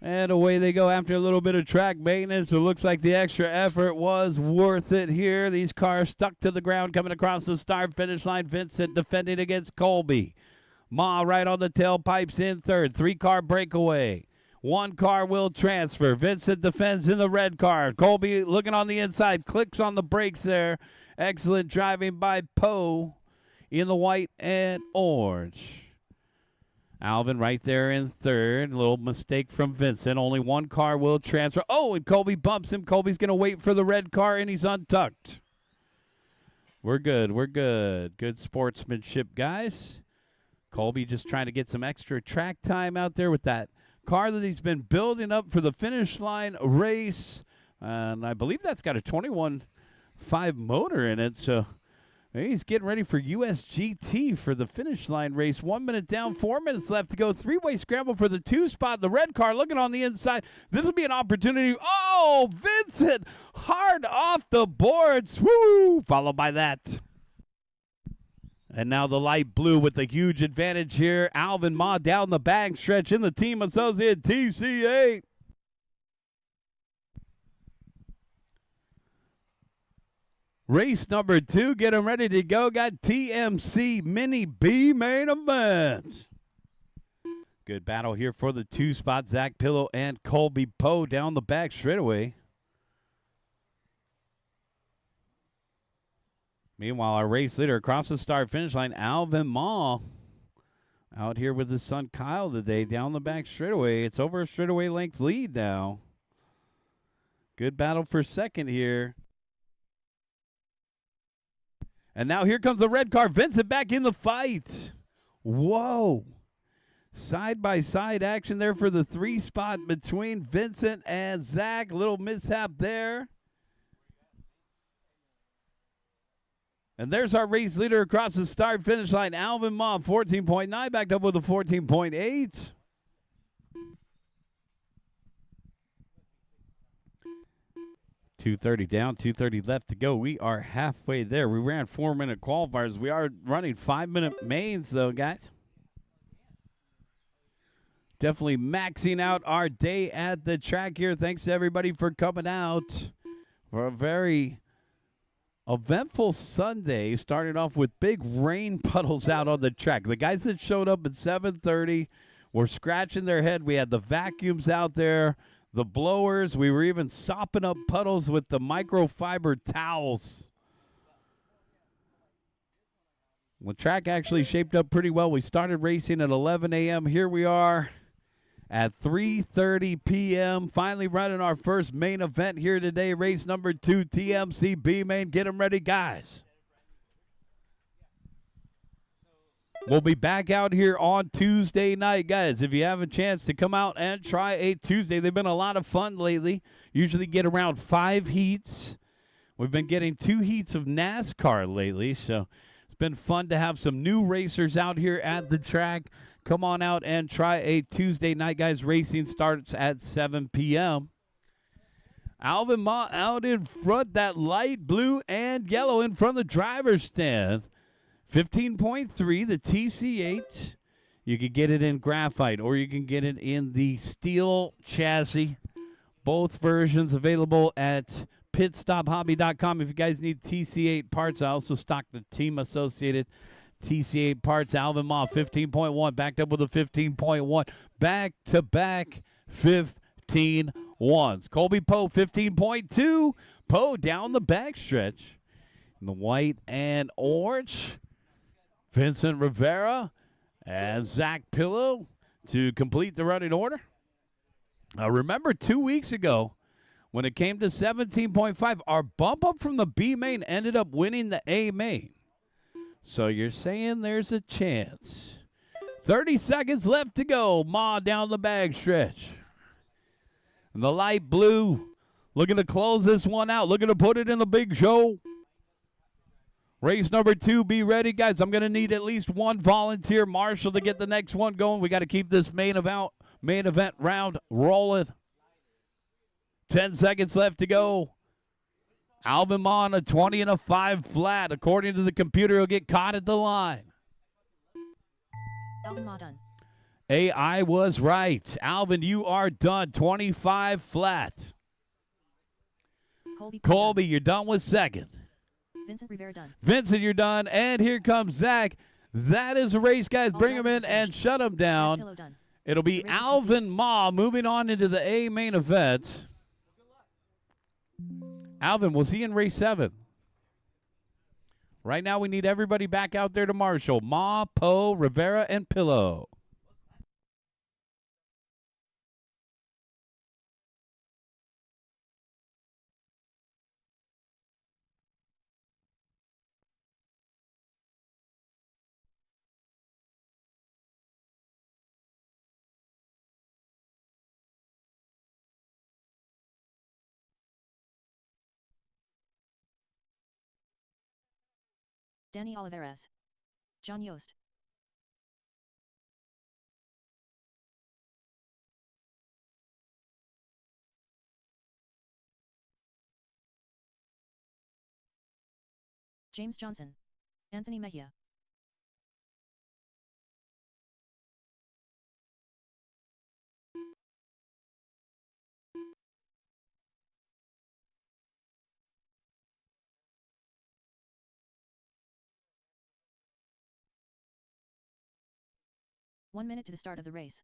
And away they go after a little bit of track maintenance. It looks like the extra effort was worth it here. These cars stuck to the ground coming across the start finish line. Vincent defending against Colby. Ma right on the tailpipes in third. 3-car breakaway. 1 car will transfer. Vincent defends in the red car. Colby looking on the inside. Clicks on the brakes there. Excellent driving by Poe in the white and orange. Alvin right there in third. A little mistake from Vincent. Only 1 car will transfer. Oh, and Colby bumps him. Colby's going to wait for the red car, and he's untucked. We're good. We're good. Good sportsmanship, guys. Colby just trying to get some extra track time out there with that car that he's been building up for the finish line race. And I believe that's got a 21.5 motor in it, so he's getting ready for USGT for the finish line race. 1 minute down, 4 minutes left to go. 3-way scramble for the 2 spot. The red car looking on the inside. This will be an opportunity. Oh, Vincent hard off the boards. Woo! Followed by that. And now the light blue with the huge advantage here. Alvin Ma down the back stretch in the Team Associate TC8. Race number 2, get them ready to go. Got TMC Mini B main event. Good battle here for the 2 spot. Zach Pillow and Colby Poe down the back straightaway. Meanwhile, our race leader across the start finish line, Alvin Ma, out here with his son Kyle today down the back straightaway. It's over a straightaway length lead now. Good battle for second here. And now here comes the red car. Vincent back in the fight. Whoa. Side-by-side action there for the 3 spot between Vincent and Zach. Little mishap there. And there's our race leader across the start finish line. Alvin Ma, 14.9, backed up with a 14.8. .230 down, 2:30 left to go. We are halfway there. We ran 4-minute qualifiers. We are running 5-minute mains, though, guys. Definitely maxing out our day at the track here. Thanks to everybody for coming out for a very eventful Sunday, starting off with big rain puddles out on the track. The guys that showed up at 7:30 were scratching their head. We had the vacuums out there, the blowers. We were even sopping up puddles with the microfiber towels. The track actually shaped up pretty well. We started racing at 11 a.m. Here we are at 3:30 p.m. Finally running our first main event here today. Race number 2, TMC B main. Get them ready, guys. We'll be back out here on Tuesday night, guys. If you have a chance to come out and try a Tuesday, they've been a lot of fun lately. Usually get around 5 heats. We've been getting 2 heats of NASCAR lately, so it's been fun to have some new racers out here at the track. Come on out and try a Tuesday night, guys. Racing starts at 7 p.m. Alvin Ma out in front, that light blue and yellow in front of the driver's stand. 15.3, the TC8. You can get it in graphite or you can get it in the steel chassis. Both versions available at pitstophobby.com. If you guys need TC8 parts, I also stock the team associated TC8 parts. Alvin Ma, 15.1, backed up with a 15.1. Back-to-back 15.1s. Colby Poe, 15.2. Poe down the backstretch in the white and orange. Vincent Rivera and Zach Pillow to complete the running order. Remember 2 weeks ago when it came to 17.5, our bump up from the B main ended up winning the A main. So you're saying there's a chance. 30 seconds left to go. Ma down the bag stretch. And the light blue looking to close this one out. Looking to put it in the big show. Race number 2, be ready, guys. I'm going to need at least one volunteer marshal to get the next one going. We got to keep this main event round rolling. 10 seconds left to go. Alvin Ma on a 20 and a 5 flat. According to the computer, he'll get caught at the line. Alvin Ma done. AI was right. Alvin, you are done. 25 flat. Colby, you're done with second. Vincent Rivera done. Vincent, you're done. And here comes Zach. That is a race, guys. Bring him in and shut him down. It'll be Alvin Ma moving on into the A main event. Alvin, was he in race 7? Right now we need everybody back out there to marshal. Ma, Poe, Rivera, and Pillow. Danny Olivares. John Yost. James Johnson. Anthony Mejia. One minute to the start of the race.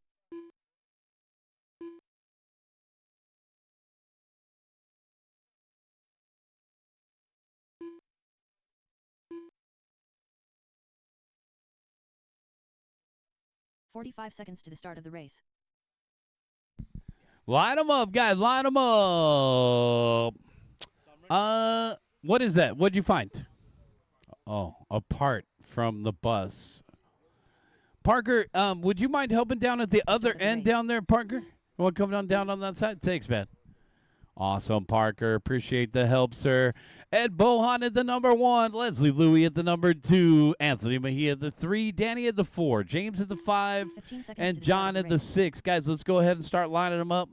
"45 seconds to the start of the race. Line them up, guys. Line them up. What is that? What'd you find? Oh, a part from the bus. Parker, would you mind helping down at the other end down there, Parker? You want to come down on that side? Thanks, man. Awesome, Parker. Appreciate the help, sir. Ed Bohan at the number 1. Leslie Louie at the number 2. Anthony Mejia at the 3. Danny at the 4. James at the 5. And John at the 6. Guys, let's go ahead and start lining them up.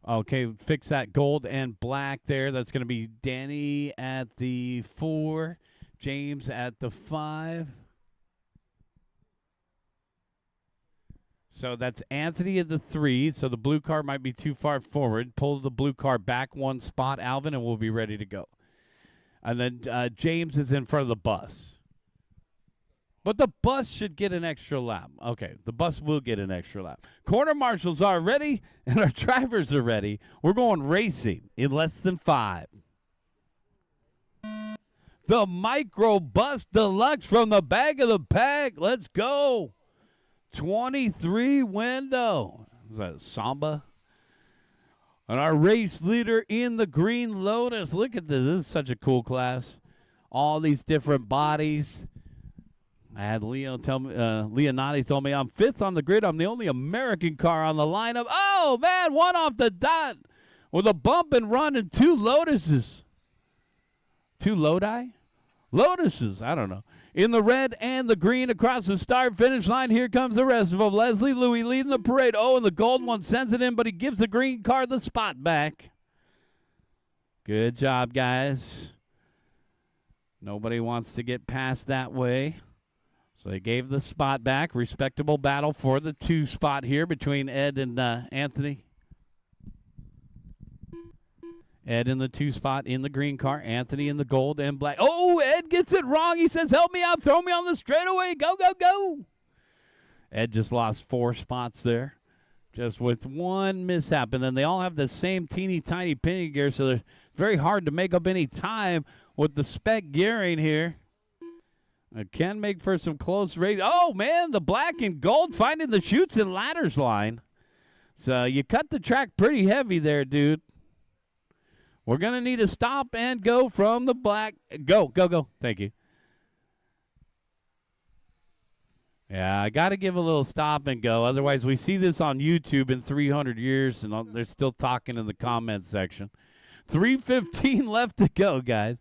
Okay, fix that gold and black there. That's going to be Danny at the 4, James at the 5. So that's Anthony at the 3. So the blue car might be too far forward. Pull the blue car back 1 spot, Alvin, and we'll be ready to go. And then James is in front of the bus. But the bus should get an extra lap. Okay, the bus will get an extra lap. Corner marshals are ready, and our drivers are ready. We're going racing in less than 5. The Micro Bus Deluxe from the back of the pack. Let's go. 23 window. Is that Samba? And our race leader in the Green Lotus. Look at this. This is such a cool class. All these different bodies. I had Leonardi told me I'm 5th on the grid. I'm the only American car on the lineup. Oh, man, one off the dot with a bump and run and 2 Lotuses. 2 Lodi? Lotuses, I don't know. In the red and the green across the start-finish line, here comes the rest of them. Leslie Louis leading the parade. Oh, and the gold one sends it in, but he gives the green car the spot back. Good job, guys. Nobody wants to get past that way. So they gave the spot back. Respectable battle for the 2 spot here between Ed and Anthony. Ed in the 2 spot in the green car. Anthony in the gold and black. Oh, Ed gets it wrong. He says, help me out. Throw me on the straightaway. Go, go, go. Ed just lost 4 spots there. Just with one mishap. And then they all have the same teeny tiny pinion gear. So they're very hard to make up any time with the spec gearing here. It can make for some close race. Oh, man, the black and gold finding the chutes and ladders line. So you cut the track pretty heavy there, dude. We're going to need a stop and go from the black. Go, go, go. Thank you. Yeah, I got to give a little stop and go. Otherwise, we see this on YouTube in 300 years, and they're still talking in the comments section. 3:15 left to go, guys.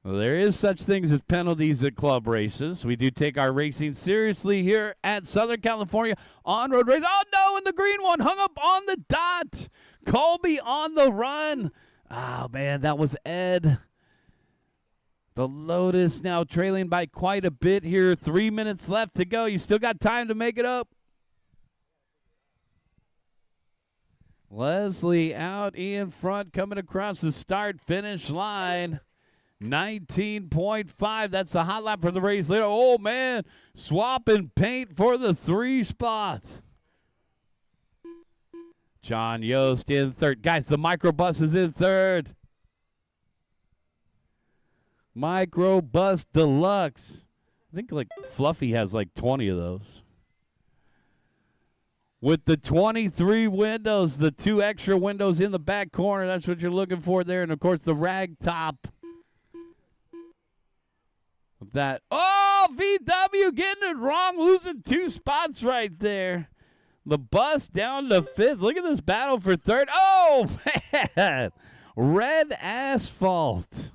Well, there is such things as penalties at club races. We do take our racing seriously here at Southern California on-road race. Oh, no, and the green one hung up on the dot. Colby on the run. Oh, man, that was Ed. The Lotus now trailing by quite a bit here. 3 minutes left to go. You still got time to make it up. Leslie out in front, coming across the start-finish line. 19.5. That's the hot lap for the race leader. Oh, man. Swapping paint for the 3 spot. John Yost in third. Guys, the microbus is in third. Microbus Deluxe. I think like Fluffy has like 20 of those. With the 23 windows, the 2 extra windows in the back corner. That's what you're looking for there. And, of course, the rag top. That. Oh, VW getting it wrong, losing 2 spots right there. The bus down to 5th. Look at this battle for 3rd. Oh, man. Red asphalt.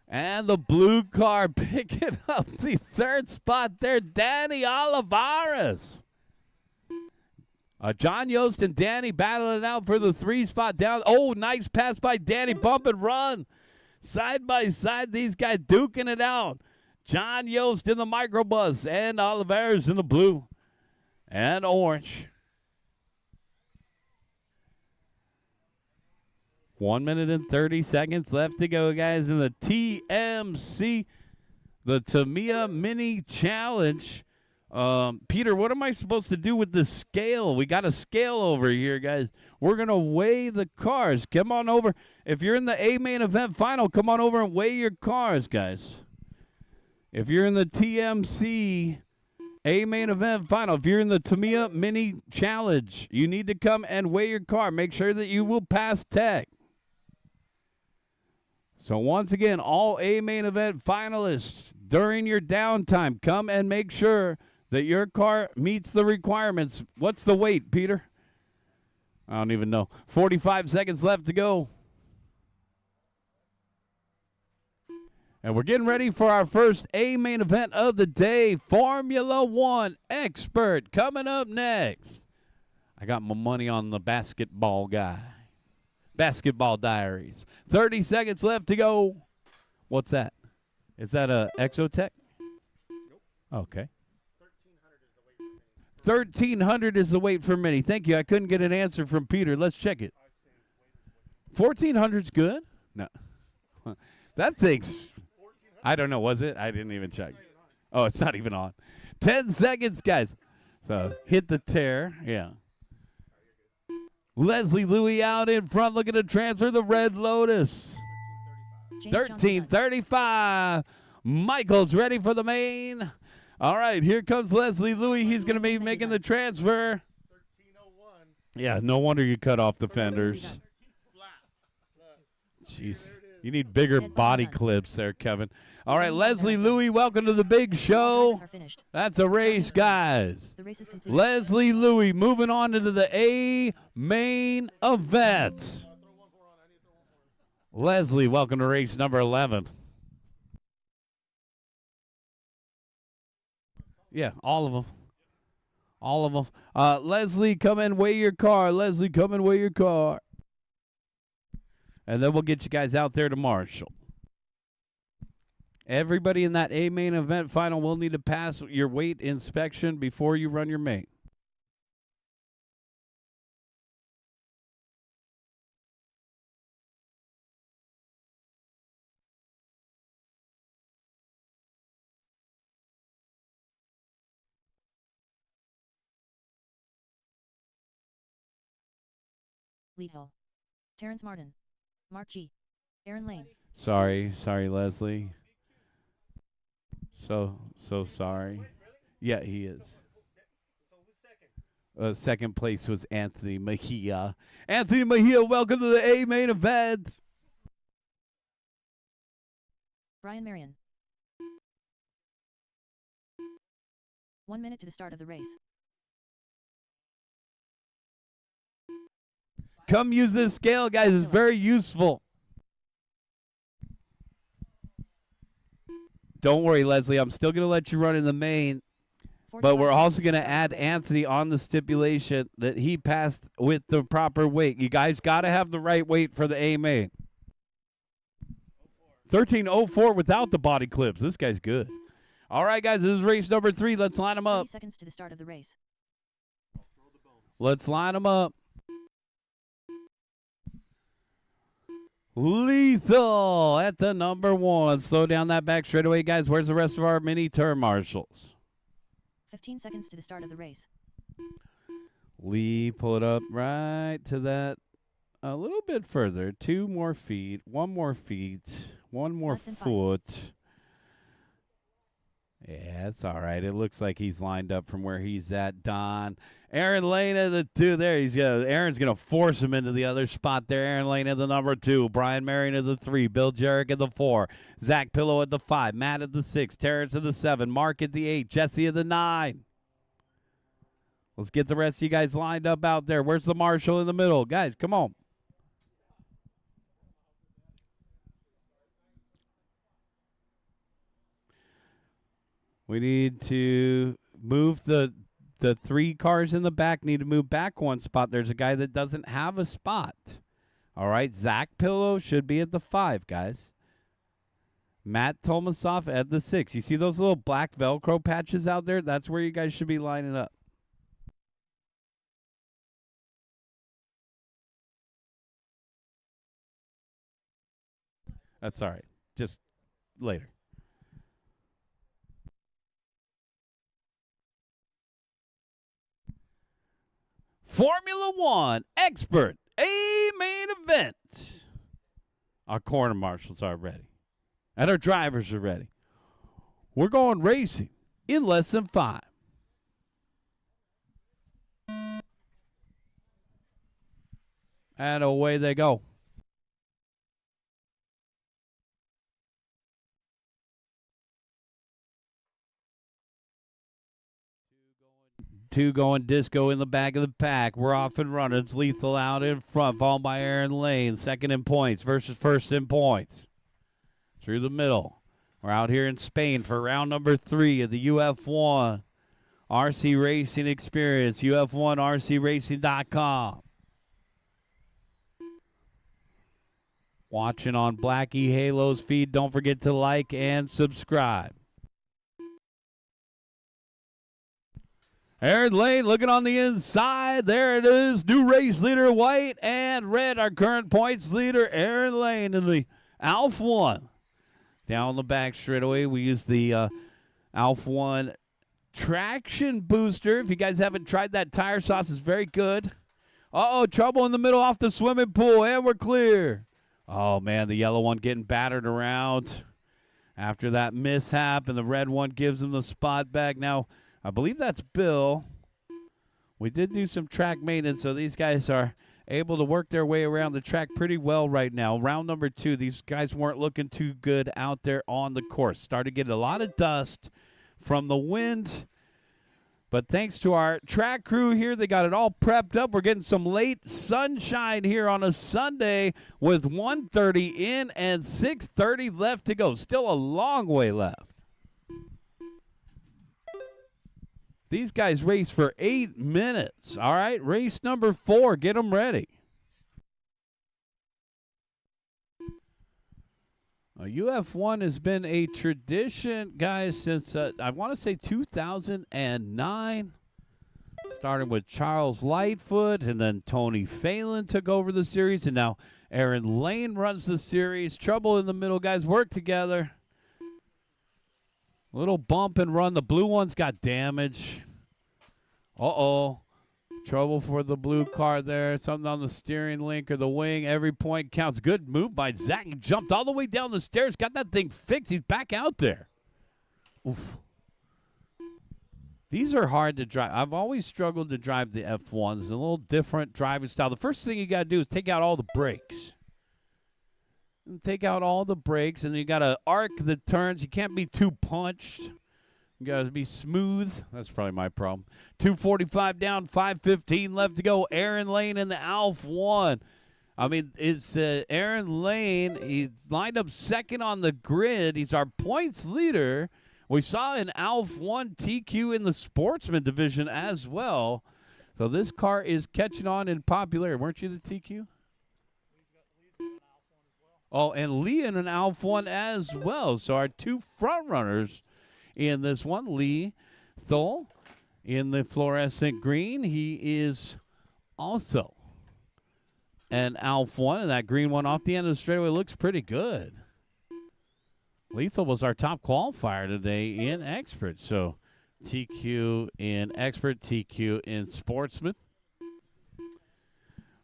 And the blue car picking up the 3rd spot there. Danny Olivares. John Yost and Danny battling it out for the 3 spot down. Oh, nice pass by Danny. Bump and run. Side by side, these guys duking it out. John Yost in the microbus and Olivares in the blue and orange. 1 minute and 30 seconds left to go, guys, in the TMC, the Tamiya Mini Challenge. Peter, what am I supposed to do with the scale? We got a scale over here, guys. We're going to weigh the cars. Come on over. If you're in the A main event final, come on over and weigh your cars, guys. If you're in the TMC A main event final, if you're in the Tamiya Mini Challenge, you need to come and weigh your car. Make sure that you will pass tech. So once again, all A main event finalists, during your downtime, come and make sure that your car meets the requirements. What's the weight, Peter? I don't even know. 45 seconds left to go. And we're getting ready for our first A main event of the day. Formula One Expert coming up next. I got my money on the basketball guy. Basketball Diaries. 30 seconds left to go. What's that? Is that a Exotech? Nope. Okay. 1,300 is the weight for Mini. Thank you. I couldn't get an answer from Peter. Let's check it. 1,400's good? No. That thing's, I don't know. Was it? I didn't even check. Oh, it's not even on. 10 seconds, guys. So hit the tear. Yeah. Leslie Louis out in front looking to transfer the Red Lotus. James Johnson 13:35. Michael's ready for the main. All right, here comes Leslie Louis. He's going to be making the transfer. 13:01. Yeah, no wonder you cut off the fenders. Jeez. You need bigger body clips there, Kevin. All right, Leslie Louis, welcome to the big show. That's a race, guys. The race is complete. Leslie Louis moving on into the A main events. Leslie, welcome to race number 11. Yeah, all of them. All of them. Leslie, come and weigh your car. Leslie, come and weigh your car. And then we'll get you guys out there to Marshall. Everybody in that A main event final will need to pass your weight inspection before you run your main. Lead Hill. Terrence Martin. Mark G. Aaron Lane. Sorry, Leslie. So sorry. Yeah, he is. So who's second? Second place was Anthony Mejia. Anthony Mejia, welcome to the A main event. Brian Marion. 1 minute to the start of the race. Come use this scale, guys. It's very useful. Don't worry, Leslie. I'm still going to let you run in the main, but we're also going to add Anthony on the stipulation that he passed with the proper weight. You guys got to have the right weight for the A main. 13:04 without the body clips. This guy's good. All right, guys. This is race number 3. Let's line them up. 30 seconds to the start of the race. Let's line them up. Lethal at the number 1. Slow down that back straightaway, guys. Where's the rest of our mini turn marshals? 15 seconds to the start of the race. Lee, pull it up right to that a little bit further. 2 more feet. 1 more feet. 1 more Less than 5. foot. Yeah, it's all right. It looks like he's lined up from where he's at. Don. Aaron Lane at the 2 there. Aaron's going to force him into the other spot there. Aaron Lane at the number 2. Brian Marion at the 3. Bill Jarek at the 4. Zach Pillow at the 5. Matt at the 6. Terrence at the 7. Mark at the 8. Jesse at the 9. Let's get the rest of you guys lined up out there. Where's the marshal in the middle? Guys, come on. We need to move the 3 cars in the back. Need to move back 1 spot. There's a guy that doesn't have a spot. All right, Zach Pillow should be at the 5, guys. Matt Tomasoff at the 6. You see those little black Velcro patches out there? That's where you guys should be lining up. That's all right. Just later. Formula One expert A main event. Our corner marshals are ready. And our drivers are ready. We're going racing in less than 5. And away they go. Two going disco in the back of the pack. We're off and running. It's Lethal out in front, followed by Aaron Lane. Second in points versus first in points. Through the middle. We're out here in Spain for round number 3 of the UF1 RC Racing Experience. UF1RCRacing.com. Watching on Blackie Halo's feed. Don't forget to like and subscribe. Aaron Lane looking on the inside. There it is. New race leader, white and red. Our current points leader, Aaron Lane in the Alpha 1. Down the back straightaway, we use the Alpha 1 traction booster. If you guys haven't tried that, tire sauce is very good. Uh-oh, trouble in the middle off the swimming pool, and we're clear. Oh, man, the yellow one getting battered around after that mishap, and the red one gives him the spot back. Now, I believe that's Bill. We did do some track maintenance, so these guys are able to work their way around the track pretty well right now. Round number 2, these guys weren't looking too good out there on the course. Started getting a lot of dust from the wind. But thanks to our track crew here, they got it all prepped up. We're getting some late sunshine here on a Sunday with 1:30 in and 6:30 left to go. Still a long way left. These guys race for 8 minutes. All right, race number 4. Get them ready. UF1 has been a tradition, guys, since I want to say 2009. Starting with Charles Lightfoot, and then Tony Phelan took over the series, and now Aaron Lane runs the series. Trouble in the middle, guys. Work together. Little bump and run. The blue one's got damage. Uh-oh. Trouble for the blue car there. Something on the steering link or the wing. Every point counts. Good move by Zach. He jumped all the way down the stairs. Got that thing fixed. He's back out there. Oof. These are hard to drive. I've always struggled to drive the F1s. It's a little different driving style. The first thing you got to do is take out all the brakes. And take out all the brakes, and you got to arc the turns. You can't be too punched. You got to be smooth. That's probably my problem. 2:45 down, 5:15 left to go. Aaron Lane in the Alf 1. I mean, it's Aaron Lane. He's lined up second on the grid. He's our points leader. We saw an Alf 1 TQ in the Sportsman division as well. So this car is catching on in popularity. Weren't you the TQ? Oh, and Lee in an Alf 1 as well. So our 2 front runners in this one. Lee Thole in the fluorescent green. He is also an Alf 1, and that green one off the end of the straightaway looks pretty good. Lethal was our top qualifier today in Expert. So TQ in Expert, TQ in Sportsman.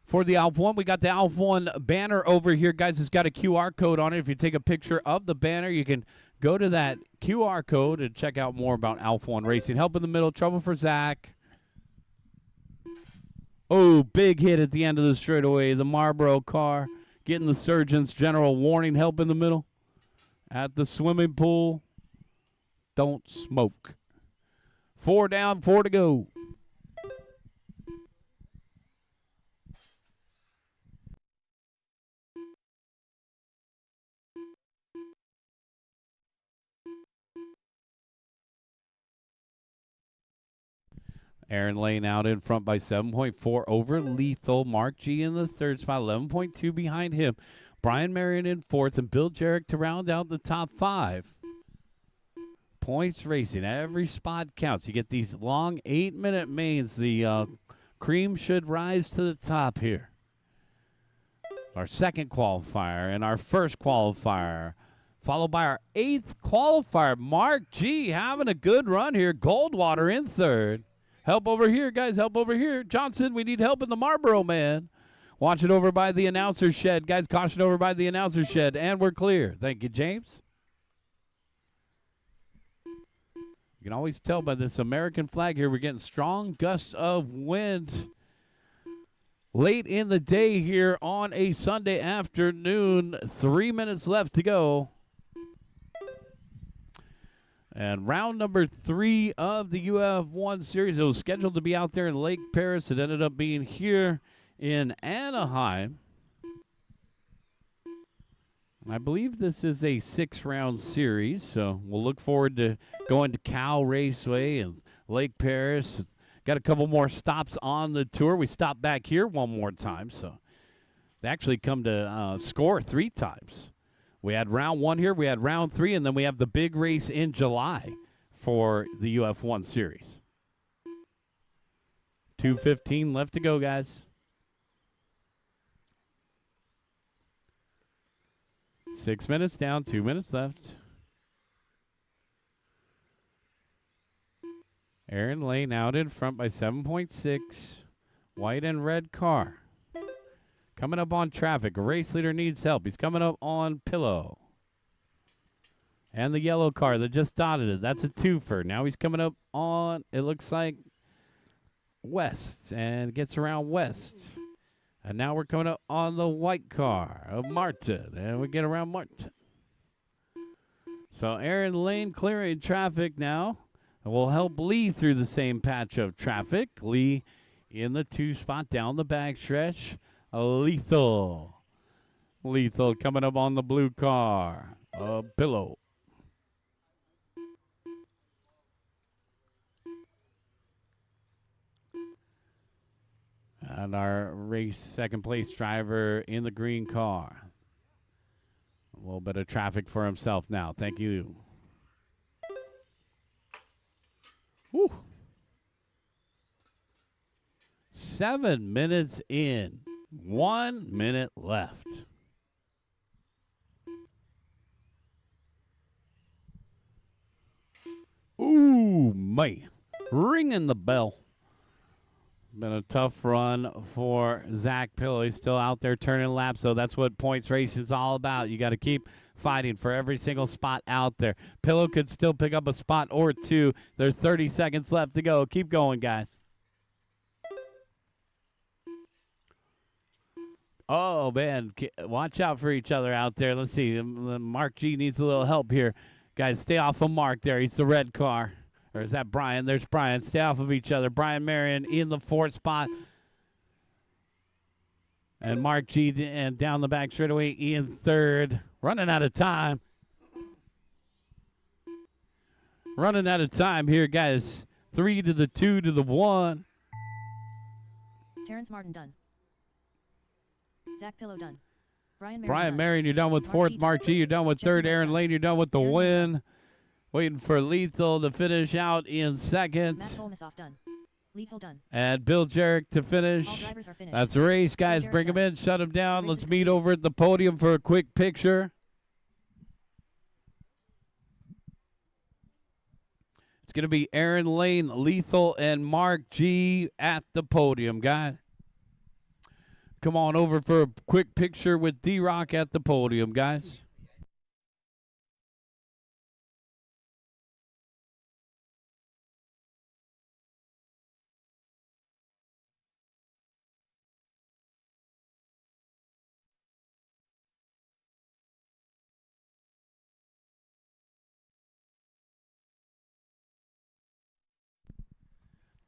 For the Alf 1, we got the Alf 1 banner over here, guys. It's got a QR code on it. If you take a picture of the banner, you can go to that QR code and check out more about Alf 1 racing. Help in the middle, trouble for Zach. Oh, big hit at the end of the straightaway. The Marlboro car getting the Surgeon's General warning. Help in the middle. At the swimming pool, don't smoke. 4 down, 4 to go. Aaron Lane out in front by 7.4 over Lethal. Mark G in the third spot, 11.2 behind him. Brian Marion in fourth, and Bill Jarek to round out the top 5. Points racing. Every spot counts. You get these long 8-minute mains. The cream should rise to the top here. Our second qualifier and our first qualifier, followed by our 8th qualifier. Mark G having a good run here. Goldwater in third. Help over here, guys. Help over here. Johnson, we need help in the Marlboro man. Watch it over by the announcer shed. Guys, caution over by the announcer shed. And we're clear. Thank you, James. You can always tell by this American flag here, we're getting strong gusts of wind late in the day here on a Sunday afternoon. 3 minutes left to go. And round number 3 of the UF1 series. It was scheduled to be out there in Lake Paris. It ended up being here in Anaheim. I believe this is a 6-round series, so we'll look forward to going to Cal Raceway and Lake Paris. Got a couple more stops on the tour. We stopped back here one more time, so they actually come to SCOR 3 times. We had round 1 here, we had round 3, and then we have the big race in July for the UF1 series. 2:15 left to go, guys. 6 minutes down, 2 minutes left. Aaron Lane out in front by 7.6. White and red car. Coming up on traffic. Race leader needs help. He's coming up on Pillow. And the yellow car that just dotted it. That's a twofer. Now he's coming up on, it looks like, West. And gets around West. And now we're coming up on the white car of Martin. And we get around Martin. So Aaron Lane clearing traffic now. And will help Lee through the same patch of traffic. Lee in the 2 spot down the backstretch. Lethal. Lethal coming up on the blue car. Pillow. And our race second place driver in the green car. A little bit of traffic for himself now. Thank you. Woo. 7 minutes in. 1 minute left. Ooh, man. Ringing the bell. Been a tough run for Zach Pillow. He's still out there turning laps, so that's what points racing is all about. You got to keep fighting for every single spot out there. Pillow could still pick up a spot or two. There's 30 seconds left to go. Keep going, guys. Oh, man. Watch out for each other out there. Let's see. Mark G needs a little help here. Guys, stay off of Mark there. He's the red car. Or is that Brian? There's Brian. Stay off of each other. Brian Marion in the 4th spot. And Mark G and down the back straightaway in 3rd. Running out of time. Running out of time here, guys. 3 to the 2 to the 1. Terrence Martin done. Zach Pillow done. Brian Marion, you're done with 4th. Mark G, you're done with 3rd. Aaron Lane, you're done with the win. Waiting for Lethal to finish out in 2nd. Matt Olmisoff done. Lethal done. And Bill Jarrett to finish. All drivers are finished. That's a race, guys. Bring them in, shut them down. Let's meet over at the podium for a quick picture. It's going to be Aaron Lane, Lethal, and Mark G at the podium, guys. Come on over for a quick picture with D-Rock at the podium, guys.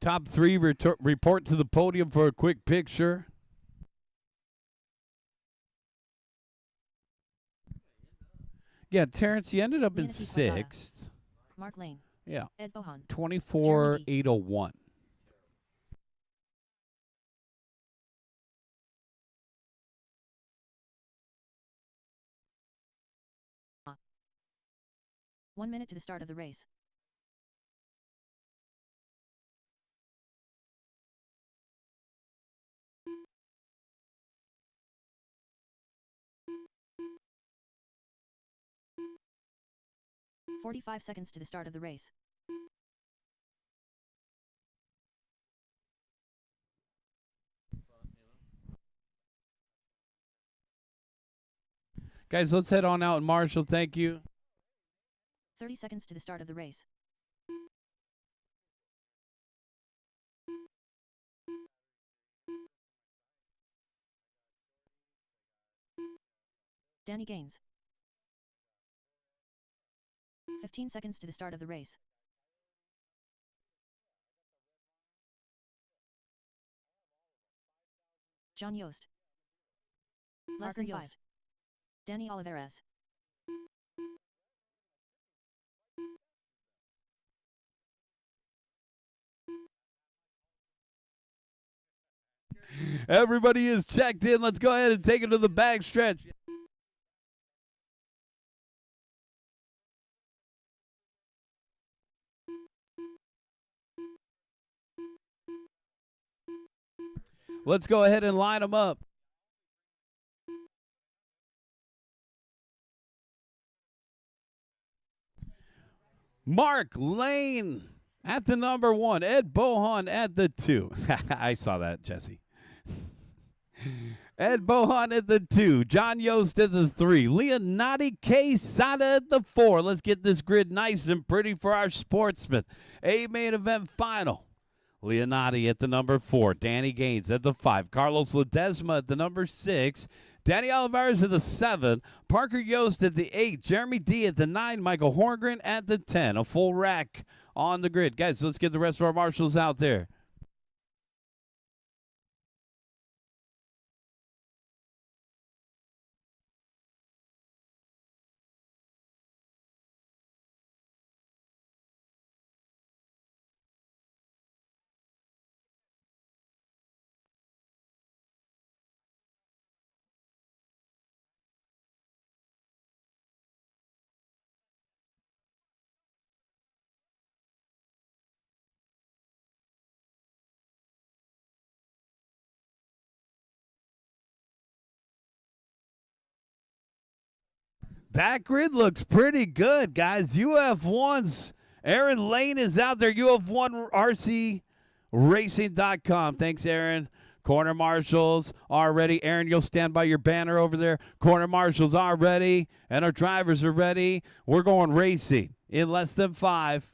Top 3 report to the podium for a quick picture. Yeah, Terrence, you ended up in 6th. Mark Lane. Yeah. Ed Bohan. 24,801. One minute to the start of the race. "45 seconds to the start of the race. Guys, let's head on out. Marshall, thank you. 30 seconds to the start of the race. Danny Gaines. 15 seconds to the start of the race. John Yost. Less than Yost. Danny Oliveras. Everybody is checked in. Let's go ahead and take it to the back stretch. Let's go ahead and line them up. Mark Lane at the number 1. Ed Bohan at the 2. I saw that, Jesse. Ed Bohan at the 2. John Yost at the 3. Leonardo Quesada at the 4. Let's get this grid nice and pretty for our sportsmen. A main event final. Leonardo at the number 4. Danny Gaines at the 5. Carlos Ledesma at the number 6. Danny Olivares at the 7. Parker Yost at the 8. Jeremy D at the 9. Michael Horngren at the 10. A full rack on the grid. Guys, let's get the rest of our marshals out there. That grid looks pretty good, guys. UF1's Aaron Lane is out there. UF1RCRacing.com. Thanks, Aaron. Corner marshals are ready. Aaron, you'll stand by your banner over there. Corner marshals are ready, and our drivers are ready. We're going racing in less than 5.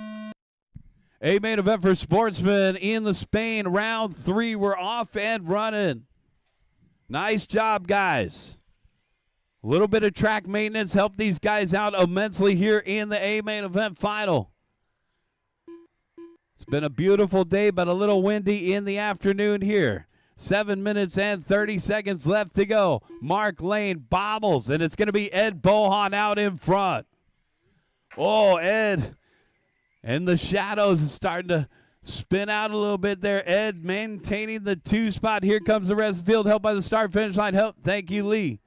A main event for sportsmen in the Spain. Round 3. We're off and running. Nice job, guys. A little bit of track maintenance helped these guys out immensely here in the A main event final. It's been a beautiful day, but a little windy in the afternoon here. 7 minutes and 30 seconds left to go. Mark Lane bobbles, and it's going to be Ed Bohan out in front. Oh, Ed. And the shadows is starting to spin out a little bit there. Ed maintaining the 2 spot. Here comes the rest of the field, helped by the start-finish line. Help. Thank you, Lee.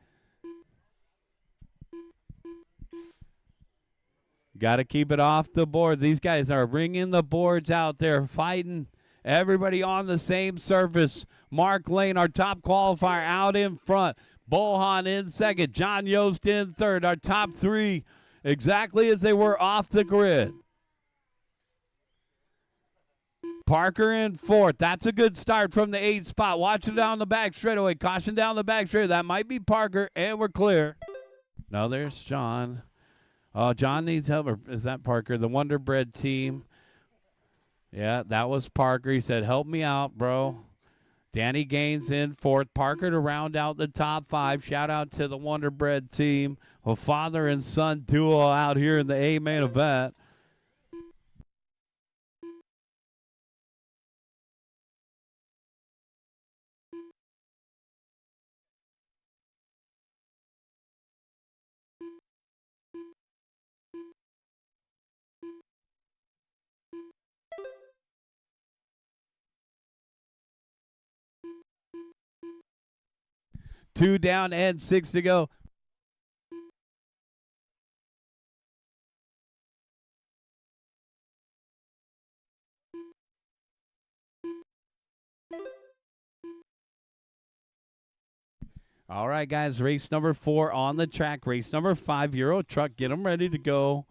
Got to keep it off the board. These guys are bringing the boards out there, fighting everybody on the same surface. Mark Lane, our top qualifier, out in front. Bohan in second. John Yost in third. Our top 3 exactly as they were off the grid. Parker in fourth. That's a good start from the 8 spot. Watch it down the back straightaway. Caution down the back straightaway. That might be Parker, and we're clear. Now there's John. Oh, John needs help. Or is that Parker? The Wonder Bread team. Yeah, that was Parker. He said, help me out, bro. Danny Gaines in fourth. Parker to round out the top 5. Shout out to the Wonder Bread team. A father and son duo out here in the A main event. Two down and 6 to go. All right, guys, race number 4 on the track. Race number 5, Euro Truck. Get them ready to go.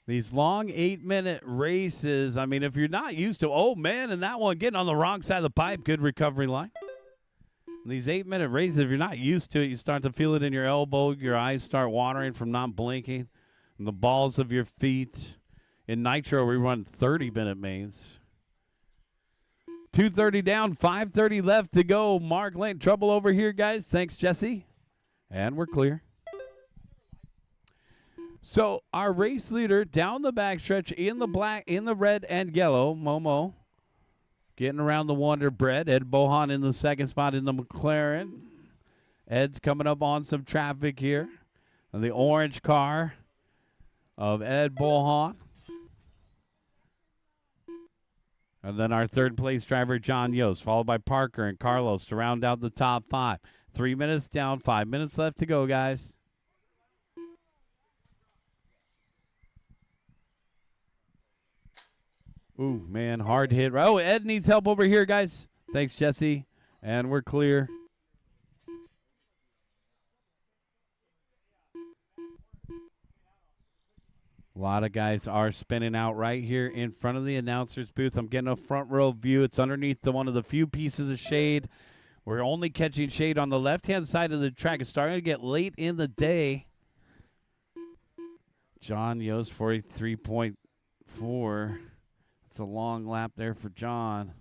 These long 8-minute races, I mean, if you're not used to, oh, man, and that one getting on the wrong side of the pipe, good recovery line. These 8-minute races, if you're not used to it, you start to feel it in your elbow. Your eyes start watering from not blinking. And the balls of your feet. In Nitro, we run 30-minute mains. 2:30 down, 5:30 left to go. Mark Lane, trouble over here, guys. Thanks, Jesse. And we're clear. So our race leader down the backstretch in the black, in the red and yellow, Momo, getting around the Wonder Bread. Ed Bohan in the second spot in the McLaren. Ed's coming up on some traffic here. And the orange car of Ed Bohan. And then our third place driver, John Yost, followed by Parker and Carlos to round out the top 5. 3 minutes down, 5 minutes left to go, guys. Ooh, man, hard hit. Oh, Ed needs help over here, guys. Thanks, Jesse. And we're clear. A lot of guys are spinning out right here in front of the announcer's booth. I'm getting a front row view. It's underneath one of the few pieces of shade. We're only catching shade on the left-hand side of the track. It's starting to get late in the day. John Yost, 43.4. It's a long lap there for John.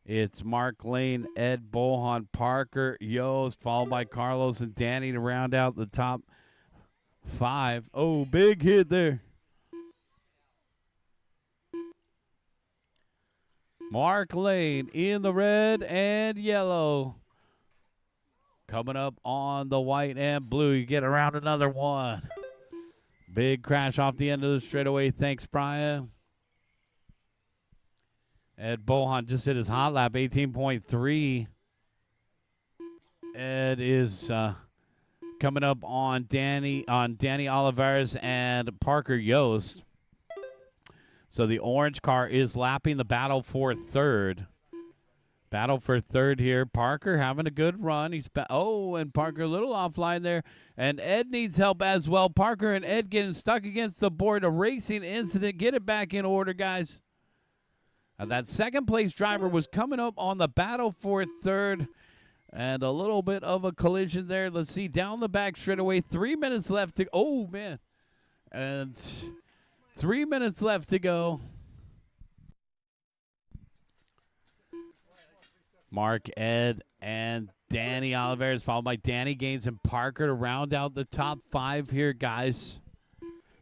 It's Mark Lane, Ed Bohan, Parker, Yost, followed by Carlos and Danny to round out the top 5. Oh, big hit there. Mark Lane in the red and yellow. Coming up on the white and blue. You get around another one. Big crash off the end of the straightaway. Thanks, Brian. Ed Bohan just hit his hot lap, 18.3. Ed is coming up on Danny Olivares and Parker Yost. So the orange car is lapping the battle for third. Battle for third here. Parker having a good run. And Parker a little offline there. And Ed needs help as well. Parker and Ed getting stuck against the board. A racing incident. Get it back in order, guys. That second place driver was coming up on the battle for third. And a little bit of a collision there. Let's see. Down the back straightaway. 3 minutes left to... Oh, man. And 3 minutes left to go. Mark, Ed, and Danny Olivares, followed by Danny Gaines and Parker to round out the top 5 here, guys.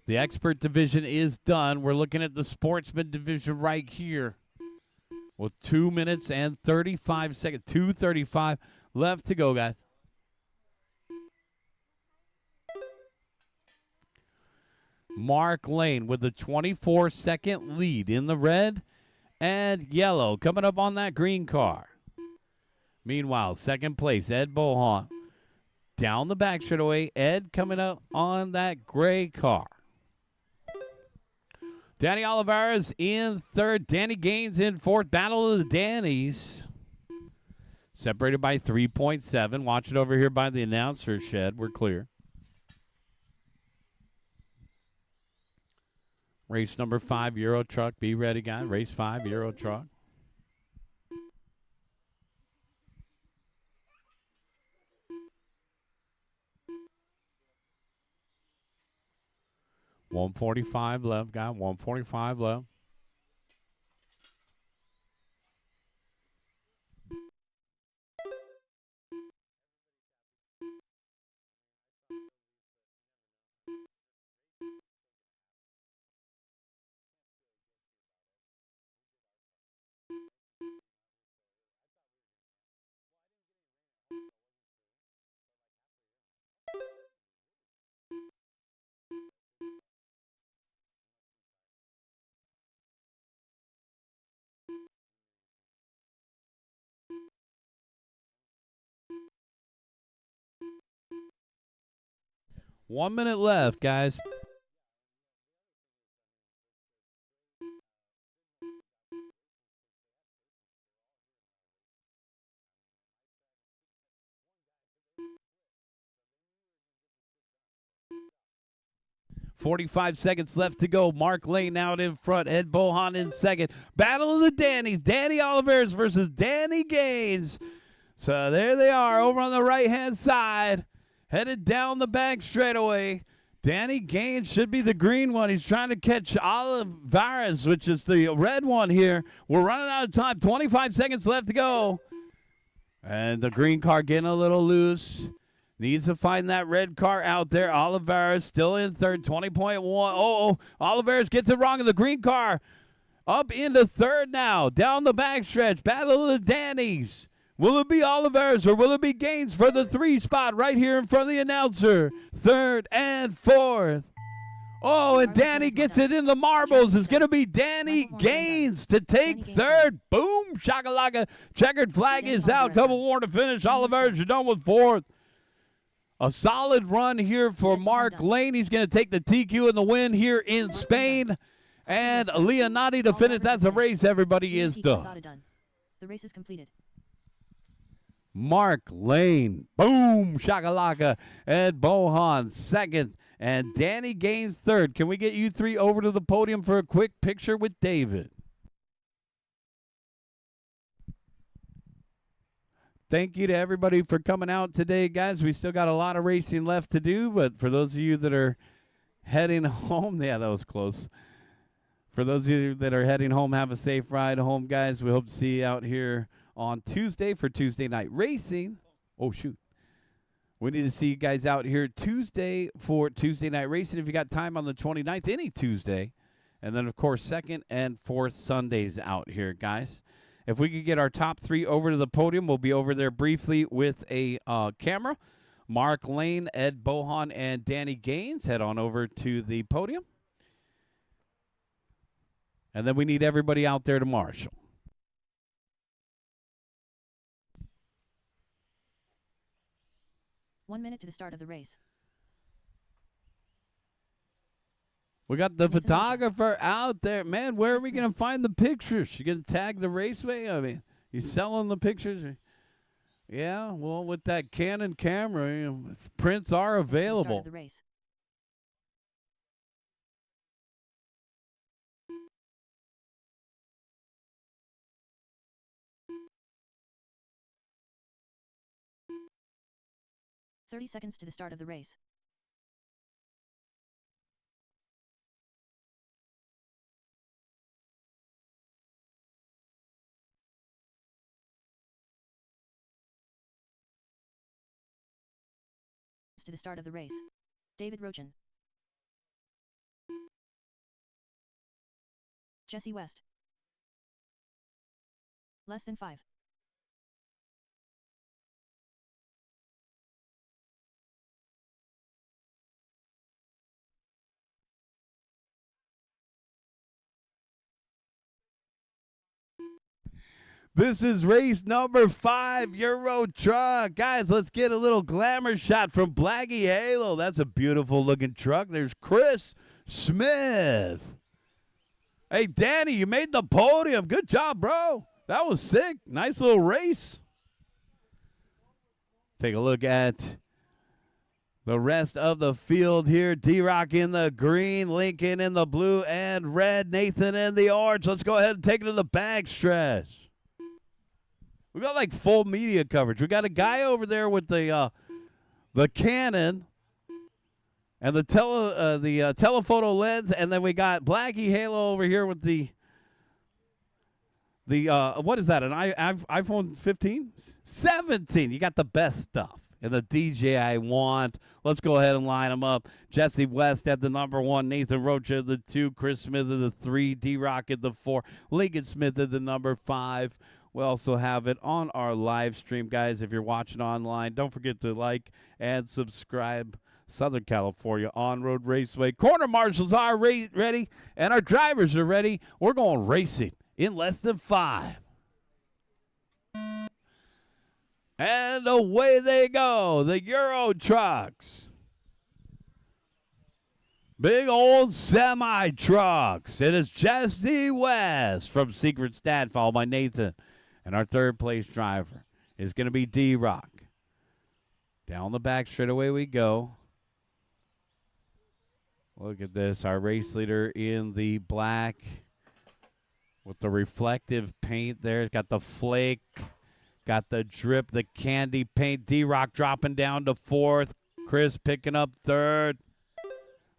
The expert division is done. We're looking at the sportsman division right here. With 2 minutes and 35 seconds, 2:35 left to go, guys. Mark Lane with the 24-second lead in the red and yellow coming up on that green car. Meanwhile, second place, Ed Bohan. Down the back straightaway, Ed coming up on that gray car. Danny Olivares in third. Danny Gaines in fourth. Battle of the Dannies. Separated by 3.7. Watch it over here by the announcer shed. We're clear. Race number 5, Euro Truck. Be ready, guys. Race 5, Euro Truck. $145 left, guy. $145 left. One minute left, guys. $45 seconds left to go. Mark Lane out in front. Ed Bohan in second. Battle of the Dannies. Danny Olivares versus Danny Gaines. So there they are over on the right-hand side. Headed down the back straightaway. Danny Gaines should be the green one. He's trying to catch Olivares, which is the red one here. We're running out of time. 25 seconds left to go. And the green car getting a little loose. Needs to find that red car out there. Olivares still in third, 20.1. Oh, Olivares gets it wrong in the green car. Up into third now. Down the backstretch. Battle of the Dannies. Will it be Olivares or will it be Gaines for the 3 spot right here in front of the announcer? Third and fourth. Oh, and Danny gets it in the marbles. It's going to be Danny Gaines to take third. Boom, shakalaka. Checkered flag is out. Couple more to finish. Olivares, you're done with fourth. A solid run here for Mark Lane. He's going to take the TQ in the win here in Spain. And Leonardi to finish. That's a race. Everybody is done. The race is completed. Mark Lane, boom, shakalaka, Ed Bohan second, and Danny Gaines third. Can we get you three over to the podium for a quick picture with David? Thank you to everybody for coming out today, guys. We still got a lot of racing left to do, but for those of you that are heading home, yeah, that was close. For those of you that are heading home, have a safe ride home, guys. We hope to see you out here on Tuesday for Tuesday night racing. Oh, shoot. We need to see you guys out here Tuesday for Tuesday night racing. If you got time on the 29th, any Tuesday. And then, of course, second and fourth Sundays out here, guys. If we could get our top three over to the podium, we'll be over there briefly with a camera. Mark Lane, Ed Bohan, and Danny Gaines. Head on over to the podium. And then we need everybody out there to marshal. One minute to the start of the race. We got the photographer out there. Man, where are we going to find the pictures? You going to tag the raceway? I mean, you selling the pictures? Yeah, well, with that Canon camera, you know, prints are available. The race. "30 seconds to the start of the race. To the start of the race. David Rochin. Jesse West. Less than 5. This is race number 5, Euro Truck. Guys, let's get a little glamour shot from Blackie Halo. That's a beautiful looking truck. There's Chris Smith. Hey, Danny, you made the podium. Good job, bro. That was sick. Nice little race. Take a look at the rest of the field here. D-Rock in the green, Lincoln in the blue and red, Nathan in the orange. Let's go ahead and take it to the back stretch. We got like full media coverage. We got a guy over there with the Canon and the telephoto lens, and then we got Blackie Halo over here with the what is that? An iPhone 15, 17. You got the best stuff. And the DJ I want. Let's go ahead and line them up. Jesse West at the number 1, Nathan Rocha at the 2, Chris Smith at the 3, D-Rock at the 4, Lincoln Smith at the number 5. We also have it on our live stream, guys. If you're watching online, don't forget to like and subscribe. Southern California On-Road Raceway. Corner marshals are ready, and our drivers are ready. We're going racing in less than 5. And away they go, the Euro Trucks. Big old semi-trucks. It is Jesse West from Secret Stat, followed by Nathan. And our third place driver is going to be D-Rock. Down the back straight away we go. Look at this. Our race leader in the black with the reflective paint there. It's got the flake, got the drip, the candy paint. D-Rock dropping down to 4th. Chris picking up 3rd.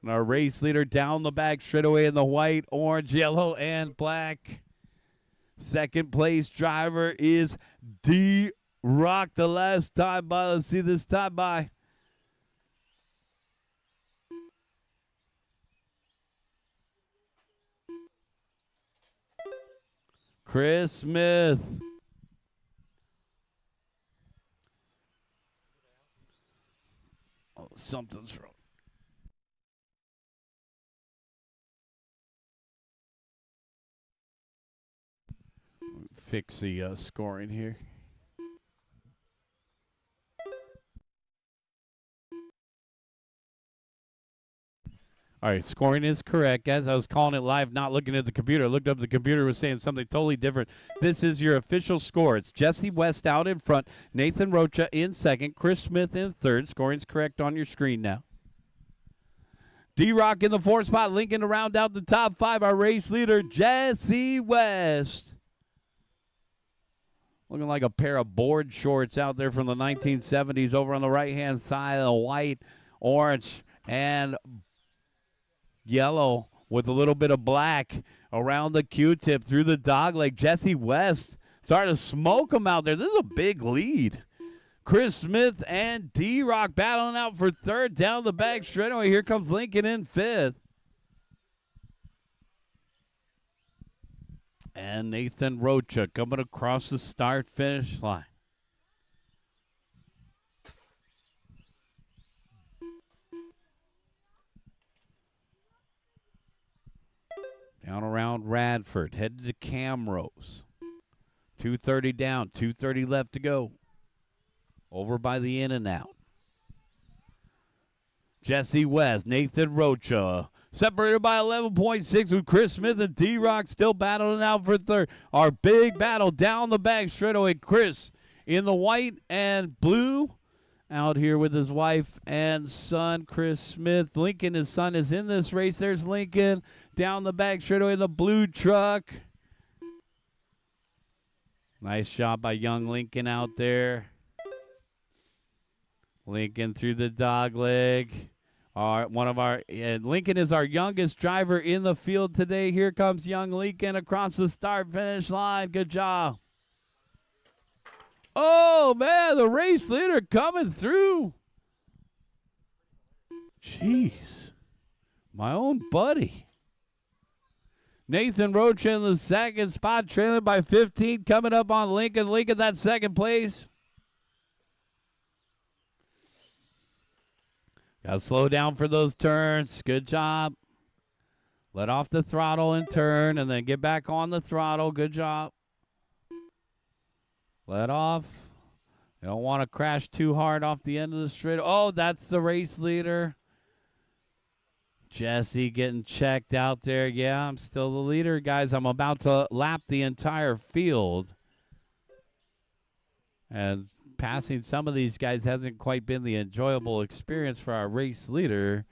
And our race leader down the back straight away in the white, orange, yellow, and black. Second place driver is D-Rock. The last time by. Let's see this time by. Chris Smith. Oh, something's wrong. Fix the scoring here. All right, scoring is correct, guys. I was calling it live, not looking at the computer. I looked up, the computer was saying something totally different. This is your official score. It's Jesse West out in front, Nathan Rocha in second, Chris Smith in third. Scoring's correct on your screen now. D-Rock in the fourth spot, Lincoln to round out the top five. Our race leader, Jesse West. Looking like a pair of board shorts out there from the 1970s over on the right-hand side, the white, orange, and yellow with a little bit of black around the Q-tip through the dog leg. Jesse West starting to smoke him out there. This is a big lead. Chris Smith and D-Rock battling out for third down the back straightaway. Here comes Lincoln in fifth. And Nathan Rocha coming across the start-finish line. Down around Radford, headed to Camrose. 2:30 down, 2:30 left to go. Over by the In-N-Out. Jesse West, Nathan Rocha, separated by 11.6 with Chris Smith and D-Rock still battling out for third. Our big battle down the back straightaway. Chris in the white and blue. Out here with his wife and son, Chris Smith. Lincoln, his son, is in this race. There's Lincoln down the back straightaway in the blue truck. Nice shot by young Lincoln out there. Lincoln through the dog leg. Lincoln is our youngest driver in the field today. Here comes young Lincoln across the start-finish line. Good job. Oh, man, the race leader coming through. Jeez. My own buddy. Nathan Rocha in the second spot, trailing by 15, coming up on Lincoln. Lincoln, that second place. Got to slow down for those turns. Good job. Let off the throttle and turn, and then get back on the throttle. Good job. Let off. You don't want to crash too hard off the end of the straight. Oh, that's the race leader. Jesse getting checked out there. Yeah, I'm still the leader, guys. I'm about to lap the entire field. And passing some of these guys hasn't quite been the enjoyable experience for our race leader.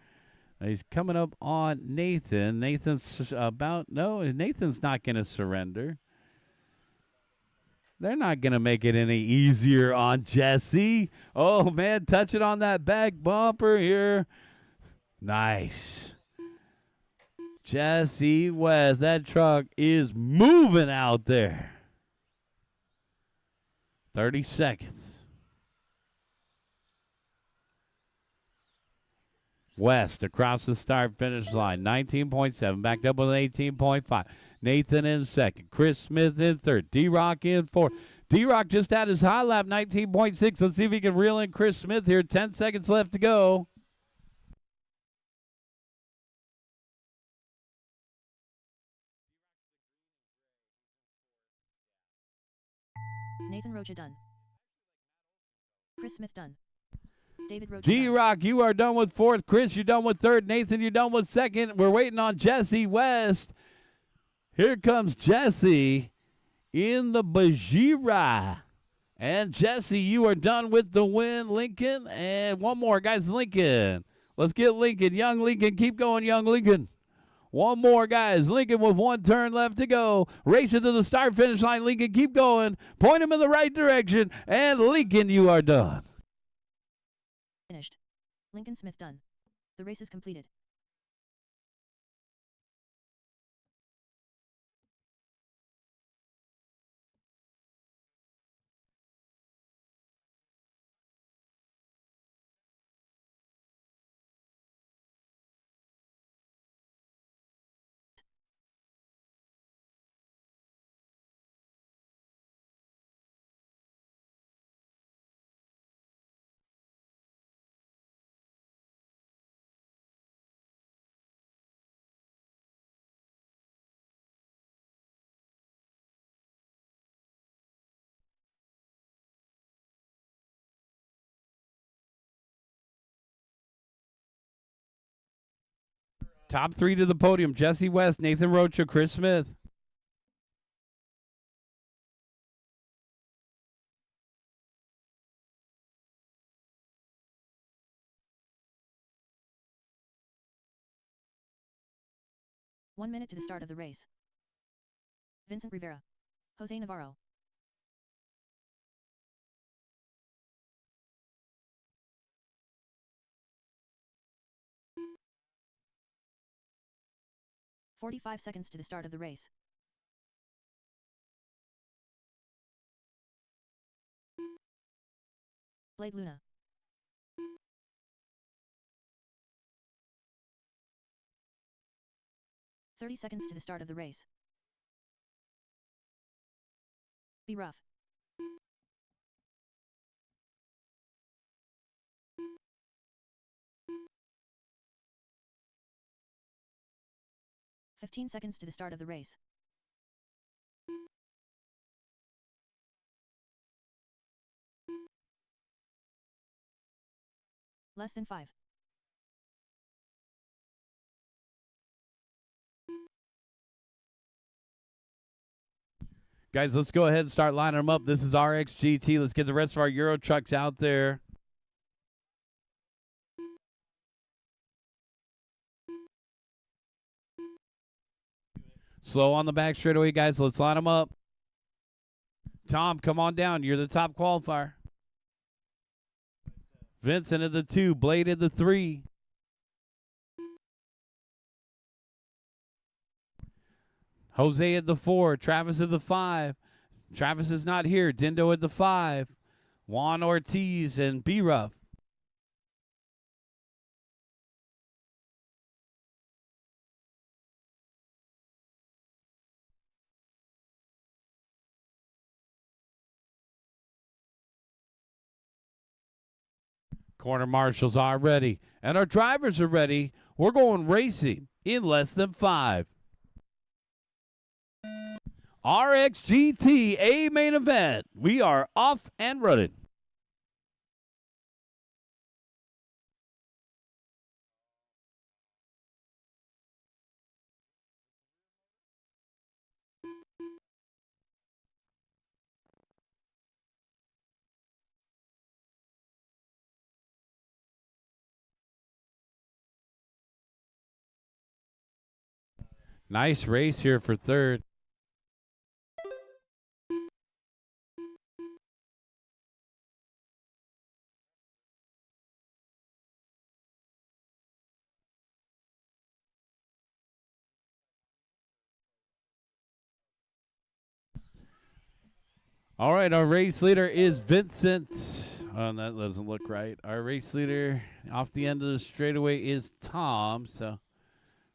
He's coming up on Nathan. Nathan's not going to surrender. They're not going to make it any easier on Jesse. Oh, man, touching on that back bumper here. Nice. Jesse West, that truck is moving out there. 30 seconds. West across the start-finish line, 19.7, backed up with 18.5. Nathan in second, Chris Smith in third, D-Rock in fourth. D-Rock just had his high lap, 19.6. Let's see if he can reel in Chris Smith here. 10 seconds left to go. Nathan Rocha done. Chris Smith done. David Rocha D-Rock, you are done with fourth. Chris, you're done with third. Nathan, you're done with second. We're waiting on Jesse West. Here comes Jesse in the Bajira. And Jesse, you are done with the win, Lincoln. And one more, guys, Lincoln. Let's get Lincoln. Young Lincoln, keep going, young Lincoln. One more, guys. Lincoln with one turn left to go. Racing to the start-finish line. Lincoln, keep going. Point him in the right direction. And Lincoln, you are done. finished. Lincoln Smith done. The race is completed. Top 3 to the podium. Jesse West, Nathan Rocha, Chris Smith. One minute to the start of the race. Vincent Rivera. Jose Navarro. "45 seconds to the start of the race. Blade Luna. "30 seconds to the start of the race. Be rough. "15 seconds to the start of the race. Less than 5. Guys, let's go ahead and start lining them up. This is RXGT. Let's get the rest of our Euro trucks out there. Slow on the back straightaway, guys. Let's line them up. Tom, come on down. You're the top qualifier. Vincent at the 2. Blade at the 3. Jose at the 4. Travis at the 5. Travis is not here. Dindo at the 5. Juan Ortiz and B-Ruff. Corner marshals are ready, and our drivers are ready. We're going racing in less than 5. RXGT A main event. We are off and running. Nice race here for third. All right, our race leader is Vincent. Oh, that doesn't look right. Our race leader off the end of the straightaway is Tom. So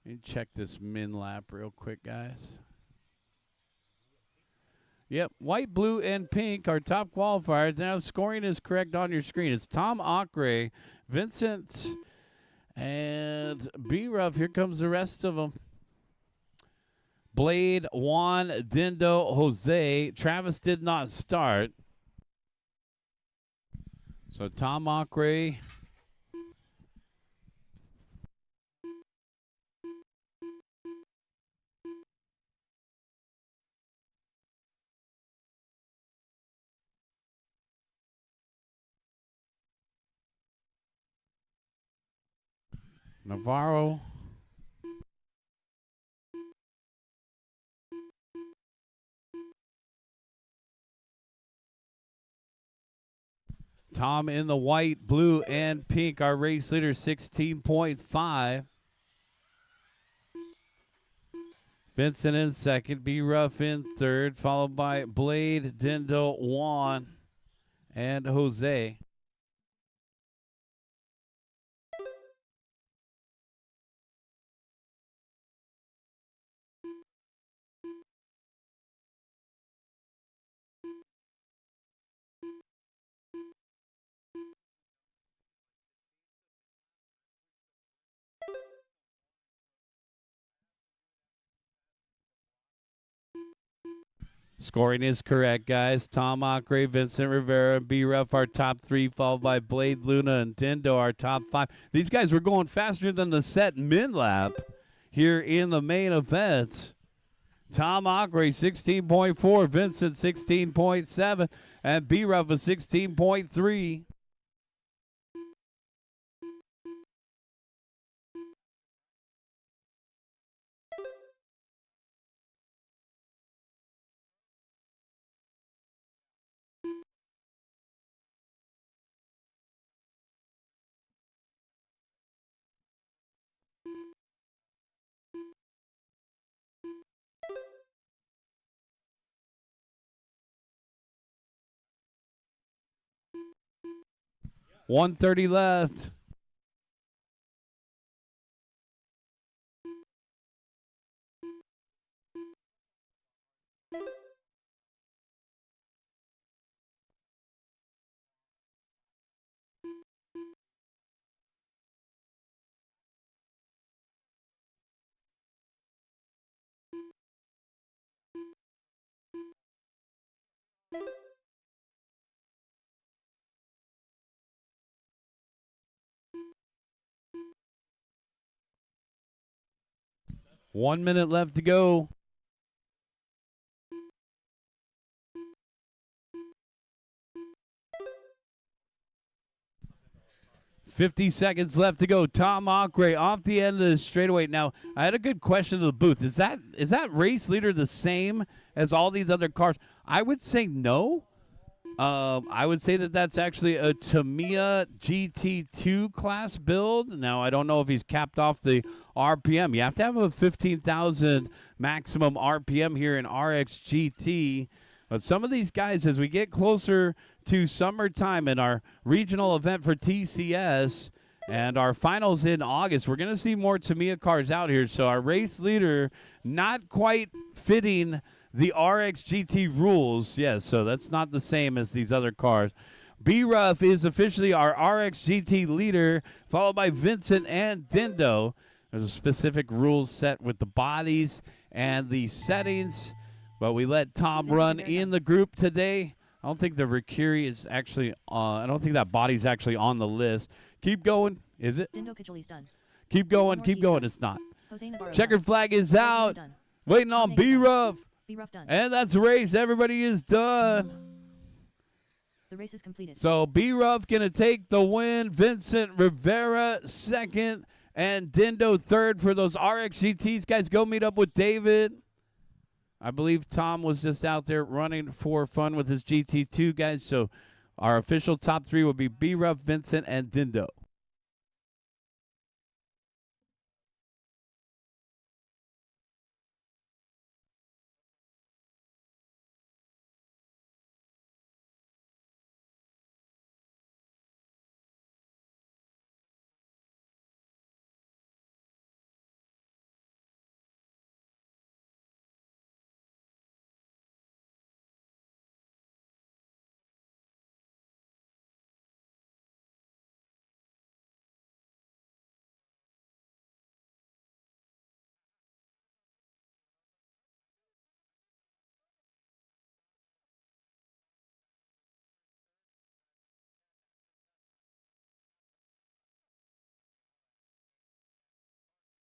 let me check this min lap real quick, guys. Yep, white, blue, and pink are top qualifiers. Now scoring is correct on your screen. It's Tom Acre, Vincent, and B-Ruff. Here comes the rest of them. Blade, Juan, Dindo, Jose. Travis did not start. So Tom Acre. Navarro. Tom in the white, blue, and pink. Our race leader, 16.5. Vincent in second. B-Ruff in third. Followed by Blade, Dindo, Juan, and Jose. Scoring is correct, guys. Tom Acre, Vincent Rivera, and B-Ruff, our top 3, followed by Blade, Luna, and Dindo, our top 5. These guys were going faster than the set min lap. here in the main event. Tom Ockrey, 16.4. Vincent, 16.7. And B-Ruff, a 16.3. .130 left. One minute left to go. .50 seconds left to go. Tom Ockrey off the end of the straightaway. Now, I had a good question to the booth. Is that race leader the same as all these other cars? I would say no. I would say that that's actually a Tamiya GT2 class build. Now, I don't know if he's capped off the RPM. You have to have a 15,000 maximum RPM here in RX GT. But some of these guys, as we get closer to summertime and our regional event for TCS and our finals in August, we're going to see more Tamiya cars out here. So our race leader not quite fitting the RX GT rules. Yes, so that's not the same as these other cars. B-Ruff is officially our RX GT leader, followed by Vincent and Dindo. There's a specific rules set with the bodies and the settings, but we let Tom run in the group today. I don't think the Mercury is actually I don't think that body's actually on the list. Keep going. Is it? Dindo Kajali's done. Keep going. Keep going. It's not. Checkered flag is out. Waiting on B-Ruff. B-Ruff done. And that's the race. Everybody is done. The race is completed. So B-Ruff going to take the win. Vincent Rivera second. And Dindo third for those RX GTs. Guys, go meet up with David. I believe Tom was just out there running for fun with his GT2, guys. So our official top three will be B-Ruff, Vincent, and Dindo.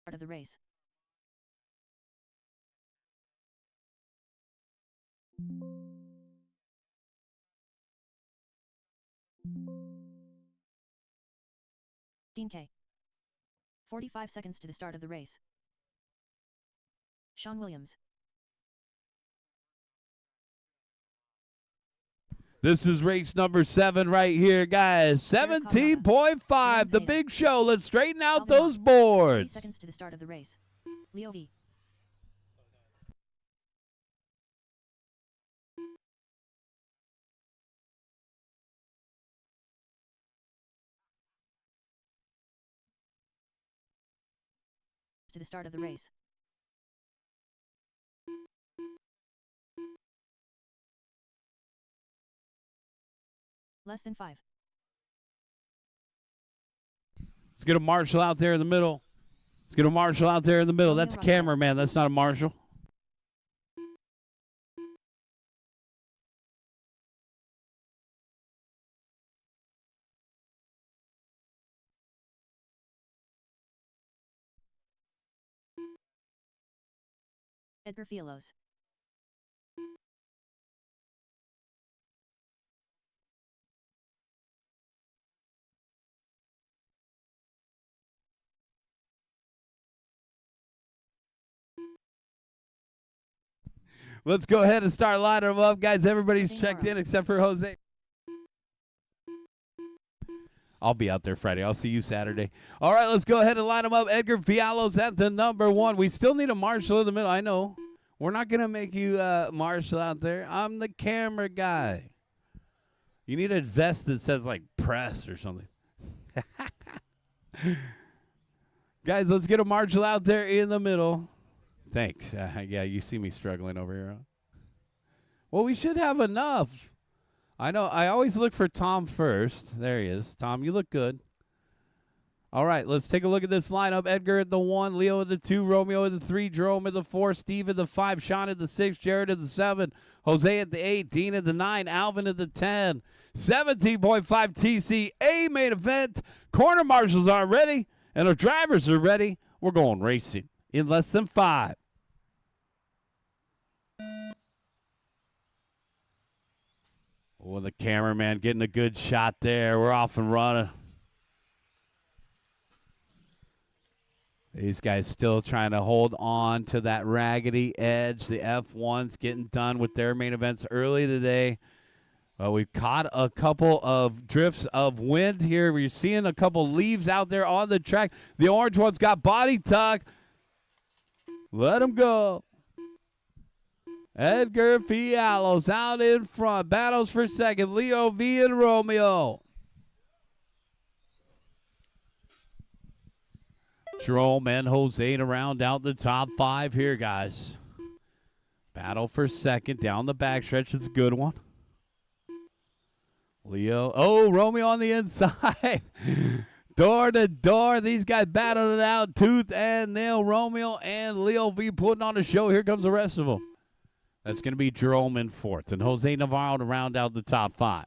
Start of the race. Dean K. 45 seconds to the start of the race. Sean Williams. This is race number 7 right here, guys. 17.5, the big show. Let's straighten out those boards. 30 seconds to the start of the race. Leo V. To the start of the race. Less than 5. Let's get a marshal out there in the middle. Let's get a marshal out there in the middle. That's a cameraman. That's not a marshal. Edgar Fielos. Let's go ahead and start lining them up, guys. Everybody's Jose checked Navarro. in except for Jose. I'll be out there Friday. I'll see you Saturday. All right, let's go ahead and line them up. Edgar Fialos at the number 1. We still need a marshal in the middle. I know. We're not going to make you marshal out there. I'm the camera guy. You need a vest that says, like, press or something. Guys, let's get a marshal out there in the middle. Thanks. Yeah, you see me struggling over here. Huh? Well, we should have enough. I know. I always look for Tom first. There he is. Tom, you look good. All right, let's take a look at this lineup. Edgar at the 1, Leo at the 2, Romeo at the 3, Jerome at the 4, Steve at the 5, Sean at the 6, Jared at the 7, Jose at the 8, Dean at the 9, Alvin at the 10. 17.5 TC, a main event. Corner marshals are ready, and our drivers are ready. We're going racing in less than 5. Oh, the cameraman getting a good shot there. We're off and running. These guys still trying to hold on to that raggedy edge. The F1's getting done with their main events early today. We've caught a couple of drifts of wind here. We're seeing a couple leaves out there on the track. The orange one's got body tuck. Let him go. Edgar Fialos out in front. Battles for second. Leo V and Romeo. Jerome and Jose to round out the top 5 here, guys. Battle for second down the backstretch is a good one. Leo. Oh, Romeo on the inside. Door to door. These guys battling it out tooth and nail. Romeo and Leo V putting on a show. Here comes the rest of them. That's going to be Jerome in 4th. And Jose Navarro to round out the top 5.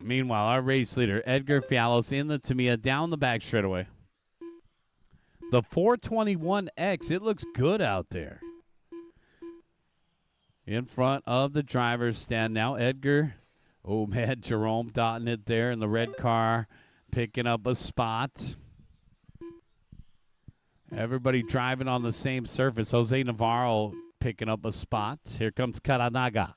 Meanwhile, our race leader, Edgar Fialos, in the Tamiya, down the back straightaway. The 421X, it looks good out there. In front of the driver's stand now, Edgar. Oh, man, Jerome dotting it there in the red car, picking up a spot. Everybody driving on the same surface. Jose Navarro picking up a spot. Here comes Karanaga.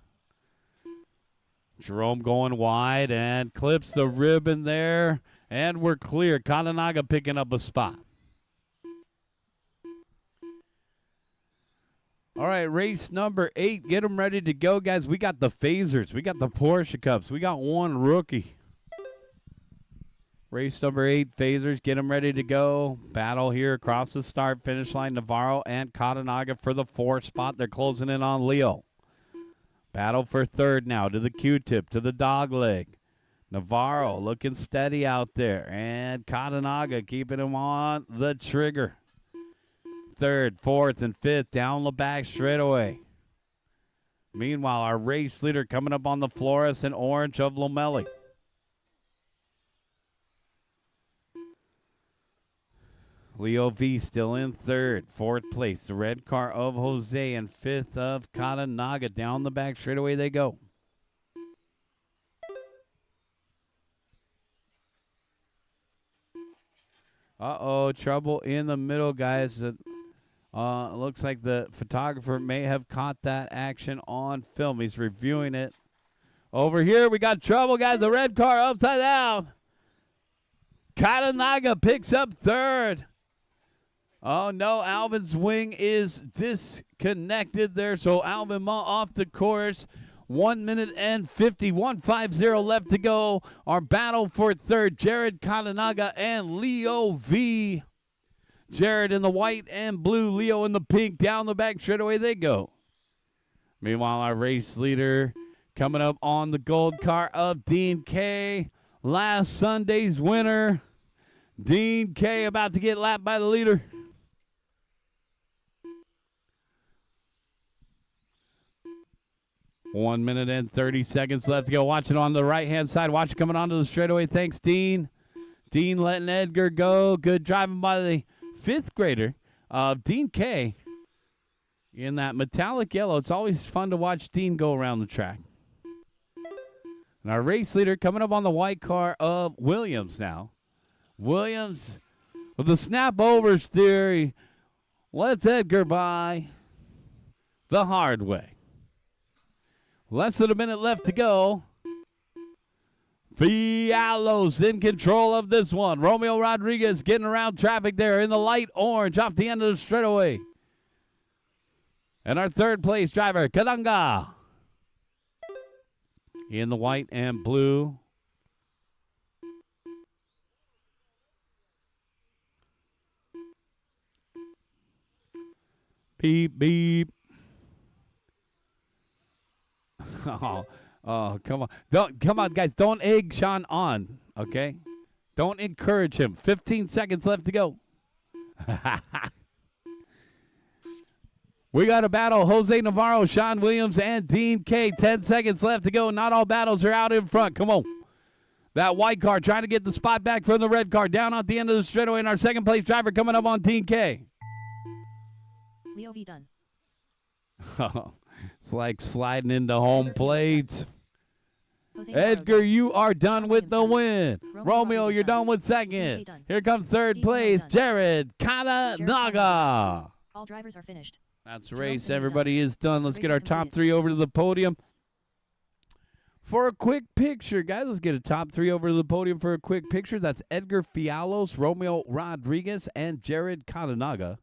Jerome going wide and clips the ribbon there. And we're clear. Karanaga picking up a spot. All right, race number 8. Get them ready to go, guys. We got the phasers. We got the Porsche Cups. We got one rookie. Race number 8, phasers. Get them ready to go. Battle here across the start-finish line. Navarro and Karanaga for the 4th spot. They're closing in on Leo. Battle for 3rd now to the Q-tip, to the dog leg. Navarro looking steady out there. And Karanaga keeping him on the trigger. 3rd, 4th, and 5th down the back straightaway. Meanwhile, our race leader coming up on the fluorescent orange of Lomeli. Leo V still in 3rd. 4th place, the red car of Jose, and 5th of Karanaga. Down the back straightaway they go. Uh-oh, trouble in the middle, guys. Looks like the photographer may have caught that action on film. He's reviewing it. Over here, we got trouble, guys. The red car upside down. Karanaga picks up 3rd. Oh, no, Alvin's wing is disconnected there, so Alvin Ma off the course. 1 minute and 51.50 left to go. Our battle for 3rd, Jared Karanaga and Leo V. Jared in the white and blue, Leo in the pink. Down the back straightaway they go. Meanwhile, our race leader coming up on the gold car of Dean K. Last Sunday's winner. Dean K about to get lapped by the leader. One minute and 30 seconds left to go. Watch it on the right-hand side. Watch it coming onto the straightaway. Thanks, Dean. Dean letting Edgar go. Good driving by the fifth grader, Dean K, in that metallic yellow. It's always fun to watch Dean go around the track. And our race leader coming up on the white car of Williams now. Williams with the snap oversteer. He lets Edgar by the hard way. Less than a minute left to go. Fiallos in control of this one. Romeo Rodriguez getting around traffic there in the light orange off the end of the straightaway. And our third place driver, Kadanga, in the white and blue. Beep, beep. Oh, come on. Come on, guys. Don't egg Sean on, okay? Don't encourage him. 15 seconds left to go. We got a battle. Jose Navarro, Sean Williams, and Dean K. 10 seconds left to go. Not all battles are out in front. Come on. That white car trying to get the spot back from the red car. Down at the end of the straightaway. And our second place driver coming up on Dean K. Leo V done. It's like sliding into home plate. Jose Edgar, Navarro you are done with the Williams win. done. Romeo, you're done. done with DK second. done. Here comes third Steve place, done. Jared Kananaga. All drivers are finished. That's Jerome race. Finley Everybody is done. Let's Race get is our top completed. three over to the podium for a quick picture, guys. Let's get a top three over to the podium for a quick picture. That's Edgar Fiallos, Romeo Rodriguez, and Jared Kananaga.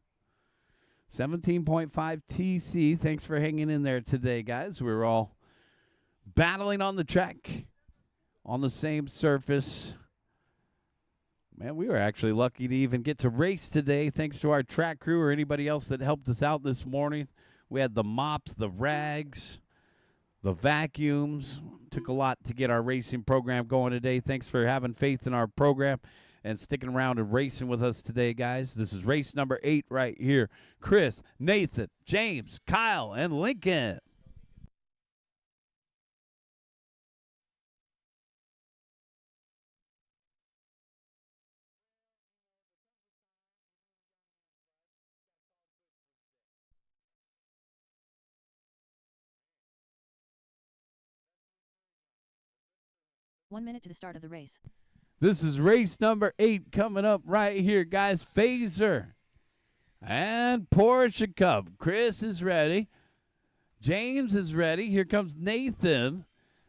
17.5 TC. Thanks for hanging in there today, guys. We're all battling on the track on the same surface. Man, we were actually lucky to even get to race today thanks to our track crew or anybody else that helped us out this morning. We had the mops, the rags, the vacuums. Took a lot to get our racing program going today. Thanks for having faith in our program and sticking around and racing with us today, guys. This is race number 8 right here. Chris, Nathan, James, Kyle, and Lincoln. One minute to the start of the race. This is race number 8 coming up right here, guys. Phaser and Porsche Cup. Chris is ready. James is ready. Here comes Nathan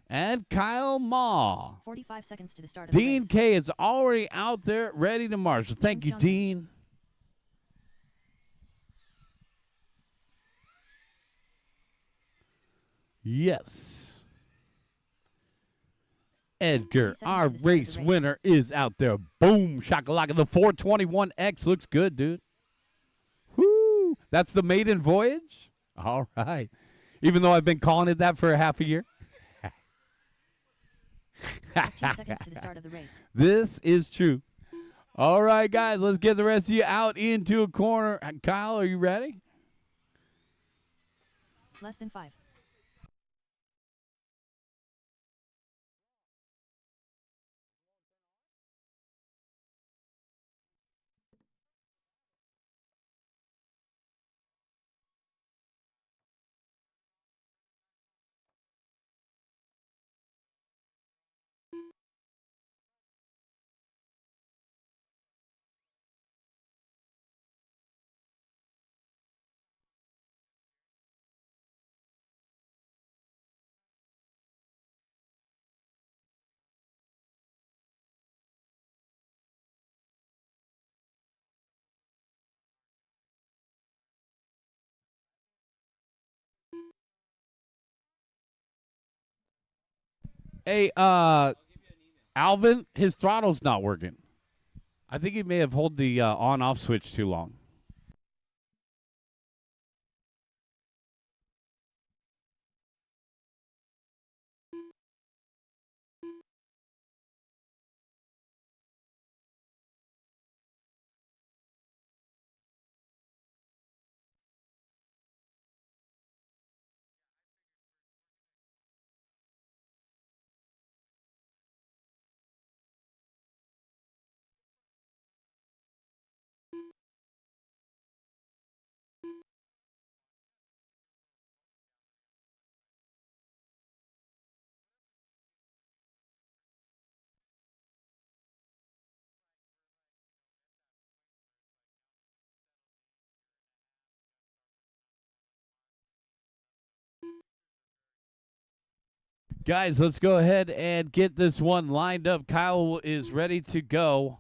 and Kyle Maw. 45 seconds to the start of the Dean race. K is already out there ready to march. So thank James you, Johnson. Dean. Yes. Edgar, 30 seconds our to the start of race the race. winner, is out there. Boom, shakalaka. The 421X looks good, dude. Whoo! That's the maiden voyage? All right. Even though I've been calling it that for a half a year. 15 seconds to the start of the race. This is true. All right, guys, let's get the rest of you out into a corner. Kyle, are you ready? Less than 5. Hey, Alvin, his throttle's not working. I think he may have held the on-off switch too long. Guys, let's go ahead and get this one lined up. Kyle is ready to go.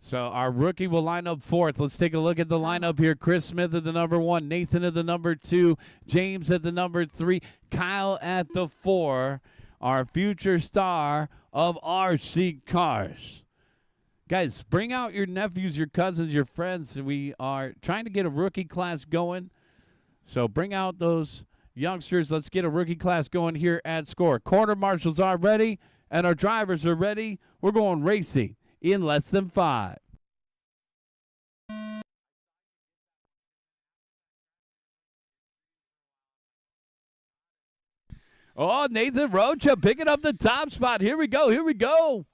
So our rookie will line up fourth. Let's take a look at the lineup here. Chris Smith at the number 1, Nathan at the number 2, James at the number 3, Kyle at the 4, our future star of RC Cars. Guys, bring out your nephews, your cousins, your friends. We are trying to get a rookie class going. So bring out those youngsters. Let's get a rookie class going here at SCOR. Corner marshals are ready, and our drivers are ready. We're going racing in less than 5. Oh, Nathan Rocha picking up the top spot. Here we go. Here we go.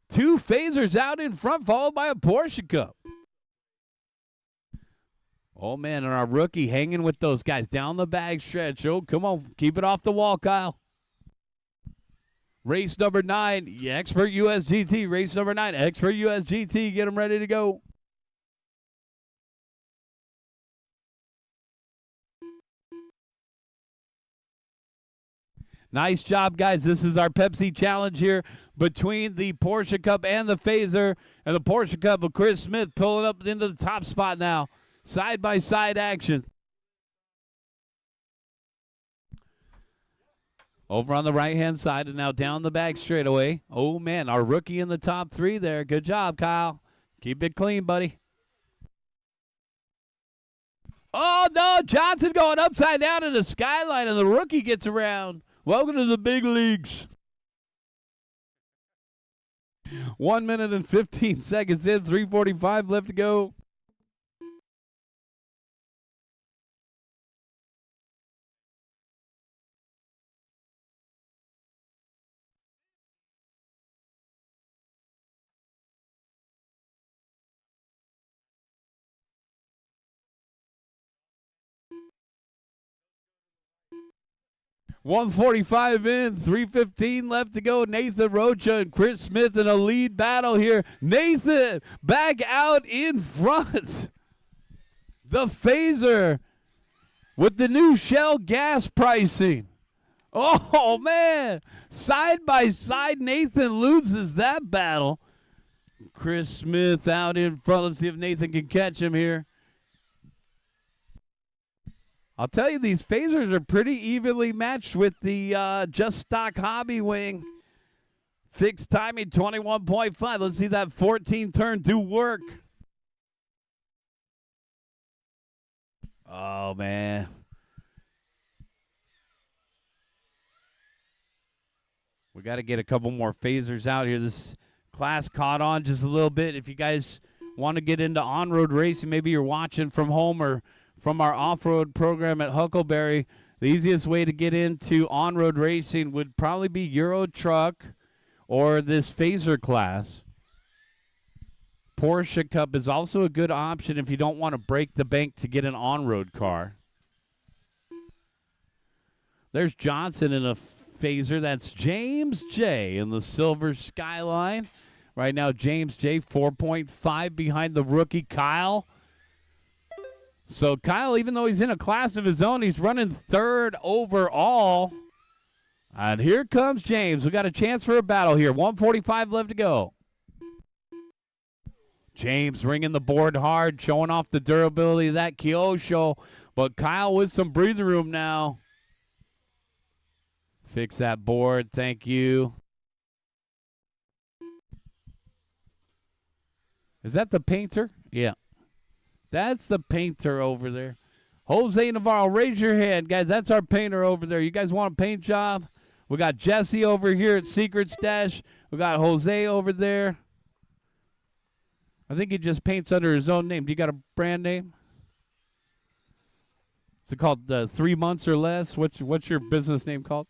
2 phasers out in front, followed by a Porsche Cup. Oh, man, and our rookie hanging with those guys down the bag stretch. Oh, come on. Keep it off the wall, Kyle. Race number 9, Expert USGT. Race number 9, Expert USGT. Get them ready to go. Nice job, guys. This is our Pepsi Challenge here between the Porsche Cup and the Phaser. And the Porsche Cup of Chris Smith pulling up into the top spot now. Side-by-side action. Over on the right-hand side and now down the back straightaway. Oh, man, our rookie in the top 3 there. Good job, Kyle. Keep it clean, buddy. Oh, no, Johnson going upside down in the skyline, and the rookie gets around. Welcome to the big leagues. 1 minute and 15 seconds in, 3:45 left to go. .145 in, 3:15 left to go. Nathan Rocha and Chris Smith in a lead battle here. Nathan back out in front. The Phaser with the new Shell gas pricing. Oh, man. Side by side, Nathan loses that battle. Chris Smith out in front. Let's see if Nathan can catch him here. I'll tell you, these phasers are pretty evenly matched with the Just Stock Hobby wing. Fixed timing, 21.5. Let's see that 14-turn do work. Oh, man. We got to get a couple more phasers out here. This class caught on just a little bit. If you guys want to get into on-road racing, maybe you're watching from home or from our off-road program at Huckleberry, the easiest way to get into on-road racing would probably be Euro Truck or this Phaser class. Porsche Cup is also a good option if you don't want to break the bank to get an on-road car. There's Johnson in a Phaser. That's James J. in the silver Skyline. Right now, James J. 4.5 behind the rookie Kyle. So Kyle, even though he's in a class of his own, he's running 3rd overall. And here comes James. We got a chance for a battle here. 1:45 left to go. James ringing the board hard, showing off the durability of that Kyosho. But Kyle with some breather room now. Fix that board. Thank you. Is that the painter? Yeah. That's the painter over there. Jose Navarro, raise your hand, guys. That's our painter over there. You guys want a paint job? We got Jesse over here at Secret Stash. We got Jose over there. I think he just paints under his own name. Do you got a brand name? Is it called 3 months or less? What's your business name called?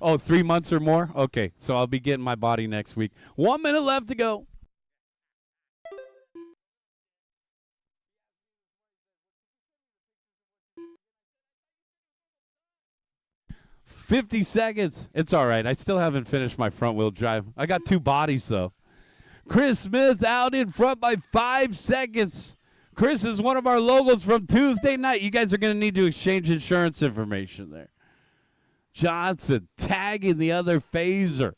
Oh, 3 months or more? Okay, so I'll be getting my body next week. 1 minute left to go. 50 seconds. It's all right. I still haven't finished my front-wheel drive. I got 2 bodies, though. Chris Smith out in front by 5 seconds. Chris is one of our logos from Tuesday night. You guys are going to need to exchange insurance information there. Johnson tagging the other phaser.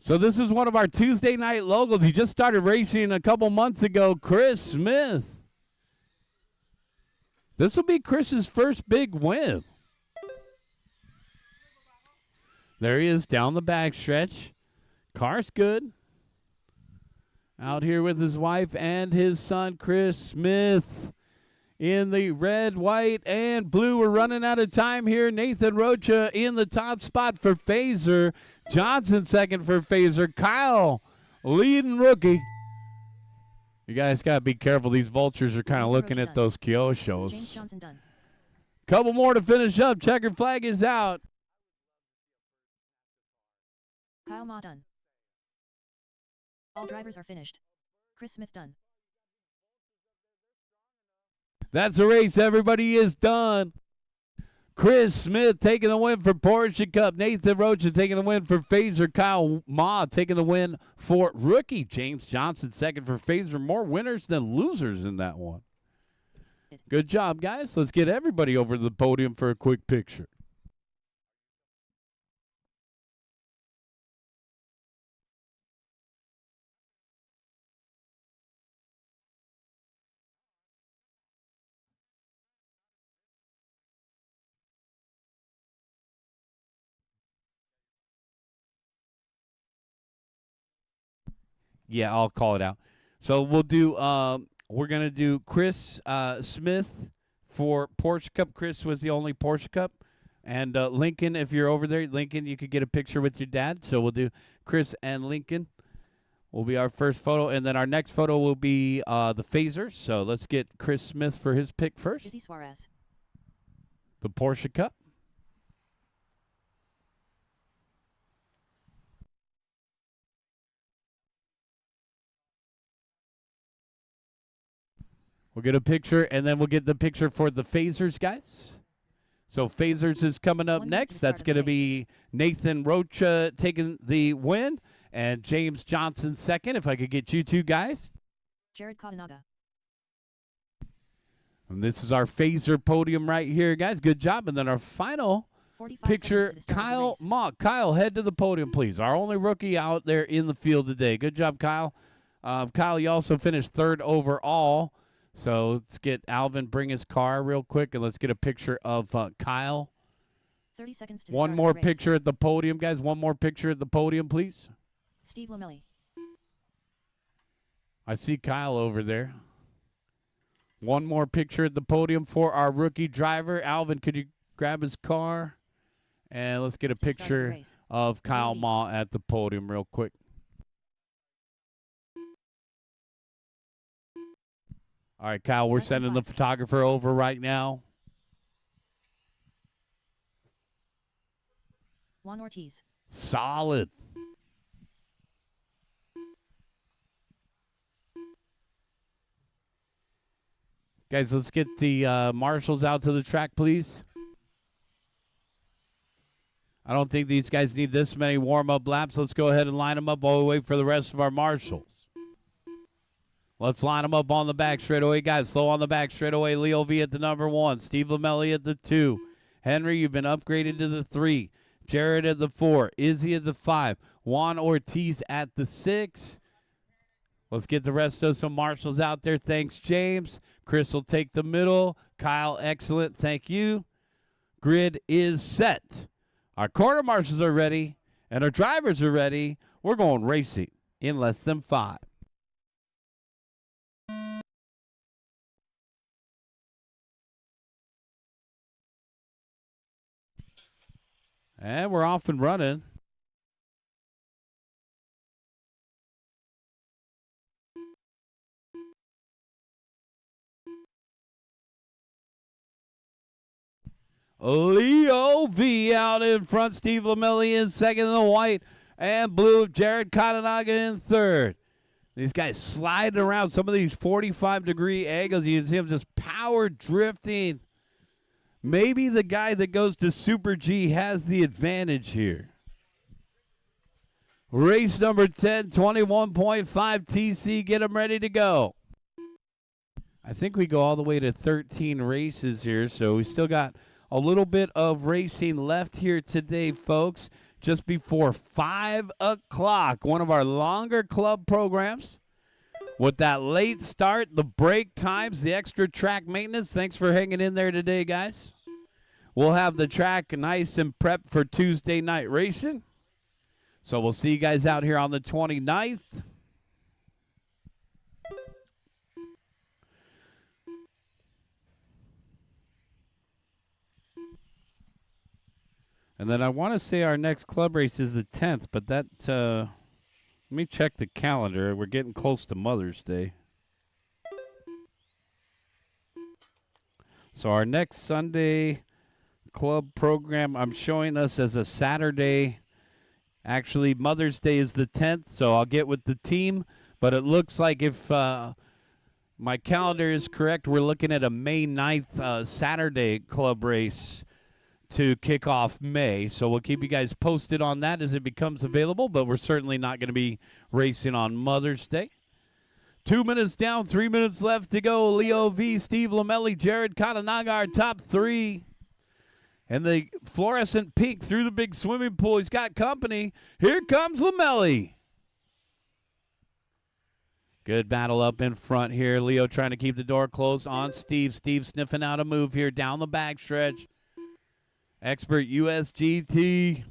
So this is one of our Tuesday night locals. He just started racing a couple months ago, Chris Smith. This will be Chris's first big win. There he is down the backstretch. Car's good. Out here with his wife and his son, Chris Smith. In the red, white, and blue. We're running out of time here. Nathan Rocha in the top spot for Phaser. Johnson second for Phaser. Kyle leading rookie. You guys got to be careful. These vultures are kind of looking at those Kyoshos. James Johnson done. Couple more to finish up. Checkered flag is out. Kyle Ma done. All drivers are finished. Chris Smith done. That's the race. Everybody is done. Chris Smith taking the win for Porsche Cup. Nathan Rocha taking the win for Phaser. Kyle Ma taking the win for rookie. James Johnson second for Phaser. More winners than losers in that one. Good job, guys. Let's get everybody over to the podium for a quick picture. Yeah, I'll call it out. So we'll do. We're gonna do Chris Smith for Porsche Cup. Chris was the only Porsche Cup, and Lincoln. If you're over there, Lincoln, you could get a picture with your dad. So we'll do Chris and Lincoln. Will be our first photo, and then our next photo will be the Phasers. So let's get Chris Smith for his pick first. Izzy Suarez. The Porsche Cup. We'll get a picture, and then we'll get the picture for the Phasers, guys. So Phasers is coming up next. That's going to be Nathan Rocha taking the win, and James Johnson second. If I could get you two guys. Jared Katanaga. And this is our Phaser podium right here, guys. Good job. And then our final picture, Kyle Ma. Kyle, head to the podium, please. Our only rookie out there in the field today. Good job, Kyle. Kyle, you also finished third overall. So let's get Alvin bring his car real quick, and let's get a picture of Kyle. 30 seconds to One more picture at the podium, guys. One more picture at the podium, please. Steve Lamelli. I see Kyle over there. One more picture at the podium for our rookie driver. Alvin, could you grab his car? And let's get a picture of Kyle Ma at the podium real quick. All right, Kyle, we're sending the photographer over right now. Juan Ortiz. Solid. Guys, let's get the marshals out to the track, please. I don't think these guys need this many warm-up laps. Let's go ahead and line them up while we wait for the rest of our marshals. Let's line them up on the back straightaway, guys. Slow on the back straightaway. Leo V at the number 1. Steve Lamelli at the 2. Henry, you've been upgraded to the 3. Jared at the 4. Izzy at the 5. Juan Ortiz at the 6. Let's get the rest of some marshals out there. Thanks, James. Chris will take the middle. Kyle, excellent. Thank you. Grid is set. Our quarter marshals are ready, and our drivers are ready. We're going racing in less than 5. And we're off and running. Leo V out in front. Steve Lamelli in second in the white and blue. Jared Katanaga in third. These guys sliding around some of these 45-degree angles. You can see them just power drifting. Maybe the guy that goes to Super G has the advantage here. Race number 10, 21.5 TC. Get them ready to go. I think we go all the way to 13 races here, so we still got A little bit of racing left here today, folks. Just before 5 o'clock, one of our longer club programs. With that late start, the break times, the extra track maintenance. Thanks for hanging in there today, guys. We'll have the track nice and prepped for Tuesday night racing. So we'll see you guys out here on the 29th. And then I want to say our next club race is the 10th, but that, let me check the calendar. We're getting close to Mother's Day. So our next Sunday club program, I'm showing us as a Saturday. Actually, Mother's Day is the 10th, so I'll get with the team. But it looks like if my calendar is correct, we're looking at a May 9th Saturday club race to kick off May. So we'll keep you guys posted on that as it becomes available, but we're certainly not going to be racing on Mother's Day. 2 minutes down, 3 minutes left to go. Leo V, Steve Lamelli, Jared Katanaga, our top three. And the fluorescent pink through the big swimming pool. He's got company. Here comes Lamelli. Good battle up in front here. Leo trying to keep the door closed on Steve. Steve sniffing out a move here down the backstretch. Expert USGT.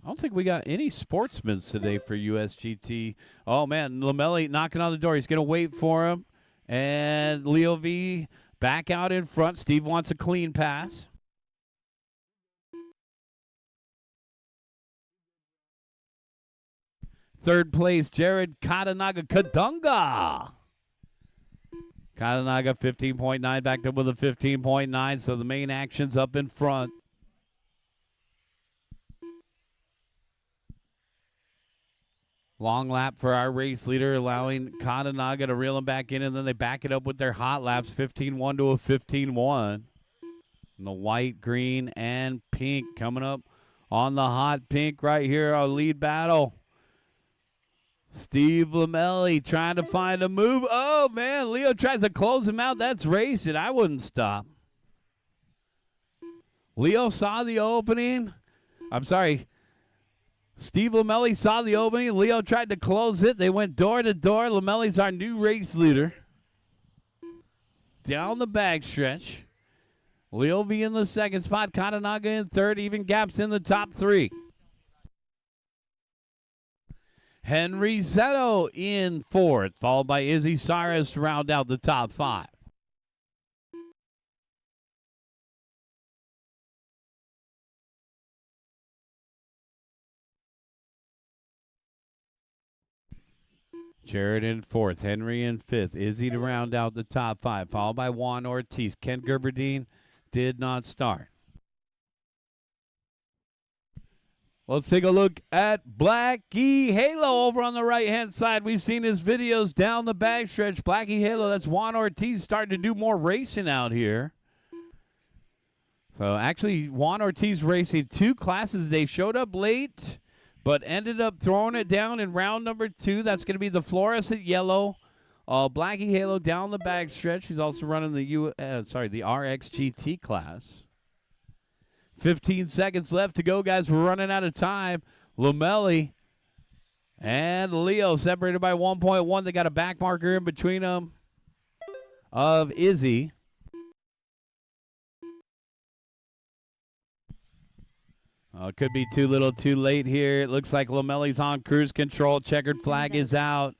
I don't think we got any sportsmen today for USGT. Oh, man, Lamelli knocking on the door. He's going to wait for him. And Leo V back out in front. Steve wants a clean pass. Third place, Jared Katanaga Kadunga. Katanaga 15.9 backed up with a 15.9, so the main action's up in front. Long lap for our race leader, allowing Katanaga to reel him back in, and then they back it up with their hot laps, 15-1 to a 15-1. And the white, green, and pink coming up on the hot pink right here, our lead battle. Steve Lamelli trying to find a move. Oh, man, Leo tries to close him out. That's racing. I wouldn't stop. Leo saw the opening. I'm sorry. Steve Lamelli saw the opening. Leo tried to close it. They went door to door. Lamelli's our new race leader. Down the backstretch. Leo V in the second spot. Katanaga in third. Even gaps in the top three. Henry Zetto in fourth, followed by Izzy Cyrus to round out the top five. Jared in fourth, Henry in fifth, Izzy to round out the top five, followed by Juan Ortiz. Ken Gerberdine did not start. Let's take a look at Blackie Halo over on the right-hand side. We've seen his videos down the backstretch. Blackie Halo, that's Juan Ortiz starting to do more racing out here. So actually, Juan Ortiz racing two classes. They showed up late, but ended up throwing it down in round number two. That's going to be the fluorescent yellow. Blackie Halo down the backstretch. He's also running the RX GT class. 15 seconds left to go, guys. We're running out of time. Lamelli and Leo separated by 1.1. They got a back marker in between them of Izzy. It could be too little too late here. It looks like Lamelli's on cruise control. Checkered flag is out.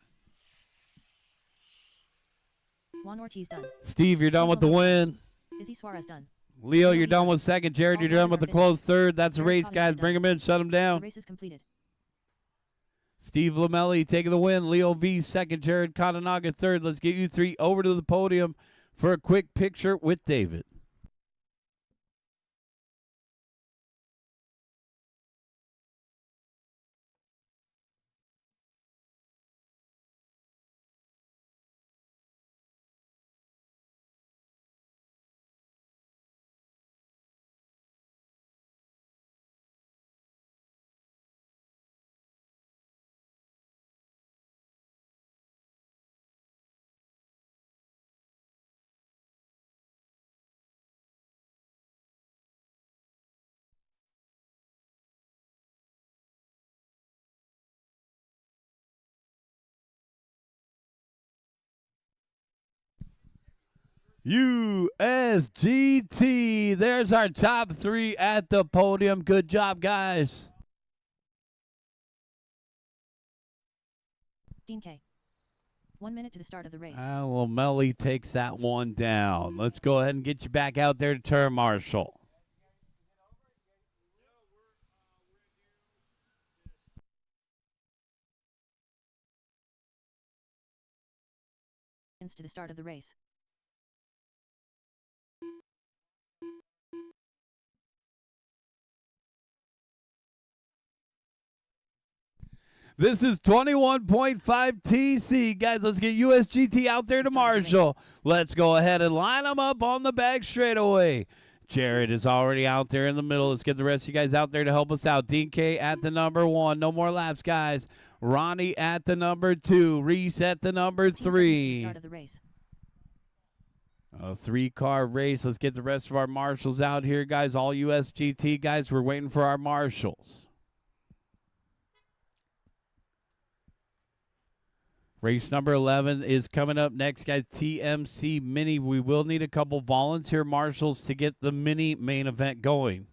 Juan Ortiz done. Steve, you're done with the win. Izzy Suarez done. Leo, you're done with second. Jared, you're done with the closed third. That's the race, guys. Bring him in. Shut him The down. race is completed. Steve Lamelli taking the win. Leo V second. Jared Katanaga third. Let's get you three over to the podium for a quick picture with David. USGT. There's our top 3 at the podium. Good job, guys. Dean K. 1 minute to the start of the race. Well, Melly takes that one down. Let's go ahead and get you back out there to turn marshal. To the start of the race. This is 21.5 TC. Guys, let's get USGT out there to marshal. Let's go ahead and line them up on the back straightaway. Jared is already out there in the middle. Let's get the rest of you guys out there to help us out. Dean K at the number 1. No more laps, guys. Ronnie at the number 2. Reese at the number 3. Start of the race. A 3-car race. Let's get the rest of our marshals out here, guys. All USGT guys, we're waiting for our marshals. Race number 11 is coming up next, guys. TMC Mini. We will need a couple volunteer marshals to get the mini main event going.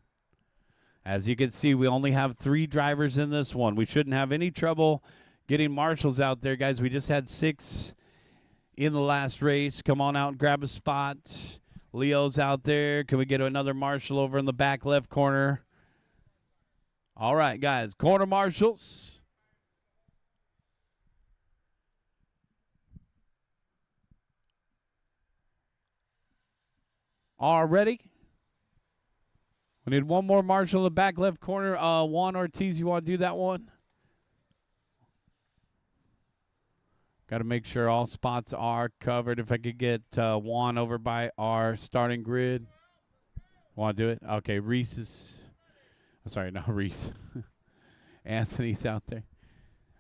As you can see, we only have 3 drivers in this one. We shouldn't have any trouble getting marshals out there, guys. We just had 6 in the last race. Come on out and grab a spot. Leo's out there. Can we get another marshal over in the back left corner? All right, guys. Corner marshals. All ready? We need one more marshal in the back left corner. Juan Ortiz, you want to do that one? Got to make sure all spots are covered. If I could get Juan over by our starting grid. Want to do it? Okay, Reese is... sorry, not Reese. Anthony's out there.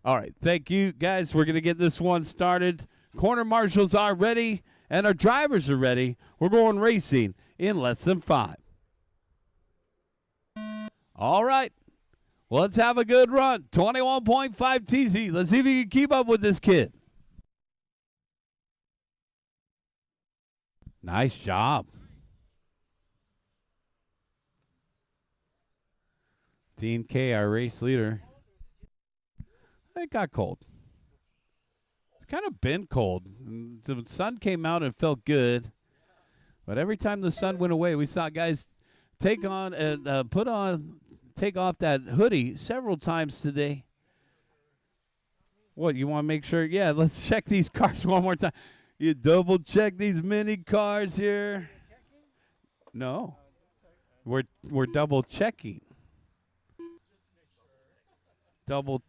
All right, thank you, guys. We're going to get this one started. Corner marshals are ready, and our drivers are ready. We're going racing in less than 5. All right, let's have a good run. 21.5 TC. Let's see if you can keep up with this kid. Nice job. Dean K, our race leader. It got cold. It's kind of been cold. The sun came out and felt good. But every time the sun went away, we saw guys take on and take off that hoodie several times today. What, you want to make sure? Yeah, let's check these cars one more time. You double check these mini cars here. No, we're double checking. Double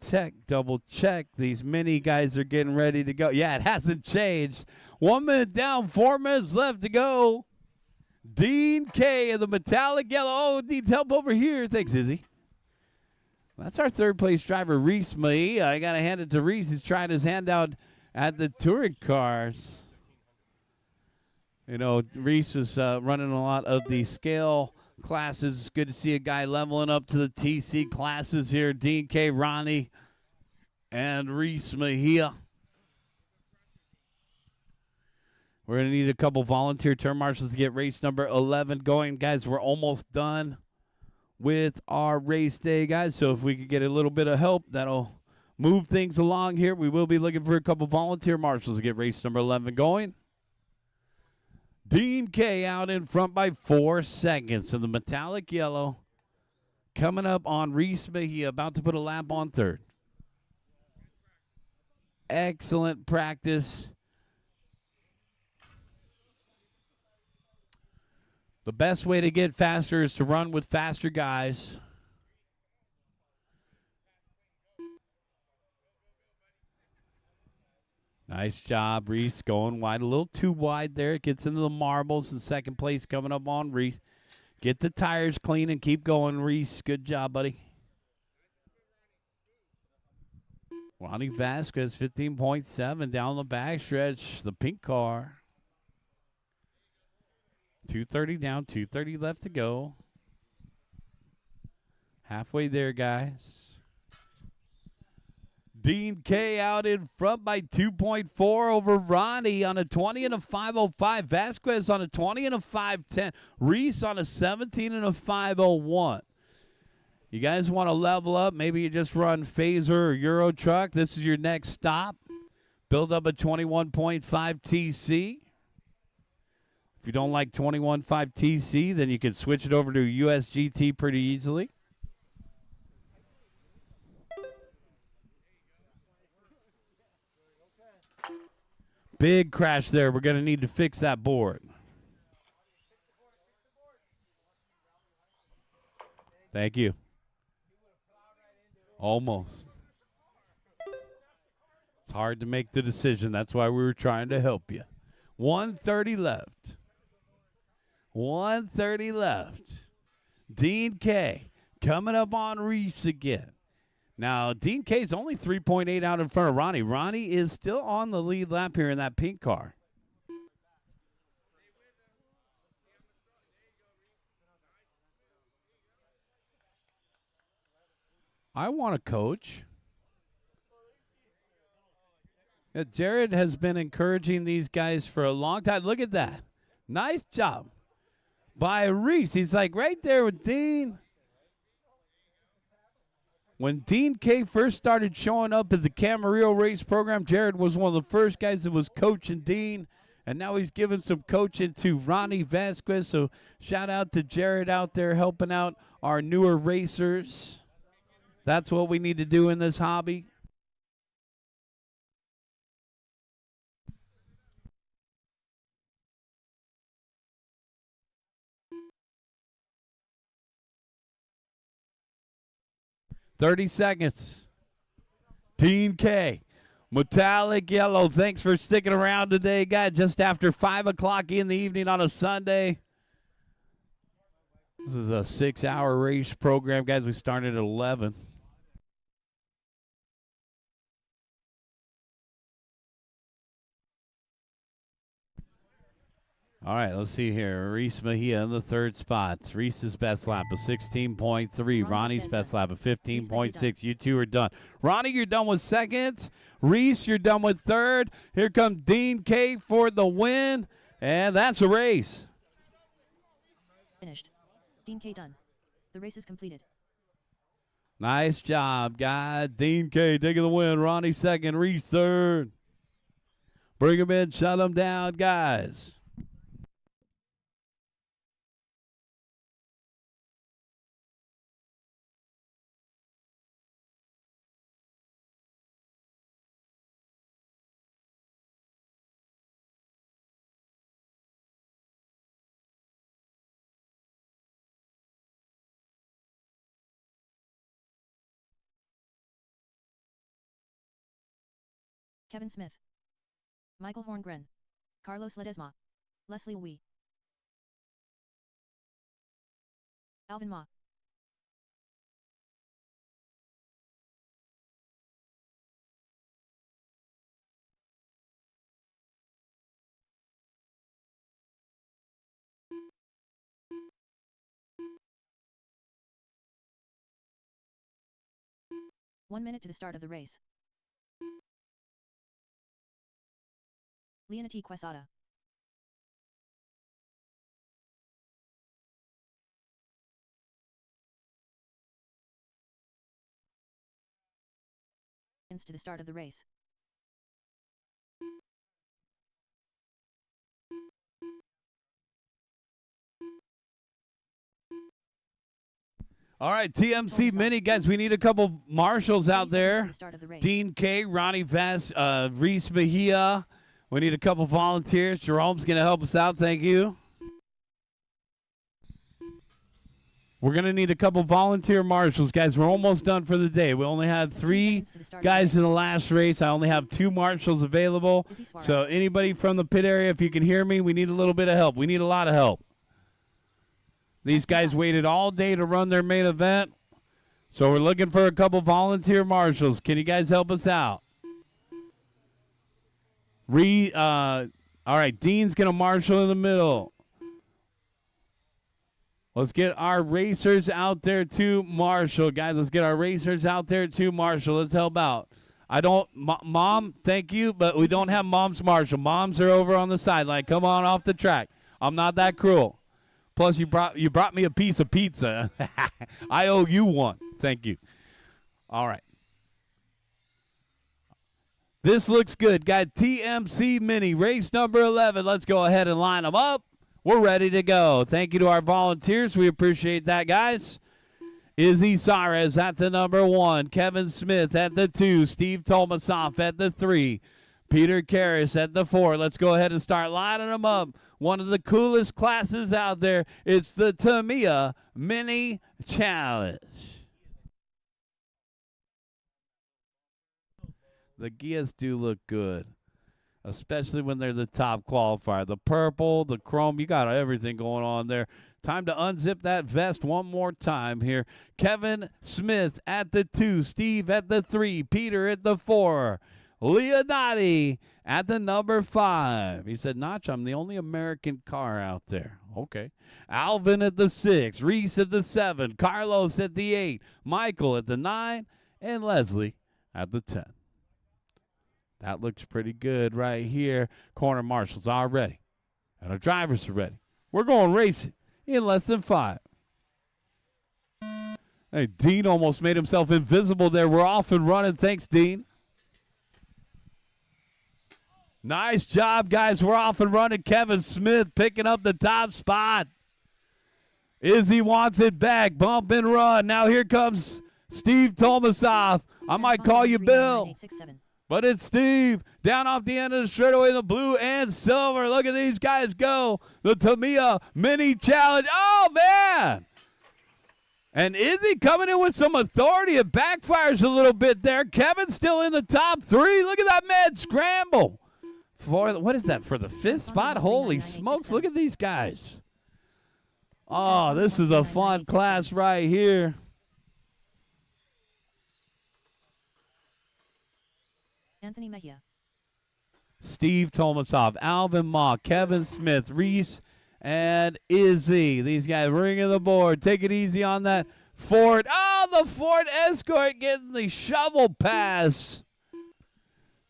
check. These mini guys are getting ready to go. Yeah, it hasn't changed. 1 minute down, 4 minutes left to go. Dean K in the metallic yellow. Oh, needs help over here. Thanks, Izzy. That's our third place driver, Reese May. I got to hand it to Reese. He's trying his hand out at the touring cars. You know, Reese is running a lot of the scale classes. It's good to see a guy leveling up to the TC classes here. Dean K, Ronnie, and Reese Mejia. We're going to need a couple volunteer turn marshals to get race number 11 going. Guys, we're almost done with our race day, guys. So if we could get a little bit of help, that'll move things along here. We will be looking for a couple volunteer marshals to get race number 11 going. Dean K out in front by 4 seconds in the metallic yellow. Coming up on Reese Mejia, about to put a lap on third. Excellent practice. The best way to get faster is to run with faster guys. Nice job, Reese. Going wide, a little too wide there. It gets into the marbles. In second place coming up on Reese. Get the tires clean and keep going, Reese. Good job, buddy. Ronnie Vasquez, 15.7 down the backstretch. The pink car. 2:30 down, 2:30 left to go. Halfway there, guys. Dean K out in front by 2.4 over Ronnie on a 20 and a 5:05. Vasquez on a 20 and a 5:10. Reese on a 17 and a 5:01. You guys want to level up? Maybe you just run Phaser or Euro Truck. This is your next stop. Build up a 21.5 TC. If you don't like 21.5 TC, then you can switch it over to USGT pretty easily. Big crash there. We're going to need to fix that board. Thank you. Almost. It's hard to make the decision. That's why we were trying to help you. 1:30 left. 1:30 left. Dean K coming up on Reese again. Now, Dean K is only 3.8 out in front of Ronnie. Ronnie is still on the lead lap here in that pink car. I want a coach. Yeah, Jared has been encouraging these guys for a long time. Look at that. Nice job by Reese. He's like right there with Dean. When Dean K first started showing up at the Camarillo race program, Jared was one of the first guys that was coaching Dean, and now he's giving some coaching to Ronnie Vasquez. So shout out to Jared out there helping out our newer racers. That's what we need to do in this hobby. $30 seconds. Dean K. Metallic yellow. Thanks for sticking around today, guys. Just after 5 o'clock in the evening on a Sunday. This is a 6-hour race program, guys. We started at 11. All right, let's see here. Reese Mejia in the third spot. Reese's best lap of 16.3. Ronnie's best lap of 15.6. You two are done. Ronnie, you're done with second. Reese, you're done with third. Here comes Dean K for the win, and that's a race. Finished. Dean K done. The race is completed. Nice job, guys. Dean K taking the win. Ronnie second. Reese third. Bring him in. Shut him down, guys. Kevin Smith, Michael Horngren, Carlos Ledesma, Leslie Wee, Alvin Ma. One minute to the start of the race. Leonati Quesada. To the start of the race. All right, TMC Mini, guys, we need a couple marshals out there. Dean K, Ronnie Reese Mejia. We need a couple volunteers. Jerome's going to help us out. Thank you. We're going to need a couple volunteer marshals, guys. We're almost done for the day. We only had 3 guys in the last race. I only have 2 marshals available. So anybody from the pit area, if you can hear me, we need a little bit of help. We need a lot of help. These guys waited all day to run their main event. So we're looking for a couple volunteer marshals. Can you guys help us out? All right, Dean's going to marshal in the middle. Let's get our racers out there to marshal. Guys, let's get our racers out there to marshal. Let's help out. I don't, Mom, thank you, but we don't have Mom's Marshall. Moms are over on the sideline. Come on off the track. I'm not that cruel. Plus, you brought me a piece of pizza. I owe you one. Thank you. All right. This looks good. Got TMC Mini, race number 11. Let's go ahead and line them up. We're ready to go. Thank you to our volunteers. We appreciate that, guys. Izzy Sares at the number 1. Kevin Smith at the 2. Steve Tomasoff at the 3. Peter Karras at the 4. Let's go ahead and start lining them up. One of the coolest classes out there. It's the Tamiya Mini Challenge. The Gias do look good, especially when they're the top qualifier. The purple, the chrome, you got everything going on there. Time to unzip that vest one more time here. Kevin Smith at the 2, Steve at the 3, Peter at the 4, Leonardi at the number 5. He said, Notch, I'm the only American car out there. Okay. Alvin at the 6, Reese at the 7, Carlos at the 8, Michael at the 9, and Leslie at the 10. That looks pretty good right here. Corner marshals are ready, and our drivers are ready. We're going racing in less than 5. Hey, Dean almost made himself invisible there. We're off and running. Thanks, Dean. Nice job, guys. We're off and running. Kevin Smith picking up the top spot. Izzy wants it back. Bump and run. Now here comes Steve Tomasoff. I might call you Bill. But it's Steve down off the end of the straightaway in the blue and silver. Look at these guys go. The Tamiya Mini Challenge. Oh, man. And Izzy coming in with some authority. It backfires a little bit there. Kevin still in the top 3. Look at that mad scramble. For what is that, for the 5th spot? Holy smokes. Look at these guys. Oh, this is a fun class right here. Anthony Mejia, Steve Tomasoff, Alvin Ma, Kevin Smith, Reese, and Izzy. These guys ringing the board. Take it easy on that Ford. Oh, the Ford Escort getting the shovel pass.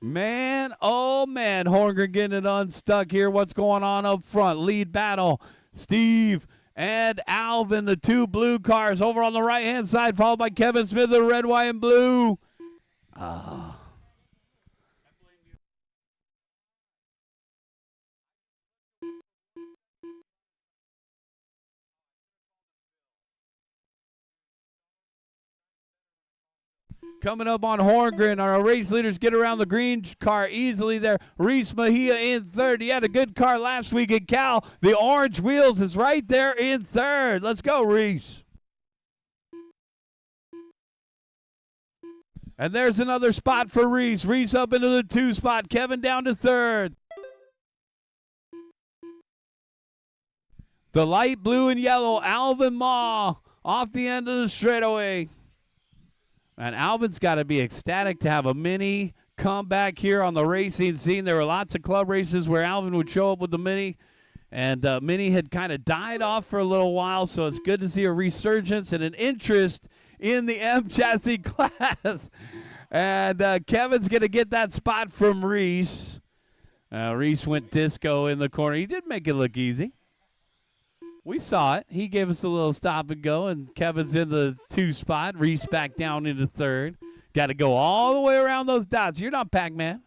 Man, oh, man. Horngren getting it unstuck here. What's going on up front? Lead battle. Steve and Alvin, the 2 blue cars over on the right-hand side, followed by Kevin Smith, the red, white, and blue. Coming up on Horngren, our race leaders get around the green car easily there. Reese Mejia in 3rd. He had a good car last week at Cal. The orange wheels is right there in 3rd. Let's go, Reese. And there's another spot for Reese. Reese up into the 2 spot. Kevin down to 3rd. The light blue and yellow, Alvin Ma off the end of the straightaway. And Alvin's got to be ecstatic to have a Mini comeback here on the racing scene. There were lots of club races where Alvin would show up with the Mini, and Mini had kind of died off for a little while, so it's good to see a resurgence and an interest in the M chassis class. And Kevin's going to get that spot from Reese. Reese went disco in the corner. He did make it look easy. We saw it. He gave us a little stop and go, and Kevin's in the 2 spot. Reese back down into 3rd. Got to go all the way around those dots. You're not Pac-Man.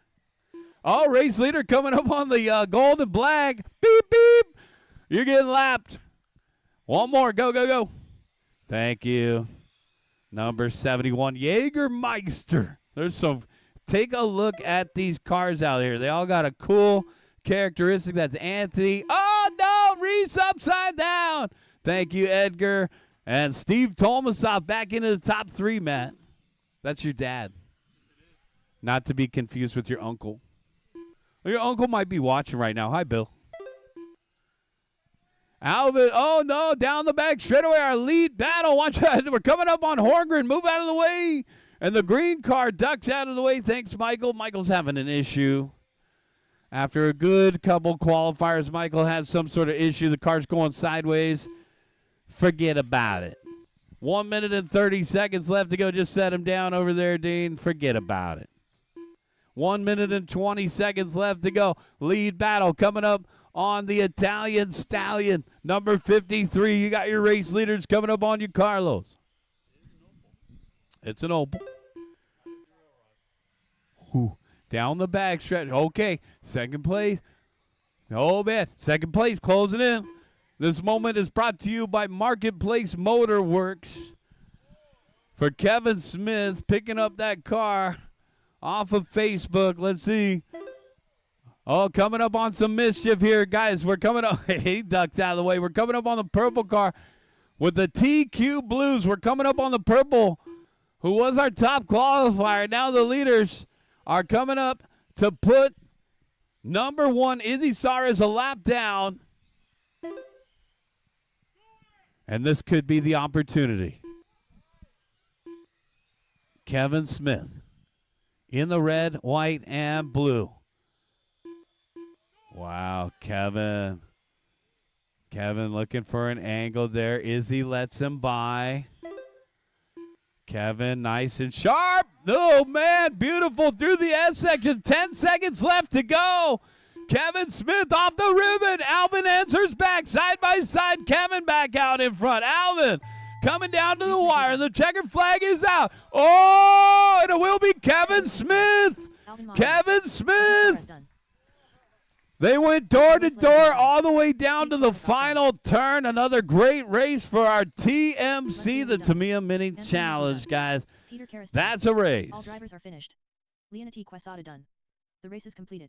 Oh, race leader coming up on the golden flag. Beep, beep. You're getting lapped. One more. Go, go, go. Thank you. Number 71, Jägermeister. There's some. Take a look at these cars out here. They all got a cool characteristic. That's Anthony. Oh, no, Reese upside down. Thank you, Edgar. And Steve Tomasoff back into the top 3, Matt. That's your dad. Not to be confused with your uncle. Your uncle might be watching right now. Hi, Bill. Alvin, oh, no, down the back straightaway, our lead battle. Watch out. We're coming up on Horngren. Move out of the way. And the green car ducks out of the way. Thanks, Michael. Michael's having an issue. After a good couple qualifiers, Michael has some sort of issue. The car's going sideways. Forget about it. 1 minute and 30 seconds left to go. Just set him down over there, Dean. Forget about it. 1 minute and 20 seconds left to go. Lead battle coming up on the Italian Stallion, number 53. You got your race leaders coming up on you, Carlos. It's an opal. Ooh, down the back stretch. Okay, second place. Oh, man. Second place closing in. This moment is brought to you by Marketplace Motor Works. For Kevin Smith picking up that car off of Facebook. Let's see. Oh, coming up on some mischief here, guys. We're coming up. He ducks out of the way. We're coming up on the purple car with the TQ Blues. We're coming up on the purple, who was our top qualifier. Now the leaders are coming up to put number 1, Izzy Saras, a lap down. And this could be the opportunity. Kevin Smith in the red, white, and blue. Wow, Kevin. Kevin looking for an angle there. Izzy lets him by. Kevin, nice and sharp. Oh, man, beautiful through the S section. 10 seconds left to go. Kevin Smith off the ribbon. Alvin answers back side by side. Kevin back out in front. Alvin coming down to the wire. The checkered flag is out. Oh, and it will be Kevin Smith. Kevin Smith. They went door to door all the way down to the final turn. Another great race for our TMC, the Tamiya Mini Challenge, guys. That's a race. All drivers are finished. Leonati Quesada done. The race is completed.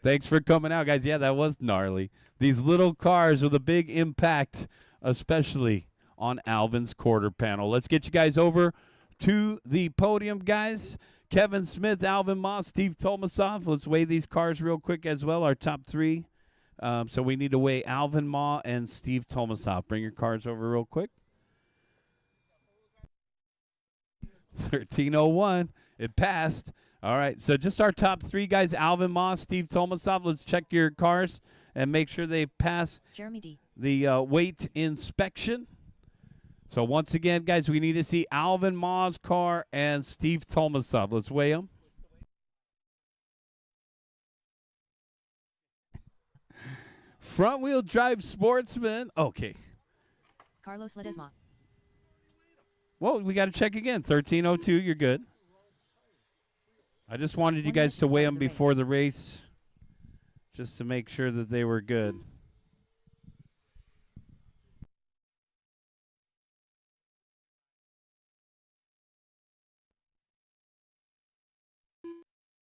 Thanks for coming out, guys. Yeah, that was gnarly. These little cars with a big impact, especially on Alvin's quarter panel. Let's get you guys over to the podium, guys. Kevin Smith, Alvin Moss, Steve Tomasov. Let's weigh these cars real quick as well, our top 3. So we need to weigh Alvin Ma and Steve Tomasov. Bring your cars over real quick. 13:01. It passed. All right, so just our top 3 guys, Alvin Moss, Steve Tomasov. Let's check your cars and make sure they pass Jeremy D. the weight inspection. So once again, guys, we need to see Alvin Ma's car and Steve Tomasov. Let's weigh them. Front-wheel drive sportsman. Okay. Carlos Ledesma. Well, we got to check again. 13:02, you're good. I just wanted you guys to weigh them before the race just to make sure that they were good.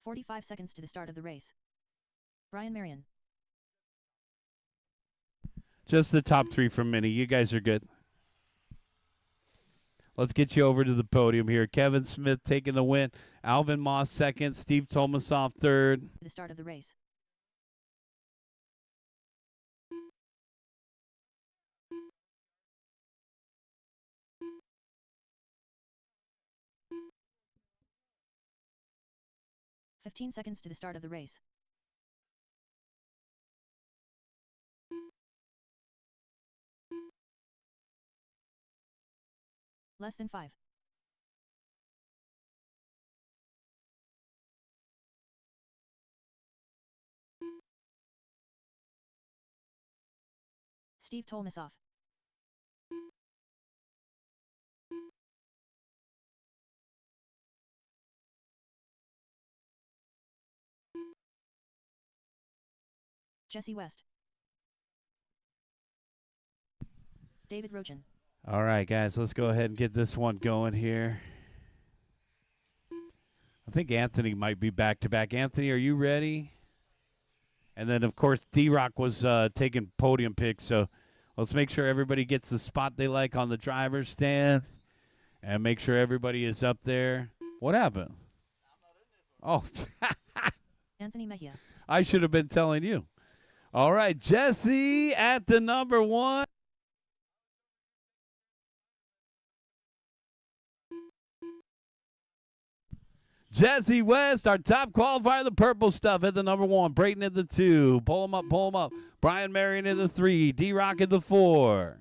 "45 seconds to the start of the race. Brian Marion. Just the top 3 from Mini. You guys are good. Let's get you over to the podium here. Kevin Smith taking the win. Alvin Moss second. Steve Tomasov third. The start of the race. "15 seconds to the start of the race. Less than 5. Steve Tomasov. Jesse West. David Rojan. All right, guys, let's go ahead and get this one going here. I think Anthony might be back-to-back. Anthony, are you ready? And then, of course, D-Rock was taking podium picks, so let's make sure everybody gets the spot they like on the driver's stand and make sure everybody is up there. What happened? Oh, Anthony Mejia. I should have been telling you. All right, Jesse at the number 1. Jesse West, our top qualifier, the purple stuff at the number 1. Brayton at the 2. Pull him up, pull him up. Brian Marion at the 3. D-Rock at the 4.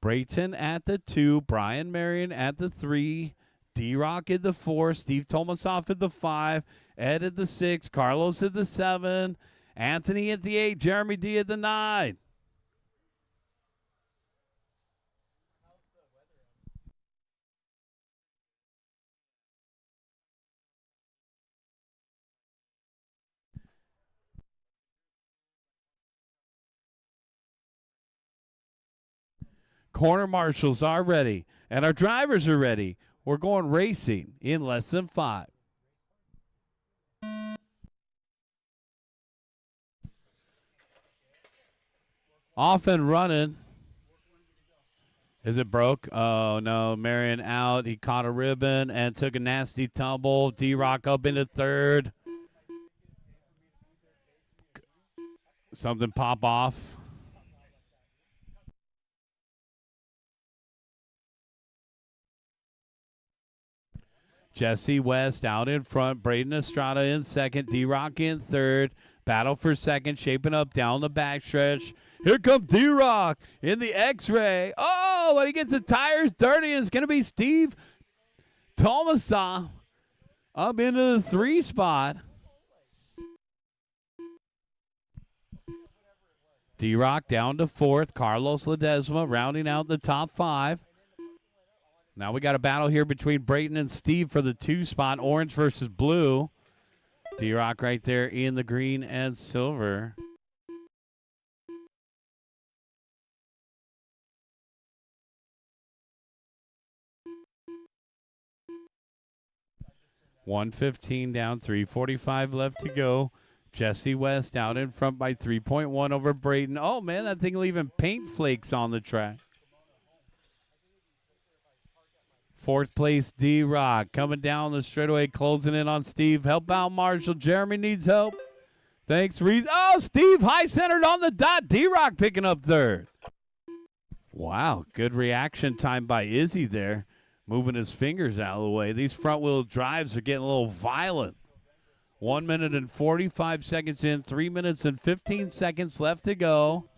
Brayton at the 2, Brian Marion at the 3, D-Rock at the 4, Steve Tomasoff at the 5, Ed at the 6, Carlos at the 7, Anthony at the 8, Jeremy D at the 9. Corner marshals are ready, and our drivers are ready. We're going racing in less than 5. Off and running. Is it broke? Oh, no. Marion out. He caught a ribbon and took a nasty tumble. D-Rock up into 3rd. Something pop off. Jesse West out in front. Braden Estrada in 2nd. D-Rock in 3rd. Battle for 2nd. Shaping up down the backstretch. Here comes D-Rock in the X-ray. Oh, but he gets the tires dirty. It's going to be Steve Tomasoff up into the 3 spot. D-Rock down to 4th. Carlos Ledesma rounding out the top 5. Now we got a battle here between Brayton and Steve for the 2 spot. Orange versus blue. D-Rock right there in the green and silver. $115 down, 3:45 left to go. Jesse West out in front by 3.1 over Brayton. Oh, man, that thing leaving paint flakes on the track. 4th place, D-Rock coming down the straightaway, closing in on Steve. Help out, Marshall. Jeremy needs help. Thanks, Reese. Oh, Steve high-centered on the dot. D-Rock picking up 3rd. Wow, good reaction time by Izzy there, moving his fingers out of the way. These front-wheel drives are getting a little violent. 1 minute and 45 seconds in, 3 minutes and 15 seconds left to go.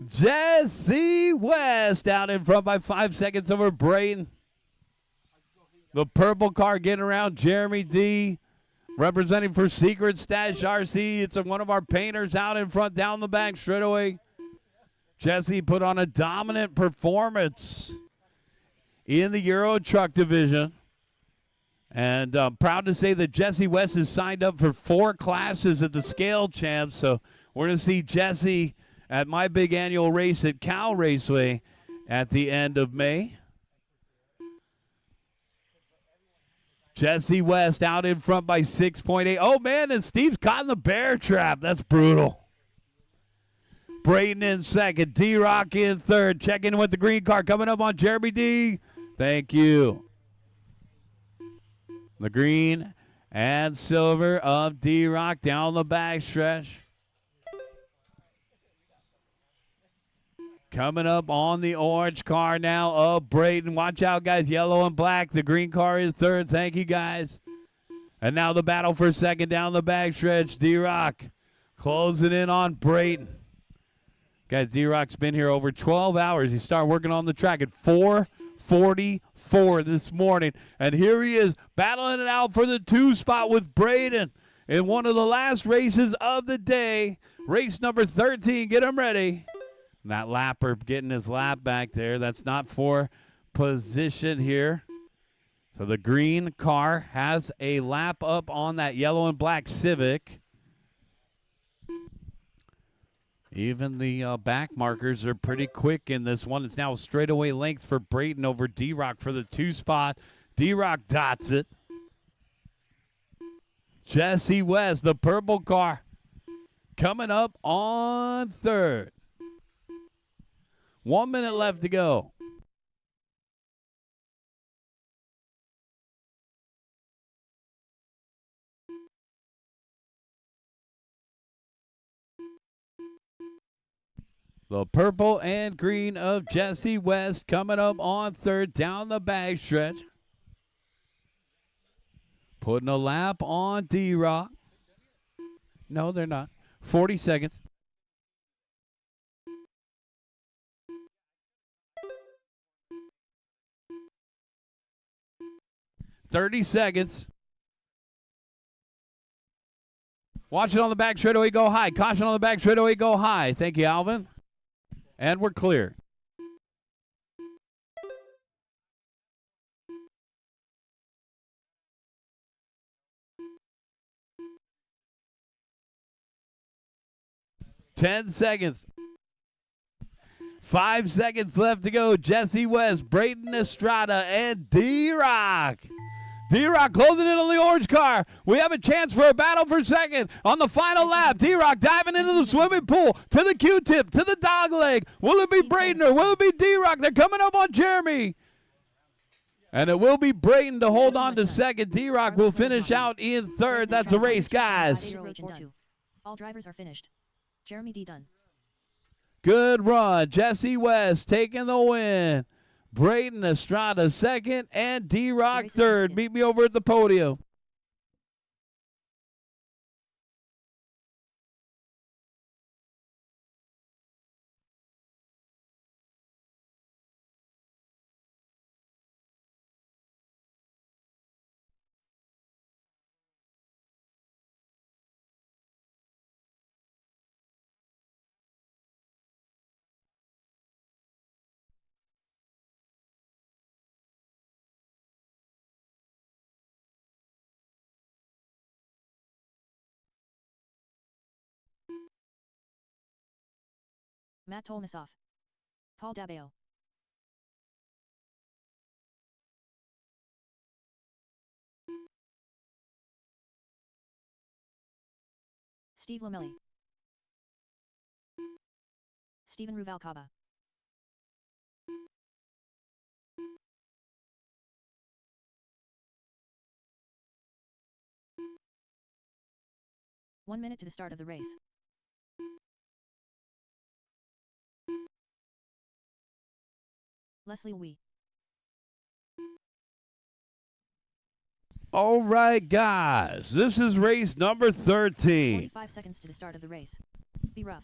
Jesse West out in front by 5 seconds over Brayton. The purple car getting around Jeremy D. Representing for Secret Stash RC. It's one of our painters out in front down the back straightaway. Jesse put on a dominant performance in the Euro Truck division. And proud to say that Jesse West has signed up for 4 classes at the Scale Champs. So we're going to see Jesse at my big annual race at Cal Raceway at the end of May. Jesse West out in front by 6.8. Oh, man, and Steve's caught in the bear trap. That's brutal. Brayton in 2nd. D-Rock in 3rd. Checking in with the green car. Coming up on Jeremy D. Thank you. The green and silver of D-Rock down the backstretch. Coming up on the orange car now of Brayton. Watch out, guys. Yellow and black. The green car is 3rd. Thank you, guys. And now the battle for 2nd down the backstretch. D-Rock closing in on Brayton. Guys, D-Rock's been here over 12 hours. He started working on the track at 4:44 this morning. And here he is battling it out for the 2 spot with Brayton in one of the last races of the day. Race number 13. Get him ready. And that lapper getting his lap back there. That's not for position here. So the green car has a lap up on that yellow and black Civic. Even the back markers are pretty quick in this one. It's now a straightaway length for Brayton over D-Rock for the 2 spot. D-Rock dots it. Jesse West, the purple car, coming up on 3rd. 1 minute left to go. The purple and green of Jesse West coming up on 3rd down the backstretch. Putting a lap on D-Rock. No, they're not. 40 seconds. 30 seconds. Watch it on the back straightaway, go high. Caution on the back straightaway, go high. Thank you, Alvin. And we're clear. Ten seconds. 5 seconds left to go. Jesse West, Brayton Estrada, and D-Rock. D-Rock closing in on the orange car. We have a chance for a battle for second on the final lap. D-Rock diving into the swimming pool, to the Q-tip, to the dog leg. Will it be Brayton or will it be D-Rock? They're coming up on Jeremy. And it will be Brayton to hold on to second. D-Rock will finish out in third. That's a race, guys. All drivers are finished. Jeremy D. done. Good run. Jesse West taking the win. Brayton Estrada second, and D-Rock third. Meet me over at the podium. Matt Tolmasoff. Paul Dabeo. Steve Lamelli. Steven Ruvalcaba. One minute to the start of the race. Leslie Wee. All right, guys. This is race number 13. 45 seconds to the start of the race. Be rough.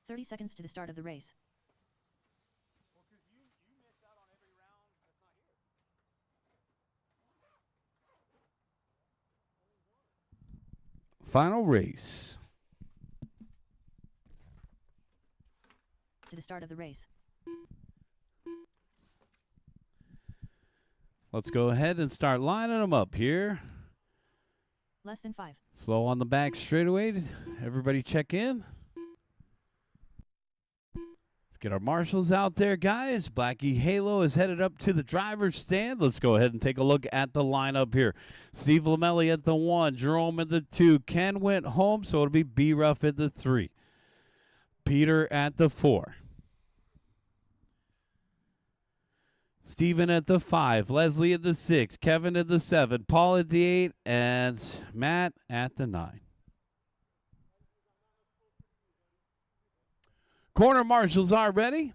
"30 seconds to the start of the race. Final race. To the start of the race. Let's go ahead and start lining them up here. Less than 5. Slow on the back straightaway. Everybody check in. Let's get our marshals out there, guys. Blackie Halo is headed up to the driver's stand. Let's go ahead and take a look at the lineup here. Steve Lamelli at the 1, Jerome at the 2. Ken went home, so it'll be B-Ruff at the 3. Peter at the 4. Steven at the 5. Leslie at the 6. Kevin at the 7. Paul at the 8. And Matt at the 9. Corner marshals are ready,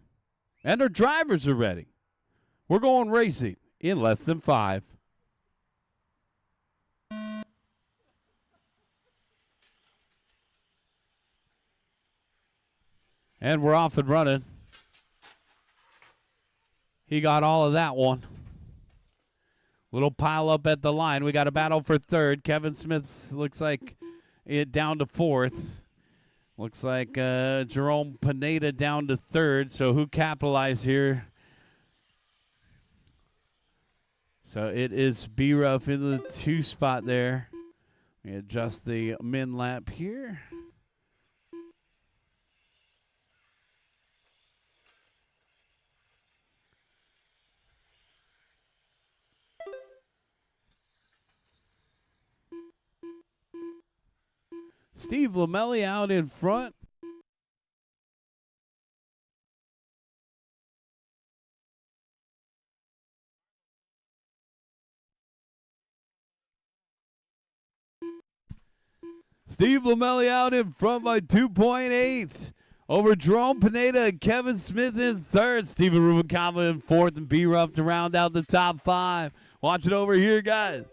and our drivers are ready. We're going racing in less than 5. And we're off and running. He got all of that one. Little pile up at the line. We got a battle for third. Kevin Smith looks like it down to 4th. Looks like Jerome Pineda down to 3rd. So who capitalized here? So it is B-Ruff in the 2 spot there. We adjust the min lap here. Steve Lamelli out in front. Steve Lamelli out in front by 2.8 over Jerome Pineda and Kevin Smith in 3rd. Steven Rubalcaba in 4th, and B-Ruff to round out the top 5. Watch it over here, guys.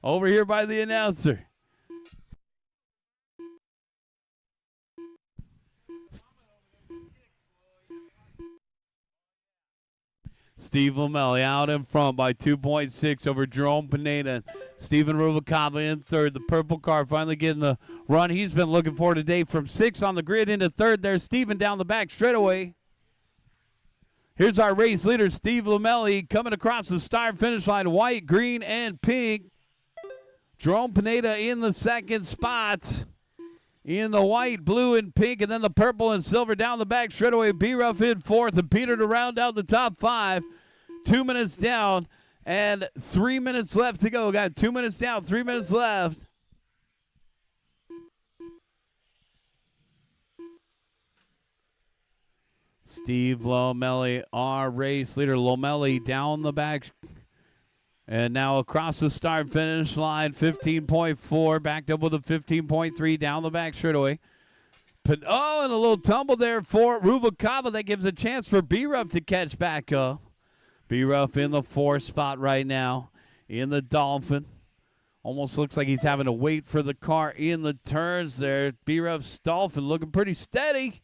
Over here by the announcer. Steve Lamelli out in front by 2.6 over Jerome Pineda. Steven Rubalcaba in third. The purple car finally getting the run he's been looking for today from 6 on the grid into third. There's Steven down the back straightaway. Here's our race leader, Steve Lamelli, coming across the start finish line, white, green, and pink. Jerome Pineda in the second spot in the white, blue, and pink, and then the purple and silver down the back straightaway. B-Ruff in fourth, and Peter to round out the top 5. 2 minutes down and 3 minutes left to go. Got 2 minutes down, 3 minutes left. Steve Lamelli, our race leader. Lamelli down the back. And now across the start finish line, 15.4, backed up with a 15.3 down the back straightaway. And a little tumble there for Rubalcaba. That gives a chance for B-Ruff to catch back up. B-Ruff in the 4th spot right now in the Dolphin. Almost looks like he's having to wait for the car in the turns there. B-Ruff's Dolphin looking pretty steady.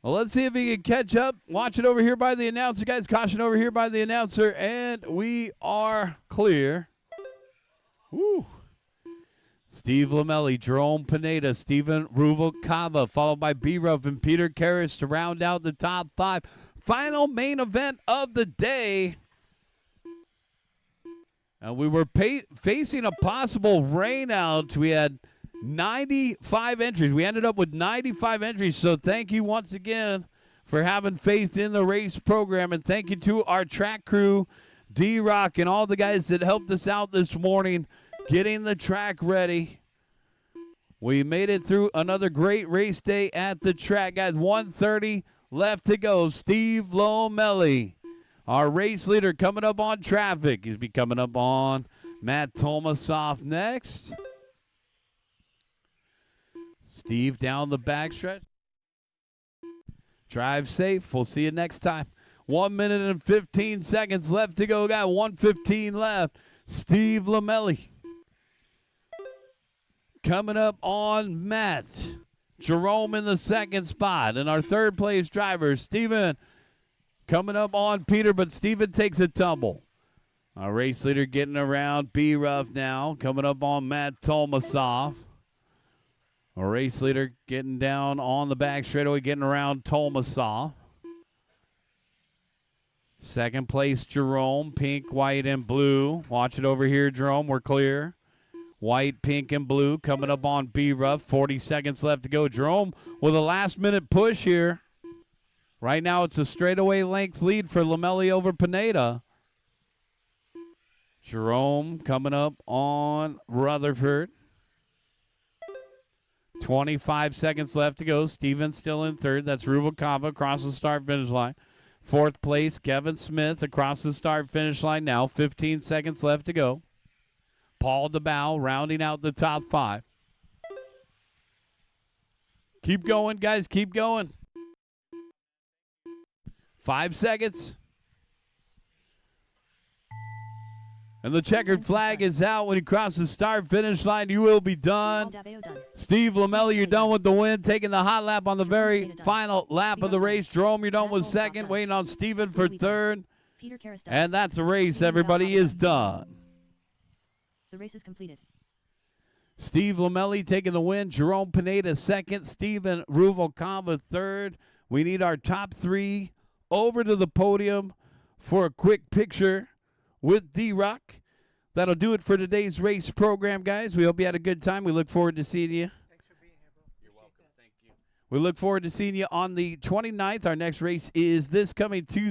Well, let's see if he can catch up. Watch it over here by the announcer, guys. Caution over here by the announcer, and we are clear. Woo. Steve Lamelli, Jerome Pineda, Steven Rubalcaba, followed by B-Ruff and Peter Karras to round out the top 5. Final main event of the day. And we were facing a possible rain out. We had 95 entries. We ended up with 95 entries, so thank you once again for having faith in the race program, and thank you to our track crew, D-Rock, and all the guys that helped us out this morning getting the track ready. We made it through another great race day at the track, guys. 1:30 left to go. Steve Lamelli, our race leader, coming up on traffic. He's be coming up on Matt Tomasoff next. Steve down the backstretch. Drive safe. We'll see you next time. 1 minute and 15 seconds left to go. Got 1:15 left. Steve Lamelli coming up on Matt. Jerome in the 2nd spot. And our 3rd place driver, Steven, coming up on Peter, but Steven takes a tumble. Our race leader getting around B-Ruff now. Coming up on Matt Tomasoff. Our race leader getting down on the back straightaway, getting around Tomasoff. 2nd place, Jerome, pink, white, and blue. Watch it over here, Jerome. We're clear. White, pink, and blue coming up on B-Ruff. 40 seconds left to go. Jerome with a last-minute push here. Right now it's a straightaway length lead for Lamelli over Pineda. Jerome coming up on Rutherford. 25 seconds left to go. Steven still in 3rd. That's Rubalcaba across the start-finish line. 4th place, Kevin Smith across the start-finish line now. 15 seconds left to go. Paul DeBow rounding out the top 5. Keep going, guys. Keep going. 5 seconds. And the checkered flag is out when you cross the start-finish line. You will be done. Steve Lamelli, you're done with the win, taking the hot lap on the very final lap of the race. Jerome, you're done with 2nd, waiting on Steven for 3rd. And that's a race. Everybody is done. The race is completed. Steve Lamelli taking the win. Jerome Pineda 2nd. Steven Rubalcaba 3rd. We need our top 3 over to the podium for a quick picture with D-Rock. That'll do it for today's race program, guys. We hope you had a good time. We look forward to seeing you. Thanks for being here, bro. You're welcome. Thank you. We look forward to seeing you on the 29th. Our next race is this coming Tuesday.